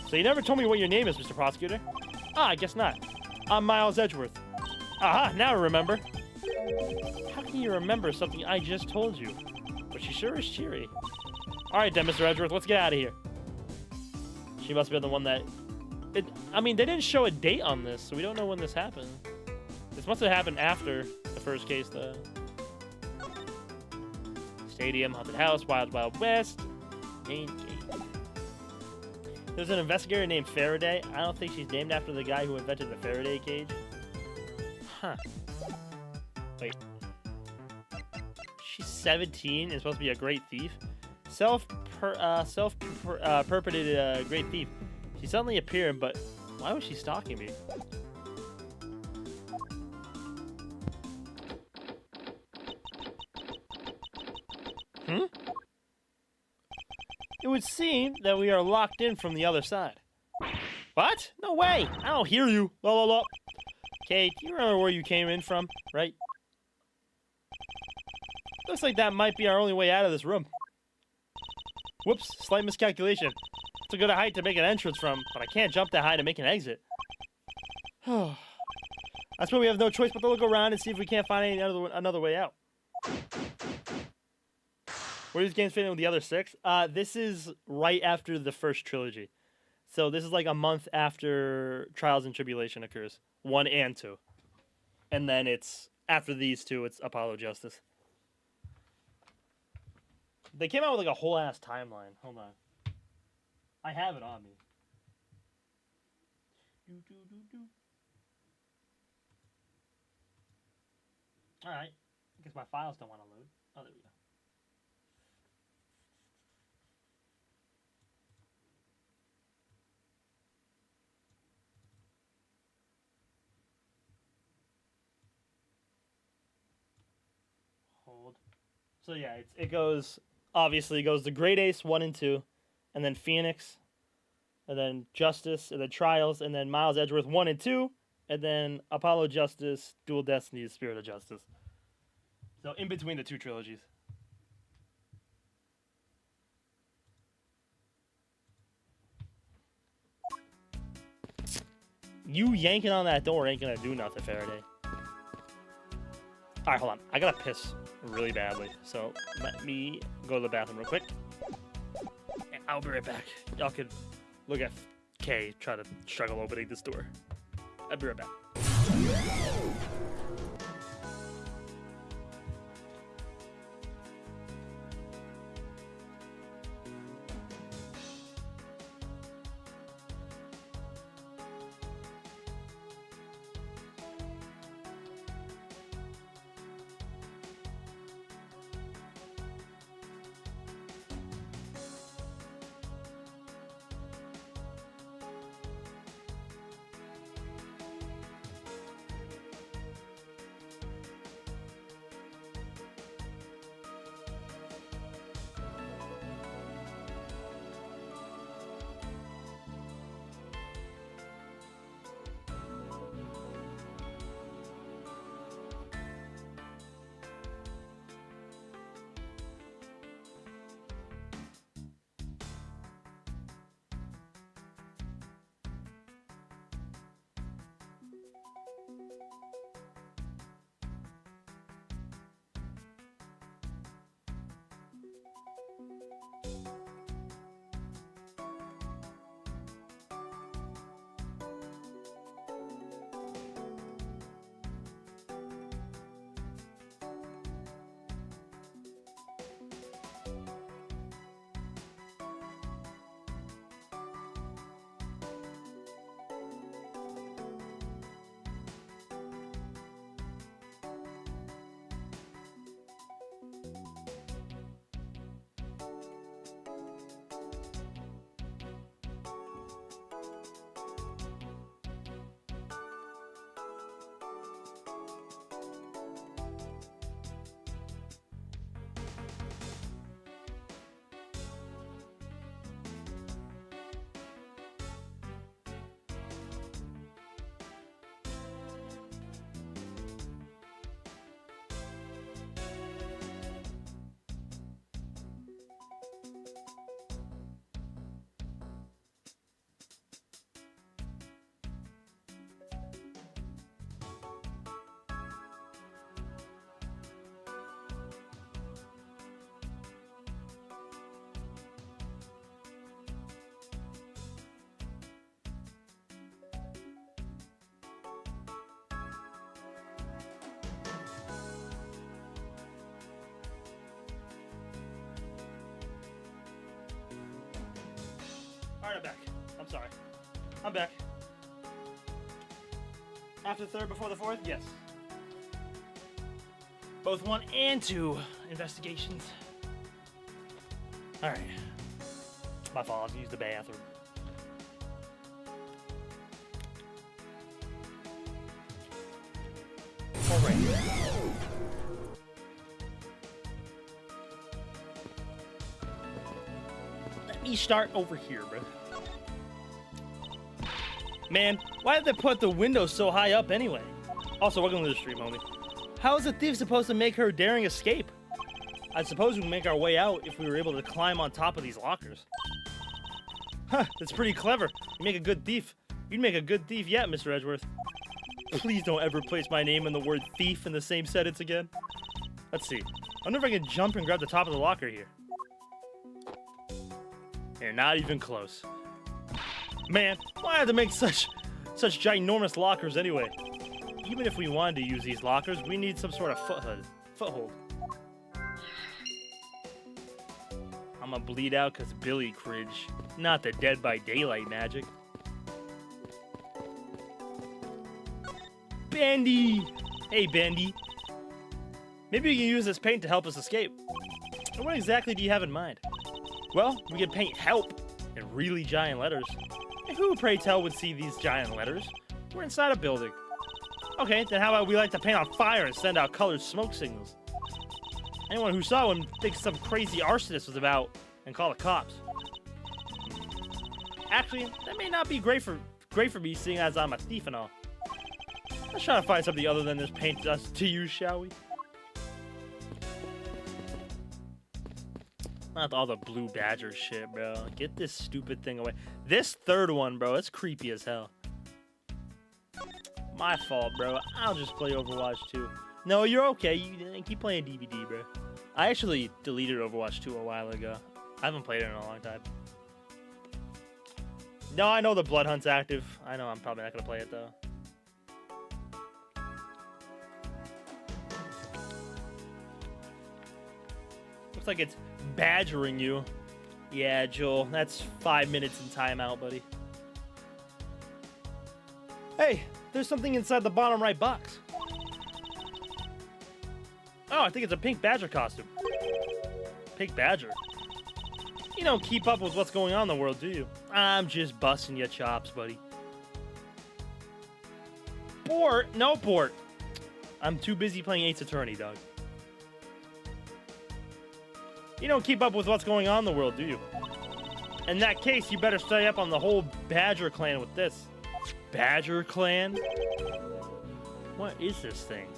So you never told me what your name is, Mr. Prosecutor? Ah, I guess not. I'm Miles Edgeworth. Aha, now I remember. How can you remember something I just told you? But she sure is cheery. Alright then, Mr. Edgeworth, let's get out of here. She must have been the one that... I mean, they didn't show a date on this, so we don't know when this happened. This must have happened after the first case, though. Stadium, Haunted House, Wild Wild West, Main Gate. There's an investigator named Faraday. I don't think she's named after the guy who invented the Faraday cage. Huh. Wait. She's 17 and supposed to be a great thief. Self-perpetrated great thief. She suddenly appeared, but why was she stalking me? It would seem that we are locked in from the other side. What? No way! I don't hear you. La la la. Kate, you remember where you came in from, right? Looks like that might be our only way out of this room. Whoops, slight miscalculation. It's a good height to make an entrance from, but I can't jump that high to make an exit. I suppose we have no choice but to look around and see if we can't find another way out. Where do these games fit in with the other 6? This is right after the first trilogy. So this is like a month after Trials and Tribulation occurs. 1 and 2. And then it's, after these 2, it's Apollo Justice. They came out with like a whole ass timeline. Hold on. I have it on me. Alright. I guess my files don't want to load. Oh, there we go. Hold. So yeah, it goes, obviously it goes the Great Ace 1 and 2, and then Phoenix, and then Justice, and then Trials, and then Miles Edgeworth 1 and 2, and then Apollo Justice, Dual Destiny, Spirit of Justice. So in between the 2 trilogies. You yanking on that door ain't gonna do nothing, Faraday. Alright, hold on. I gotta piss really badly, so let me go to the bathroom real quick. And I'll be right back. Y'all could look at Kay try to struggle opening this door. I'll be right back. Alright, I'm back. I'm sorry. I'm back. After the third, before the fourth? Yes. Both 1 and 2 investigations. Alright. My fault. I used the bathroom. Alright. Let me start over here, bro. Man, why did they put the window so high up anyway? Also, welcome to the stream, homie. How is a thief supposed to make her daring escape? I suppose we would make our way out if we were able to climb on top of these lockers. Huh, that's pretty clever. You make a good thief. You'd make a good thief yet, Mr. Edgeworth. Please don't ever place my name and the word thief in the same sentence again. Let's see. I wonder if I can jump and grab the top of the locker here. You're not even close. Man, why have to make such ginormous lockers anyway? Even if we wanted to use these lockers, we need some sort of foothold. I'm gonna bleed out because Billy cringe, not the Dead by Daylight magic. Bendy! Hey, Bendy. Maybe we can use this paint to help us escape. And what exactly do you have in mind? Well, we can paint HELP in really giant letters. And who, pray tell, would see these giant letters? We're inside a building. Okay, then how about we light the paint on fire and send out colored smoke signals? Anyone who saw one thinks some crazy arsonist was about and call the cops. Actually, that may not be great for me, seeing as I'm a thief and all. Let's try to find something other than this paint dust to use, shall we? Not all the blue badger shit, bro. Get this stupid thing away. This third one, bro, it's creepy as hell. My fault, bro. I'll just play Overwatch 2. No, you're okay. You keep playing DVD, bro. I actually deleted Overwatch 2 a while ago. I haven't played it in a long time. No, I know the Blood Hunt's active. I know I'm probably not going to play it, though. Looks like it's badgering you. Yeah, Joel, that's 5 minutes in timeout, buddy. Hey, there's something inside the bottom right box. Oh, I think it's a pink badger costume. Pink badger? You don't keep up with what's going on in the world, do you? I'm just busting your chops, buddy. Port? No port. I'm too busy playing Ace Attorney, dog. You don't keep up with what's going on in the world, do you? In that case, you better stay up on the whole Badger clan with this. Badger clan? What is this thing?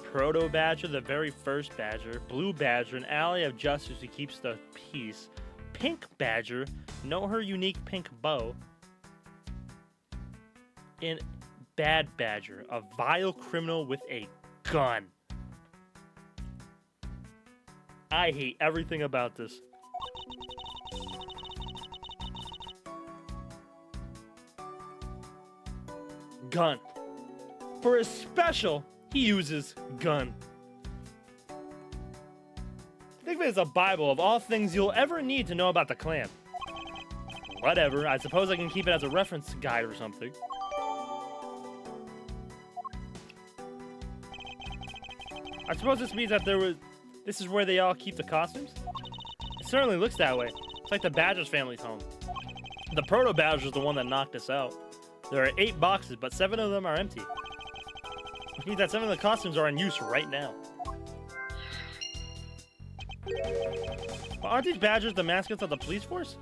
Proto Badger, the very first Badger. Blue Badger, an ally of justice who keeps the peace. Pink Badger, know her unique pink bow. And Bad Badger, a vile criminal with a gun. I hate everything about this. Gun. For his special, he uses gun. Think of it as a Bible of all things you'll ever need to know about the clan. Whatever, I suppose I can keep it as a reference guide or something. I suppose this means that this is where they all keep the costumes? It certainly looks that way. It's like the Badgers family's home. The Proto Badger is the one that knocked us out. There are 8 boxes, but 7 of them are empty. Which means that 7 of the costumes are in use right now. Well, aren't these Badgers the mascots of the police force?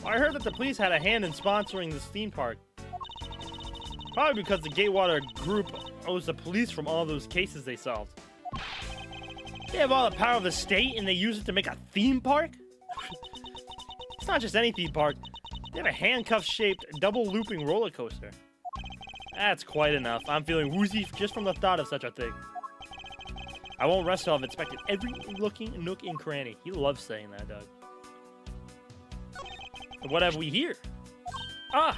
Well, I heard that the police had a hand in sponsoring this theme park. Probably because the Gatewater group owes the police from all those cases they solved. They have all the power of the state and they use it to make a theme park? It's not just any theme park. They have a handcuff-shaped, double-looping roller coaster. That's quite enough. I'm feeling woozy just from the thought of such a thing. I won't rest till I've inspected every looking nook and cranny. He loves saying that, Doug. But what have we here? Ah!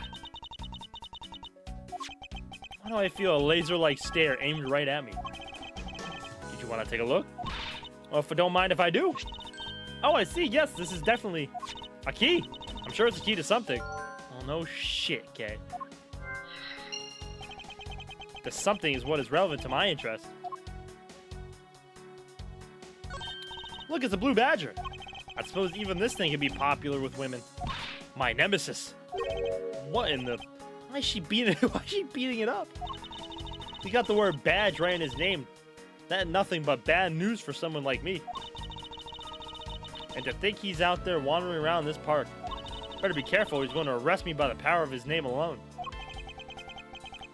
Why do I feel a laser-like stare aimed right at me? Did you want to take a look? Well, if I don't mind if I do. Oh, I see. Yes, this is definitely a key. I'm sure it's a key to something. Well, no shit, okay? The something is what is relevant to my interest. Look, it's a blue badger. I suppose even this thing can be popular with women. My nemesis. What in the... Why is she beating it up? He got the word badge right in his name. That nothing but bad news for someone like me. And to think he's out there wandering around this park. Better be careful, he's going to arrest me by the power of his name alone.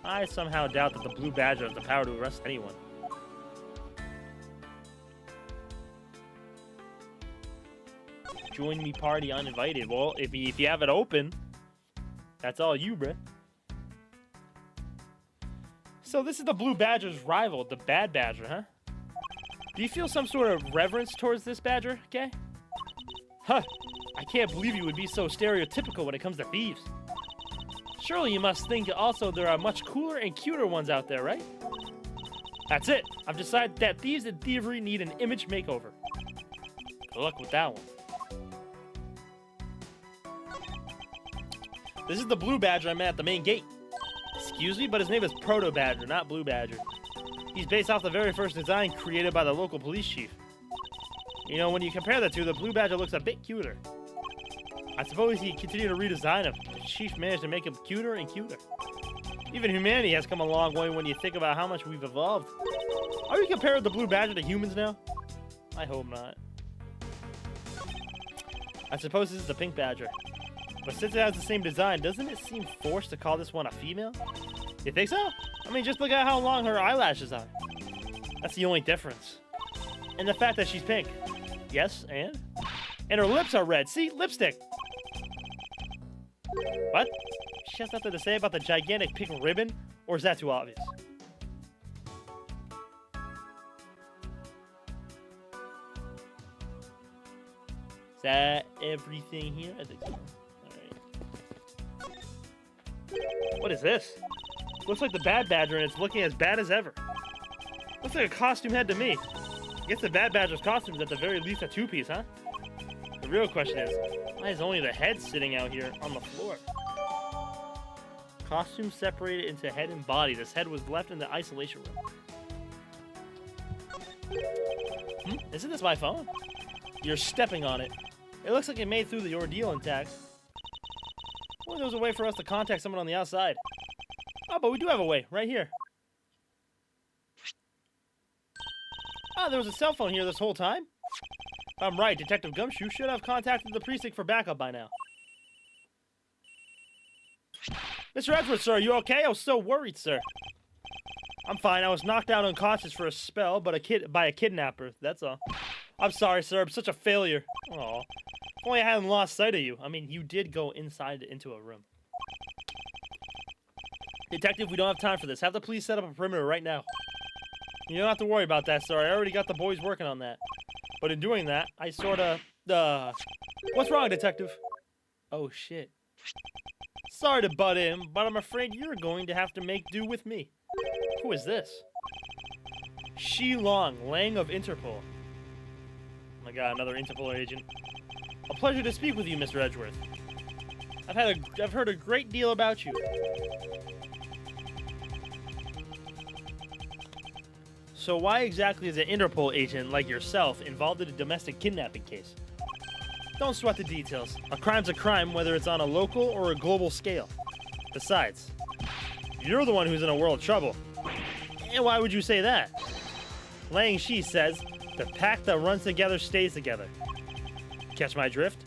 I somehow doubt that the blue badger has the power to arrest anyone. Join me party uninvited. Well, if you have it open, that's all you, bruh. So this is the blue badger's rival, the bad badger, huh? Do you feel some sort of reverence towards this badger, okay? Huh, I can't believe you would be so stereotypical when it comes to thieves. Surely you must think also there are much cooler and cuter ones out there, right? That's it. I've decided that thieves and thievery need an image makeover. Good luck with that one. This is the blue badger I met at the main gate. Excuse me, but his name is Proto Badger, not Blue Badger. He's based off the very first design created by the local police chief. You know, when you compare the two, the blue badger looks a bit cuter. I suppose he continued to redesign him. The chief managed to make him cuter and cuter. Even humanity has come a long way when you think about how much we've evolved. Are we comparing the blue badger to humans now? I hope not. I suppose this is the pink badger. But since it has the same design, doesn't it seem forced to call this one a female? You think so? I mean, just look at how long her eyelashes are. That's the only difference. And the fact that she's pink. Yes, and? And her lips are red. See? Lipstick. What? She has nothing to say about the gigantic pink ribbon? Or is that too obvious? Is that everything here? I think so. What is this? Looks like the bad badger and it's looking as bad as ever. Looks like a costume head to me. I guess the bad badger's costume is at the very least a two-piece, huh? The real question is, why is only the head sitting out here on the floor? Costume separated into head and body. This head was left in the isolation room. Isn't this my phone? You're stepping on it. It looks like it made through the ordeal intact. Well, there was a way for us to contact someone on the outside. Oh, but we do have a way, right here. Ah, there was a cell phone here this whole time? If I'm right, Detective Gumshoe should have contacted the precinct for backup by now. Mr. Edwards, sir, are you okay? I was so worried, sir. I'm fine. I was knocked out unconscious for a spell, but by a kidnapper, that's all. I'm sorry, sir. I'm such a failure. Aw. If only I hadn't lost sight of you. I mean, you did go inside into a room. Detective, we don't have time for this. Have the police set up a perimeter right now. You don't have to worry about that, sir. I already got the boys working on that. But in doing that, I sorta... What's wrong, Detective? Oh, shit. Sorry to butt in, but I'm afraid you're going to have to make do with me. Who is this? Shi Long, Lang of Interpol. Oh my god, another Interpol agent. A pleasure to speak with you, Mr. Edgeworth. I've heard a great deal about you. So why exactly is an Interpol agent like yourself involved in a domestic kidnapping case? Don't sweat the details. A crime's a crime whether it's on a local or a global scale. Besides, you're the one who's in a world of trouble. And why would you say that? Lang Shi says, the pack that runs together stays together. Catch my drift?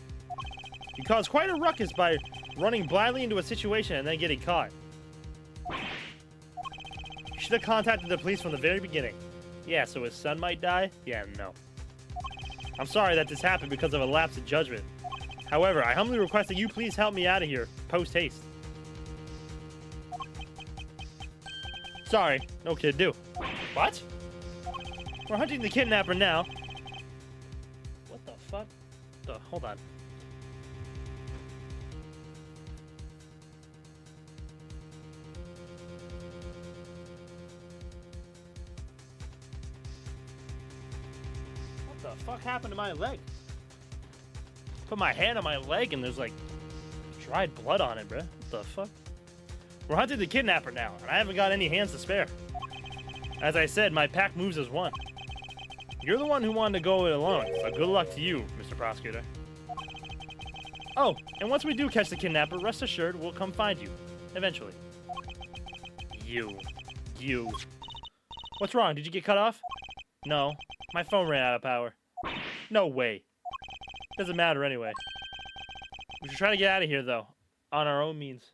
You caused quite a ruckus by running blindly into a situation and then getting caught. You should have contacted the police from the very beginning. Yeah, so his son might die? Yeah, no. I'm sorry that this happened because of a lapse in judgment. However, I humbly request that you please help me out of here, post-haste. Sorry, no kid do. What? We're hunting the kidnapper now. What the fuck? Hold on. What the fuck happened to my leg? Put my hand on my leg and there's like dried blood on it, bruh. What the fuck? We're hunting the kidnapper now, and I haven't got any hands to spare. As I said, my pack moves as one. You're the one who wanted to go it alone, so good luck to you, Mr. Prosecutor. Oh, and once we do catch the kidnapper, rest assured we'll come find you. Eventually. You. What's wrong? Did you get cut off? No. My phone ran out of power. No way. Doesn't matter anyway. We should try to get out of here, though. On our own means.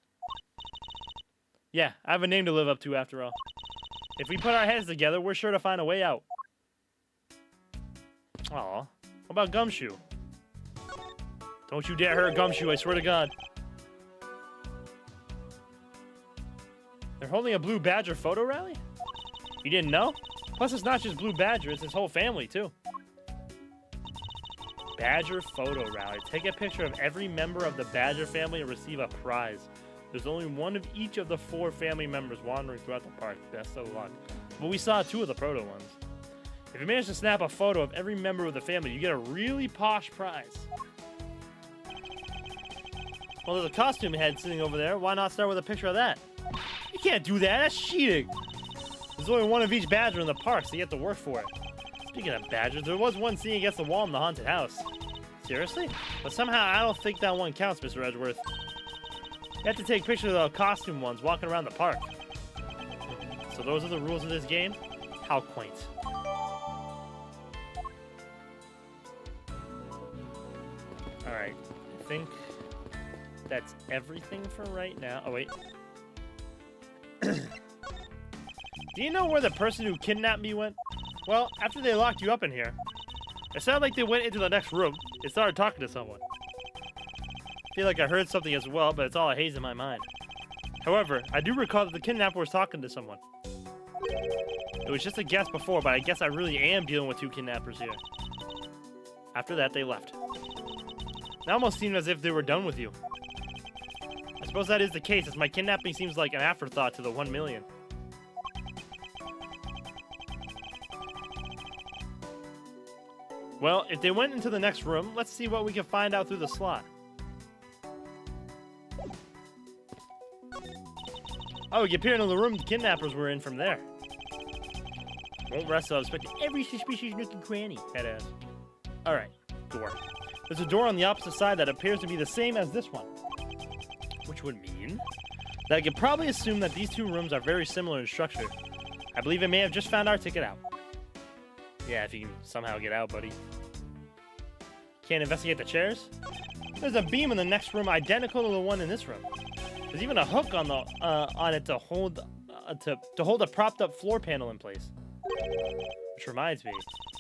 Yeah, I have a name to live up to after all. If we put our heads together, we're sure to find a way out. Aw. What about Gumshoe? Don't you dare hurt Gumshoe, I swear to God. They're holding a Blue Badger photo rally? You didn't know? Plus, it's not just Blue Badger, it's his whole family, too. Badger photo rally. Take a picture of every member of the Badger family and receive a prize. There's only one of each of the 4 family members wandering throughout the park. Best of luck. But we saw 2 of the proto ones. If you manage to snap a photo of every member of the family, you get a really posh prize. Well, there's a costume head sitting over there. Why not start with a picture of that? You can't do that. That's cheating. There's only one of each badger in the park, so you have to work for it. Speaking of badgers, there was one sitting against the wall in the haunted house. Seriously? But somehow I don't think that one counts, Mr. Edgeworth. You have to take pictures of the costume ones walking around the park. So those are the rules of this game? How quaint. Alright, I think that's everything for right now. Oh, wait. Do you know where the person who kidnapped me went? Well, after they locked you up in here, it sounded like they went into the next room and started talking to someone. I feel like I heard something as well, but it's all a haze in my mind. However, I do recall that the kidnapper was talking to someone. It was just a guess before, but I guess I really am dealing with 2 kidnappers here. After that, they left. It almost seemed as if they were done with you. I suppose that is the case, as my kidnapping seems like an afterthought to the 1 million. Well, if they went into the next room, let's see what we can find out through the slot. Oh, you appear in the room the kidnappers were in from there. Won't rest till I inspect every suspicious nook and cranny, headass. Alright, door. There's a door on the opposite side that appears to be the same as this one. Which would mean that I could probably assume that these 2 rooms are very similar in structure. I believe I may have just found our ticket out. Yeah, if you can somehow get out, buddy. Can't investigate the chairs? There's a beam in the next room identical to the one in this room. There's even a hook on the on it to hold a propped up floor panel in place. Which reminds me,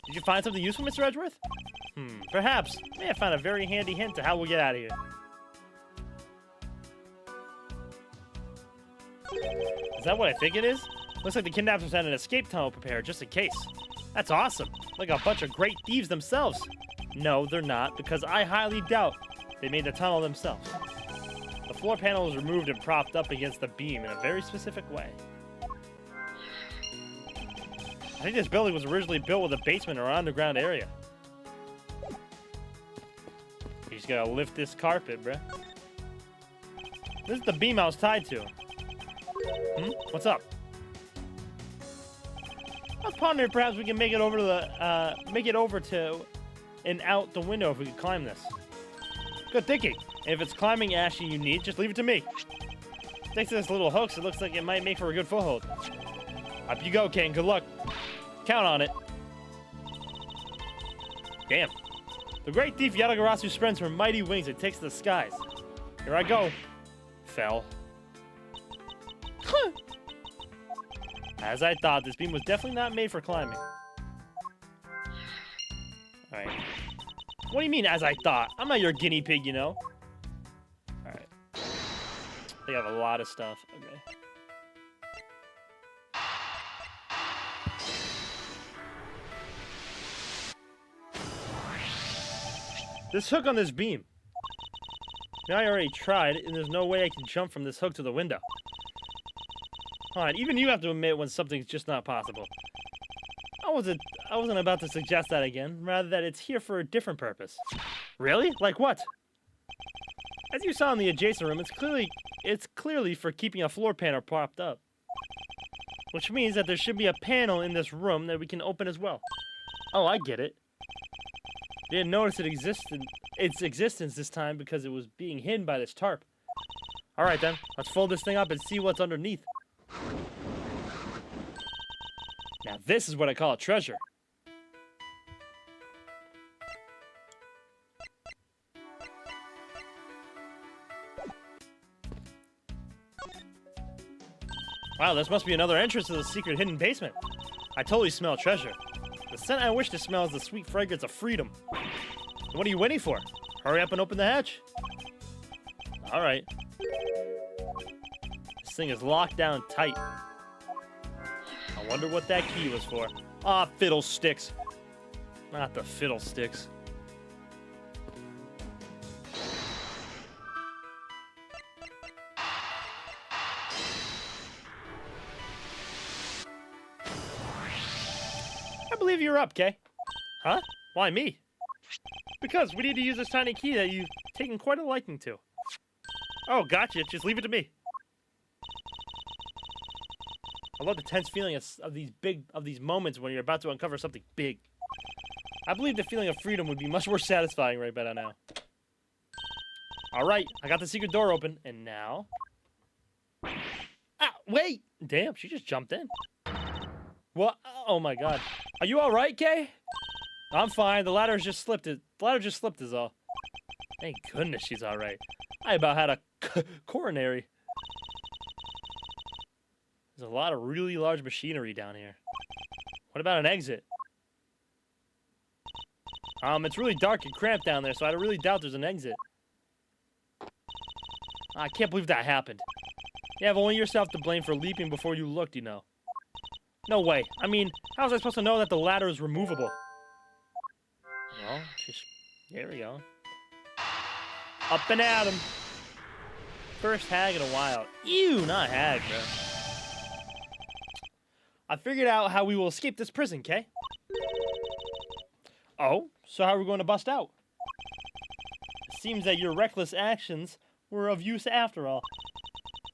did you find something useful, Mr. Edgeworth? Perhaps. May have found a very handy hint to how we'll get out of here. Is that what I think it is? Looks like the kidnappers had an escape tunnel prepared just in case. That's awesome. Like a bunch of great thieves themselves. No, they're not, because I highly doubt they made the tunnel themselves. The floor panel was removed and propped up against the beam in a very specific way. I think this building was originally built with a basement or underground area. You just gotta lift this carpet, bruh. This is the beam I was tied to. What's up? I was pondering perhaps we can make it over to and out the window if we could climb this. Good thinking. And if it's climbing Ashy you need, just leave it to me. Thanks to this little hooks, it looks like it might make for a good foothold. Up you go, Kane. Good luck. Count on it. Damn. The great thief Yatagarasu spreads her mighty wings and takes to the skies. Here I go. Fell. As I thought, this beam was definitely not made for climbing. Alright. What do you mean, as I thought? I'm not your guinea pig, you know? Alright. They have a lot of stuff. Okay. This hook on this beam. Now I already tried, and there's no way I can jump from this hook to the window. Alright, even you have to admit when something's just not possible. I wasn't about to suggest that again, rather that it's here for a different purpose. Really? Like what? As you saw in the adjacent room, it's clearly for keeping a floor panel propped up. Which means that there should be a panel in this room that we can open as well. Oh, I get it. Didn't notice its existence this time because it was being hidden by this tarp. Alright then, let's fold this thing up and see what's underneath. Now this is what I call a treasure. Wow, this must be another entrance to the secret hidden basement. I totally smell treasure. The scent I wish to smell is the sweet fragrance of freedom. What are you waiting for? Hurry up and open the hatch. Alright. This thing is locked down tight. I wonder what that key was for. Ah, fiddlesticks. Not the fiddlesticks. I believe you're up, Kay. Huh? Why me? Because we need to use this tiny key that you've taken quite a liking to. Oh, gotcha. Just leave it to me. I love the tense feeling of these moments when you're about to uncover something big. I believe the feeling of freedom would be much more satisfying right about now. Alright, I got the secret door open, and now... Ah, wait! Damn, she just jumped in. What? Oh my god. Are you alright, Kay? I'm fine, the ladder just slipped is all. Thank goodness she's alright. I about had a coronary. There's a lot of really large machinery down here. What about an exit? It's really dark and cramped down there, so I really doubt there's an exit. I can't believe that happened. You have only yourself to blame for leaping before you looked, you know. No way. I mean, how was I supposed to know that the ladder is removable? Well, just... There we go. Up and at him. First hag in a while. Ew, not hag, bro. I figured out how we will escape this prison, Kay. Oh, so how are we going to bust out? It seems that your reckless actions were of use after all.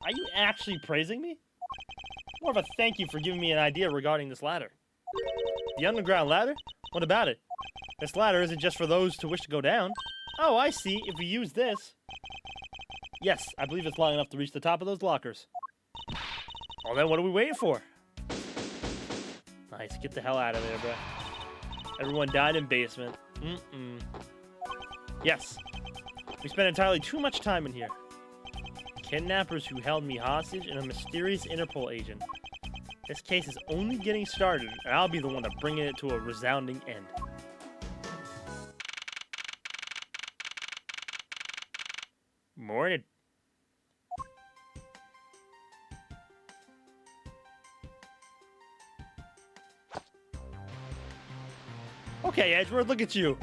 Are you actually praising me? More of a thank you for giving me an idea regarding this ladder. The underground ladder? What about it? This ladder isn't just for those who wish to go down. Oh, I see. If we use this... Yes, I believe it's long enough to reach the top of those lockers. Well then, what are we waiting for? Nice, get the hell out of there, bro. Everyone died in basement. Yes. We spent entirely too much time in here. Kidnappers who held me hostage and a mysterious Interpol agent. This case is only getting started, and I'll be the one to bring it to a resounding end. Morning. Okay, Edgeworth, look at you.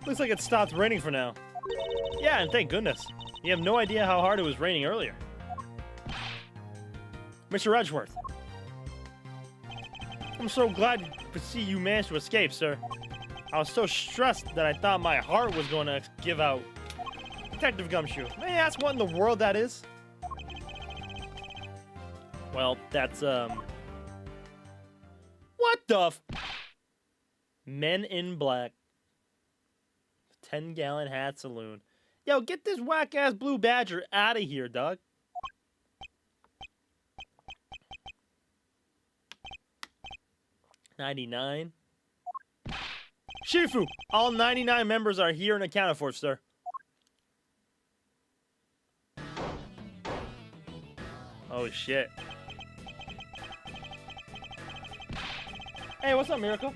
Looks like it stopped raining for now. Yeah, and thank goodness. You have no idea how hard it was raining earlier. Mr. Edgeworth. I'm so glad to see you managed to escape, sir. I was so stressed that I thought my heart was going to give out. Detective Gumshoe, may I ask what in the world that is? Well, that's, What the f... Men in Black. 10-gallon hat saloon. Yo, get this whack-ass blue badger out of here, dog. $99. Shifu, all 99 members are here and accounted for, sir. Oh, shit. Hey, what's up, Miracle?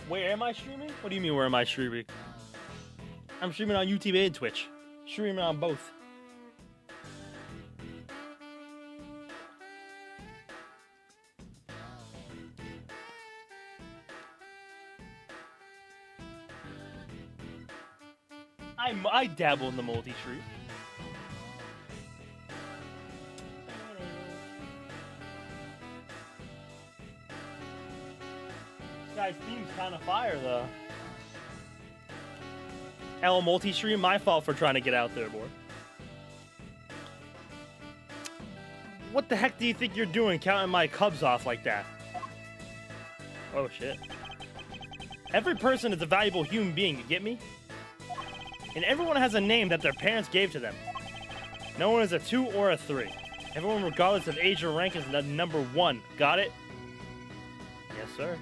Where am I streaming? What do you mean, where am I streaming? I'm streaming on YouTube and Twitch. Streaming on both. I dabble in the multi-stream. This guy's theme's kind of fire, though. L multi-stream, my fault for trying to get out there, boy. What the heck do you think you're doing counting my Cubs off like that? Oh, shit. Every person is a valuable human being, you get me? And everyone has a name that their parents gave to them. No one is a 2 or a 3. Everyone, regardless of age or rank, is the number 1. Got it? Yes, sir.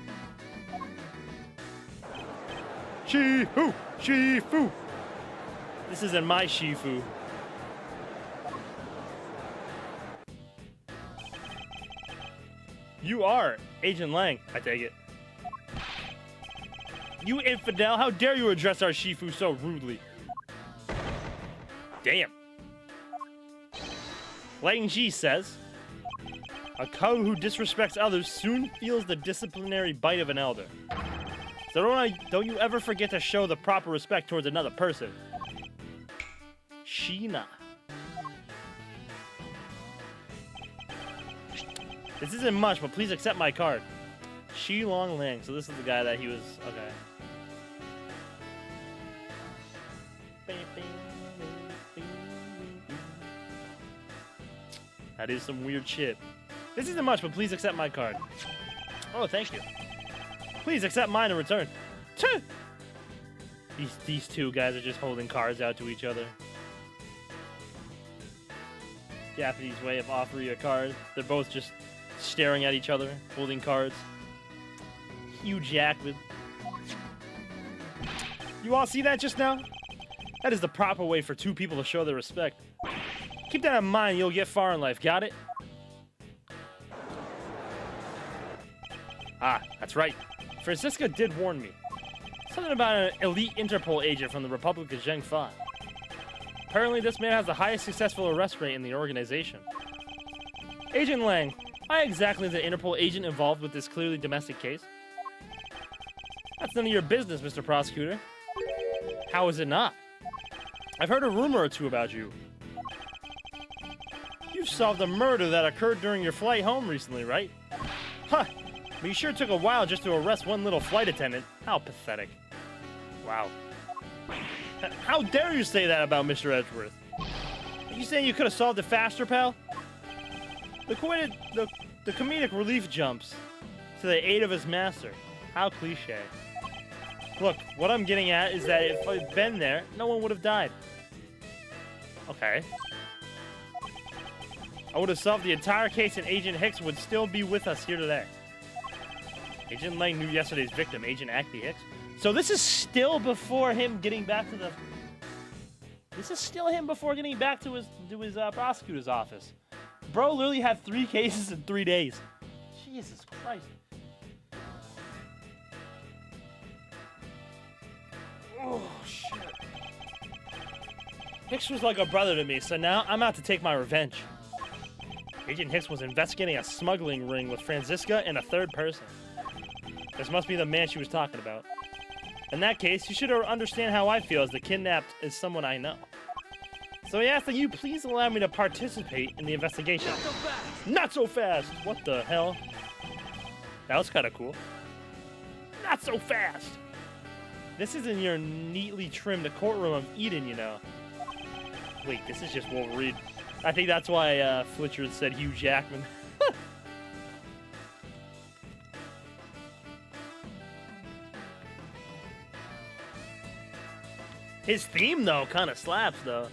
Shifu! Shifu! This isn't my Shifu. You are Agent Lang, I take it. You infidel, how dare you address our Shifu so rudely? Damn. Lang Ji says, a cub who disrespects others soon feels the disciplinary bite of an elder. So don't you ever forget to show the proper respect towards another person. Sheena. This isn't much, but please accept my card. Shi Long Lang. So this is the guy that he was... Okay. That is some weird shit. This isn't much, but please accept my card. Oh, thank you. Please accept mine in return. Tch! These two guys are just holding cards out to each other. Japanese way of offering a card. They're both just staring at each other, holding cards. Hugh Jackman. You all see that just now? That is the proper way for two people to show their respect. Keep that in mind, you'll get far in life, got it? Ah, that's right. Francisca did warn me. Something about an elite Interpol agent from the Republic of Zhengfa. Apparently this man has the highest successful arrest rate in the organization. Agent Lang, why exactly is the Interpol agent involved with this clearly domestic case? That's none of your business, Mr. Prosecutor. How is it not? I've heard a rumor or two about you. You've solved a murder that occurred during your flight home recently, right? Huh. But you sure took a while just to arrest one little flight attendant. How pathetic. Wow. How dare you say that about Mr. Edgeworth? Are you saying you could have solved it faster, pal? The comedic relief jumps to the aid of his master. How cliche. Look, what I'm getting at is that if I'd been there, no one would have died. Okay. I would have solved the entire case and Agent Hicks would still be with us here today. Agent Lang knew yesterday's victim, Agent Ackley Hicks. So this is still before him getting back to the... This is still him before getting back to his prosecutor's office. Bro literally had 3 cases in 3 days. Jesus Christ. Oh, shit. Hicks was like a brother to me, so now I'm out to take my revenge. Agent Hicks was investigating a smuggling ring with Francisca and a third person. This must be the man she was talking about. In that case, you should understand how I feel as the kidnapped is someone I know. So he asked that you please allow me to participate in the investigation. Not so fast! Not so fast! What the hell? That was kind of cool. Not so fast! This isn't your neatly trimmed courtroom of Eden, you know. Wait, this is just Wolverine. I think that's why Fletcher said Hugh Jackman. His theme, though, kind of slaps, though.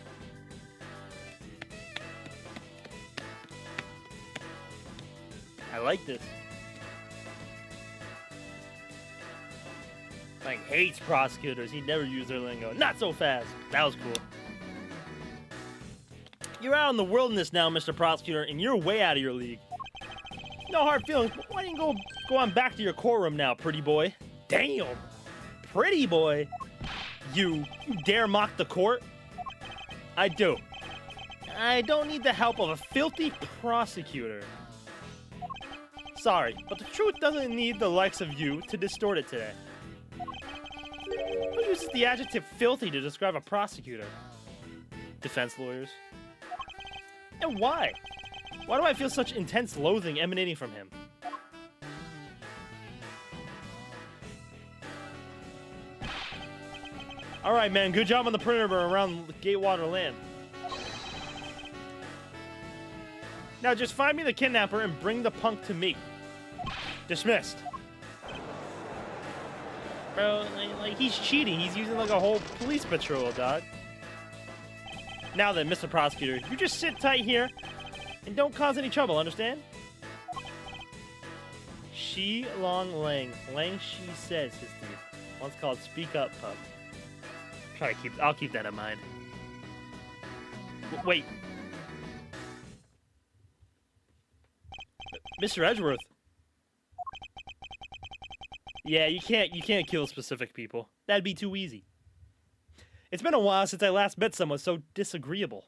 I like this. Like, hates prosecutors. He never used their lingo. Not so fast. That was cool. You're out in the wilderness now, Mr. Prosecutor, and you're way out of your league. No hard feelings, but why don't you go on back to your courtroom now, pretty boy? Damn! Pretty boy? You dare mock the court? I do. I don't need the help of a filthy prosecutor. Sorry, but the truth doesn't need the likes of you to distort it today. Who uses the adjective filthy to describe a prosecutor? Defense lawyers. And why? Why do I feel such intense loathing emanating from him? All right, man. Good job on the perimeter around Gatewater Land. Now just find me the kidnapper and bring the punk to me. Dismissed. Bro, like he's cheating. He's using like a whole police patrol, dog. Now then, Mr. Prosecutor, you just sit tight here and don't cause any trouble, understand? Shi Long Lang. Lang Shi says his name. One's called Speak Up Pup. I'll keep that in mind. Wait. Mr. Edgeworth. Yeah, you can't kill specific people. That'd be too easy. It's been a while since I last met someone so disagreeable.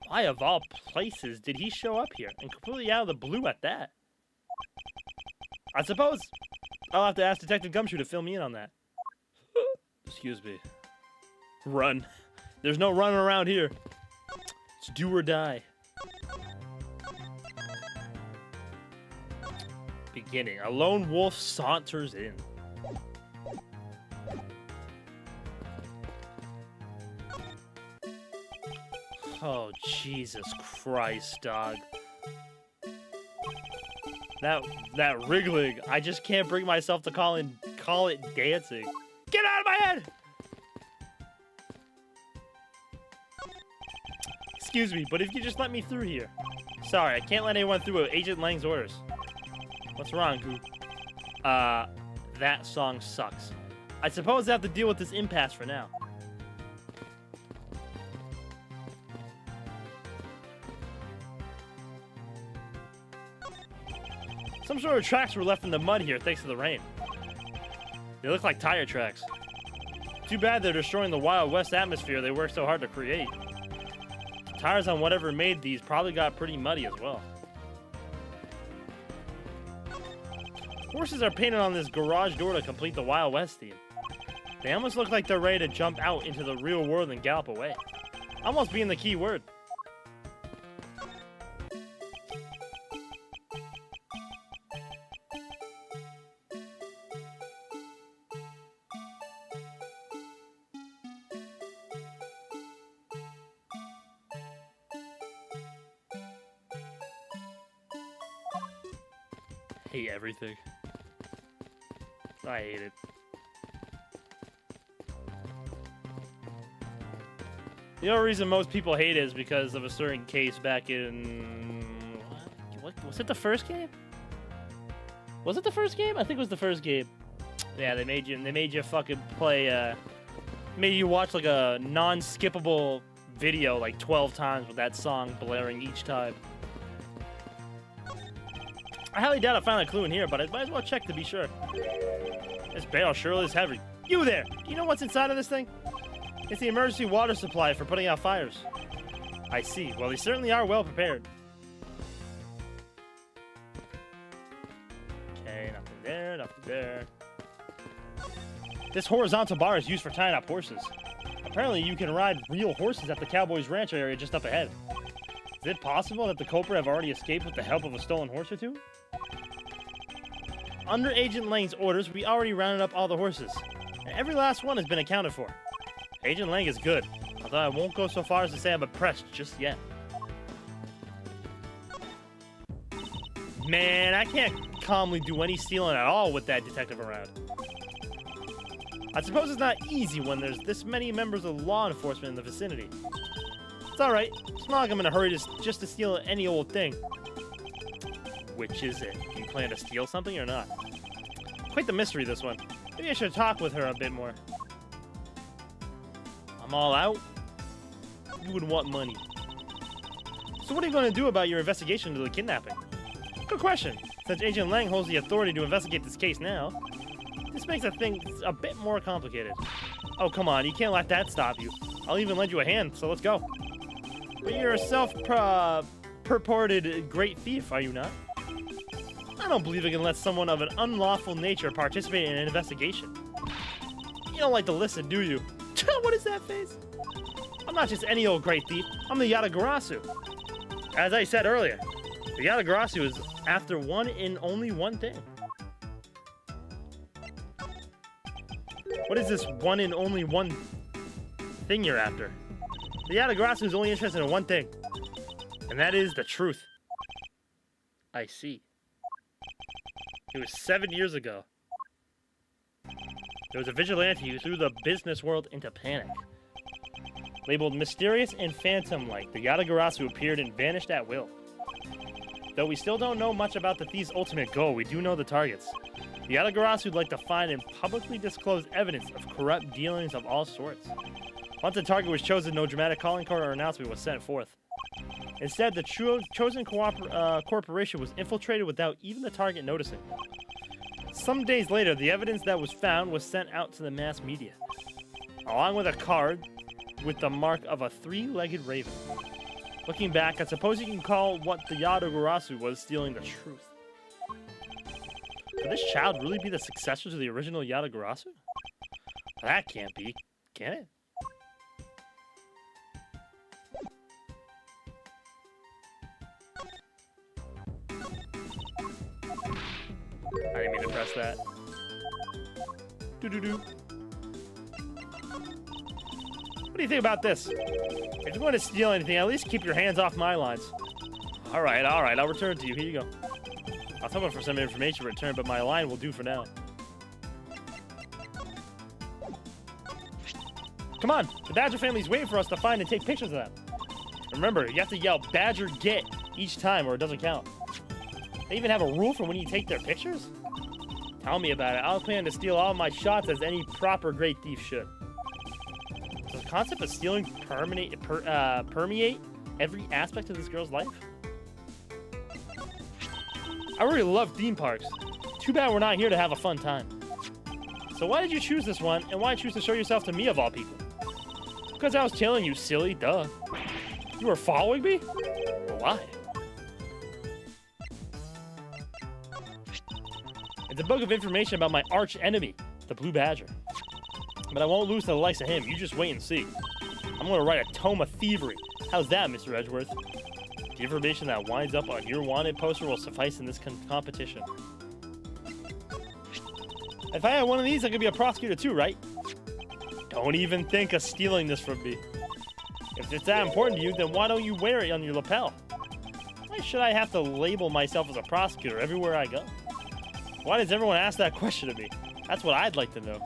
Why, of all places, did he show up here? And completely out of the blue at that? I suppose I'll have to ask Detective Gumshoe to fill me in on that. Excuse me. Run. There's no running around here. It's do or die. Beginning. A lone wolf saunters in. Oh, Jesus Christ, dog. That wriggling, I just can't bring myself to call it dancing. Get out of my head! Excuse me, but if you just let me through here. Sorry, I can't let anyone through Agent Lang's orders. What's wrong, Goop? That song sucks. I suppose I have to deal with this impasse for now. Some sort of tracks were left in the mud here thanks to the rain. They look like tire tracks. Too bad they're destroying the Wild West atmosphere they worked so hard to create. The tires on whatever made these probably got pretty muddy as well. Horses are painted on this garage door to complete the Wild West theme. They almost look like they're ready to jump out into the real world and gallop away. Almost being the key word. Hate everything. I hate it. The only reason most people hate it is because of a certain case back in... What? Was it the first game? Was it the first game? I think it was the first game. Yeah, they made you fucking play, made you watch like a non-skippable video like 12 times with that song blaring each time. I highly doubt I found a clue in here, but I might as well check to be sure. This barrel surely is heavy. You there! Do you know what's inside of this thing? It's the emergency water supply for putting out fires. I see. Well, they certainly are well prepared. Okay, nothing there, nothing there. This horizontal bar is used for tying up horses. Apparently, you can ride real horses at the Cowboys Ranch area just up ahead. Is it possible that the culprit have already escaped with the help of a stolen horse or two? Under Agent Lang's orders, we already rounded up all the horses. And every last one has been accounted for. Agent Lang is good, although I won't go so far as to say I'm impressed just yet. Man, I can't calmly do any stealing at all with that detective around. I suppose it's not easy when there's this many members of law enforcement in the vicinity. It's alright, it's not like I'm in a hurry just to steal any old thing. Which is it? You plan to steal something or not? Quite the mystery, this one. Maybe I should talk with her a bit more. I'm all out? You would want money. So what are you going to do about your investigation into the kidnapping? Good question. Since Agent Lang holds the authority to investigate this case now, this makes things a bit more complicated. Oh, come on, you can't let that stop you. I'll even lend you a hand, so let's go. But you're a self-purported great thief, are you not? I don't believe I can let someone of an unlawful nature participate in an investigation. You don't like to listen, do you? What is that face? I'm not just any old great thief. I'm the Yatagarasu. As I said earlier, the Yatagarasu is after one and only one thing. What is this one and only one thing you're after? The Yatagarasu is only interested in one thing, and that is the truth. I see. It was 7 years ago. There was a vigilante who threw the business world into panic. Labeled mysterious and phantom-like, the Yatagarasu appeared and vanished at will. Though we still don't know much about the thief's ultimate goal, we do know the targets. The Yatagarasu would like to find and publicly disclose evidence of corrupt dealings of all sorts. Once a target was chosen, no dramatic calling card or announcement was sent forth. Instead, the chosen corporation was infiltrated without even the target noticing. Some days later, the evidence that was found was sent out to the mass media, along with a card with the mark of a three-legged raven. Looking back, I suppose you can call what the Yatagarasu was stealing the truth. Could this child really be the successor to the original Yatagarasu? That can't be, can it? I didn't mean to press that. Doo-doo-doo. What do you think about this? If you're going to steal anything, at least keep your hands off my lines. Alright, I'll return it to you. Here you go. I was hoping for some information return, but my line will do for now. Come on, the Badger family's waiting for us to find and take pictures of them. Remember, you have to yell Badger get each time or it doesn't count. They even have a rule for when you take their pictures? Tell me about it. I'll plan to steal all my shots as any proper great thief should. Does the concept of stealing permeate every aspect of this girl's life? I really love theme parks. Too bad we're not here to have a fun time. So why did you choose this one, and why choose to show yourself to me of all people? Because I was telling you, silly, duh. You were following me? Why? It's a book of information about my arch enemy, the Blue Badger. But I won't lose to the likes of him. You just wait and see. I'm going to write a tome of thievery. How's that, Mr. Edgeworth? The information that winds up on your wanted poster will suffice in this competition. If I had one of these, I could be a prosecutor too, right? Don't even think of stealing this from me. If it's that important to you, then why don't you wear it on your lapel? Why should I have to label myself as a prosecutor everywhere I go? Why does everyone ask that question of me? That's what I'd like to know.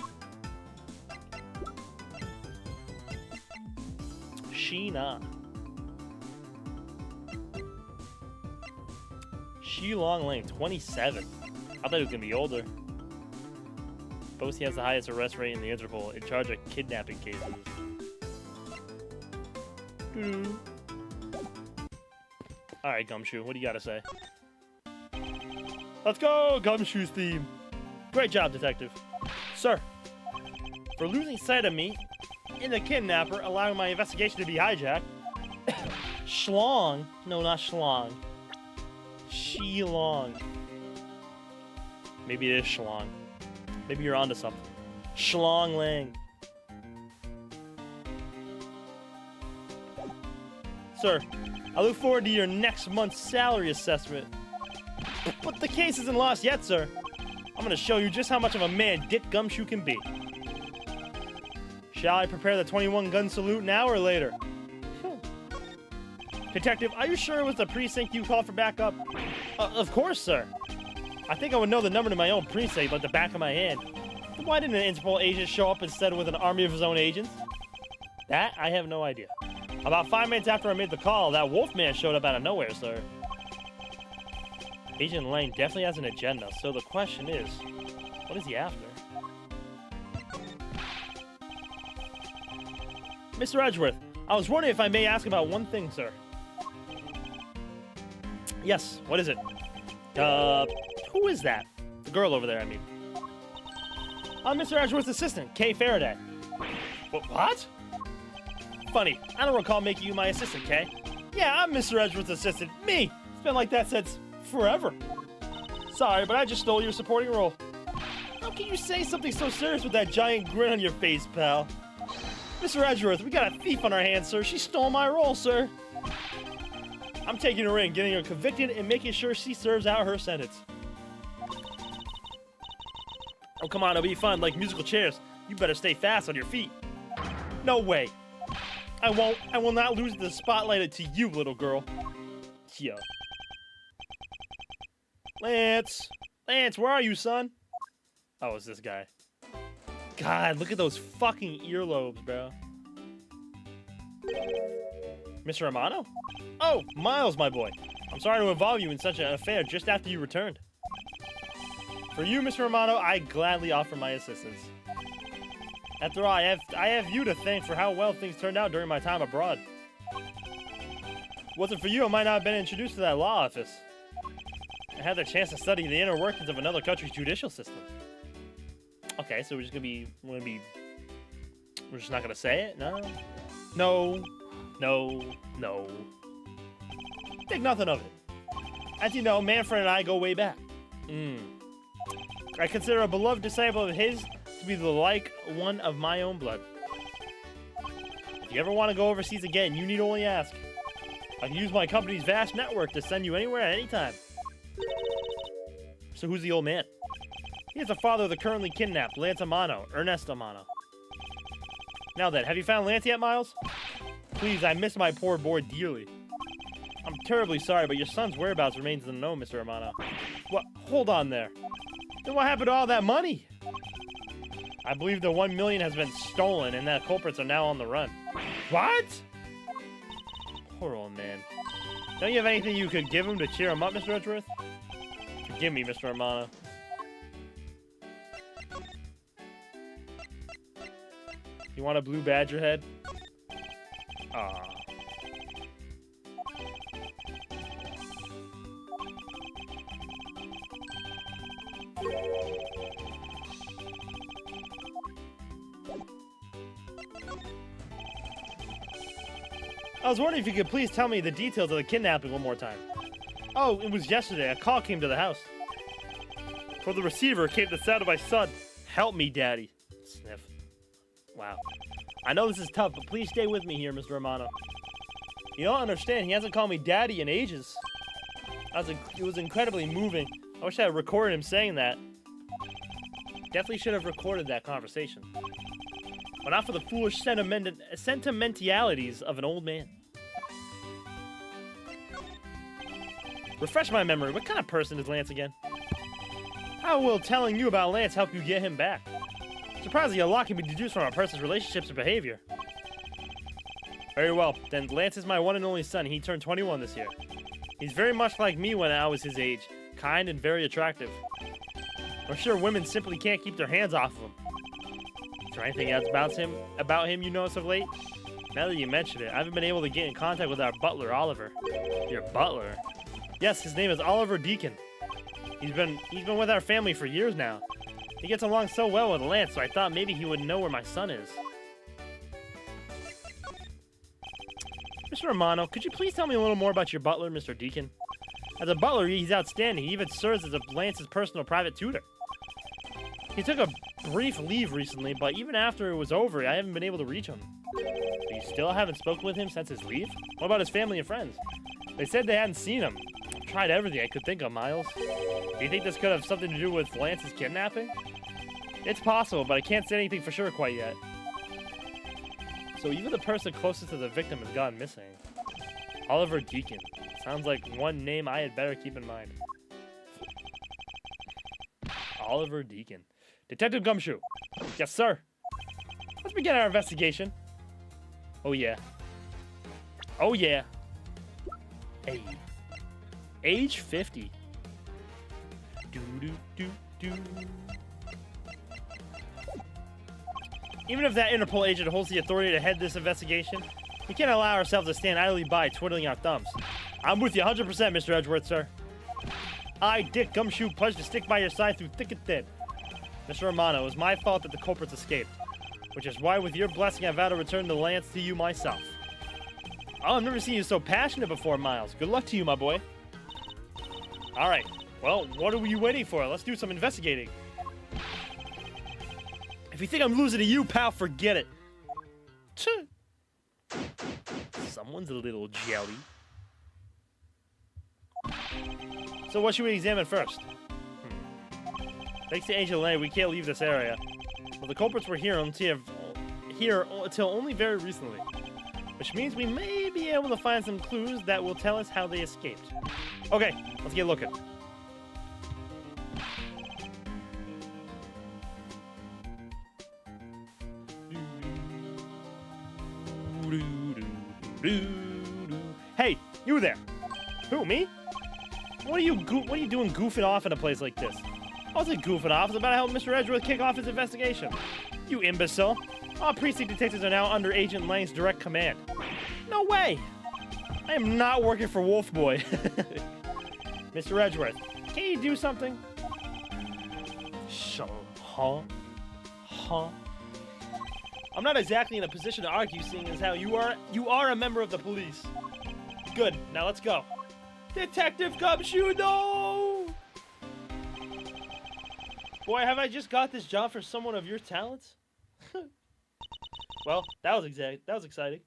Sheena. Shilong Lane, 27. I thought he was going to be older. Both he has the highest arrest rate in the Interpol, in charge of kidnapping cases. Alright, Gumshoe, what do you got to say? Let's go, Gumshoe's theme. Great job, detective. Sir, for losing sight of me and the kidnapper, allowing my investigation to be hijacked, Schlong, no, not Schlong, Shilong. Maybe it is Schlong. Maybe you're onto something. Schlong Lang. Sir, I look forward to your next month's salary assessment. But the case isn't lost yet, sir. I'm going to show you just how much of a man Dick Gumshoe can be. Shall I prepare the 21-gun salute now or later? Detective, are you sure it was the precinct you called for backup? Of course, sir. I think I would know the number to my own precinct like the back of my hand. Why didn't an Interpol agent show up instead with an army of his own agents? That, I have no idea. About 5 minutes after I made the call, that Wolfman showed up out of nowhere, sir. Agent Lang definitely has an agenda, so the question is, what is he after? Mr. Edgeworth, I was wondering if I may ask about one thing, sir. Yes, what is it? Who is that? The girl over there, I mean. I'm Mr. Edgeworth's assistant, Kay Faraday. What? Funny, I don't recall making you my assistant, Kay. Yeah, I'm Mr. Edgeworth's assistant. Me! It's been like that since forever. Sorry, but I just stole your supporting role. How can you say something so serious with that giant grin on your face, pal? Mr. Edgeworth, we got a thief on our hands, sir. She stole my role, sir. I'm taking her in, getting her convicted, and making sure she serves out her sentence. Oh, come on, it'll be fun, like musical chairs. You better stay fast on your feet. No way. I will not lose the spotlight to you, little girl. Yeah. Lance, where are you, son? Oh, it's this guy. God, look at those fucking earlobes, bro. Mr. Romano? Oh, Miles, my boy. I'm sorry to involve you in such an affair just after you returned. For you, Mr. Romano, I gladly offer my assistance. After all, I have you to thank for how well things turned out during my time abroad. Wasn't for you, I might not have been introduced to that law office. I had the chance to study the inner workings of another country's judicial system. Okay, so we're just not gonna say it? No. Think nothing of it. As you know, Manfred and I go way back. I consider a beloved disciple of his to be the like one of my own blood. If you ever want to go overseas again, you need only ask. I can use my company's vast network to send you anywhere at any time. So who's the old man? He is the father of the currently kidnapped Lance Amano, Ernest Amano. Now then, have you found Lance yet, Miles? Please, I miss my poor boy dearly. I'm terribly sorry, but your son's whereabouts remains unknown, Mr. Amano. What? Hold on there. Then what happened to all that money? I believe the 1 million has been stolen and that culprits are now on the run. What? Poor old man. Don't you have anything you could give him to cheer him up, Mr. Edgeworth? Forgive me, Mr. Amano. You want a blue badger head? Aww. I was wondering if you could please tell me the details of the kidnapping one more time. Oh, it was yesterday. A call came to the house. For the receiver came the sound of my son. Help me, Daddy. Sniff. Wow. I know this is tough, but please stay with me here, Mr. Romano. You don't understand. He hasn't called me Daddy in ages. It was incredibly moving. I wish I had recorded him saying that. Definitely should have recorded that conversation. But not for the foolish sentimentalities of an old man. Refresh my memory. What kind of person is Lance again? How will telling you about Lance help you get him back? Surprisingly, a lot can be deduced from a person's relationships and behavior. Very well. Then Lance is my one and only son. He turned 21 this year. He's very much like me when I was his age. Kind and very attractive. I'm sure women simply can't keep their hands off of him. Is there anything else about him you noticed of late? Now that you mention it, I haven't been able to get in contact with our butler, Oliver. Your butler? Yes, his name is Oliver Deacon. He's been with our family for years now. He gets along so well with Lance, so I thought maybe he would know where my son is. Mr. Romano, could you please tell me a little more about your butler, Mr. Deacon? As a butler, he's outstanding. He even serves as Lance's personal private tutor. He took a brief leave recently, but even after it was over, I haven't been able to reach him. You still haven't spoken with him since his leave? What about his family and friends? They said they hadn't seen him. I've tried everything I could think of, Miles. Do you think this could have something to do with Lance's kidnapping? It's possible, but I can't say anything for sure quite yet. So even the person closest to the victim has gone missing. Oliver Deacon. Sounds like one name I had better keep in mind. Oliver Deacon. Detective Gumshoe. Yes, sir. Let's begin our investigation. Oh, yeah. Oh, yeah. Hey. Age 50. Do. Even if that Interpol agent holds the authority to head this investigation, we can't allow ourselves to stand idly by twiddling our thumbs. I'm with you 100%, Mr. Edgeworth, sir. I, Dick Gumshoe, pledge to stick by your side through thick and thin. Mr. Romano, it was my fault that the culprits escaped, which is why, with your blessing, I vow to return the Lance to you myself. Oh, I've never seen you so passionate before, Miles. Good luck to you, my boy. All right. Well, what are you waiting for? Let's do some investigating. If you think I'm losing to you, pal, forget it. Someone's a little jelly. So what should we examine first? Thanks to Angel Lane, we can't leave this area. Well, the culprits were here until only very recently, which means we may be able to find some clues that will tell us how they escaped. Okay, let's get looking. Hey, you there? Who, me? What are you doing goofing off in a place like this? I wasn't goofing off. I was about to help Mr. Edgeworth kick off his investigation. You imbecile. All precinct detectives are now under Agent Lang's direct command. No way! I am not working for Wolf Boy. Mr. Edgeworth, can you do something? Huh? I'm not exactly in a position to argue, seeing as how you are a member of the police. Good, now let's go. Detective Gumshoe, no! Boy, have I just got this job for someone of your talents? Well, that was exciting.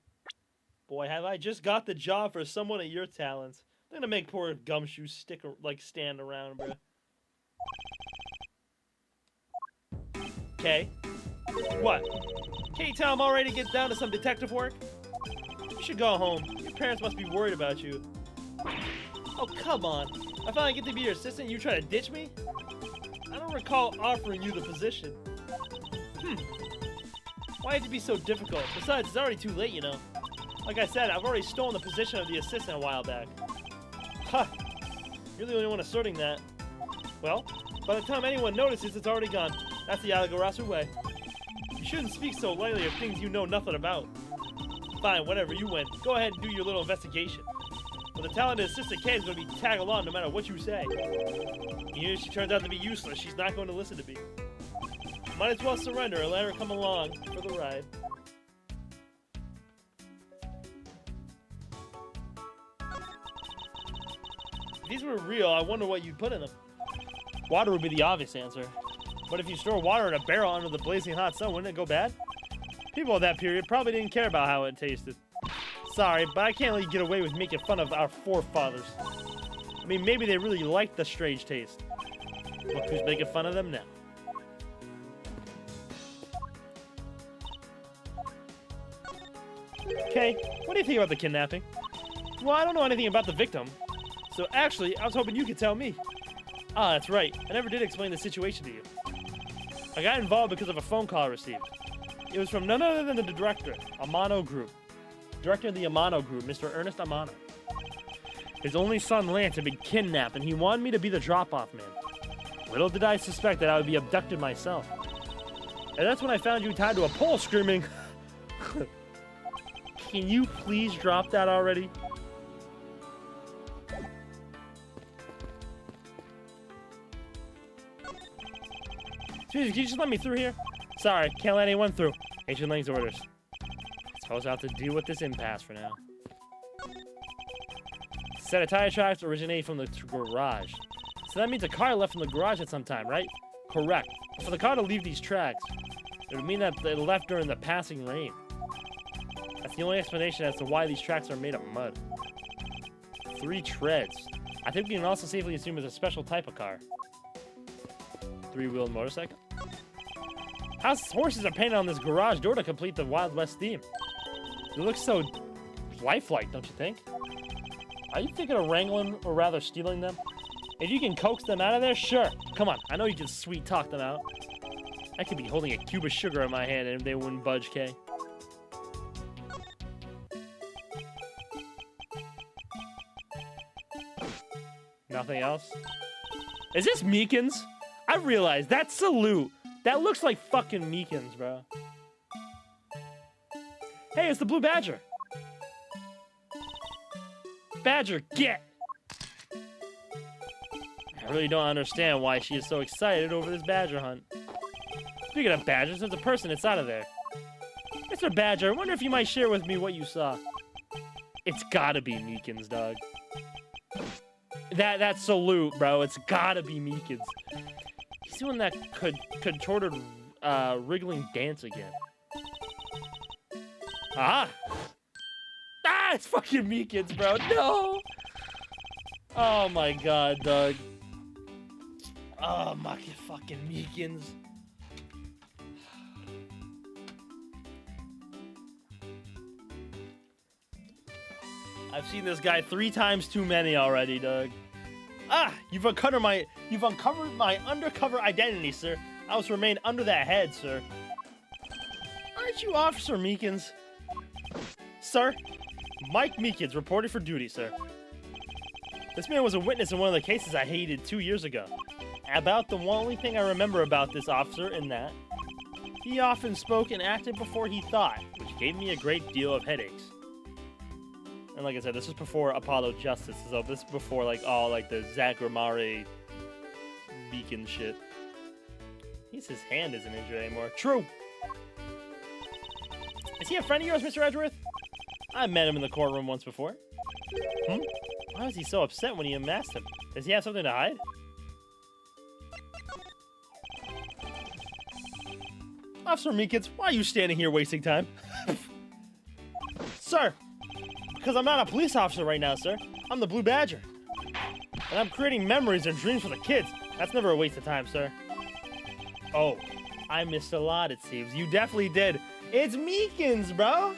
Boy, have I just got the job for someone of your talents. I'm gonna make poor Gumshoe stand around, bro. Okay. What? Can't you tell I'm all ready to get down to some detective work? You should go home. Your parents must be worried about you. Oh, come on. I finally get to be your assistant and you try to ditch me? I don't recall offering you the position. Why had it be so difficult? Besides, it's already too late, you know. Like I said, I've already stolen the position of the assistant a while back. Ha! You're the only one asserting that. Well, by the time anyone notices, it's already gone. That's the Alagarasu way. You shouldn't speak so lightly of things you know nothing about. Fine, whatever, you win. Go ahead and do your little investigation. But the talented assistant Kay is going to be tag along no matter what you say. Even if she turns out to be useless, she's not going to listen to me. Might as well surrender and let her come along for the ride. If these were real, I wonder what you'd put in them. Water would be the obvious answer. But if you store water in a barrel under the blazing hot sun, wouldn't it go bad? People of that period probably didn't care about how it tasted. Sorry, but I can't let you get away with making fun of our forefathers. I mean, maybe they really liked the strange taste. Look who's making fun of them now. Okay, what do you think about the kidnapping? Well, I don't know anything about the victim. So actually, I was hoping you could tell me. Ah, that's right. I never did explain the situation to you. I got involved because of a phone call I received. It was from none other than the director, Amano Group. Director of the Amano Group, Mr. Ernest Amano. His only son, Lance, had been kidnapped, and he wanted me to be the drop-off man. Little did I suspect that I would be abducted myself. And that's when I found you tied to a pole screaming, "Can you please drop that already?" Excuse me, can you just let me through here? Sorry, can't let anyone through. Agent Lang's orders. Suppose I'll have to deal with this impasse for now. Set of tire tracks originate from the garage. So that means a car left from the garage at some time, right? Correct. But for the car to leave these tracks, it would mean that they left during the passing rain. That's the only explanation as to why these tracks are made of mud. 3 treads. I think we can also safely assume it's a special type of car. 3-wheeled motorcycle? House horses are painted on this garage door to complete the Wild West theme. It looks so lifelike, don't you think? Are you thinking of wrangling, or rather stealing them? If you can coax them out of there, sure. Come on, I know you can sweet talk them out. I could be holding a cube of sugar in my hand and they wouldn't budge, Kay. Nothing else? Is this Meekins? I realized that salute. That looks like fucking Meekins, bro. Hey, it's the Blue Badger. Badger, get! I really don't understand why she is so excited over this badger hunt. Speaking of badgers, there's a person inside of there. Mr. Badger, I wonder if you might share with me what you saw. It's gotta be Meekins, dog. That salute, bro. It's gotta be Meekins. He's doing that contorted, wriggling dance again. Ah! Ah, it's fucking Meekins, bro. No! Oh my god, dog. Oh my fucking Meekins. I've seen this guy 3 times too many already, Doug. Ah, you've uncovered my undercover identity, sir. I was to remain under that head, sir. Aren't you Officer Meekins? Sir, Mike Meekins reported for duty, sir. This man was a witness in one of the cases I hated 2 years ago. About the only thing I remember about this officer in that, he often spoke and acted before he thought, which gave me a great deal of headaches. And like I said, this is before Apollo Justice, so this is before like all like the Zach Romare beacon shit. At least his hand isn't injured anymore. True. Is he a friend of yours, Mr. Edgeworth? I met him in the courtroom once before. Why was he so upset when he unmasked him? Does he have something to hide? Officer Meekins, why are you standing here wasting time? Sir! Because I'm not a police officer right now, sir. I'm the Blue Badger. And I'm creating memories and dreams for the kids. That's never a waste of time, sir. Oh, I missed a lot, it seems. You definitely did. It's Meekins, bro.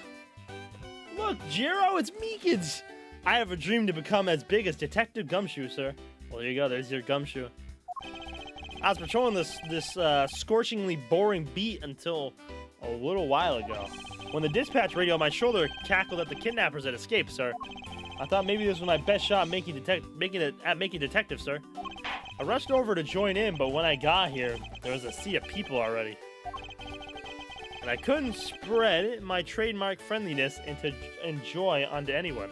Look, Jiro, it's Meekins. I have a dream to become as big as Detective Gumshoe, sir. Well, there you go. There's your Gumshoe. I was patrolling this scorchingly boring beat until a little while ago, when the dispatch radio on my shoulder cackled at the kidnappers that escaped, sir. I thought maybe this was my best shot at making detective, sir. I rushed over to join in, but when I got here, there was a sea of people already. And I couldn't spread my trademark friendliness and joy onto anyone.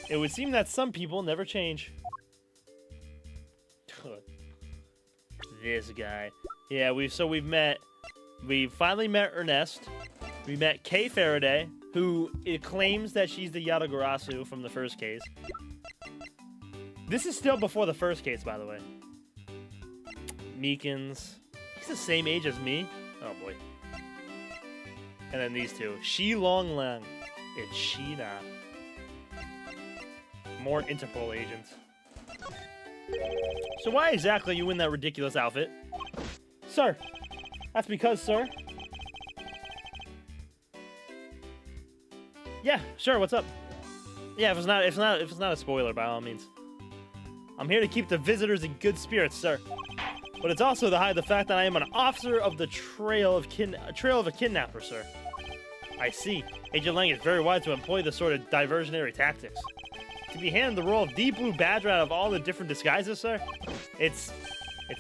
It would seem that some people never change. This guy. Yeah, we finally met Ernest. We met Kay Faraday, who claims that she's the Yatagarasu from the first case. This is still before the first case, by the way. Meekins. He's the same age as me. Oh boy. And then these two. Shi Long Lang and Sheena. More Interpol agents. So why exactly are you in that ridiculous outfit? Sir, that's because, sir. Yeah, sure, what's up? Yeah, if it's not a spoiler, by all means. I'm here to keep the visitors in good spirits, sir. But it's also to hide the fact that I am an officer of the trail of a kidnapper, sir. I see. Agent Lang is very wise to employ this sort of diversionary tactics. To be handed the role of the Blue Badger out of all the different disguises, sir, it's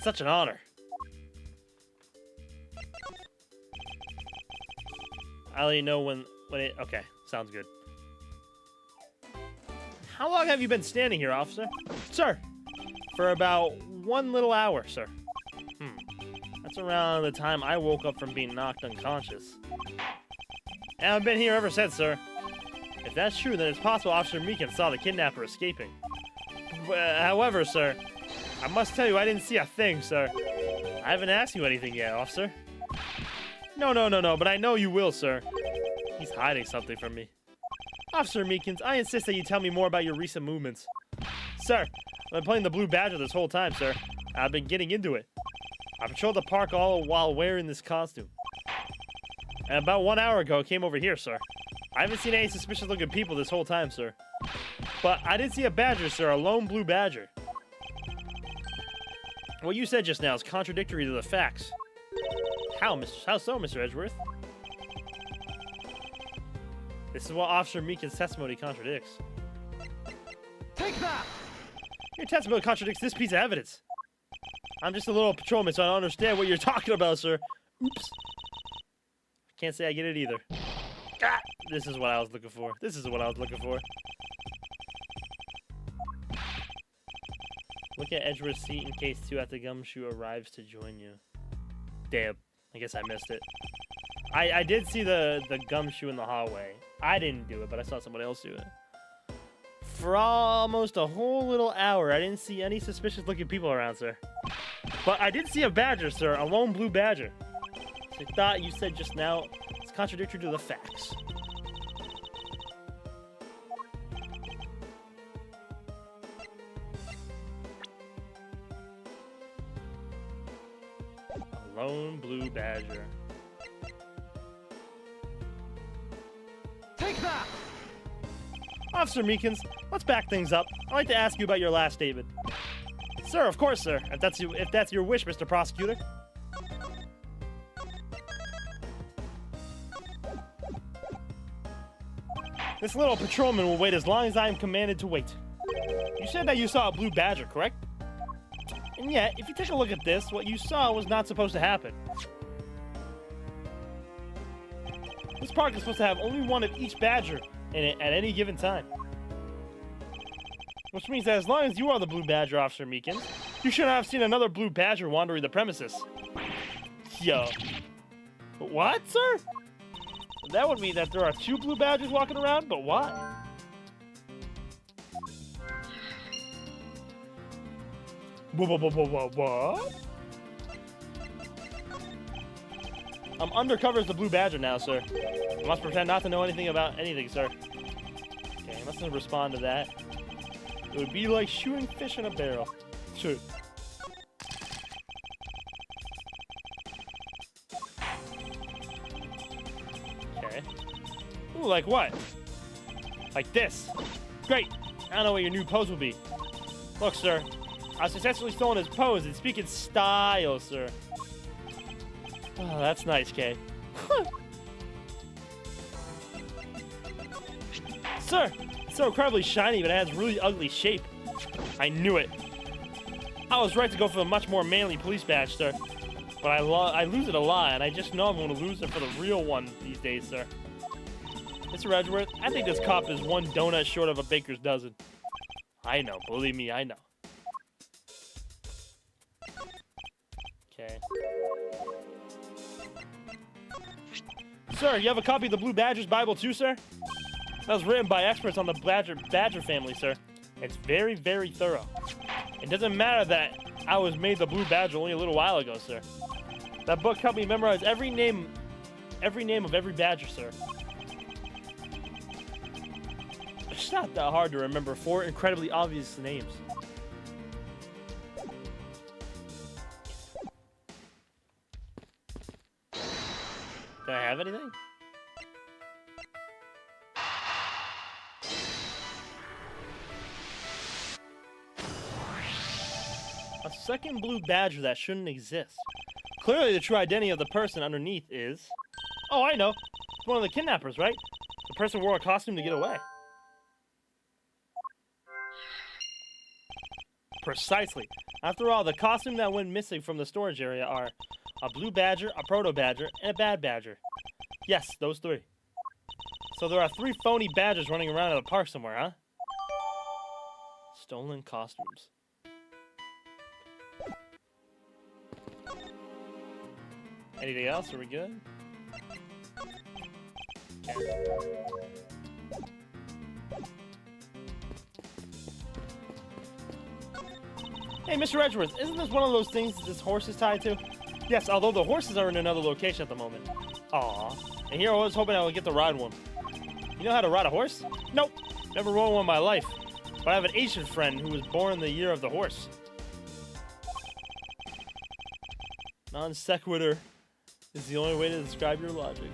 such an honor. I'll let you know when it... Okay, sounds good. How long have you been standing here, officer? Sir, for about 1 little hour, sir. That's around the time I woke up from being knocked unconscious. And I've been here ever since, sir. If that's true, then it's possible Officer Meekins saw the kidnapper escaping. However, sir, I must tell you I didn't see a thing, sir. I haven't asked you anything yet, officer. No, but I know you will, sir. He's hiding something from me. Officer Meekins, I insist that you tell me more about your recent movements. Sir, I've been playing the Blue Badger this whole time, sir. I've been getting into it. I patrolled the park all while wearing this costume. And about 1 hour ago, I came over here, sir. I haven't seen any suspicious-looking people this whole time, sir. But I did see a badger, sir, a lone Blue Badger. What you said just now is contradictory to the facts. How so, Mr. Edgeworth? This is what Officer Meekins' testimony contradicts. Take that! Your testimony contradicts this piece of evidence. I'm just a little patrolman, so I don't understand what you're talking about, sir. Oops. Can't say I get it either. Ah, this is what I was looking for. Look at Edgeworth's seat in case 2 after Gumshoe arrives to join you. Damn. I guess I missed it. I did see the Gumshoe in the hallway. I didn't do it, but I saw somebody else do it. For almost a whole little hour, I didn't see any suspicious-looking people around, sir. But I did see a badger, sir. A lone Blue Badger. So I thought you said just now it's contradictory to the facts. A lone Blue Badger. Take that! Officer Meekins, let's back things up. I'd like to ask you about your last statement. Sir, of course, sir. If that's your wish, Mr. Prosecutor. This little patrolman will wait as long as I am commanded to wait. You said that you saw a blue badger, correct? And yet, if you take a look at this, what you saw was not supposed to happen. This park is supposed to have only one of each badger in it at any given time. Which means that as long as you are the blue badger, Officer Meekins, you shouldn't have seen another blue badger wandering the premises. Yo. What, sir? That would mean that there are 2 blue badgers walking around, but why? What? I'm undercover as the blue badger now, sir. I must pretend not to know anything about anything, sir. Okay, I mustn't respond to that. It would be like shooting fish in a barrel. Shoot. Okay. Ooh, like what? Like this. Great. I don't know what your new pose will be. Look, sir. I've successfully stolen his pose and speak in style, sir. Oh, that's nice, Kay. Sir, it's so incredibly shiny, but it has really ugly shape. I knew it. I was right to go for the much more manly police badge, sir. But I lose it a lot, and I just know I'm going to lose it for the real one these days, sir. Mr. Edgeworth, I think this cop is one donut short of a baker's dozen. I know, believe me, I know. Okay. Sir, you have a copy of the Blue Badger's Bible too, sir? That was written by experts on the Badger family, sir. It's very, very thorough. It doesn't matter that I was made the Blue Badger only a little while ago, sir. That book helped me memorize every name of every badger, sir. It's not that hard to remember 4 incredibly obvious names. Do I have anything? A second blue badger that shouldn't exist. Clearly the true identity of the person underneath is... Oh, I know. It's one of the kidnappers, right? The person wore a costume to get away. Precisely. After all, the costume that went missing from the storage area are a blue badger, a proto badger, and a bad badger. Yes, those 3. So there are 3 phony badgers running around in the park somewhere, huh? Stolen costumes. Anything else? Are we good? Okay. Hey, Mr. Edgeworth, isn't this one of those things that this horse is tied to? Yes, although the horses are in another location at the moment. Aw. And here I was hoping I would get to ride one. You know how to ride a horse? Nope. Never rode one in my life. But I have an Asian friend who was born in the year of the horse. Non sequitur is the only way to describe your logic.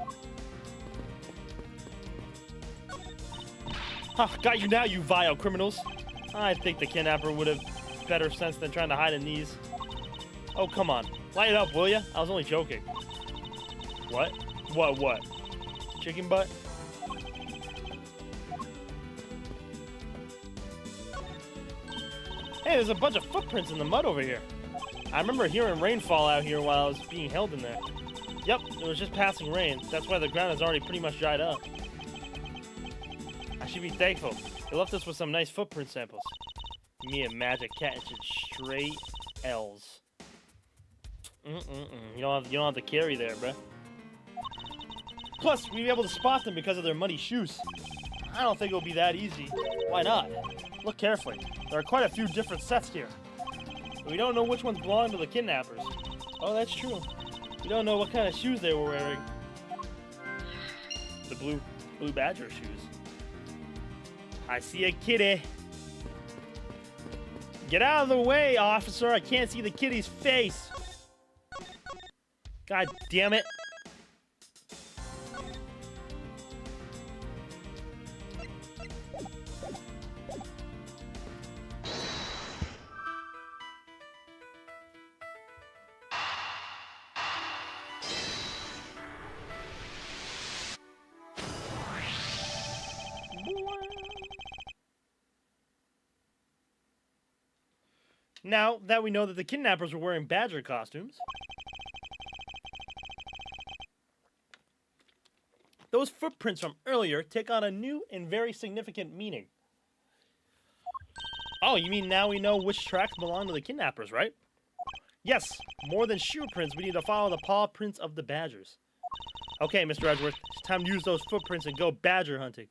Ha! Got you now, you vile criminals! I think the kidnapper would have better sense than trying to hide in these. Oh, come on. Light it up, will ya? I was only joking. What? What? Chicken butt? Hey, there's a bunch of footprints in the mud over here. I remember hearing rainfall out here while I was being held in there. Yep, it was just passing rain. That's why the ground is already pretty much dried up. I should be thankful. They left us with some nice footprint samples. Me and Magic Cat should straight L's. You don't have to carry there, bruh. Plus, we'll be able to spot them because of their muddy shoes. I don't think it'll be that easy. Why not? Look carefully. There are quite a few different sets here. We don't know which ones belong to the kidnappers. Oh, that's true. We don't know what kind of shoes they were wearing. The blue badger shoes. I see a kitty. Get out of the way, officer. I can't see the kitty's face. God damn it. Now that we know that the kidnappers were wearing badger costumes, those footprints from earlier take on a new and very significant meaning. Oh, you mean now we know which tracks belong to the kidnappers, right? Yes, more than shoe prints, we need to follow the paw prints of the badgers. Okay, Mr. Edgeworth, it's time to use those footprints and go badger hunting.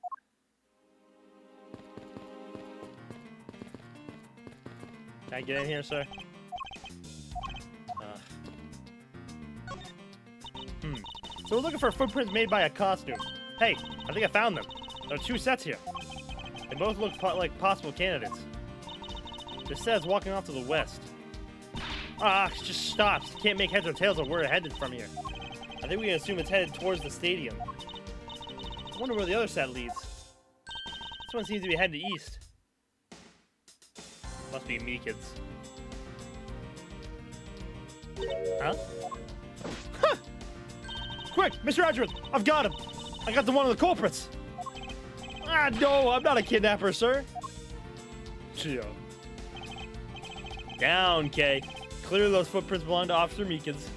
Can I get in here, sir? So we're looking for footprints made by a costume. Hey, I think I found them. There are 2 sets here. They both look like possible candidates. This says walking off to the west. Ah, it just stops. Can't make heads or tails of where it headed from here. I think we can assume it's headed towards the stadium. I wonder where the other set leads. This one seems to be headed east. Must be me, kids. Huh? Huh! Quick, Mr. Edgeworth, I've got him. I got the one of the culprits. Ah, no, I'm not a kidnapper, sir. Gio. Down, Kay. Clearly those footprints belong to Officer Meekins.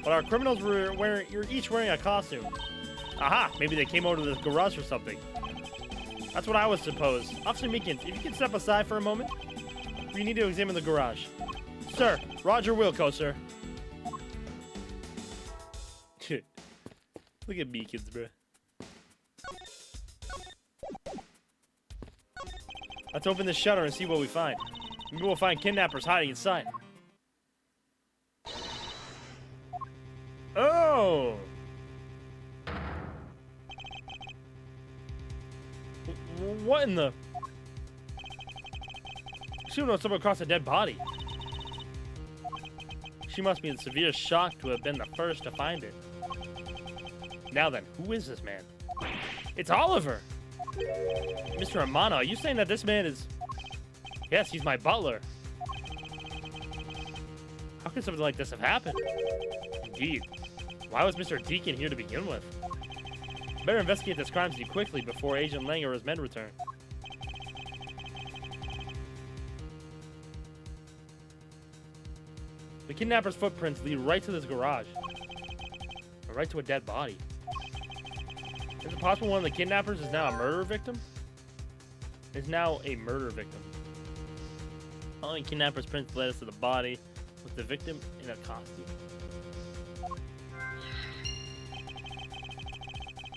But our criminals were each wearing a costume. Aha, maybe they came over to this garage or something. That's what I would suppose. Officer Meekins, if you can step aside for a moment, we need to examine the garage. Sir, Roger Wilco, sir. Look at Meekins, bro. Let's open this shutter and see what we find. Maybe we'll find kidnappers hiding inside. Oh! What in the... She would have stumbled across a dead body. She must be in severe shock to have been the first to find it. Now then, who is this man? It's Oliver! Mr. Amano, are you saying that this man is... Yes, he's my butler. How could something like this have happened? Indeed. Why was Mr. Deacon here to begin with? Better investigate this crime scene quickly before Agent Lang or his men return. The kidnapper's footprints lead right to this garage. Or right to a dead body. Is it possible one of the kidnappers is now a murder victim? Is now a murder victim. Following kidnapper's prints led us to the body with the victim in a costume.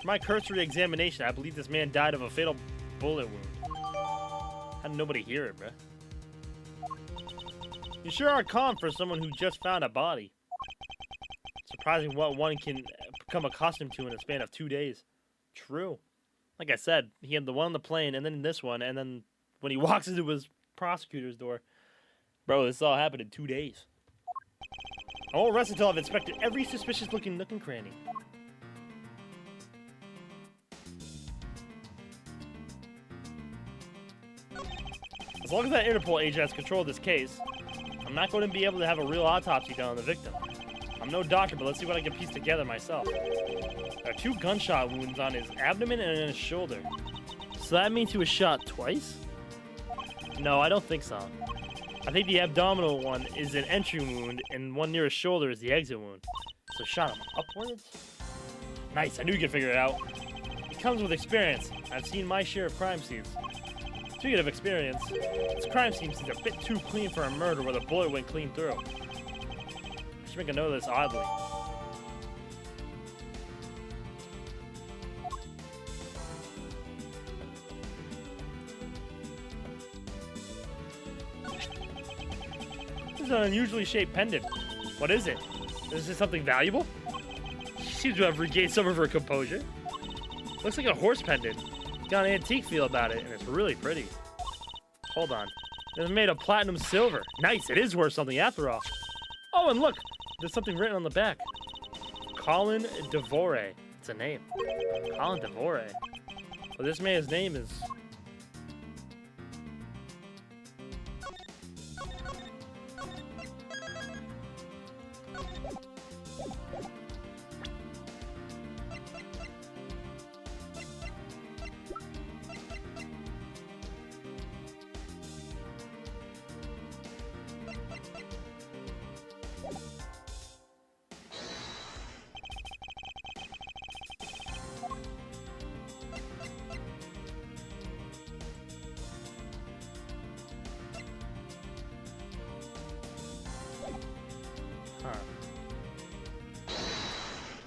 For my cursory examination, I believe this man died of a fatal bullet wound. How did nobody hear it, bruh? You sure are calm for someone who just found a body. Surprising what one can become accustomed to in a span of 2 days. True. Like I said, he had the one on the plane, and then this one, and then when he walks into his prosecutor's door. Bro, this all happened in 2 days. I won't rest until I've inspected every suspicious-looking nook and cranny. As long as that Interpol agent has control of this case, I'm not going to be able to have a real autopsy done on the victim. I'm no doctor, but let's see what I can piece together myself. There are 2 gunshot wounds on his abdomen and in his shoulder. So that means he was shot twice? No, I don't think so. I think the abdominal one is an entry wound, and one near his shoulder is the exit wound. So shot him upwards? Nice, I knew you could figure it out. It comes with experience. I've seen my share of crime scenes. Speaking of experience, this crime scene seems a bit too clean for a murder where the bullet went clean through. I should make a note of this oddly. This is an unusually shaped pendant. What is it? Is this something valuable? She seems to have regained some of her composure. Looks like a horse pendant. It's got an antique feel about it, and it's really pretty. Hold on. It's made of platinum silver. Nice, it is worth something after all. Oh, and look! There's something written on the back. Colin Devore. It's a name. Colin Devore. Well, this man's name is...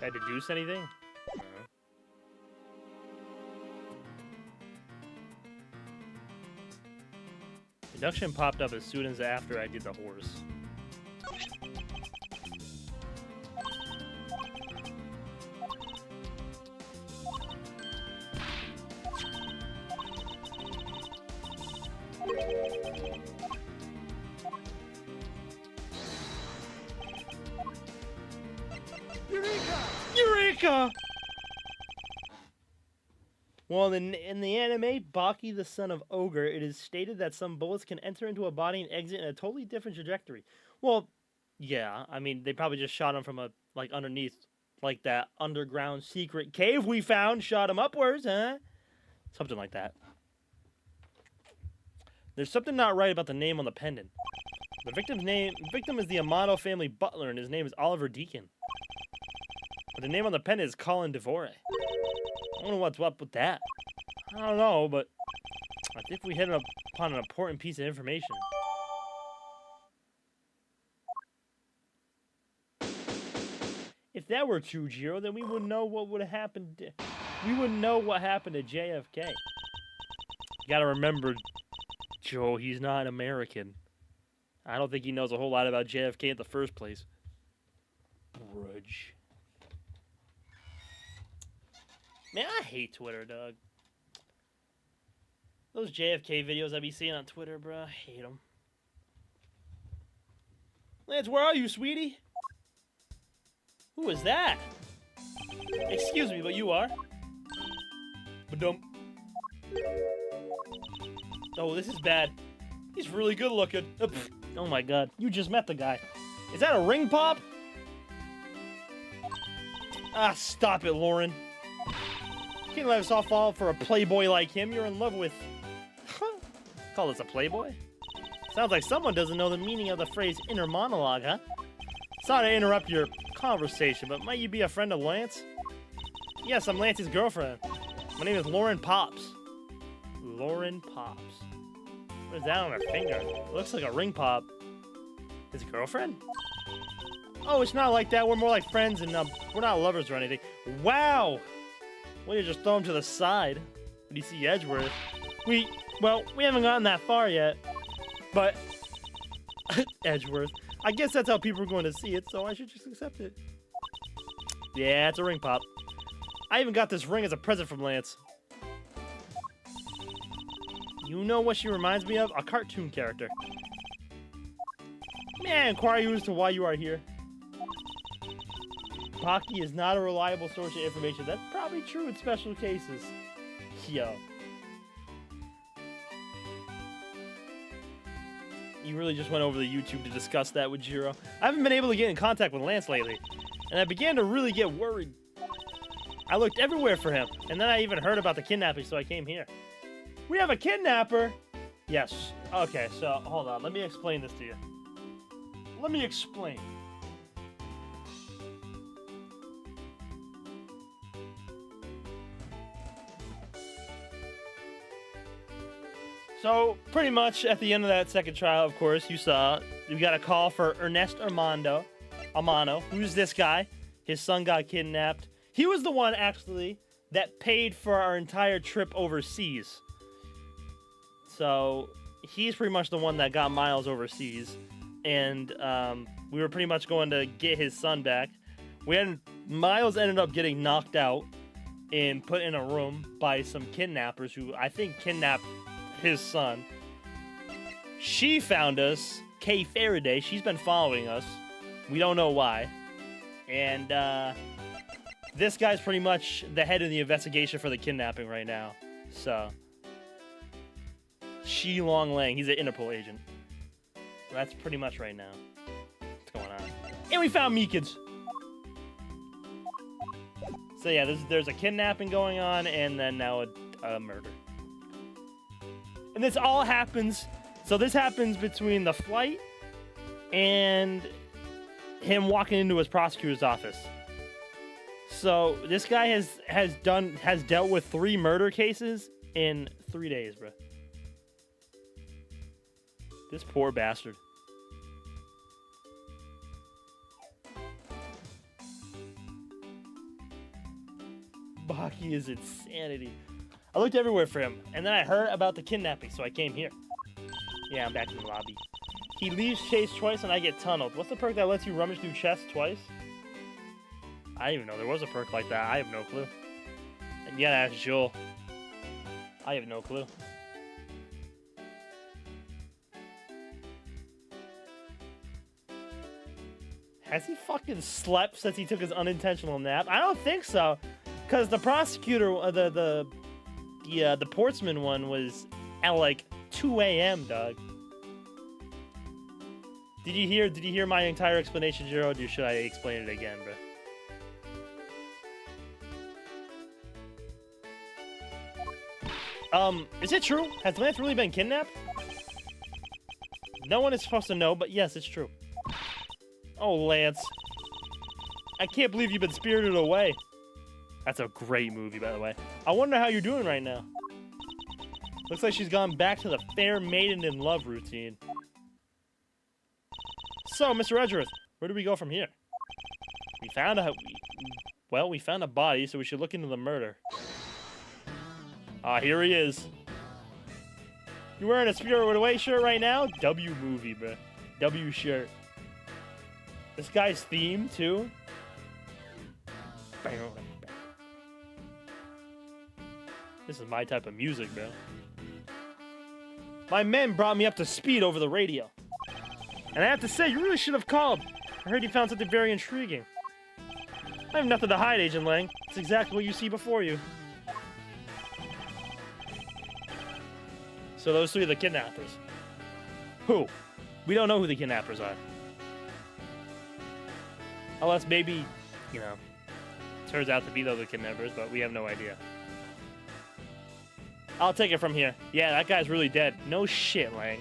Did I deduce anything? No. Deduction popped up as soon as after I did the horse. Eureka! Eureka! Well, in the anime, Baki the Son of Ogre, it is stated that some bullets can enter into a body and exit in a totally different trajectory. Well, yeah, I mean, they probably just shot him from underneath, like that underground secret cave we found, shot him upwards, huh? Something like that. There's something not right about the name on the pendant. The victim is the Amato family butler, and his name is Oliver Deacon. But the name on the pendant is Colin Devore. I don't know what's up with that. I don't know, but I think we hit upon an important piece of information. If that were true, Jiro, then we would know what would have happened. We would know what happened to JFK. You gotta remember, Joe, he's not American. I don't think he knows a whole lot about JFK in the first place. Grudge. Man, I hate Twitter, dog. Those JFK videos I be seeing on Twitter, bro, I hate them. Lance, where are you, sweetie? Who is that? Excuse me, but you are? Ba-dum. Oh, this is bad. He's really good looking. Oh my god, you just met the guy. Is that a ring pop? Ah, stop it, Lauren. You can't let us all fall for a playboy like him you're in love with. Call this a playboy? Sounds like someone doesn't know the meaning of the phrase inner monologue, huh? Sorry to interrupt your conversation, but might you be a friend of Lance? Yes, I'm Lance's girlfriend. My name is Lauren Pops. Lauren Pops. What is that on her finger? It looks like a ring pop. His girlfriend? Oh, it's not like that. We're more like friends, and we're not lovers or anything. Wow! Well, you just throw him to the side. When you see Edgeworth. Well, we haven't gotten that far yet. But, Edgeworth. I guess that's how people are going to see it, so I should just accept it. Yeah, it's a ring pop. I even got this ring as a present from Lance. You know what she reminds me of? A cartoon character. May I inquire you as to why you are here? Baki is not a reliable source of information. That's probably true in special cases. Yo. You really just went over to YouTube to discuss that with Jiro. I haven't been able to get in contact with Lance lately, and I began to really get worried. I looked everywhere for him, and then I even heard about the kidnapping, so I came here. We have a kidnapper? Yes. Okay, so hold on. Let me explain this to you. Let me explain. So, pretty much at the end of that second trial, of course, you saw, we got a call for Ernest Amano. Who's this guy? His son got kidnapped. He was the one, actually, that paid for our entire trip overseas. So, he's pretty much the one that got Miles overseas. And we were pretty much going to get his son back. Miles ended up getting knocked out and put in a room by some kidnappers who I think kidnapped his son. She found us, Kay Faraday. She's been following us. We don't know why. And this guy's pretty much the head of the investigation for the kidnapping right now. So, Shi Long Lang. He's an Interpol agent. That's pretty much right now what's going on. And we found Meekins. So yeah, there's a kidnapping going on, and then now a murder. And this all happens, so this happens between the flight and him walking into his prosecutor's office. So this guy has dealt with 3 murder cases in 3 days, bro. This poor bastard. Baki is insanity. I looked everywhere for him, and then I heard about the kidnapping, so I came here. Yeah, I'm back in the lobby. He leaves Chase twice, and I get tunneled. What's the perk that lets you rummage through chests twice? I didn't even know there was a perk like that. I have no clue. And you gotta ask Joel. I have no clue. Has he fucking slept since he took his unintentional nap? I don't think so, because the prosecutor, the Portsman one was at like 2 a.m. Dog. Did you hear my entire explanation, Jiro? Or should I explain it again, bro? Is it true? Has Lance really been kidnapped? No one is supposed to know, but yes, it's true. Oh, Lance. I can't believe you've been spirited away. That's a great movie, by the way. I wonder how you're doing right now. Looks like she's gone back to the fair maiden in love routine. So, Mr. Edgeworth, where do we go from here? We found a body, so we should look into the murder. Ah, here he is. You wearing a Spirited Away shirt right now? W movie, bro. W shirt. This guy's theme, too. This is my type of music, bro. My men brought me up to speed over the radio. And I have to say, you really should have called. I heard you found something very intriguing. I have nothing to hide, Agent Lang. It's exactly what you see before you. So those three are the kidnappers. Who? We don't know who the kidnappers are. Unless maybe, you know, turns out to be those the kidnappers, but we have no idea. I'll take it from here. Yeah, that guy's really dead. No shit, Lang.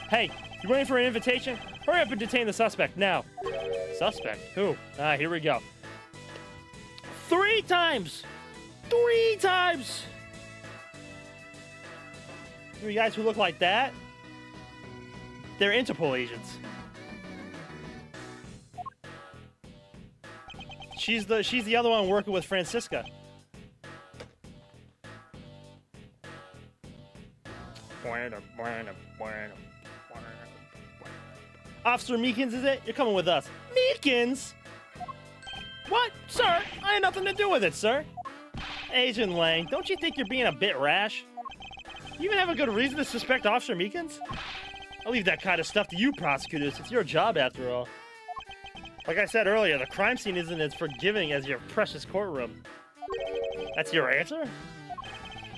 Hey, you waiting for an invitation? Hurry up and detain the suspect now. Suspect? Who? Ah, here we go. 3 times! 3 times! You guys who look like that? They're Interpol agents. She's the other one working with Francisca. Officer Meekins, is it? You're coming with us. Meekins? What? Sir, I had nothing to do with it, sir. Agent Lang, don't you think you're being a bit rash? You even have a good reason to suspect Officer Meekins? I'll leave that kind of stuff to you prosecutors. It's your job after all. Like I said earlier, the crime scene isn't as forgiving as your precious courtroom. That's your answer?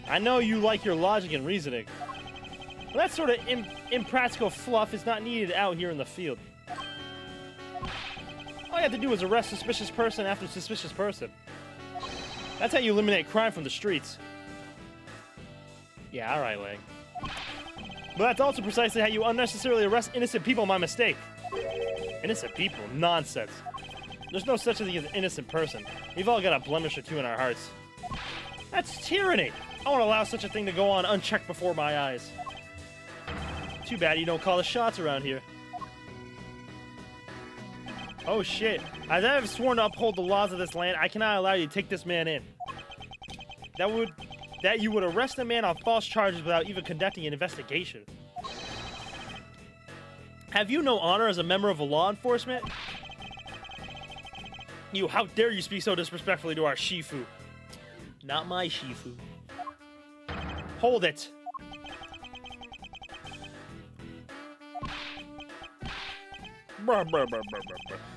I know you like your logic and reasoning. Well, that sort of impractical fluff is not needed out here in the field. All you have to do is arrest suspicious person after suspicious person. That's how you eliminate crime from the streets. Yeah, alright, Lang. But that's also precisely how you unnecessarily arrest innocent people by mistake. Innocent people? Nonsense. There's no such thing as an innocent person. We've all got a blemish or two in our hearts. That's tyranny! I won't allow such a thing to go on unchecked before my eyes. Too bad you don't call the shots around here. Oh shit. As I have sworn to uphold the laws of this land, I cannot allow you to take this man in. That you would arrest a man on false charges without even conducting an investigation. Have you no honor as a member of law enforcement? You, how dare you speak so disrespectfully to our Shifu? Not my Shifu. Hold it.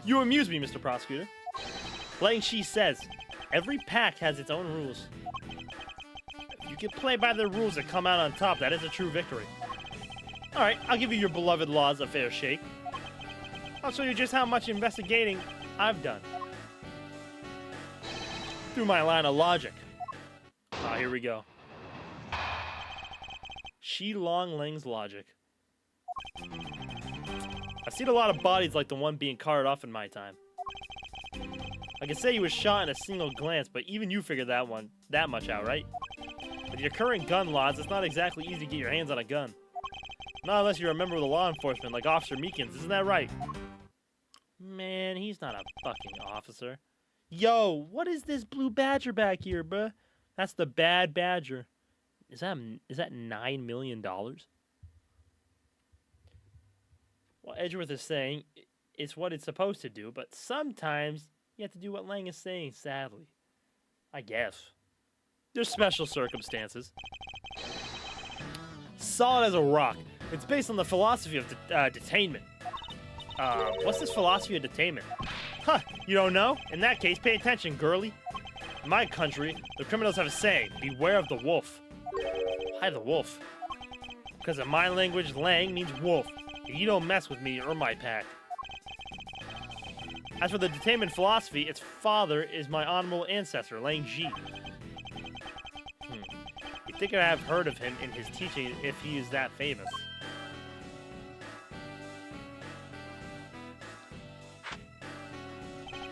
You amuse me, Mr. Prosecutor. Lang Shi says, every pack has its own rules. If you can play by the rules and come out on top, that is a true victory. Alright, I'll give you your beloved laws a fair shake. I'll show you just how much investigating I've done. Through my line of logic. Ah, here we go. Shi Long Lang's logic. I've seen a lot of bodies like the one being carted off in my time. I can say he was shot in a single glance, but even you figured that much out, right? With your current gun laws, it's not exactly easy to get your hands on a gun. Not unless you're a member of the law enforcement like Officer Meekins, isn't that right? Man, he's not a fucking officer. Yo, what is this blue badger back here, bruh? That's the bad badger. Is that $9 million? Well, Edgeworth is saying it's what it's supposed to do, but sometimes you have to do what Lang is saying, sadly. I guess. There's special circumstances. Solid as a rock. It's based on the philosophy of detainment. What's this philosophy of detainment? Huh, you don't know? In that case, pay attention, girly. In my country, the criminals have a saying, beware of the wolf. Why the wolf? Because in my language, Lang means wolf. You don't mess with me or my pack. As for the detainment philosophy, its father is my honorable ancestor, Lang Ji. You'd think I'd have heard of him in his teaching if he is that famous.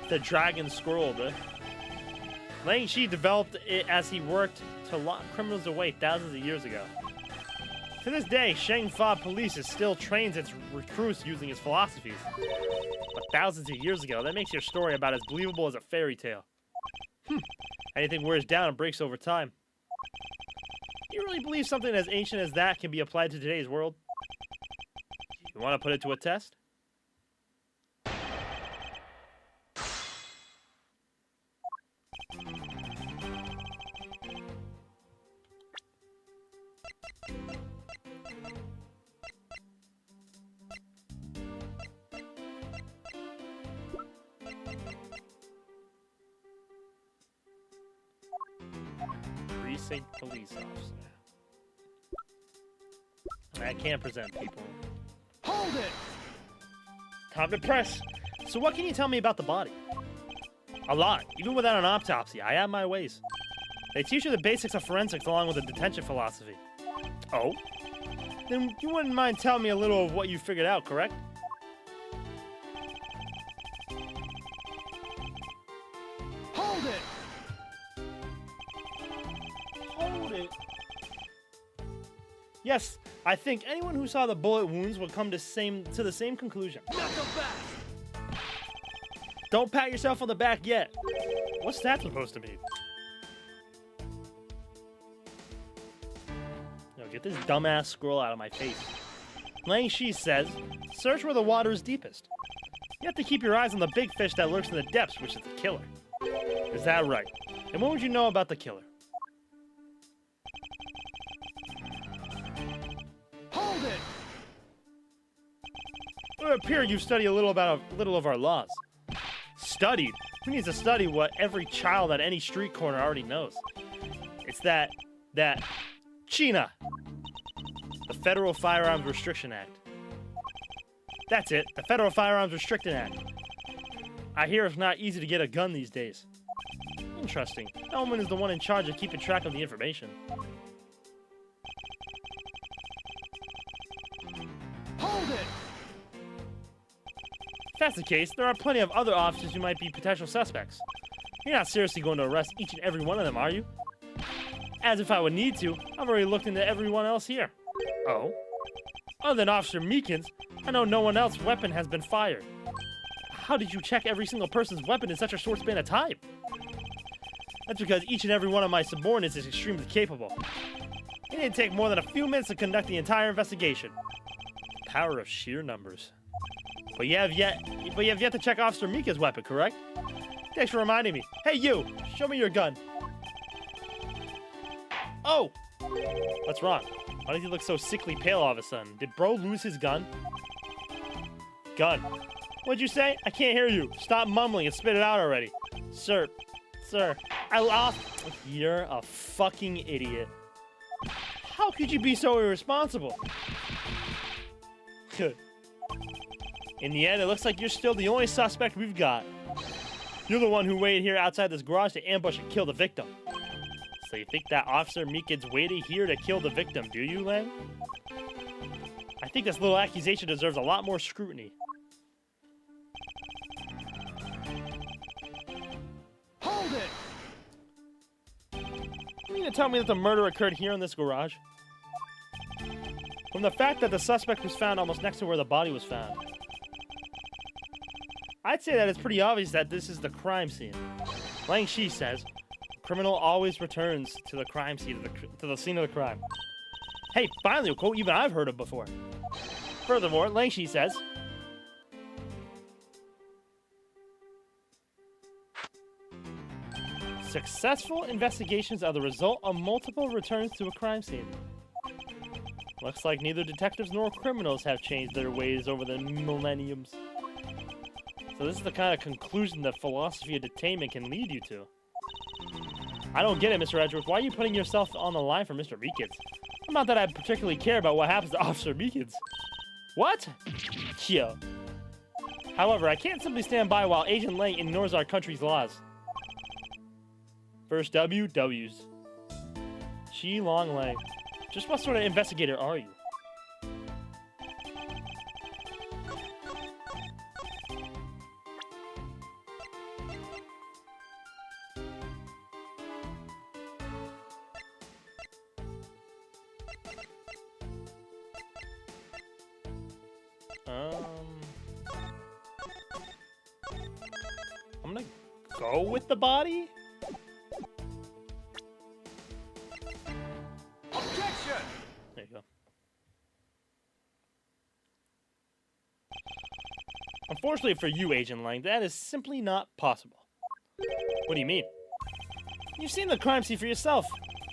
The dragon scroll, bruh. Lang Shi developed it as he worked to lock criminals away thousands of years ago. To this day, Shangfa police still trains its recruits using his philosophies. But thousands of years ago, that makes your story about as believable as a fairy tale. Anything wears down and breaks over time. You really believe something as ancient as that can be applied to today's world? You want to put it to a test? Precinct police officer. I can't present people. Hold it! Time to press. So what can you tell me about the body? A lot. Even without an autopsy, I have my ways. They teach you the basics of forensics along with the detention philosophy. Oh? Then you wouldn't mind telling me a little of what you figured out, correct? Hold it! Hold it. Yes, I think anyone who saw the bullet wounds would come to the same conclusion. Not so fast! Don't pat yourself on the back yet. What's that supposed to mean? No, get this dumbass scroll out of my face. Lang Shi says, search where the water is deepest. You have to keep your eyes on the big fish that lurks in the depths, which is the killer. Is that right? And what would you know about the killer? Hold it! It would appear you've studied a little of our laws. Studied? Who needs to study what every child at any street corner already knows? It's that China, the Federal Firearms Restriction Act. That's it, the Federal Firearms Restriction Act. I hear it's not easy to get a gun these days. Interesting. Elman is the one in charge of keeping track of the information. Hold it! If that's the case, there are plenty of other officers who might be potential suspects. You're not seriously going to arrest each and every one of them, are you? As if I would need to. I've already looked into everyone else here. Oh? Other than Officer Meekins, I know no one else's weapon has been fired. How did you check every single person's weapon in such a short span of time? That's because each and every one of my subordinates is extremely capable. It didn't take more than a few minutes to conduct the entire investigation. The power of sheer numbers. But you have yet to check Officer Mika's weapon, correct? Thanks for reminding me. Hey, you! Show me your gun. Oh! What's wrong? Why does he look so sickly pale all of a sudden? Did bro lose his gun? Gun. What'd you say? I can't hear you. Stop mumbling and spit it out already. Sir, I lost. You're a fucking idiot. How could you be so irresponsible? In the end, it looks like you're still the only suspect we've got. You're the one who waited here outside this garage to ambush and kill the victim. So you think that Officer Meekins waited here to kill the victim, do you, Lang? I think this little accusation deserves a lot more scrutiny. Hold it! You mean to tell me that the murder occurred here in this garage? From the fact that the suspect was found almost next to where the body was found, I'd say that it's pretty obvious that this is the crime scene. Lang Shi says, criminal always returns to the crime scene, to the scene of the crime. Hey, finally a quote even I've heard of before. Furthermore, Lang Shi says, successful investigations are the result of multiple returns to a crime scene. Looks like neither detectives nor criminals have changed their ways over the millenniums. So this is the kind of conclusion that philosophy of detainment can lead you to. I don't get it, Mr. Edgeworth. Why are you putting yourself on the line for Mr. Meekins? Not that I particularly care about what happens to Officer Meekins. What? Yo. However, I can't simply stand by while Agent Lang ignores our country's laws. First W, W's. Shi Long Lang. Just what sort of investigator are you? I'm gonna go with the body? Objection! There you go. Unfortunately for you, Agent Lang, that is simply not possible. What do you mean? You've seen the crime scene for yourself.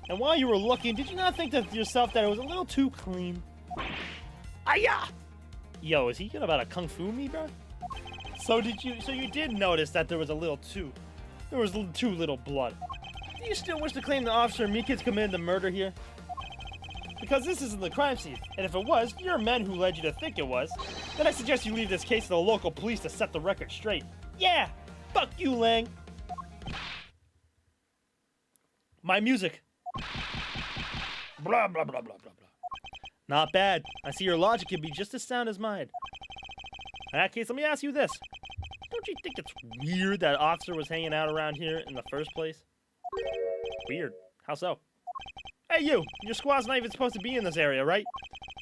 And while you were looking, did you not think to yourself that it was a little too clean? Aya! Yo, is he about to kung fu me, bro? So you did notice that there was too little blood. Do you still wish to claim that Officer Meekins committed the murder here? Because this isn't the crime scene, and if it was, your men who led you to think it was, then I suggest you leave this case to the local police to set the record straight. Yeah! Fuck you, Lang! My music. Blah, blah, blah, blah, blah, blah. Not bad. I see your logic can be just as sound as mine. In that case, let me ask you this. Don't you think it's weird that officer was hanging out around here in the first place? Weird. How so? Hey, you! Your squad's not even supposed to be in this area, right?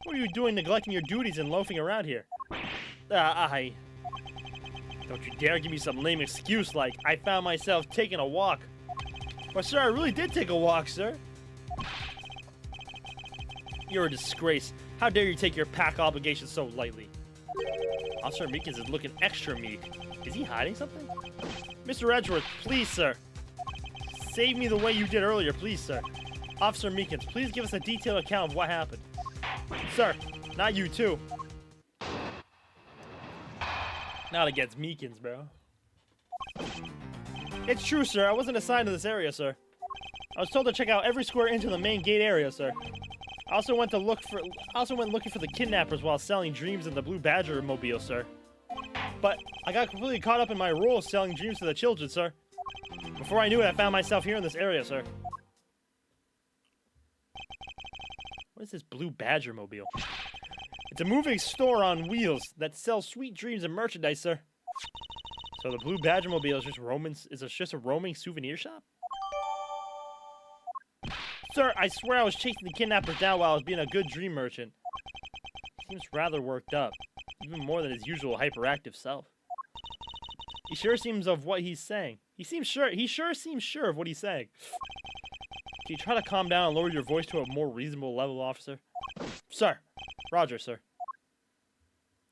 What are you doing neglecting your duties and loafing around here? Don't you dare give me some lame excuse like, I found myself taking a walk. Well, sir, I really did take a walk, sir. You're a disgrace. How dare you take your pack obligations so lightly? Officer Meekins is looking extra meek. Is he hiding something? Mr. Edgeworth, please, sir. Save me the way you did earlier, please, sir. Officer Meekins, please give us a detailed account of what happened. Sir, not you, too. Not against Meekins, bro. It's true, sir. I wasn't assigned to this area, sir. I was told to check out every square inch of the main gate area, sir. I also went looking for the kidnappers while selling dreams in the Blue Badger mobile, sir. But I got completely caught up in my role selling dreams to the children, sir. Before I knew it, I found myself here in this area, sir. What is this Blue Badger mobile? It's a moving store on wheels that sells sweet dreams and merchandise, sir. So the Blue Badger mobile is just a roaming souvenir shop? Sir, I swear I was chasing the kidnappers down while I was being a good dream merchant. He seems rather worked up, even more than his usual hyperactive self. He sure seems of what he's saying. He sure seems sure of what he's saying. Can you try to calm down and lower your voice to a more reasonable level, officer? Sir. Roger, sir.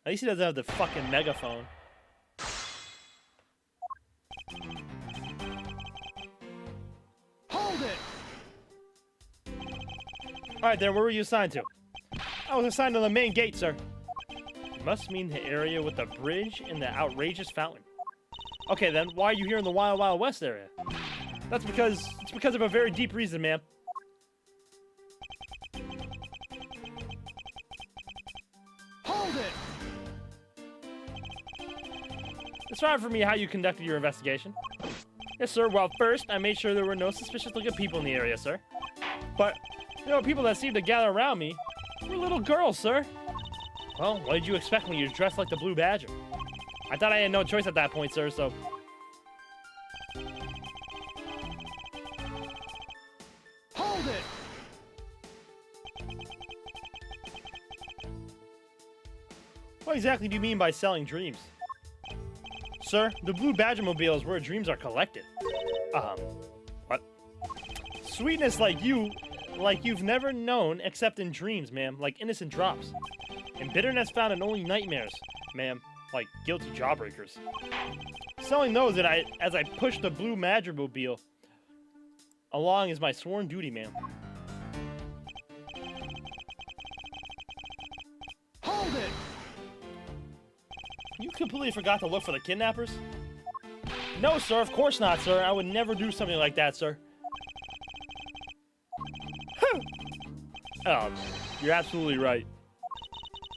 At least he doesn't have the fucking megaphone. Hold it! Alright then, where were you assigned to? I was assigned to the main gate, sir. You must mean the area with the bridge and the outrageous fountain. Okay then, why are you here in the Wild Wild West area? It's because of a very deep reason, ma'am. Hold it! Describe for me how you conducted your investigation. Yes, sir. Well, first, I made sure there were no suspicious-looking people in the area, sir. But, people that seemed to gather around me were little girls, sir. Well, what did you expect when you were dressed like the Blue Badger? I thought I had no choice at that point, sir, so... Hold it! What exactly do you mean by selling dreams? Sir, the Blue Badgermobile is where dreams are collected. What? Sweetness like you've never known except in dreams, ma'am, like innocent drops. And bitterness found in only nightmares, ma'am, like guilty jawbreakers. Selling those as I push the Blue Badgermobile along is my sworn duty, ma'am. Hold it! You completely forgot to look for the kidnappers? No, sir, of course not, sir. I would never do something like that, sir. Oh, you're absolutely right.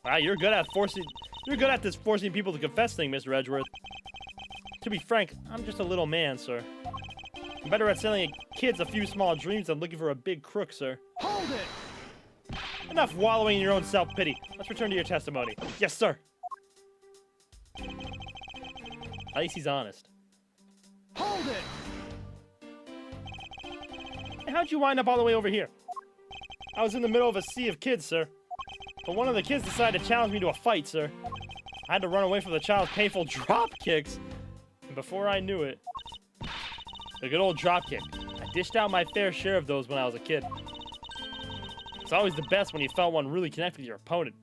Wow, you're good at this forcing people to confess thing, Mr. Edgeworth. To be frank, I'm just a little man, sir. I'm better at selling kids a few small dreams than looking for a big crook, sir. Hold it! Enough wallowing in your own self-pity. Let's return to your testimony. Yes, sir. At least he's honest. Hold it! And how'd you wind up all the way over here? I was in the middle of a sea of kids, sir. But one of the kids decided to challenge me to a fight, sir. I had to run away from the child's painful drop kicks. And before I knew it, the good old drop kick. I dished out my fair share of those when I was a kid. It's always the best when you felt one really connect with your opponent.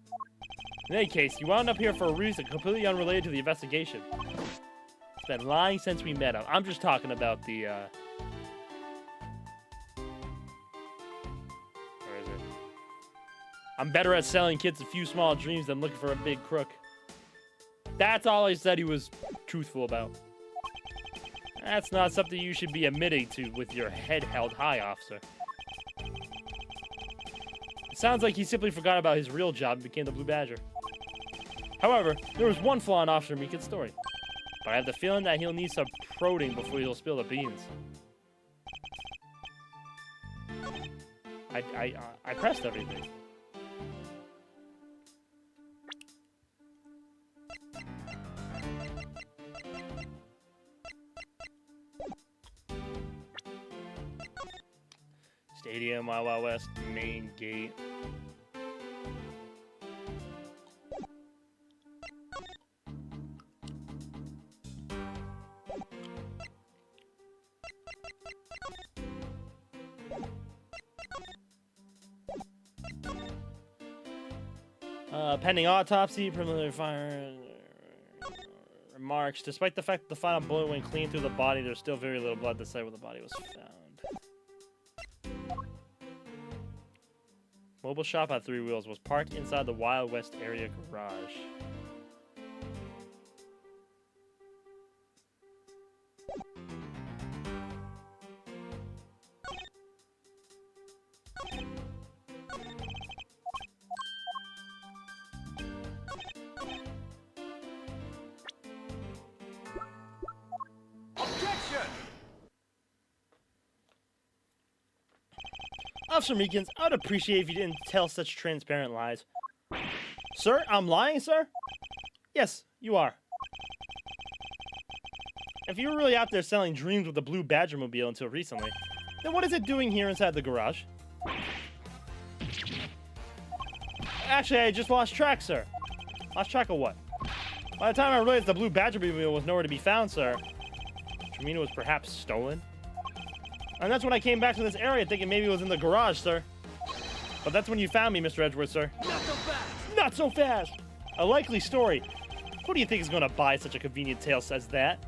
In any case, you wound up here for a reason completely unrelated to the investigation. It's been lying since we met him. I'm just talking about the, Where is it? I'm better at selling kids a few small dreams than looking for a big crook. That's all I said he was truthful about. That's not something you should be admitting to with your head held high, officer. It sounds like he simply forgot about his real job and became the Blue Badger. However, there was one flaw in Officer Meekin's story. But I have the feeling that he'll need some prodding before he'll spill the beans. I pressed everything. Stadium, Wild Wild West, main gate. Pending autopsy, preliminary fire remarks. Despite the fact that the final bullet went clean through the body, there's still very little blood to say where the body was found. Mobile shop at Three Wheels was parked inside the Wild West area garage. Officer Meekins, I would appreciate if you didn't tell such transparent lies. Sir, I'm lying, sir? Yes, you are. If you were really out there selling dreams with the Blue Badgermobile until recently, then what is it doing here inside the garage? Actually, I just lost track, sir. Lost track of what? By the time I realized the Blue Badgermobile was nowhere to be found, sir, which mean it was perhaps stolen? And that's when I came back to this area thinking maybe it was in the garage, sir. But that's when you found me, Mr. Edgeworth, sir. Not so fast! Not so fast! A likely story. Who do you think is going to buy such a convenient tale as that?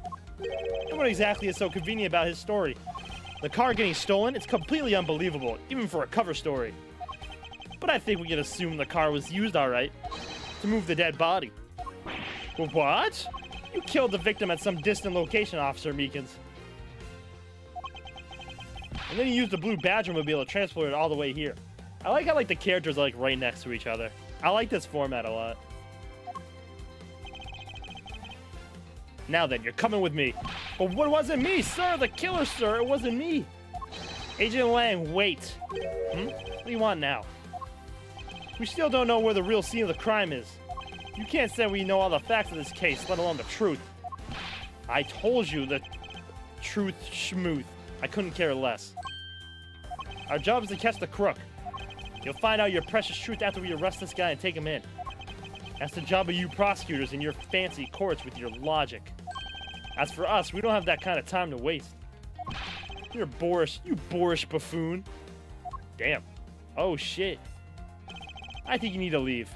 And what exactly is so convenient about his story? The car getting stolen? It's completely unbelievable, even for a cover story. But I think we can assume the car was used alright to move the dead body. What? You killed the victim at some distant location, Officer Meekins. And then you used the Blue Badgermobile to transport it all the way here. I like how the characters are right next to each other. I like this format a lot. Now then, you're coming with me. But what wasn't me, sir? The killer, sir. It wasn't me. Agent Lang, wait. What do you want now? We still don't know where the real scene of the crime is. You can't say we know all the facts of this case, let alone the truth. I told you the truth, schmooth. I couldn't care less. Our job is to catch the crook. You'll find out your precious truth after we arrest this guy and take him in. That's the job of you prosecutors in your fancy courts with your logic. As for us, we don't have that kind of time to waste. You're boorish, you boorish buffoon. Damn. Oh shit. I think you need to leave.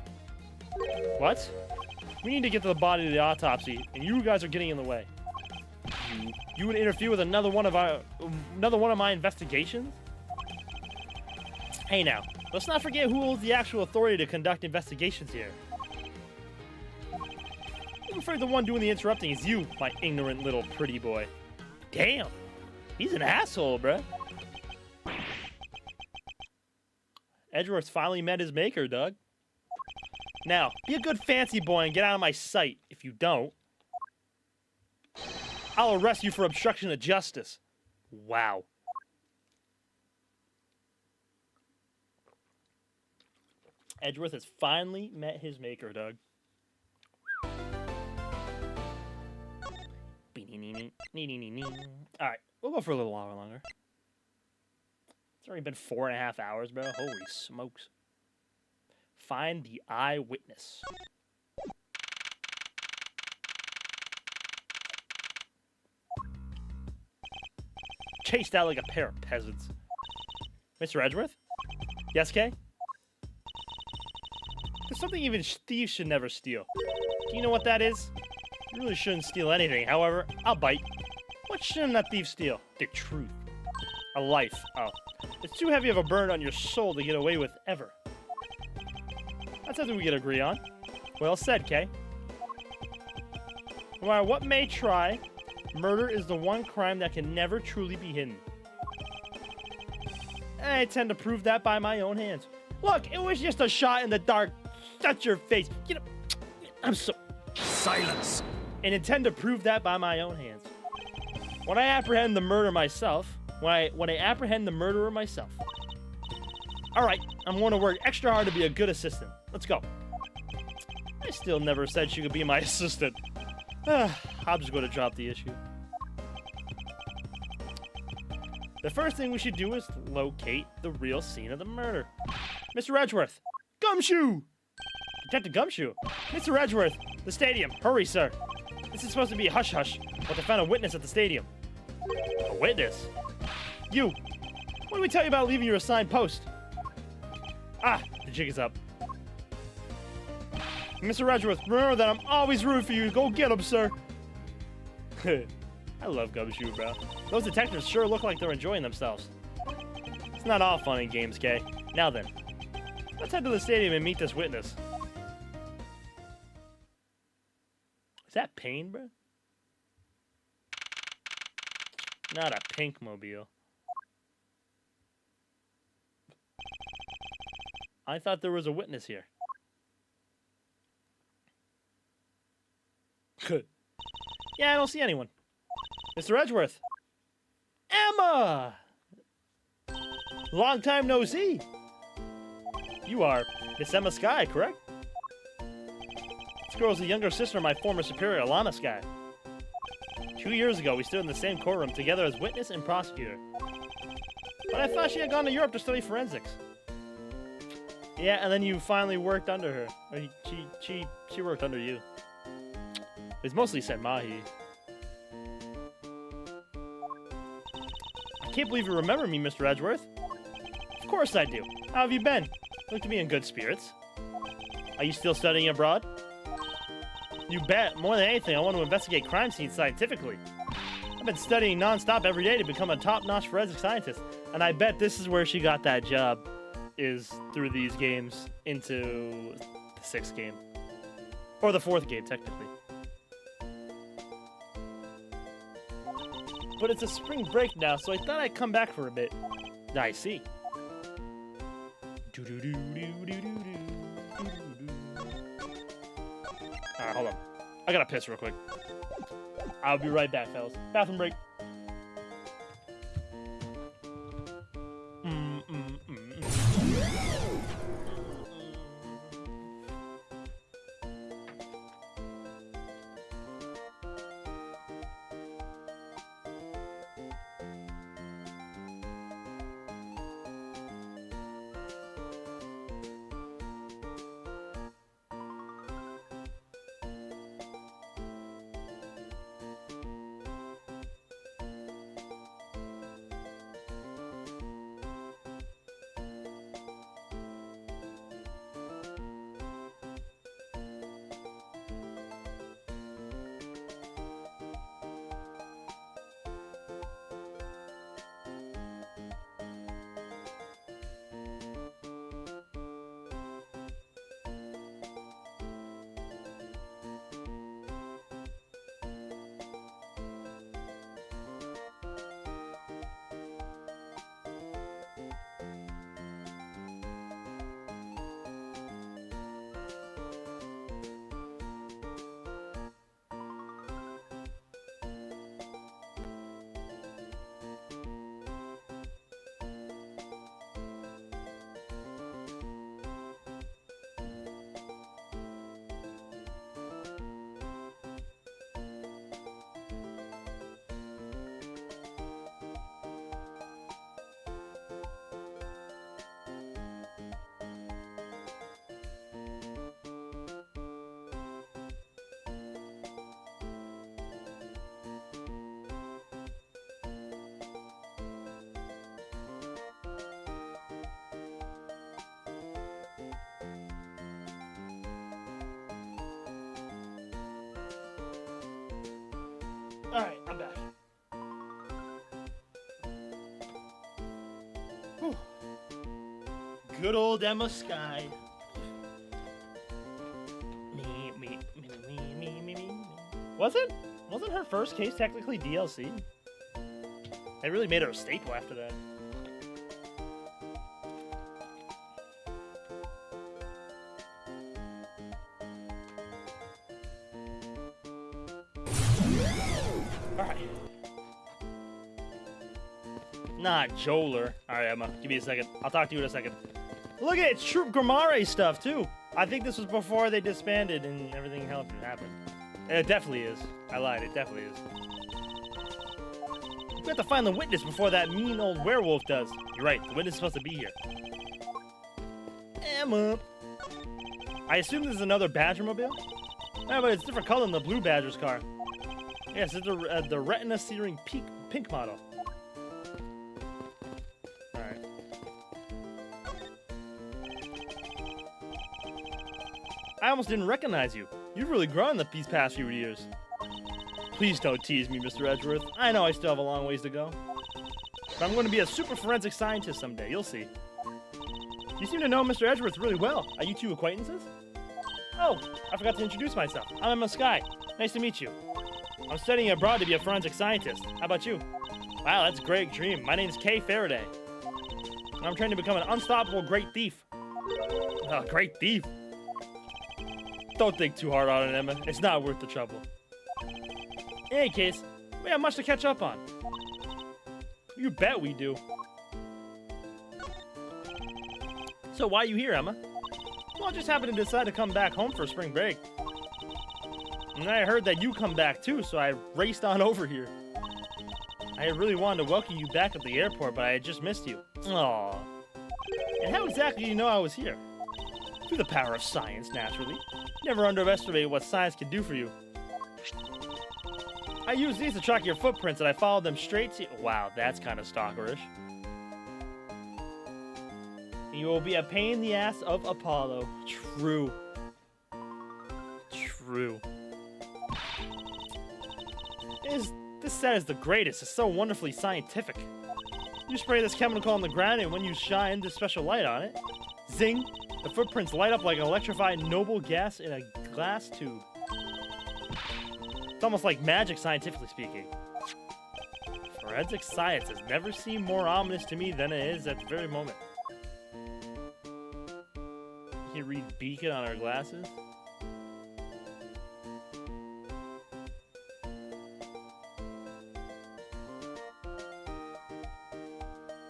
What? We need to get to the body of the autopsy, and you guys are getting in the way. You would interfere with another one of my investigations? Hey now, let's not forget who holds the actual authority to conduct investigations here. I'm afraid the one doing the interrupting is you, my ignorant little pretty boy. Damn, he's an asshole, bruh. Edgeworth finally met his maker, Doug. Now, be a good fancy boy and get out of my sight. If you don't, I'll arrest you for obstruction of justice. Wow. Edgeworth has finally met his maker, Doug. Alright, we'll go for a little longer. It's already been 4.5 hours, bro. Holy smokes. Find the eyewitness. Chased out like a pair of peasants. Mr. Edgeworth? Yes, Kay? There's something even thieves should never steal. Do you know what that is? You really shouldn't steal anything. However, I'll bite. What shouldn't that thief steal? The truth. A life. Oh. It's too heavy of a burden on your soul to get away with ever. That's something we can agree on. Well said, Kay. No matter what may try, murder is the one crime that can never truly be hidden. I tend to prove that by my own hands. Look, it was just a shot in the dark. Shut your face. You know, I'm so... Silence. And intend to prove that by my own hands. When I apprehend the murderer myself... When I apprehend the murderer myself. Alright, I'm going to work extra hard to be a good assistant. Let's go. I still never said she could be my assistant. I'm just going to drop the issue. The first thing we should do is locate the real scene of the murder. Mr. Edgeworth! Gumshoe! Detective Gumshoe! Mr. Edgeworth! The stadium! Hurry, sir! This is supposed to be a hush-hush, but they found a witness at the stadium. A witness? You! What did we tell you about leaving your assigned post? Ah, the jig is up. Mr. Edgeworth, remember that I'm always rooting for you. Go get him, sir. I love Gumshoe, bro. Those detectives sure look like they're enjoying themselves. It's not all fun and games, Kay. Now then, let's head to the stadium and meet this witness. Is that Pain, bro? Not a pink mobile. I thought there was a witness here. Good. Yeah, I don't see anyone. Mr. Edgeworth. Emma! Long time no see. You are Miss Emma Skye, correct? This girl is the younger sister of my former superior, Alana Skye. 2 years ago, we stood in the same courtroom together as witness and prosecutor. But I thought she had gone to Europe to study forensics. Yeah, and then you finally worked under her. Or she worked under you. It's mostly Saint Mahi. I can't believe you remember me, Mr. Edgeworth. Of course I do. How have you been? You look to be in good spirits. Are you still studying abroad? You bet. More than anything, I want to investigate crime scenes scientifically. I've been studying non-stop every day to become a top-notch forensic scientist, and I bet this is where she got that job, is through these games into the 6th game. Or the 4th game, technically. But it's a spring break now, so I thought I'd come back for a bit. I see. Alright, hold on. I gotta piss real quick. I'll be right back, fellas. Bathroom break. Good old Emma Sky. Was it? Wasn't her first case technically DLC? They really made her a staple after that. Alright. Not Joler. Alright, Emma. Give me a second. I'll talk to you in a second. Look at it. It's Troop Grimare stuff, too. I think this was before they disbanded and everything else happened. It definitely is. I lied. It definitely is. We have to find the witness before that mean old werewolf does. You're right. The witness is supposed to be here. Emma. I assume this is another Badger-mobile? Yeah, but it's a different color than the blue Badger's car. Yes, it's the retina searing pink model. Alright. I almost didn't recognize you. You've really grown these past few years. Please don't tease me, Mr. Edgeworth. I know I still have a long ways to go. But I'm going to be a super forensic scientist someday. You'll see. You seem to know Mr. Edgeworth really well. Are you two acquaintances? Oh, I forgot to introduce myself. I'm Emma Sky. Nice to meet you. I'm studying abroad to be a forensic scientist. How about you? Wow, that's a great dream. My name's Kay Faraday. And I'm trying to become an unstoppable great thief. Oh, great thief. Don't think too hard on it, Emma. It's not worth the trouble. In any case, we have much to catch up on. You bet we do. So why are you here, Emma? Well, I just happened to decide to come back home for spring break. And I heard that you come back too, so I raced on over here. I really wanted to welcome you back at the airport, but I had just missed you. Aww. And how exactly do you know I was here? Through the power of science, naturally. Never underestimate what science can do for you. I used these to track your footprints, and I followed them straight to... Wow, that's kind of stalkerish. You will be a pain in the ass of Apollo. True. True. This set is the greatest. It's so wonderfully scientific. You spray this chemical on the ground, and when you shine this special light on it, zing, the footprints light up like an electrified noble gas in a glass tube. It's almost like magic, scientifically speaking. Forensic science has never seemed more ominous to me than it is at the very moment. You can read beacon on our glasses.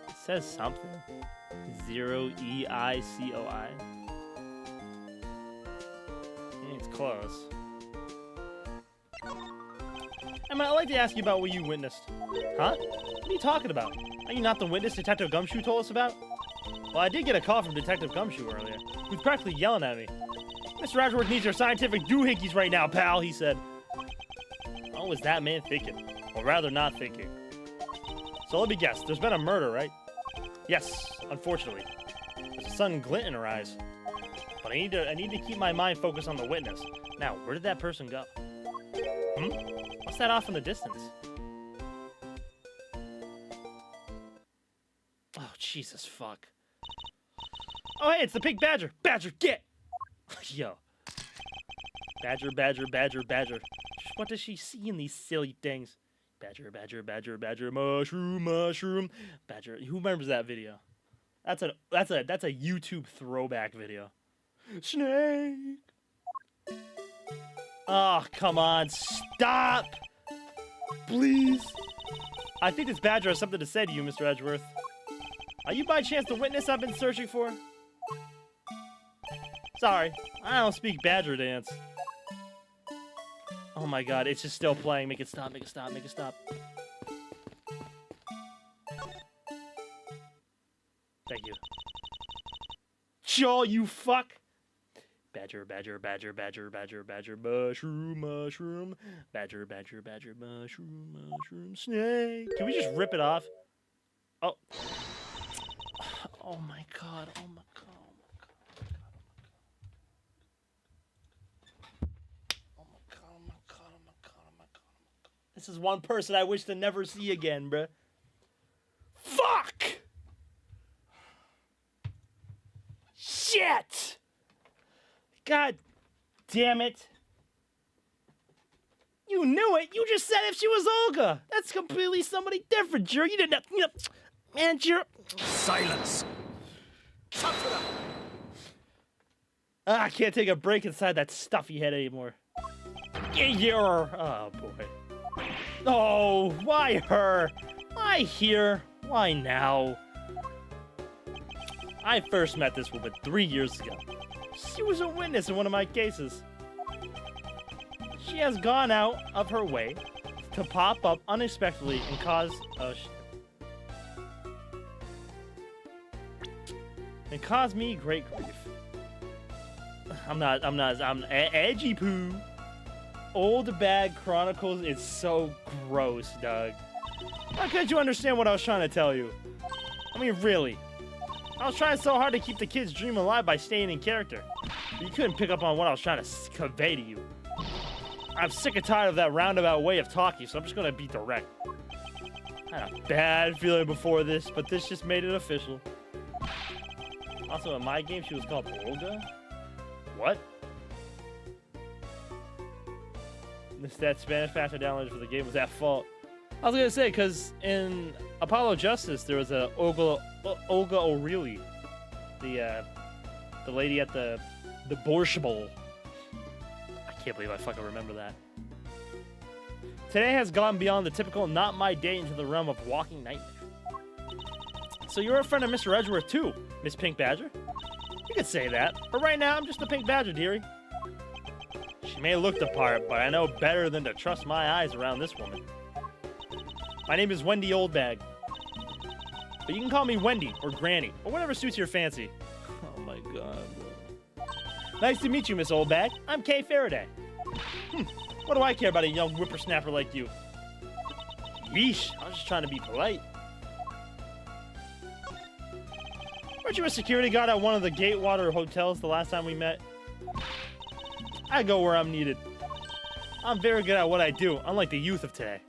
It says something. 0EICOI. It's close. Emma, I'd like to ask you about what you witnessed. Huh? What are you talking about? Are you not the witness Detective Gumshoe told us about? Well, I did get a call from Detective Gumshoe earlier, who's practically yelling at me. Mr. Edgeworth needs your scientific doohickeys right now, pal, he said. What was that man thinking? Or rather, not thinking. So let me guess, there's been a murder, right? Yes, unfortunately. There's a sudden glint in her eyes. But I need to keep my mind focused on the witness. Now, where did that person go? What's that off in the distance? Oh, Jesus fuck. Oh, hey, it's the pink badger. Badger, get! Yo. Badger, badger, badger, badger. What does she see in these silly things? Badger, badger, badger, badger, mushroom, mushroom. Badger. Who remembers that video? That's a YouTube throwback video. Snake. Oh, come on. Stop. Please. I think this badger has something to say to you, Mr. Edgeworth. Are you by chance the witness I've been searching for? Sorry, I don't speak badger dance. Oh my god, it's just still playing. Make it stop, make it stop, make it stop. Thank you. Joel, you fuck! Badger, badger, badger, badger, badger, badger, mushroom, mushroom. Badger, badger, badger, mushroom, mushroom, snake. Can we just rip it off? Oh. Oh my god, oh my god. This is one person I wish to never see again, bruh. Fuck! God damn it. You knew it. You just said if she was Olga. That's completely somebody different, Jiro. You didn't know. You know, man, Jiro. Silence. Shut it up. I can't take a break inside that stuffy head anymore. Oh, boy. Oh, why her? Why here? Why now? I first met this woman 3 years ago. She was a witness in one of my cases. She has gone out of her way to pop up unexpectedly and cause me great grief. I'm Edgy Poo. Old Bag Chronicles is so gross, Doug. How could you understand what I was trying to tell you? I mean, really. I was trying so hard to keep the kid's dream alive by staying in character. But you couldn't pick up on what I was trying to convey to you. I'm sick and tired of that roundabout way of talking, so I'm just gonna be direct. I had a bad feeling before this, but this just made it official. Also, in my game, she was called Olga? What? That Spanish faster downloaded for the game was at fault. I was gonna say, because in Apollo Justice, there was a Olga O'Reilly, the lady at the Borscht Bowl. I can't believe I fucking remember that. Today has gone beyond the typical not my day into the realm of walking nightmare. So you're a friend of Mr. Edgeworth too, Miss Pink Badger? You could say that, but right now I'm just a Pink Badger, dearie. She may look the part, but I know better than to trust my eyes around this woman. My name is Wendy Oldbag. But you can call me Wendy or Granny, or whatever suits your fancy. Oh my god, bro. Nice to meet you, Miss Oldbag. I'm Kay Faraday. What do I care about a young whippersnapper like you? Yeesh, I was just trying to be polite. Weren't you a security guard at one of the Gatewater hotels the last time we met? I go where I'm needed. I'm very good at what I do, unlike the youth of today.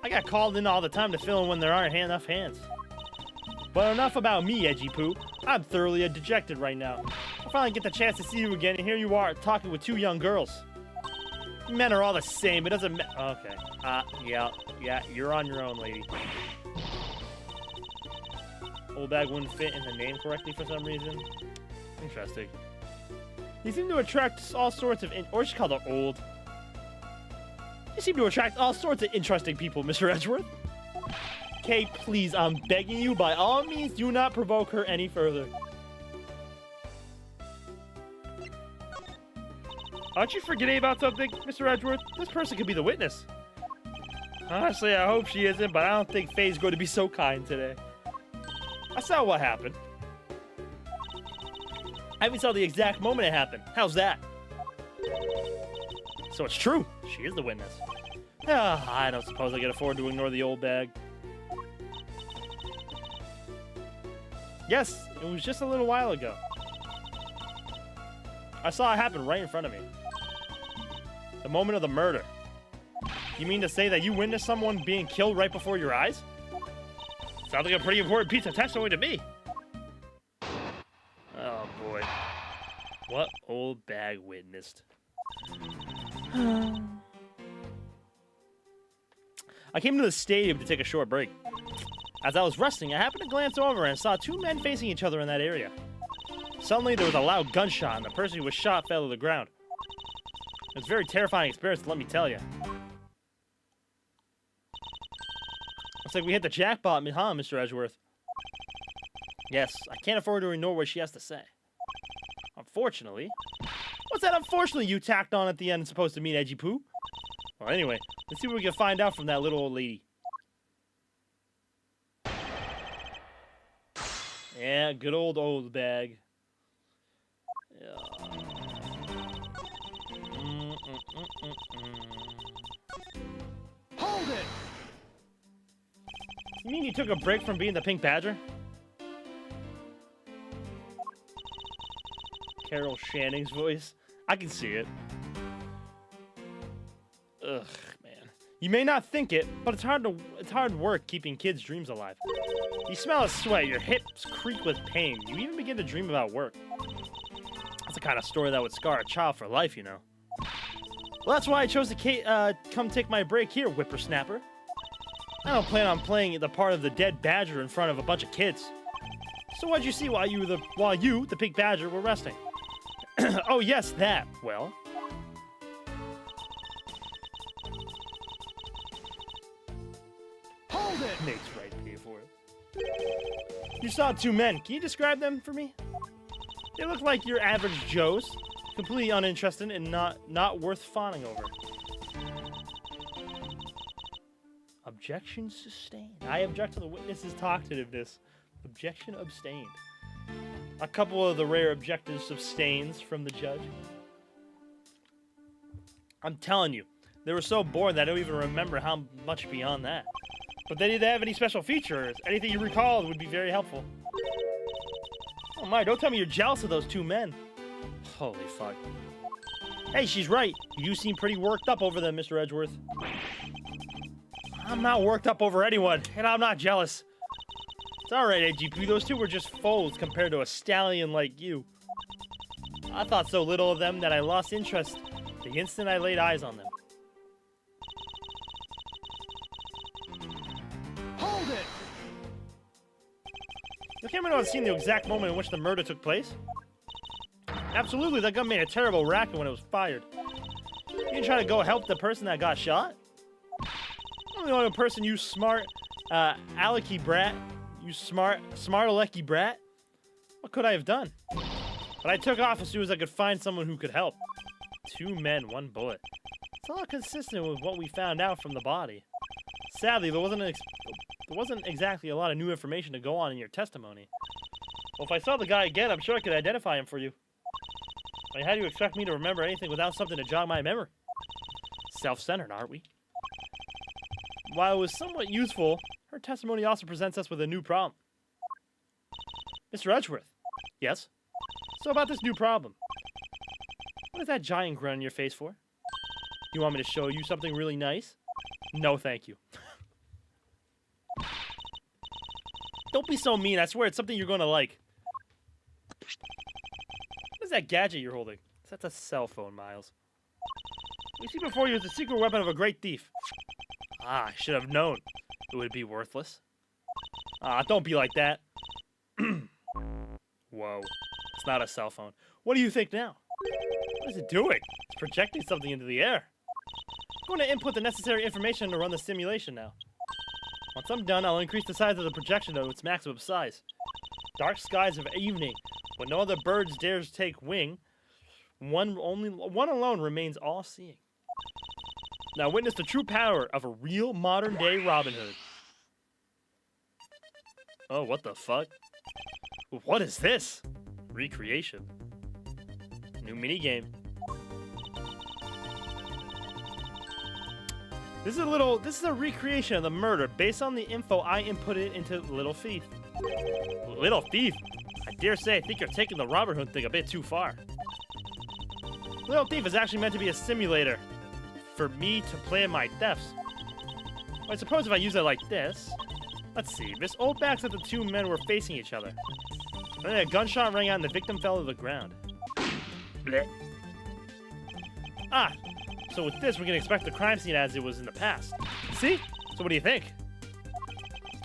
I got called in all the time to fill in when there aren't enough hands. But enough about me, Edgy Poo. I'm thoroughly dejected right now. I finally get the chance to see you again, and here you are, talking with two young girls. Men are all the same, it doesn't matter. Okay. Yeah, you're on your own, lady. Old Bag wouldn't fit in the name correctly for some reason. Interesting. You seem to attract all sorts of, or just call it old. You seem to attract all sorts of interesting people, Mr. Edgeworth. Kay, please, I'm begging you, by all means, do not provoke her any further. Aren't you forgetting about something, Mr. Edgeworth? This person could be the witness. Honestly, I hope she isn't, but I don't think Faye's going to be so kind today. I saw what happened. I even saw the exact moment it happened. How's that? So it's true. She is the witness. I don't suppose I can afford to ignore the old bag. Yes, it was just a little while ago. I saw it happen right in front of me. The moment of the murder. You mean to say that you witnessed someone being killed right before your eyes? Sounds like a pretty important piece of testimony to me. Oh boy. What old bag witnessed? I came to the stadium to take a short break. As I was resting, I happened to glance over and saw two men facing each other in that area. Suddenly, there was a loud gunshot, and the person who was shot fell to the ground. It was a very terrifying experience, let me tell you. Looks like we hit the jackpot, huh, Mr. Edgeworth? Yes, I can't afford to ignore what she has to say. Unfortunately. What's that unfortunately you tacked on at the end supposed to mean, Edgy Poo? Well, anyway, let's see what we can find out from that little old lady. Yeah, good old bag. Yeah. Hold it! You mean you took a break from being the Pink Badger? Carol Shanning's voice. I can see it. Ugh, man. You may not think it, but it's hard work keeping kids' dreams alive. You smell of sweat, your hips creak with pain. You even begin to dream about work. It's the kind of story that would scar a child for life, you know. Well, that's why I chose to come take my break here, whippersnapper. I don't plan on playing the part of the dead badger in front of a bunch of kids. So what'd you see while you, the pink badger, were resting? Oh yes, that. Well. Hold it! Nate's right, pay for it. You saw two men. Can you describe them for me? They look like your average Joes. Completely uninterested and not worth fawning over. Objection sustained. I object to the witness's talkativeness. Objection abstained. A couple of the rare objectives sustains from the judge. I'm telling you, they were so bored that I don't even remember how much beyond that. But they didn't have any special features. Anything you recall would be very helpful. Oh my, don't tell me you're jealous of those two men. Holy fuck. Hey, she's right. You do seem pretty worked up over them, Mr. Edgeworth. I'm not worked up over anyone, and I'm not jealous. It's alright, AGP. Those two were just foes compared to a stallion like you. I thought so little of them that I lost interest the instant I laid eyes on them. Hold it! Does anyone have seen the exact moment in which the murder took place? Absolutely, that gun made a terrible racket when it was fired. You didn't try to go help the person that got shot? I'm the only person, you smart, alecky brat. You smart alecky brat. What could I have done? But I took off as soon as I could find someone who could help. 2 men, 1 bullet. It's all consistent with what we found out from the body. Sadly, there wasn't exactly a lot of new information to go on in your testimony. Well, if I saw the guy again, I'm sure I could identify him for you. I mean, how do you expect me to remember anything without something to jog my memory? Self-centered, aren't we? While it was somewhat useful, her testimony also presents us with a new problem. Mr. Edgeworth. Yes? So about this new problem. What is that giant grin on your face for? You want me to show you something really nice? No, thank you. Don't be so mean. I swear it's something you're going to like. What is that gadget you're holding? That's a cell phone, Miles. What you see before you is the secret weapon of a great thief. Ah, I should have known. It would be worthless. Ah, don't be like that. Whoa. It's not a cell phone. What do you think now? What is it doing? It's projecting something into the air. I'm going to input the necessary information to run the simulation now. Once I'm done, I'll increase the size of the projection to its maximum size. Dark skies of evening, when no other birds dares take wing, one alone remains all-seeing. Now witness the true power of a real modern-day Robin Hood. Oh, what the fuck? What is this? Recreation. New minigame. This is a recreation of the murder based on the info I inputted into Little Thief. Little Thief? I dare say I think you're taking the Robin Hood thing a bit too far. Little Thief is actually meant to be a simulator for me to plan my thefts. Well, I suppose if I use it like this... Let's see, this old backs that the 2 men were facing each other. And then a gunshot rang out and the victim fell to the ground. Blech. Ah, so with this we can expect the crime scene as it was in the past. See? So what do you think?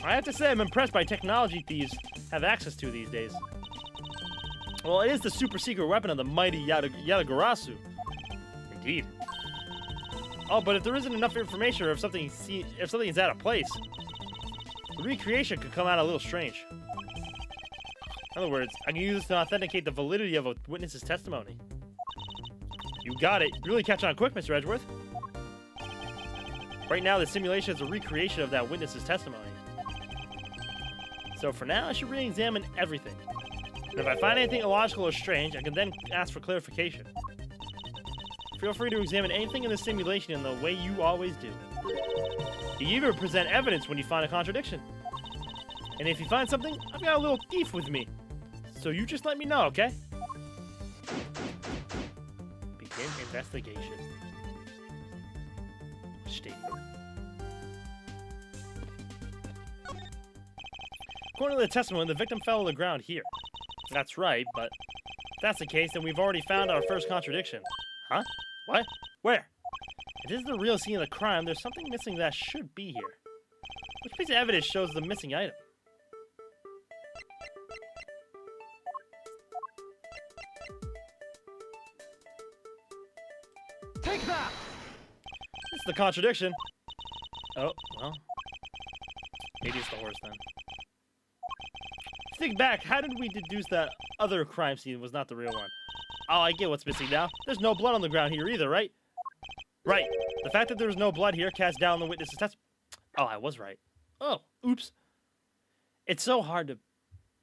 I have to say I'm impressed by technology thieves have access to these days. Well, it is the super secret weapon of the mighty Yatagarasu. Indeed. Oh, but if there isn't enough information or if something is out of place, the recreation could come out a little strange. In other words, I can use this to authenticate the validity of a witness's testimony. You got it. You really catch on quick, Mr. Edgeworth. Right now, the simulation is a recreation of that witness's testimony. So for now, I should re-examine everything. And if I find anything illogical or strange, I can then ask for clarification. Feel free to examine anything in the simulation in the way you always do. You even present evidence when you find a contradiction. And if you find something, I've got a little thief with me. So you just let me know, okay? Begin investigation. Statement. According to the testimony, the victim fell to the ground here. That's right, but that's the case, then we've already found our first contradiction. Huh? What? Where? If this is the real scene of the crime, there's something missing that should be here. Which piece of evidence shows the missing item? Take that! This is the contradiction. Oh, well. Maybe it's the horse then. Think back, how did we deduce that other crime scene was not the real one? Oh, I get what's missing now. There's no blood on the ground here either, right? Right. The fact that there was no blood here casts doubt on the witness's testimony. Oh, I was right. Oh, oops. It's so hard to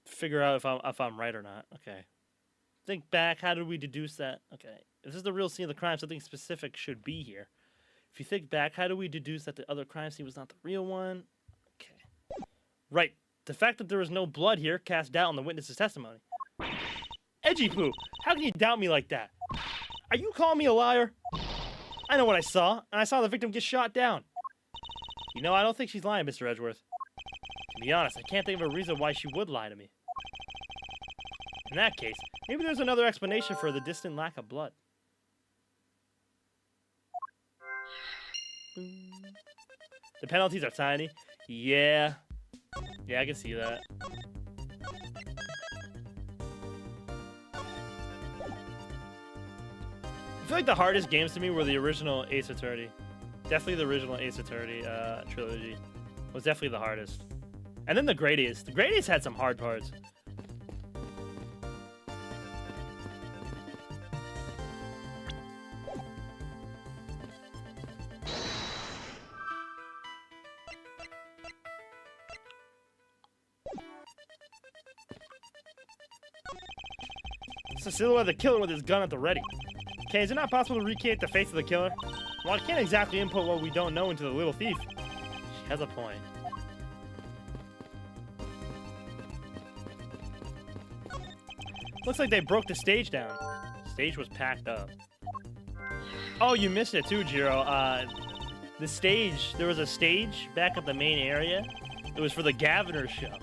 figure out if I'm right or not. Okay. Think back, how did we deduce that? Okay. If this is the real scene of the crime, something specific should be here. If you think back, how do we deduce that the other crime scene was not the real one? Okay. Right. The fact that there was no blood here casts doubt on the witness's testimony. Edgy Poo, how can you doubt me like that? Are you calling me a liar? I know what I saw, and I saw the victim get shot down. You know, I don't think she's lying, Mr. Edgeworth. To be honest, I can't think of a reason why she would lie to me. In that case, maybe there's another explanation for the distant lack of blood. The penalties are tiny. Yeah. Yeah, I can see that. I feel like the hardest games to me were the original Ace Attorney. Definitely the original Ace Attorney trilogy was definitely the hardest. And then the Great Ace. The Great Ace had some hard parts. It's a silhouette of the killer with his gun at the ready. Okay, is it not possible to recreate the face of the killer? Well, I can't exactly input what we don't know into the little thief. She has a point. Looks like they broke the stage down. Stage was packed up. Oh, you missed it too, Jiro. The stage, there was a stage back at the main area. It was for the Gaviner show.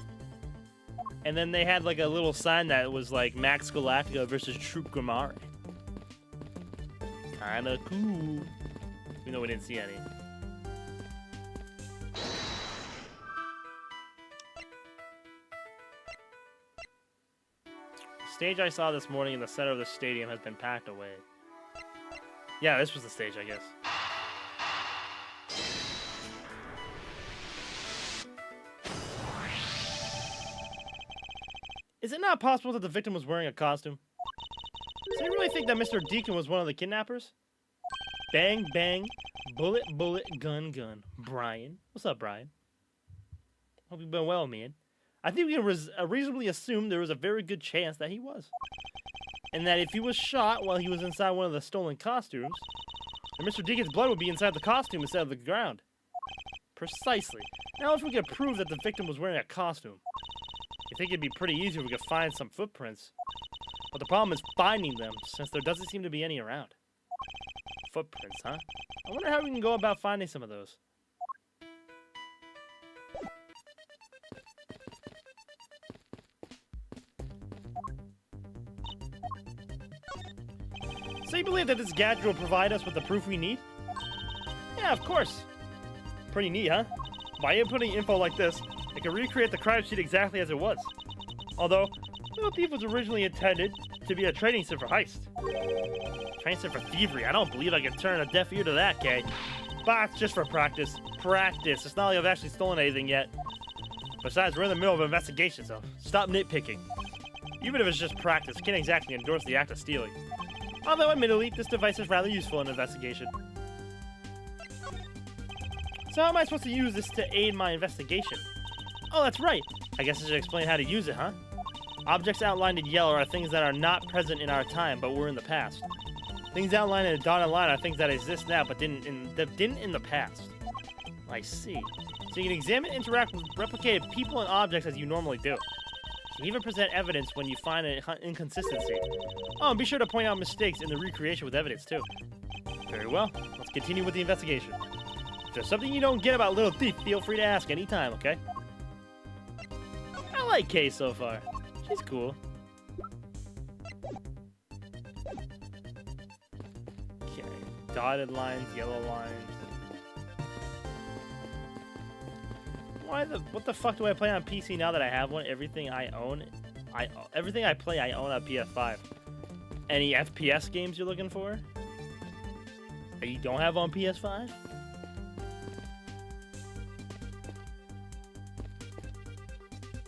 And then they had like a little sign that was like Max Galactica versus Troop Grimari. Kinda cool. Even though we didn't see any. The stage I saw this morning in the center of the stadium has been packed away. Yeah, this was the stage, I guess. Is it not possible that the victim was wearing a costume? Does he really think that Mr. Deacon was one of the kidnappers? Bang, bang, bullet, bullet, gun, gun. Brian. What's up, Brian? Hope you've been well, man. I think we can reasonably assume there was a very good chance that he was. And that if he was shot while he was inside one of the stolen costumes, then Mr. Deacon's blood would be inside the costume instead of the ground. Precisely. Now if we could prove that the victim was wearing a costume, I think it'd be pretty easy if we could find some footprints. But the problem is finding them, since there doesn't seem to be any around. Footprints, huh? I wonder how we can go about finding some of those. So you believe that this gadget will provide us with the proof we need? Yeah, of course. Pretty neat, huh? By inputting info like this, it can recreate the crime scene exactly as it was. Although, Little Thief was originally intended to be a training sim for heist. Training sim for thievery. I don't believe I can turn a deaf ear to that, Kay. But it's just for practice. Practice. It's not like I've actually stolen anything yet. Besides, we're in the middle of an investigation, so stop nitpicking. Even if it's just practice, I can't exactly endorse the act of stealing. Although, admittedly, this device is rather useful in an investigation. So how am I supposed to use this to aid my investigation? Oh, that's right. I guess I should explain how to use it, huh? Objects outlined in yellow are things that are not present in our time, but were in the past. Things outlined in a dotted line are things that exist now, but didn't in the past. I see. So you can examine, interact with replicated people and objects as you normally do. You can even present evidence when you find an inconsistency. Oh, and be sure to point out mistakes in the recreation with evidence, too. Very well. Let's continue with the investigation. If there's something you don't get about Little Thief, feel free to ask anytime, okay? I like Kay so far. She's cool. dotted lines, yellow lines. What the fuck do I play on PC now that I have one? Everything I own, everything I play, I own on PS5. Any FPS games you're looking for that you don't have on PS5?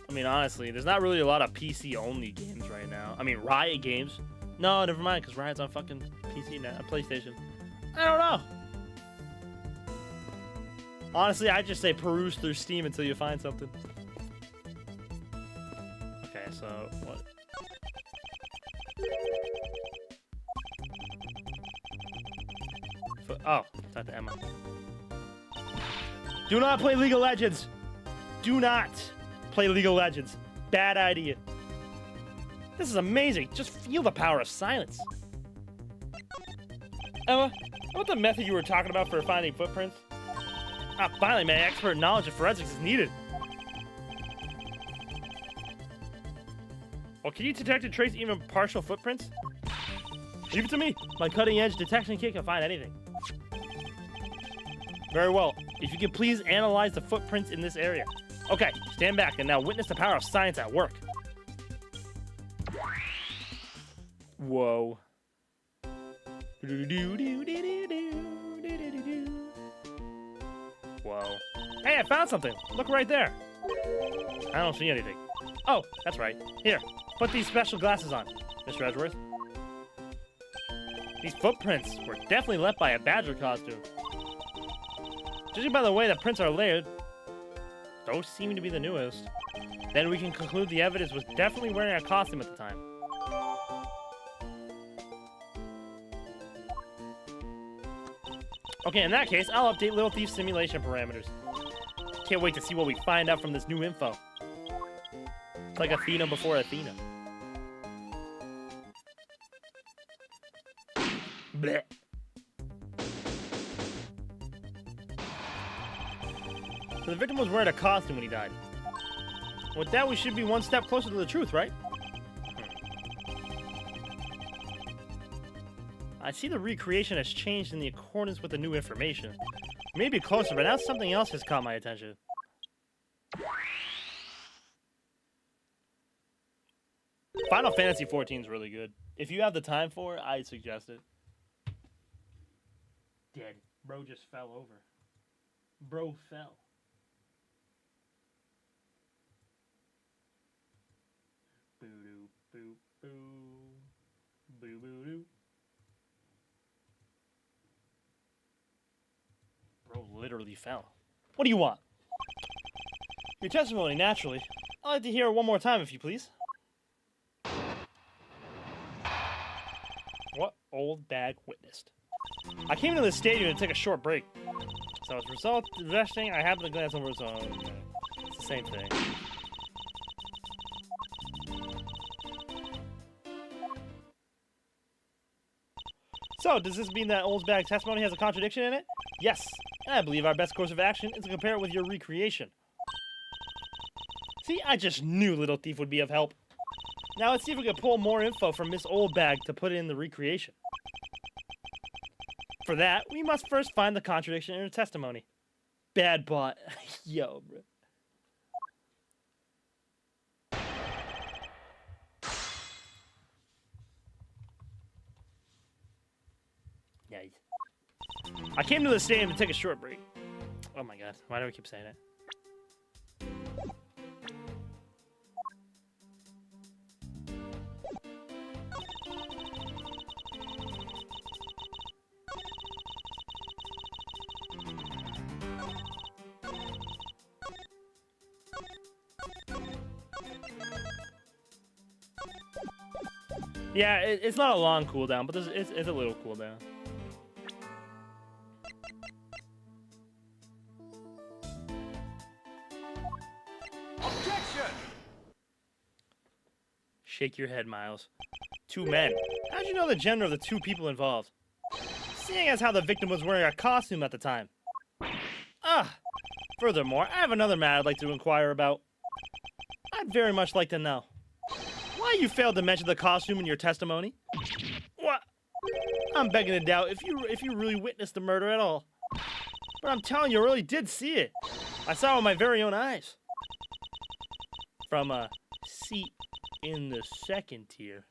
I mean, honestly, there's not really a lot of PC-only games right now. I mean, Riot games. No, never mind, because Riot's on fucking PC now, PlayStation. I don't know. Honestly, I just say peruse through Steam until you find something. Okay, so what? Oh, talk to Emma. Do not play League of Legends. Do not play League of Legends. Bad idea. This is amazing. Just feel the power of silence. Emma, what the method you were talking about for finding footprints? Ah, finally, my expert knowledge of forensics is needed. Well, can you detect and trace even partial footprints? Leave it to me. My cutting-edge detection kit can find anything. Very well. If you can please analyze the footprints in this area. Okay, stand back and now witness the power of science at work. Whoa. Whoa. Hey, I found something. Look right there. I don't see anything. Oh, that's right. Here, put these special glasses on, Mr. Edgeworth. These footprints were definitely left by a badger costume. Judging by the way the prints are layered, those seem to be the newest. Then we can conclude the evidence was definitely wearing a costume at the time. Okay, in that case, I'll update Little Thief's simulation parameters. Can't wait to see what we find out from this new info. It's like Athena before Athena. Blech. So the victim was wearing a costume when he died. With that, we should be one step closer to the truth, right? I see the recreation has changed in the accordance with the new information. Maybe closer, but now something else has caught my attention. Final Fantasy XIV is really good. If you have the time for it, I'd suggest it. Dead. Bro just fell over. Bro fell. Boo-doo, boo-boo. Boo-boo-doo. Bro literally fell. What do you want? Your testimony, naturally. I'd like to hear it one more time, if you please. What old bag witnessed? I came to the stadium to take a short break. So as a result of investing, I happened to glance over his own. It's the same thing. So, does this mean that Oldsbag's testimony has a contradiction in it? Yes, and I believe our best course of action is to compare it with your recreation. See, I just knew Little Thief would be of help. Now let's see if we can pull more info from Miss Oldbag to put in the recreation. For that, we must first find the contradiction in her testimony. Bad bot. Yo, bro. Nice. I came to the stadium to take a short break. Oh my god, why do I keep saying it? Yeah, it's not a long cooldown, but it's a little cooldown. Objection! Shake your head, Miles. Two men. How'd you know the gender of the two people involved? Seeing as how the victim was wearing a costume at the time. Ah! Furthermore, I have another matter I'd like to inquire about. I'd very much like to know why you failed to mention the costume in your testimony. What? I'm begging to doubt if you really witnessed the murder at all. But I'm telling you, I really did see it. I saw it with my very own eyes. From a seat in the second tier.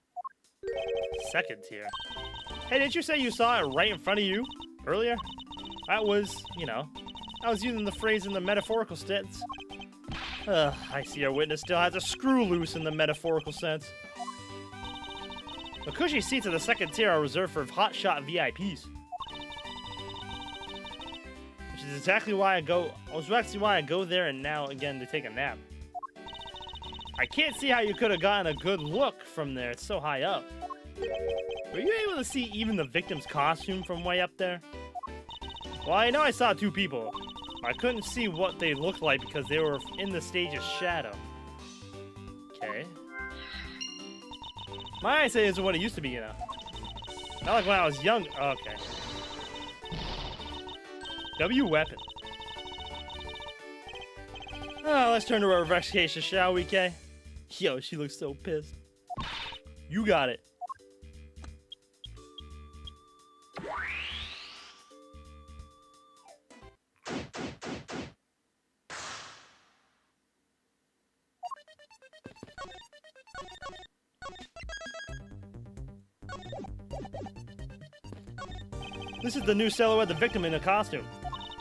Second tier? Hey, didn't you say you saw it right in front of you earlier? That was, you know, I was using the phrase in the metaphorical sense. I see our witness still has a screw loose in the metaphorical sense. The cushy seats of the second tier are reserved for hotshot VIPs. Which is exactly why I go there and now again to take a nap. I can't see how you could have gotten a good look from there. It's so high up. Were you able to see even the victim's costume from way up there? Well, I know I saw two people. I couldn't see what they looked like because they were in the stage's shadow. Okay. My eyesight isn't what it used to be, you know. Not like when I was young. Okay. W weapon. Oh, let's turn to our investigation, shall we, Kay? Yo, she looks so pissed. You got it. This is the new silhouette of the victim in the costume.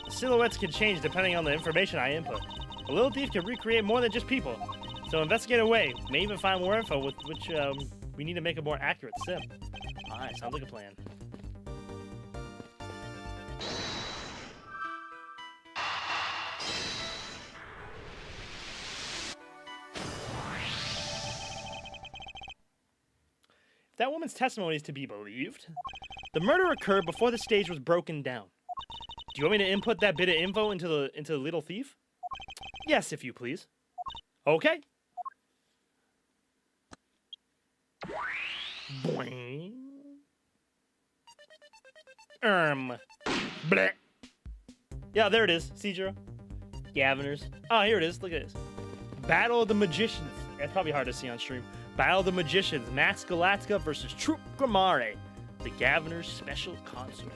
The silhouettes can change depending on the information I input. A little thief can recreate more than just people. So investigate away. May even find more info with which we need to make a more accurate sim. Alright, sounds like a plan. If that woman's testimony is to be believed, the murder occurred before the stage was broken down. Do you want me to input that bit of info into the little thief? Yes, if you please. Okay. Boing. Bleh. Yeah, there it is. Cedro. Gaviners. Oh, here it is. Look at this. Battle of the Magicians. It's probably hard to see on stream. Battle of the Magicians. Max Galactica versus Troop Grimare. The Gaviners special consort.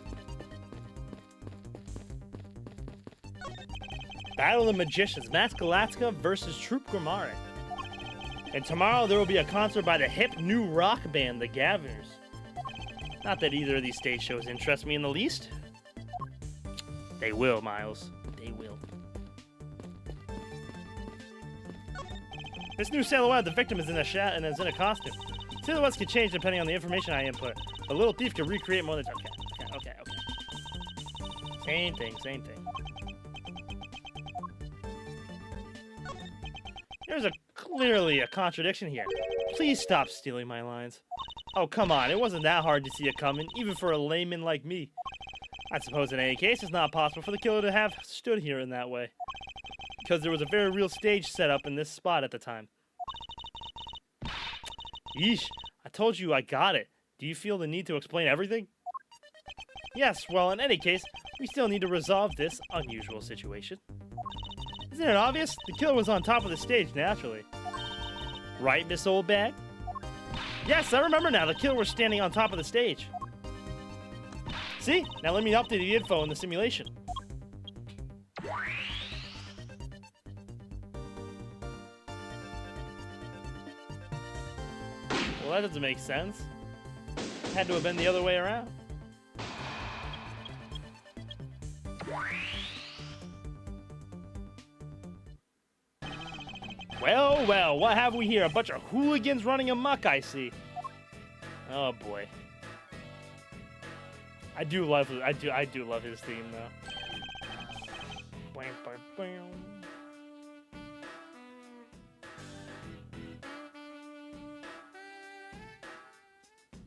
Battle of the Magicians. Max Galactica versus Troop Grimare. And tomorrow there will be a concert by the hip new rock band, the Gaviners. Not that either of these stage shows interest me in the least. They will, Miles. They will. This new silhouette of the victim is in a costume. Silhouettes can change depending on the information I input. A little thief can recreate more than... Okay. Same thing. There's clearly a contradiction here. Please stop stealing my lines. Oh, come on. It wasn't that hard to see it coming, even for a layman like me. I suppose in any case, it's not possible for the killer to have stood here in that way. Because there was a very real stage set up in this spot at the time. Yeesh. I told you I got it. Do you feel the need to explain everything? Yes, well, in any case, we still need to resolve this unusual situation. Isn't it obvious? The killer was on top of the stage, naturally. Right, Miss Oldbag? Yes, I remember now. The killer was standing on top of the stage. See? Now let me update the info in the simulation. Well, that doesn't make sense. It had to have been the other way around. Well, what have we here? A bunch of hooligans running amok, I see. Oh boy. I do love his theme though.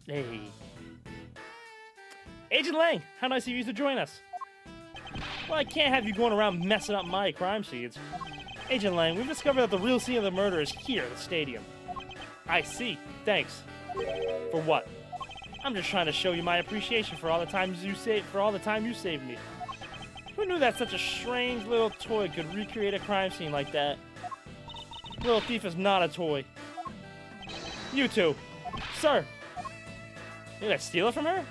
Hey. Agent Lang, how nice of you to join us. Well, I can't have you going around messing up my crime scenes. Agent Lang, we've discovered that the real scene of the murder is here at the stadium. I see. Thanks. For what? I'm just trying to show you my appreciation for all the time you saved me. Who knew that such a strange little toy could recreate a crime scene like that? Little thief is not a toy. You two. Sir. You gonna steal it from her?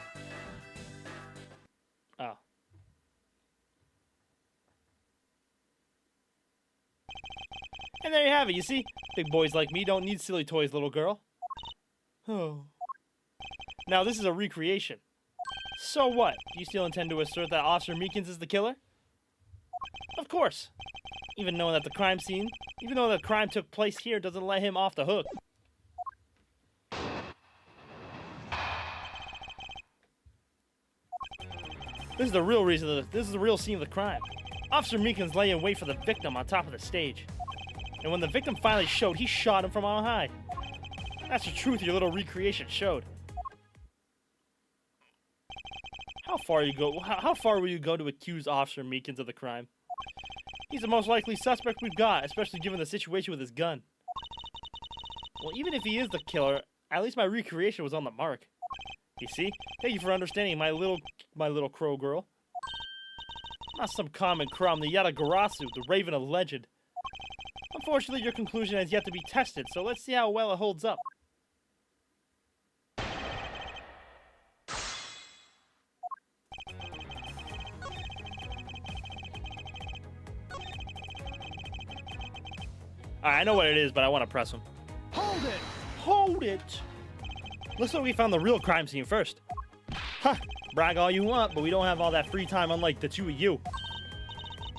And there you have it, you see? Big boys like me don't need silly toys, little girl. Oh. Now, this is a recreation. So what? Do you still intend to assert that Officer Meekins is the killer? Of course. Even though the crime took place here doesn't let him off the hook. This is the real reason. This is the real scene of the crime. Officer Meekins lay in wait for the victim on top of the stage. And when the victim finally showed, he shot him from on high. That's the truth your little recreation showed. How far will you go to accuse Officer Meekins of the crime? He's the most likely suspect we've got, especially given the situation with his gun. Well, even if he is the killer, at least my recreation was on the mark. You see? Thank you for understanding, my little crow girl. I'm not some common crow, I'm the Yatagarasu, the Raven of Legend. Unfortunately, your conclusion has yet to be tested, so let's see how well it holds up. Alright, I know what it is, but I want to press him. Hold it! Hold it! Looks like we found the real crime scene first. Huh, brag all you want, but we don't have all that free time unlike the two of you.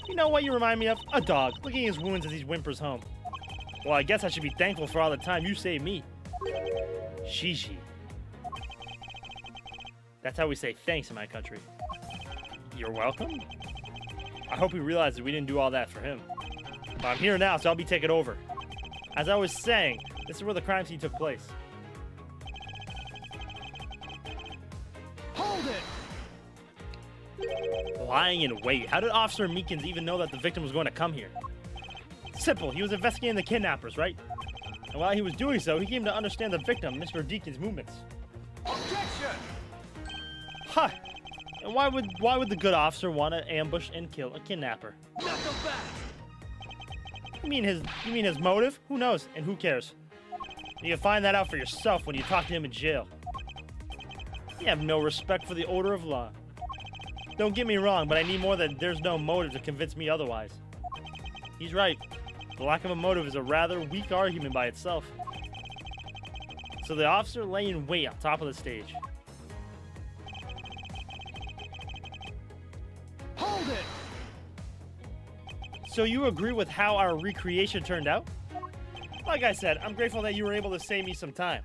You know what you remind me of? A dog, licking his wounds as he whimpers home. Well, I guess I should be thankful for all the time you saved me. Shishi. That's how we say thanks in my country. You're welcome? I hope he realizes we didn't do all that for him. But I'm here now, so I'll be taking over. As I was saying, this is where the crime scene took place. Hold it! Lying in wait. How did Officer Meekins even know that the victim was going to come here? Simple. He was investigating the kidnappers, right? And while he was doing so, he came to understand the victim, Mr. Deacon's movements. Objection! Huh. And why would the good officer want to ambush and kill a kidnapper? Not so fast! You mean his motive? Who knows? And who cares? You can find that out for yourself when you talk to him in jail. You have no respect for the order of law. Don't get me wrong, but I need more than there's no motive to convince me otherwise. He's right. The lack of a motive is a rather weak argument by itself. So the officer lay in wait on top of the stage. Hold it! So you agree with how our recreation turned out? Like I said, I'm grateful that you were able to save me some time.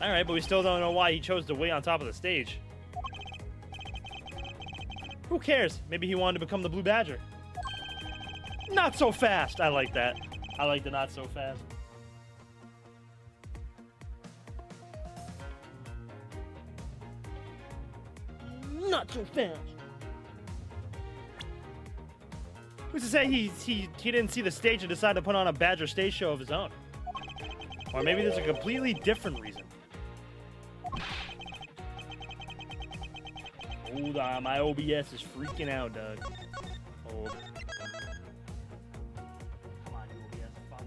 Alright, but we still don't know why he chose to wait on top of the stage. Who cares? Maybe he wanted to become the Blue Badger. Not so fast! I like that. I like the not so fast. Not so fast. Who's to say he didn't see the stage and decided to put on a Badger stage show of his own? Or maybe there's a completely different reason. Hold on, my OBS is freaking out, Doug. Hold. Come on, you OBS, fuck.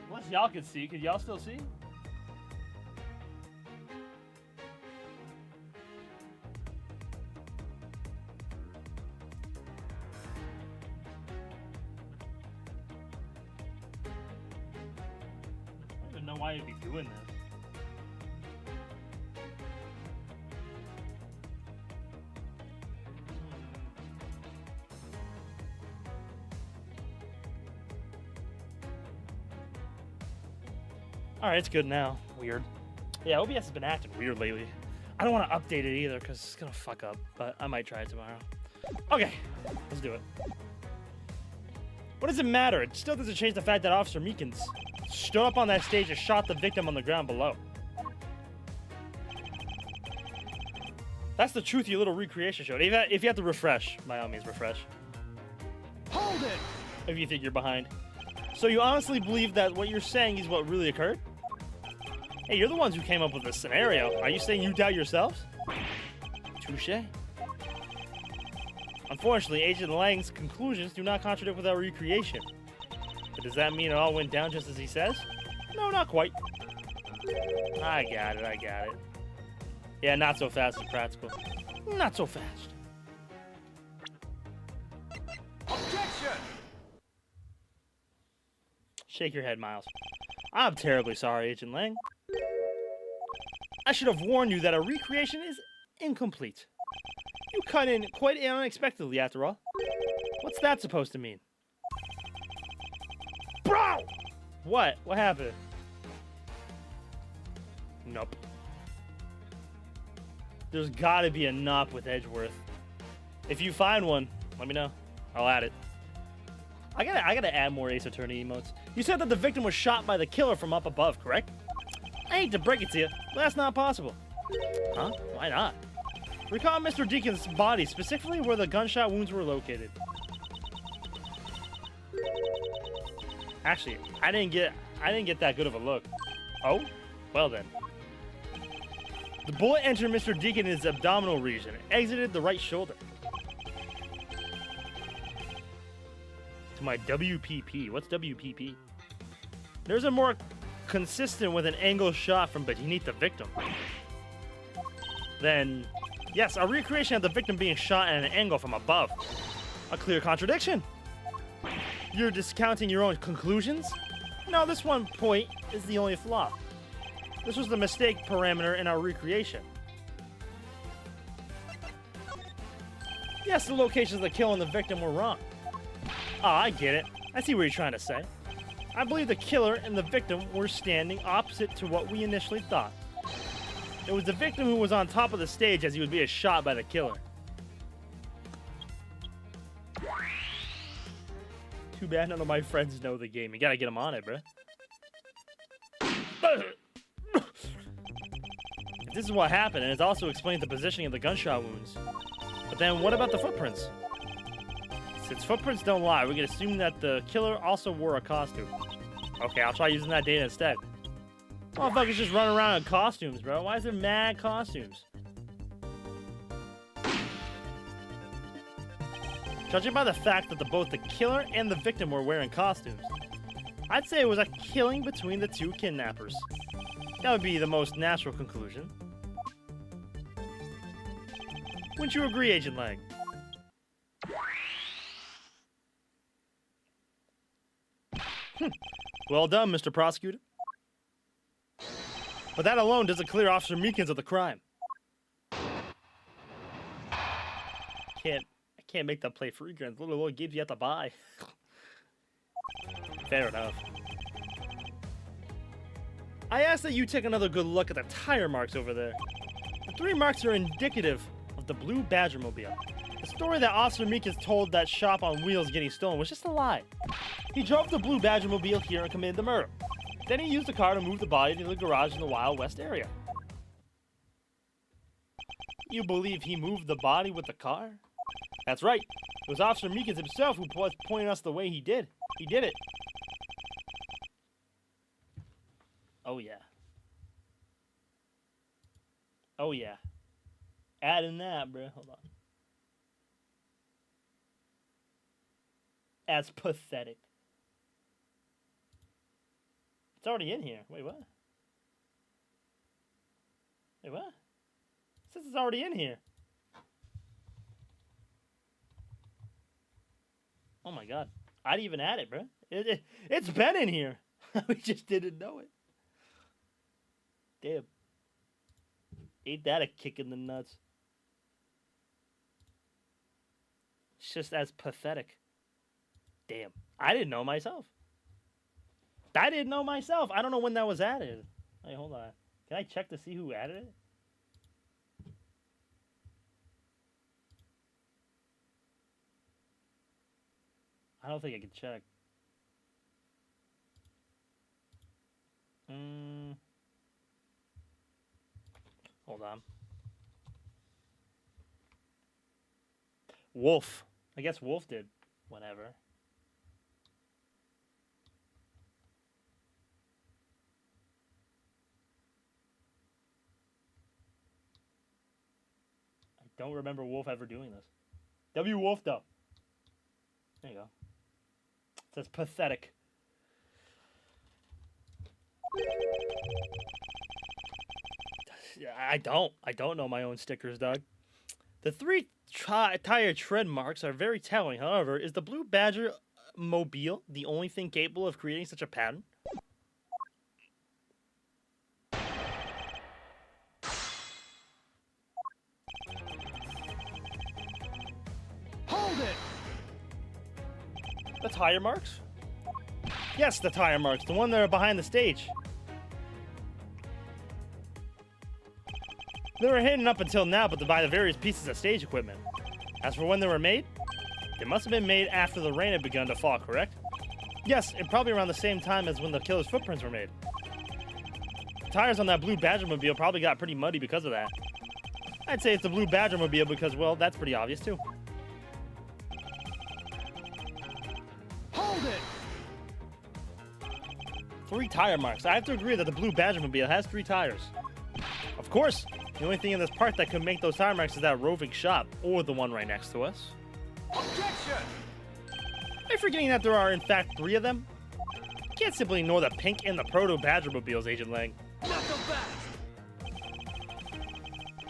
Unless y'all can see, can y'all still see? I don't know why you'd be doing this. Alright, it's good now. Weird. Yeah, OBS has been acting weird lately. I don't want to update it either because it's going to fuck up, but I might try it tomorrow. Okay, let's do it. What does it matter? It still doesn't change the fact that Officer Meekins stood up on that stage and shot the victim on the ground below. That's the truth, your little recreation showed. If you have to refresh, by all means refresh. Hold it! If you think you're behind. So you honestly believe that what you're saying is what really occurred? Hey, you're the ones who came up with this scenario. Are you saying you doubt yourselves? Touché. Unfortunately, Agent Lang's conclusions do not contradict with our recreation. But does that mean it all went down just as he says? No, not quite. I got it. Yeah, not so fast as practical. Not so fast. Objection! Shake your head, Miles. I'm terribly sorry, Agent Lang. I should have warned you that a recreation is incomplete. You cut in quite unexpectedly, after all. What's that supposed to mean? Bro! What? What happened? Nope. There's gotta be a nop with Edgeworth. If you find one, let me know. I'll add it. I gotta add more Ace Attorney emotes. You said that the victim was shot by the killer from up above, correct? I hate to break it to you, but that's not possible. Huh? Why not? Recall Mr. Deacon's body, specifically where the gunshot wounds were located. Actually, I didn't get that good of a look. Oh? Well then. The bullet entered Mr. Deacon in his abdominal region and exited the right shoulder. To my WPP. What's WPP? There's a more consistent with an angle shot from beneath the victim. Then, yes, a recreation of the victim being shot at an angle from above. A clear contradiction. You're discounting your own conclusions? No, this one point is the only flaw. This was the mistake parameter in our recreation. Yes, the locations of the kill and the victim were wrong. Ah, I get it. I see what you're trying to say. I believe the killer and the victim were standing opposite to what we initially thought. It was the victim who was on top of the stage as he was being shot by the killer. Too bad none of my friends know the game. You gotta get them on it, bruh. This is what happened, and it also explains the positioning of the gunshot wounds. But then what about the footprints? Since footprints don't lie, we can assume that the killer also wore a costume. Okay, I'll try using that data instead. Motherfuckers just run around in costumes, bro. Why is there mad costumes? Judging by the fact that both the killer and the victim were wearing costumes, I'd say it was a killing between the two kidnappers. That would be the most natural conclusion. Wouldn't you agree, Agent Lang? Well done, Mr. Prosecutor. But that alone doesn't clear Officer Meekins of the crime. I can't make that play free, Grant. Little old gives you have to buy. Fair enough. I ask that you take another good look at the tire marks over there. The 3 marks are indicative of the Blue Badger mobile. The story that Officer Meekins told that shop on wheels getting stolen was just a lie. He drove the Blue Badger mobile here and committed the murder. Then he used the car to move the body to the garage in the Wild West area. You believe he moved the body with the car? That's right. It was Officer Meekins himself who was pointing us the way he did. He did it. Oh yeah. Oh yeah. Add in that, bro. Hold on. That's pathetic. It's already in here. Wait, what? Wait, what? It says it's already in here. Oh my god. I'd even add it, bro. It's been in here. We just didn't know it. Damn. Ain't that a kick in the nuts? It's just as pathetic. Damn. I didn't know myself. I didn't know myself. I don't know when that was added. Hey, hold on. Can I check to see who added it? I don't think I can check. Hold on. Wolf. I guess Wolf did. Whatever. I don't remember Wolf ever doing this. W. Wolf, though. There you go. It says pathetic. I don't know my own stickers, Doug. The three tire tread marks are very telling. However, is the Blue Badger mobile the only thing capable of creating such a pattern? Hold it! The tire marks? Yes, the tire marks. The one that are behind the stage. They were hidden up until now, but by the various pieces of stage equipment. As for when they were made, they must have been made after the rain had begun to fall, correct? Yes, and probably around the same time as when the killer's footprints were made. The tires on that Blue Badger mobile probably got pretty muddy because of that. I'd say it's the Blue Badger mobile because, well, that's pretty obvious too. Hold it! 3 tire marks. I have to agree that the Blue Badger mobile has 3 tires. Of course, the only thing in this part that could make those tire marks is that roving shop, or the one right next to us. Objection! Am I forgetting that there are in fact 3 of them? You can't simply ignore the pink and the Proto Badger mobiles, Agent Lang. Not so fast!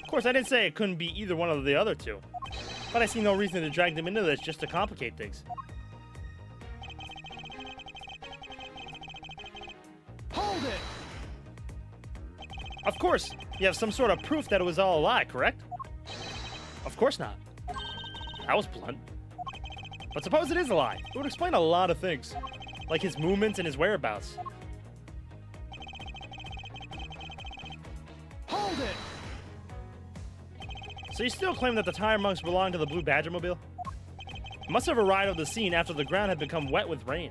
Of course, I didn't say it couldn't be either one of the other 2, but I see no reason to drag them into this just to complicate things. Hold it! Of course, you have some sort of proof that it was all a lie, correct? Of course not. That was blunt. But suppose it is a lie. It would explain a lot of things, like his movements and his whereabouts. Hold it! So you still claim that the tire marks belong to the Blue Badger mobile? It must have arrived at the scene after the ground had become wet with rain.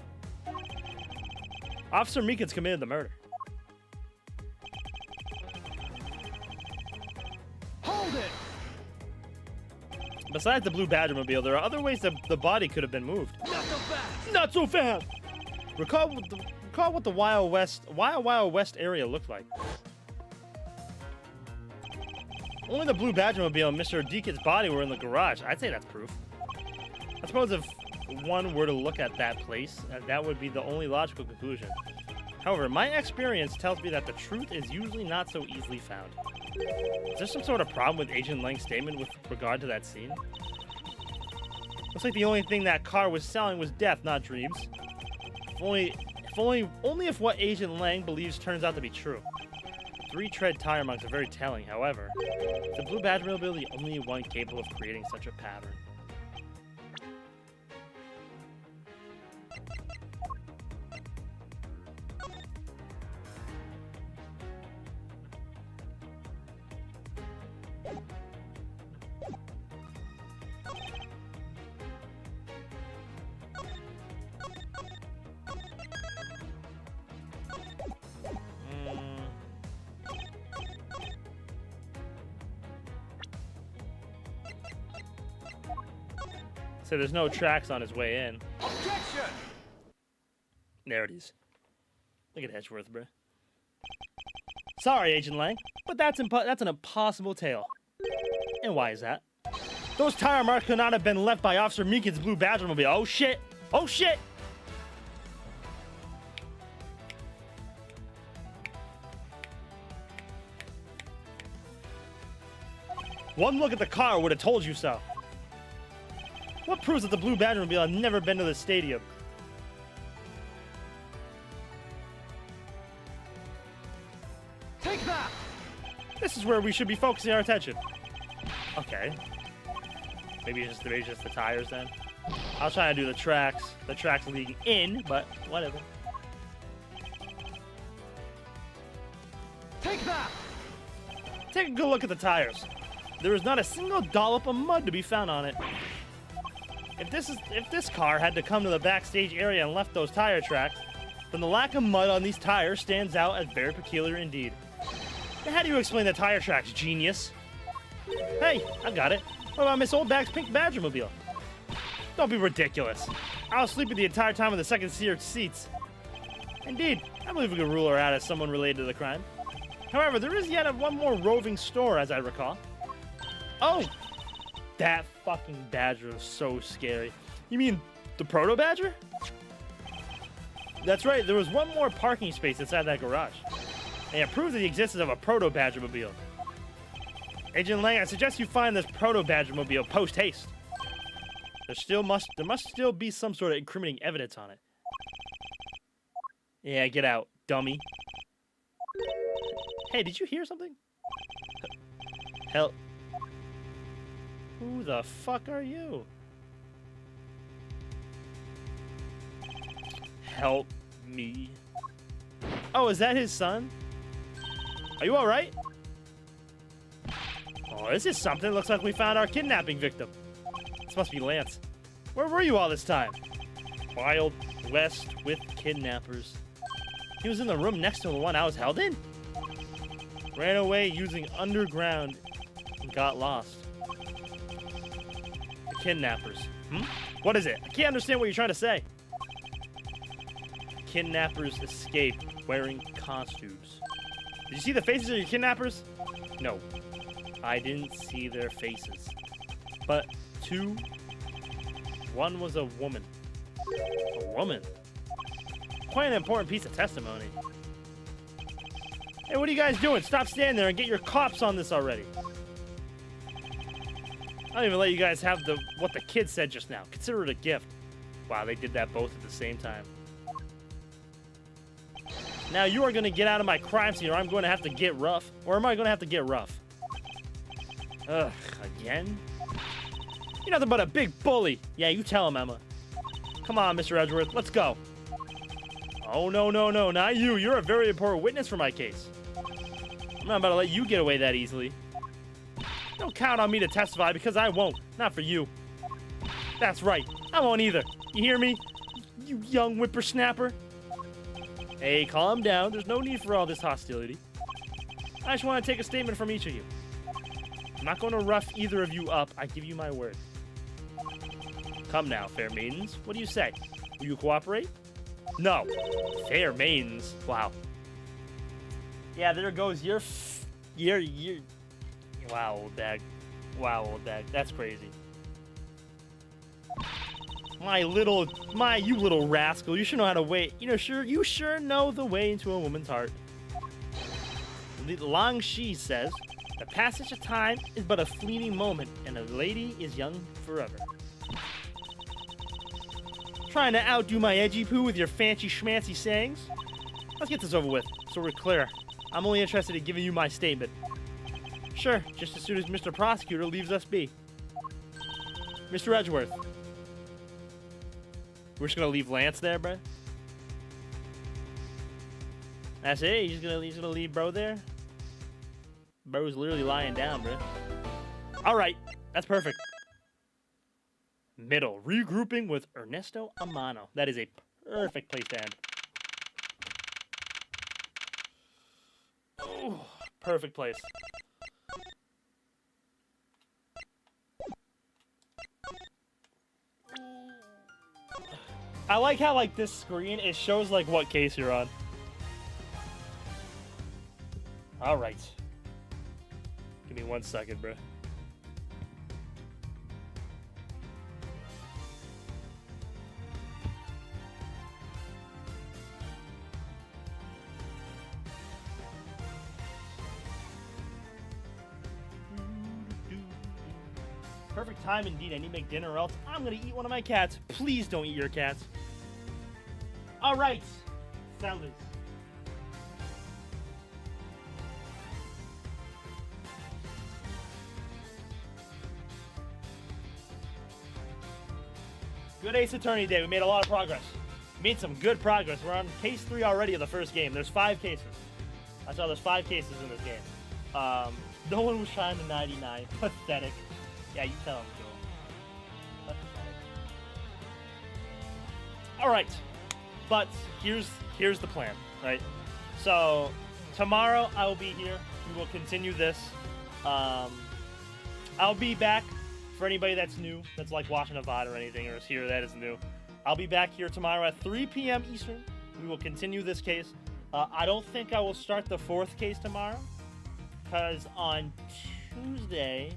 Officer Meekins committed the murder. Hold it! Besides the Blue Badger mobile, there are other ways that the body could have been moved. Not so fast! Not so fast! Recall what the Wild West area looked like. Only the Blue Badger mobile and Mr. Deacon's body were in the garage. I'd say that's proof. I suppose if one were to look at that place, that would be the only logical conclusion. However, my experience tells me that the truth is usually not so easily found. Is there some sort of problem with Agent Lang's statement with regard to that scene? Looks like the only thing that car was selling was death, not dreams. Only if what Agent Lang believes turns out to be true. 3 tread tire marks are very telling, however. Is the Blue Badger mobile the only one capable of creating such a pattern? So there's no tracks on his way in. Objection! There it is. Look at Edgeworth, bruh. Sorry, Agent Lang, but that's an impossible tale. And why is that? Those tire marks could not have been left by Officer Meekins' Blue Badger mobile. Oh shit! Oh shit! One look at the car would have told you so. What proves that the Blue Badger mobile had never been to the stadium? Take that! This is where we should be focusing our attention. Okay. Maybe it's just the tires then. I was trying to do the tracks leading in, but whatever. Take that! Take a good look at the tires. There is not a single dollop of mud to be found on it. If this car had to come to the backstage area and left those tire tracks, then the lack of mud on these tires stands out as very peculiar indeed. Now, how do you explain the tire tracks, genius? Hey, I got it. What about Miss Oldback's pink Badger mobile? Don't be ridiculous. I was sleeping the entire time in the second tier seats. Indeed, I believe we could rule her out as someone related to the crime. However, there is yet one more roving store, as I recall. Oh! That fucking badger is so scary. You mean the Proto Badger? That's right, there was one more parking space inside that garage. And it proves the existence of a Proto Badger mobile. Agent Lang, I suggest you find this proto-Badgermobile post-haste. There must still be some sort of incriminating evidence on it. Yeah, get out, dummy. Hey, did you hear something? Hell. Who the fuck are you? Help me. Oh, is that his son? Are you alright? Oh, this is something. Looks like we found our kidnapping victim. This must be Lance. Where were you all this time? Wild West with kidnappers. He was in the room next to the one I was held in. Ran away using underground and got lost. The kidnappers. What is it? I can't understand what you're trying to say. Kidnappers escaped wearing costumes. Did you see the faces of your kidnappers? No. I didn't see their faces. But two. One was a woman. A woman? Quite an important piece of testimony. Hey, what are you guys doing? Stop standing there and get your cops on this already. I don't even let you guys have what the kid said just now. Consider it a gift. Wow, they did that both at the same time. Now you are going to get out of my crime scene or I'm going to have to get rough. Or am I going to have to get rough? Ugh, again? You're nothing but a big bully. Yeah, you tell him, Emma. Come on, Mr. Edgeworth, let's go. Oh, no, not you. You're a very important witness for my case. I'm not about to let you get away that easily. Don't count on me to testify because I won't. Not for you. That's right. I won't either. You hear me? You young whippersnapper. Hey, calm down. There's no need for all this hostility. I just want to take a statement from each of you. I'm not going to rough either of you up. I give you my word. Come now, fair maidens. What do you say? Will you cooperate? No. Fair maidens. Wow. Yeah, there goes your... Wow, old bag. Wow, old bag. That's crazy. You little rascal. You sure know how to wait. You sure know the way into a woman's heart. Lang Shi says, the passage of time is but a fleeting moment, and a lady is young forever. Trying to outdo my edgy poo with your fancy schmancy sayings? Let's get this over with, so we're clear. I'm only interested in giving you my statement. Sure, just as soon as Mr. Prosecutor leaves us be. Mr. Edgeworth. We're just gonna leave Lance there, bro? That's it? He's gonna leave bro there? Bro's literally lying down, bro. Alright, that's perfect. Middle, regrouping with Ernesto Amano. That is a perfect place to end. Oh, perfect place. I like how, like, this screen, it shows, like, what case you're on. Alright. Give me 1 second, bro. Perfect time indeed. I need to make dinner or else I'm gonna eat one of my cats. Please don't eat your cats. Alright, fellas. Good Ace Attorney Day. We made a lot of progress. We made some good progress. We're on case 3 already of the first game. There's 5 cases. I saw there's 5 cases in this game. No one was trying to 99. Pathetic. Yeah, you tell him, Joel. Alright. But here's the plan, right? So tomorrow I will be here. We will continue this. I'll be back for anybody that's new, that's like watching a VOD or anything, or is here that is new. I'll be back here tomorrow at 3 p.m. Eastern. We will continue this case. I don't think I will start the 4th case tomorrow, because on Tuesday's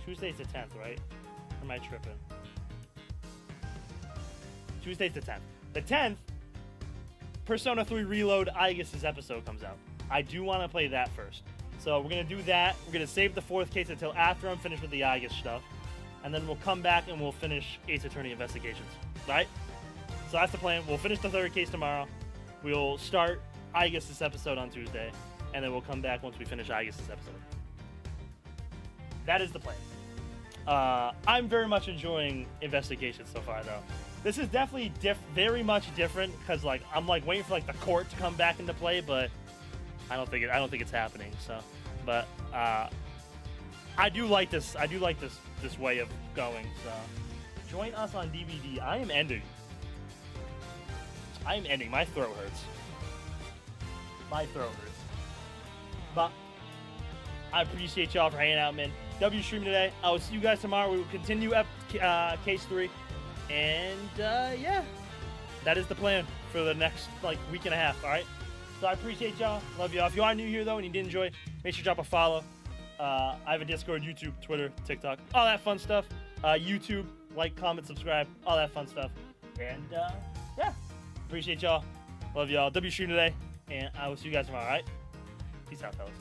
the 10th, right? Or am I tripping? Tuesday's the 10th. The 10th, Persona 3 Reload Aigis' episode comes out. I do want to play that first. So we're gonna do that. We're gonna save the 4th case until after I'm finished with the Aegis stuff, and then we'll come back and we'll finish Ace Attorney investigations. Right? So that's the plan. We'll finish the 3rd case tomorrow. We'll start Aegis this episode on Tuesday, and then we'll come back once we finish Aegis this episode. That is the plan. I'm very much enjoying investigations so far, though. This is definitely very much different because, like, I'm like waiting for like the court to come back into play, but I don't think it's happening. So, but I do like this. I do like this way of going. So, join us on DVD. I am ending. My throat hurts. But I appreciate y'all for hanging out, man. W stream today. I will see you guys tomorrow. We will continue case 3. And yeah, that is the plan for the next like week and a half. All right. So I appreciate y'all. Love y'all. If you are new here though and you did enjoy, make sure you drop a follow. I have a Discord, YouTube, Twitter, TikTok, all that fun stuff. YouTube, like, comment, subscribe, all that fun stuff. And yeah, appreciate y'all. Love y'all. W stream today, and I will see you guys tomorrow. All right. Peace out, fellas.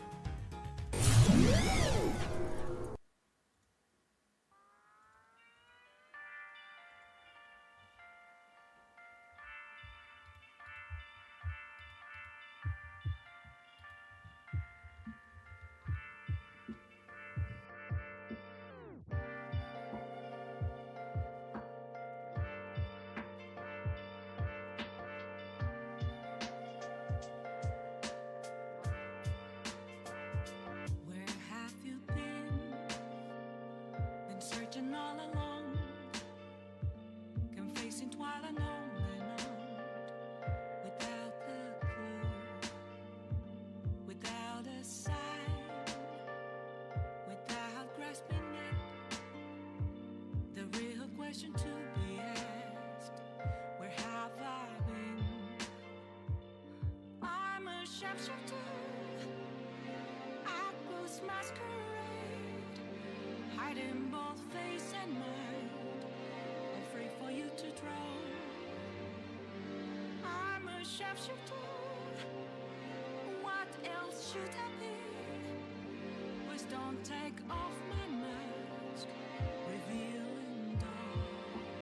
Searching all along, confessing while on and on, without a clue, without a sign, without grasping it. The real question to be asked: where have I been? I'm a sharpshooter, I ghost masquerade, hiding both face and mind, afraid for you to draw. I'm a sharpshooter, what else should I be? Please don't take off my mask, reveal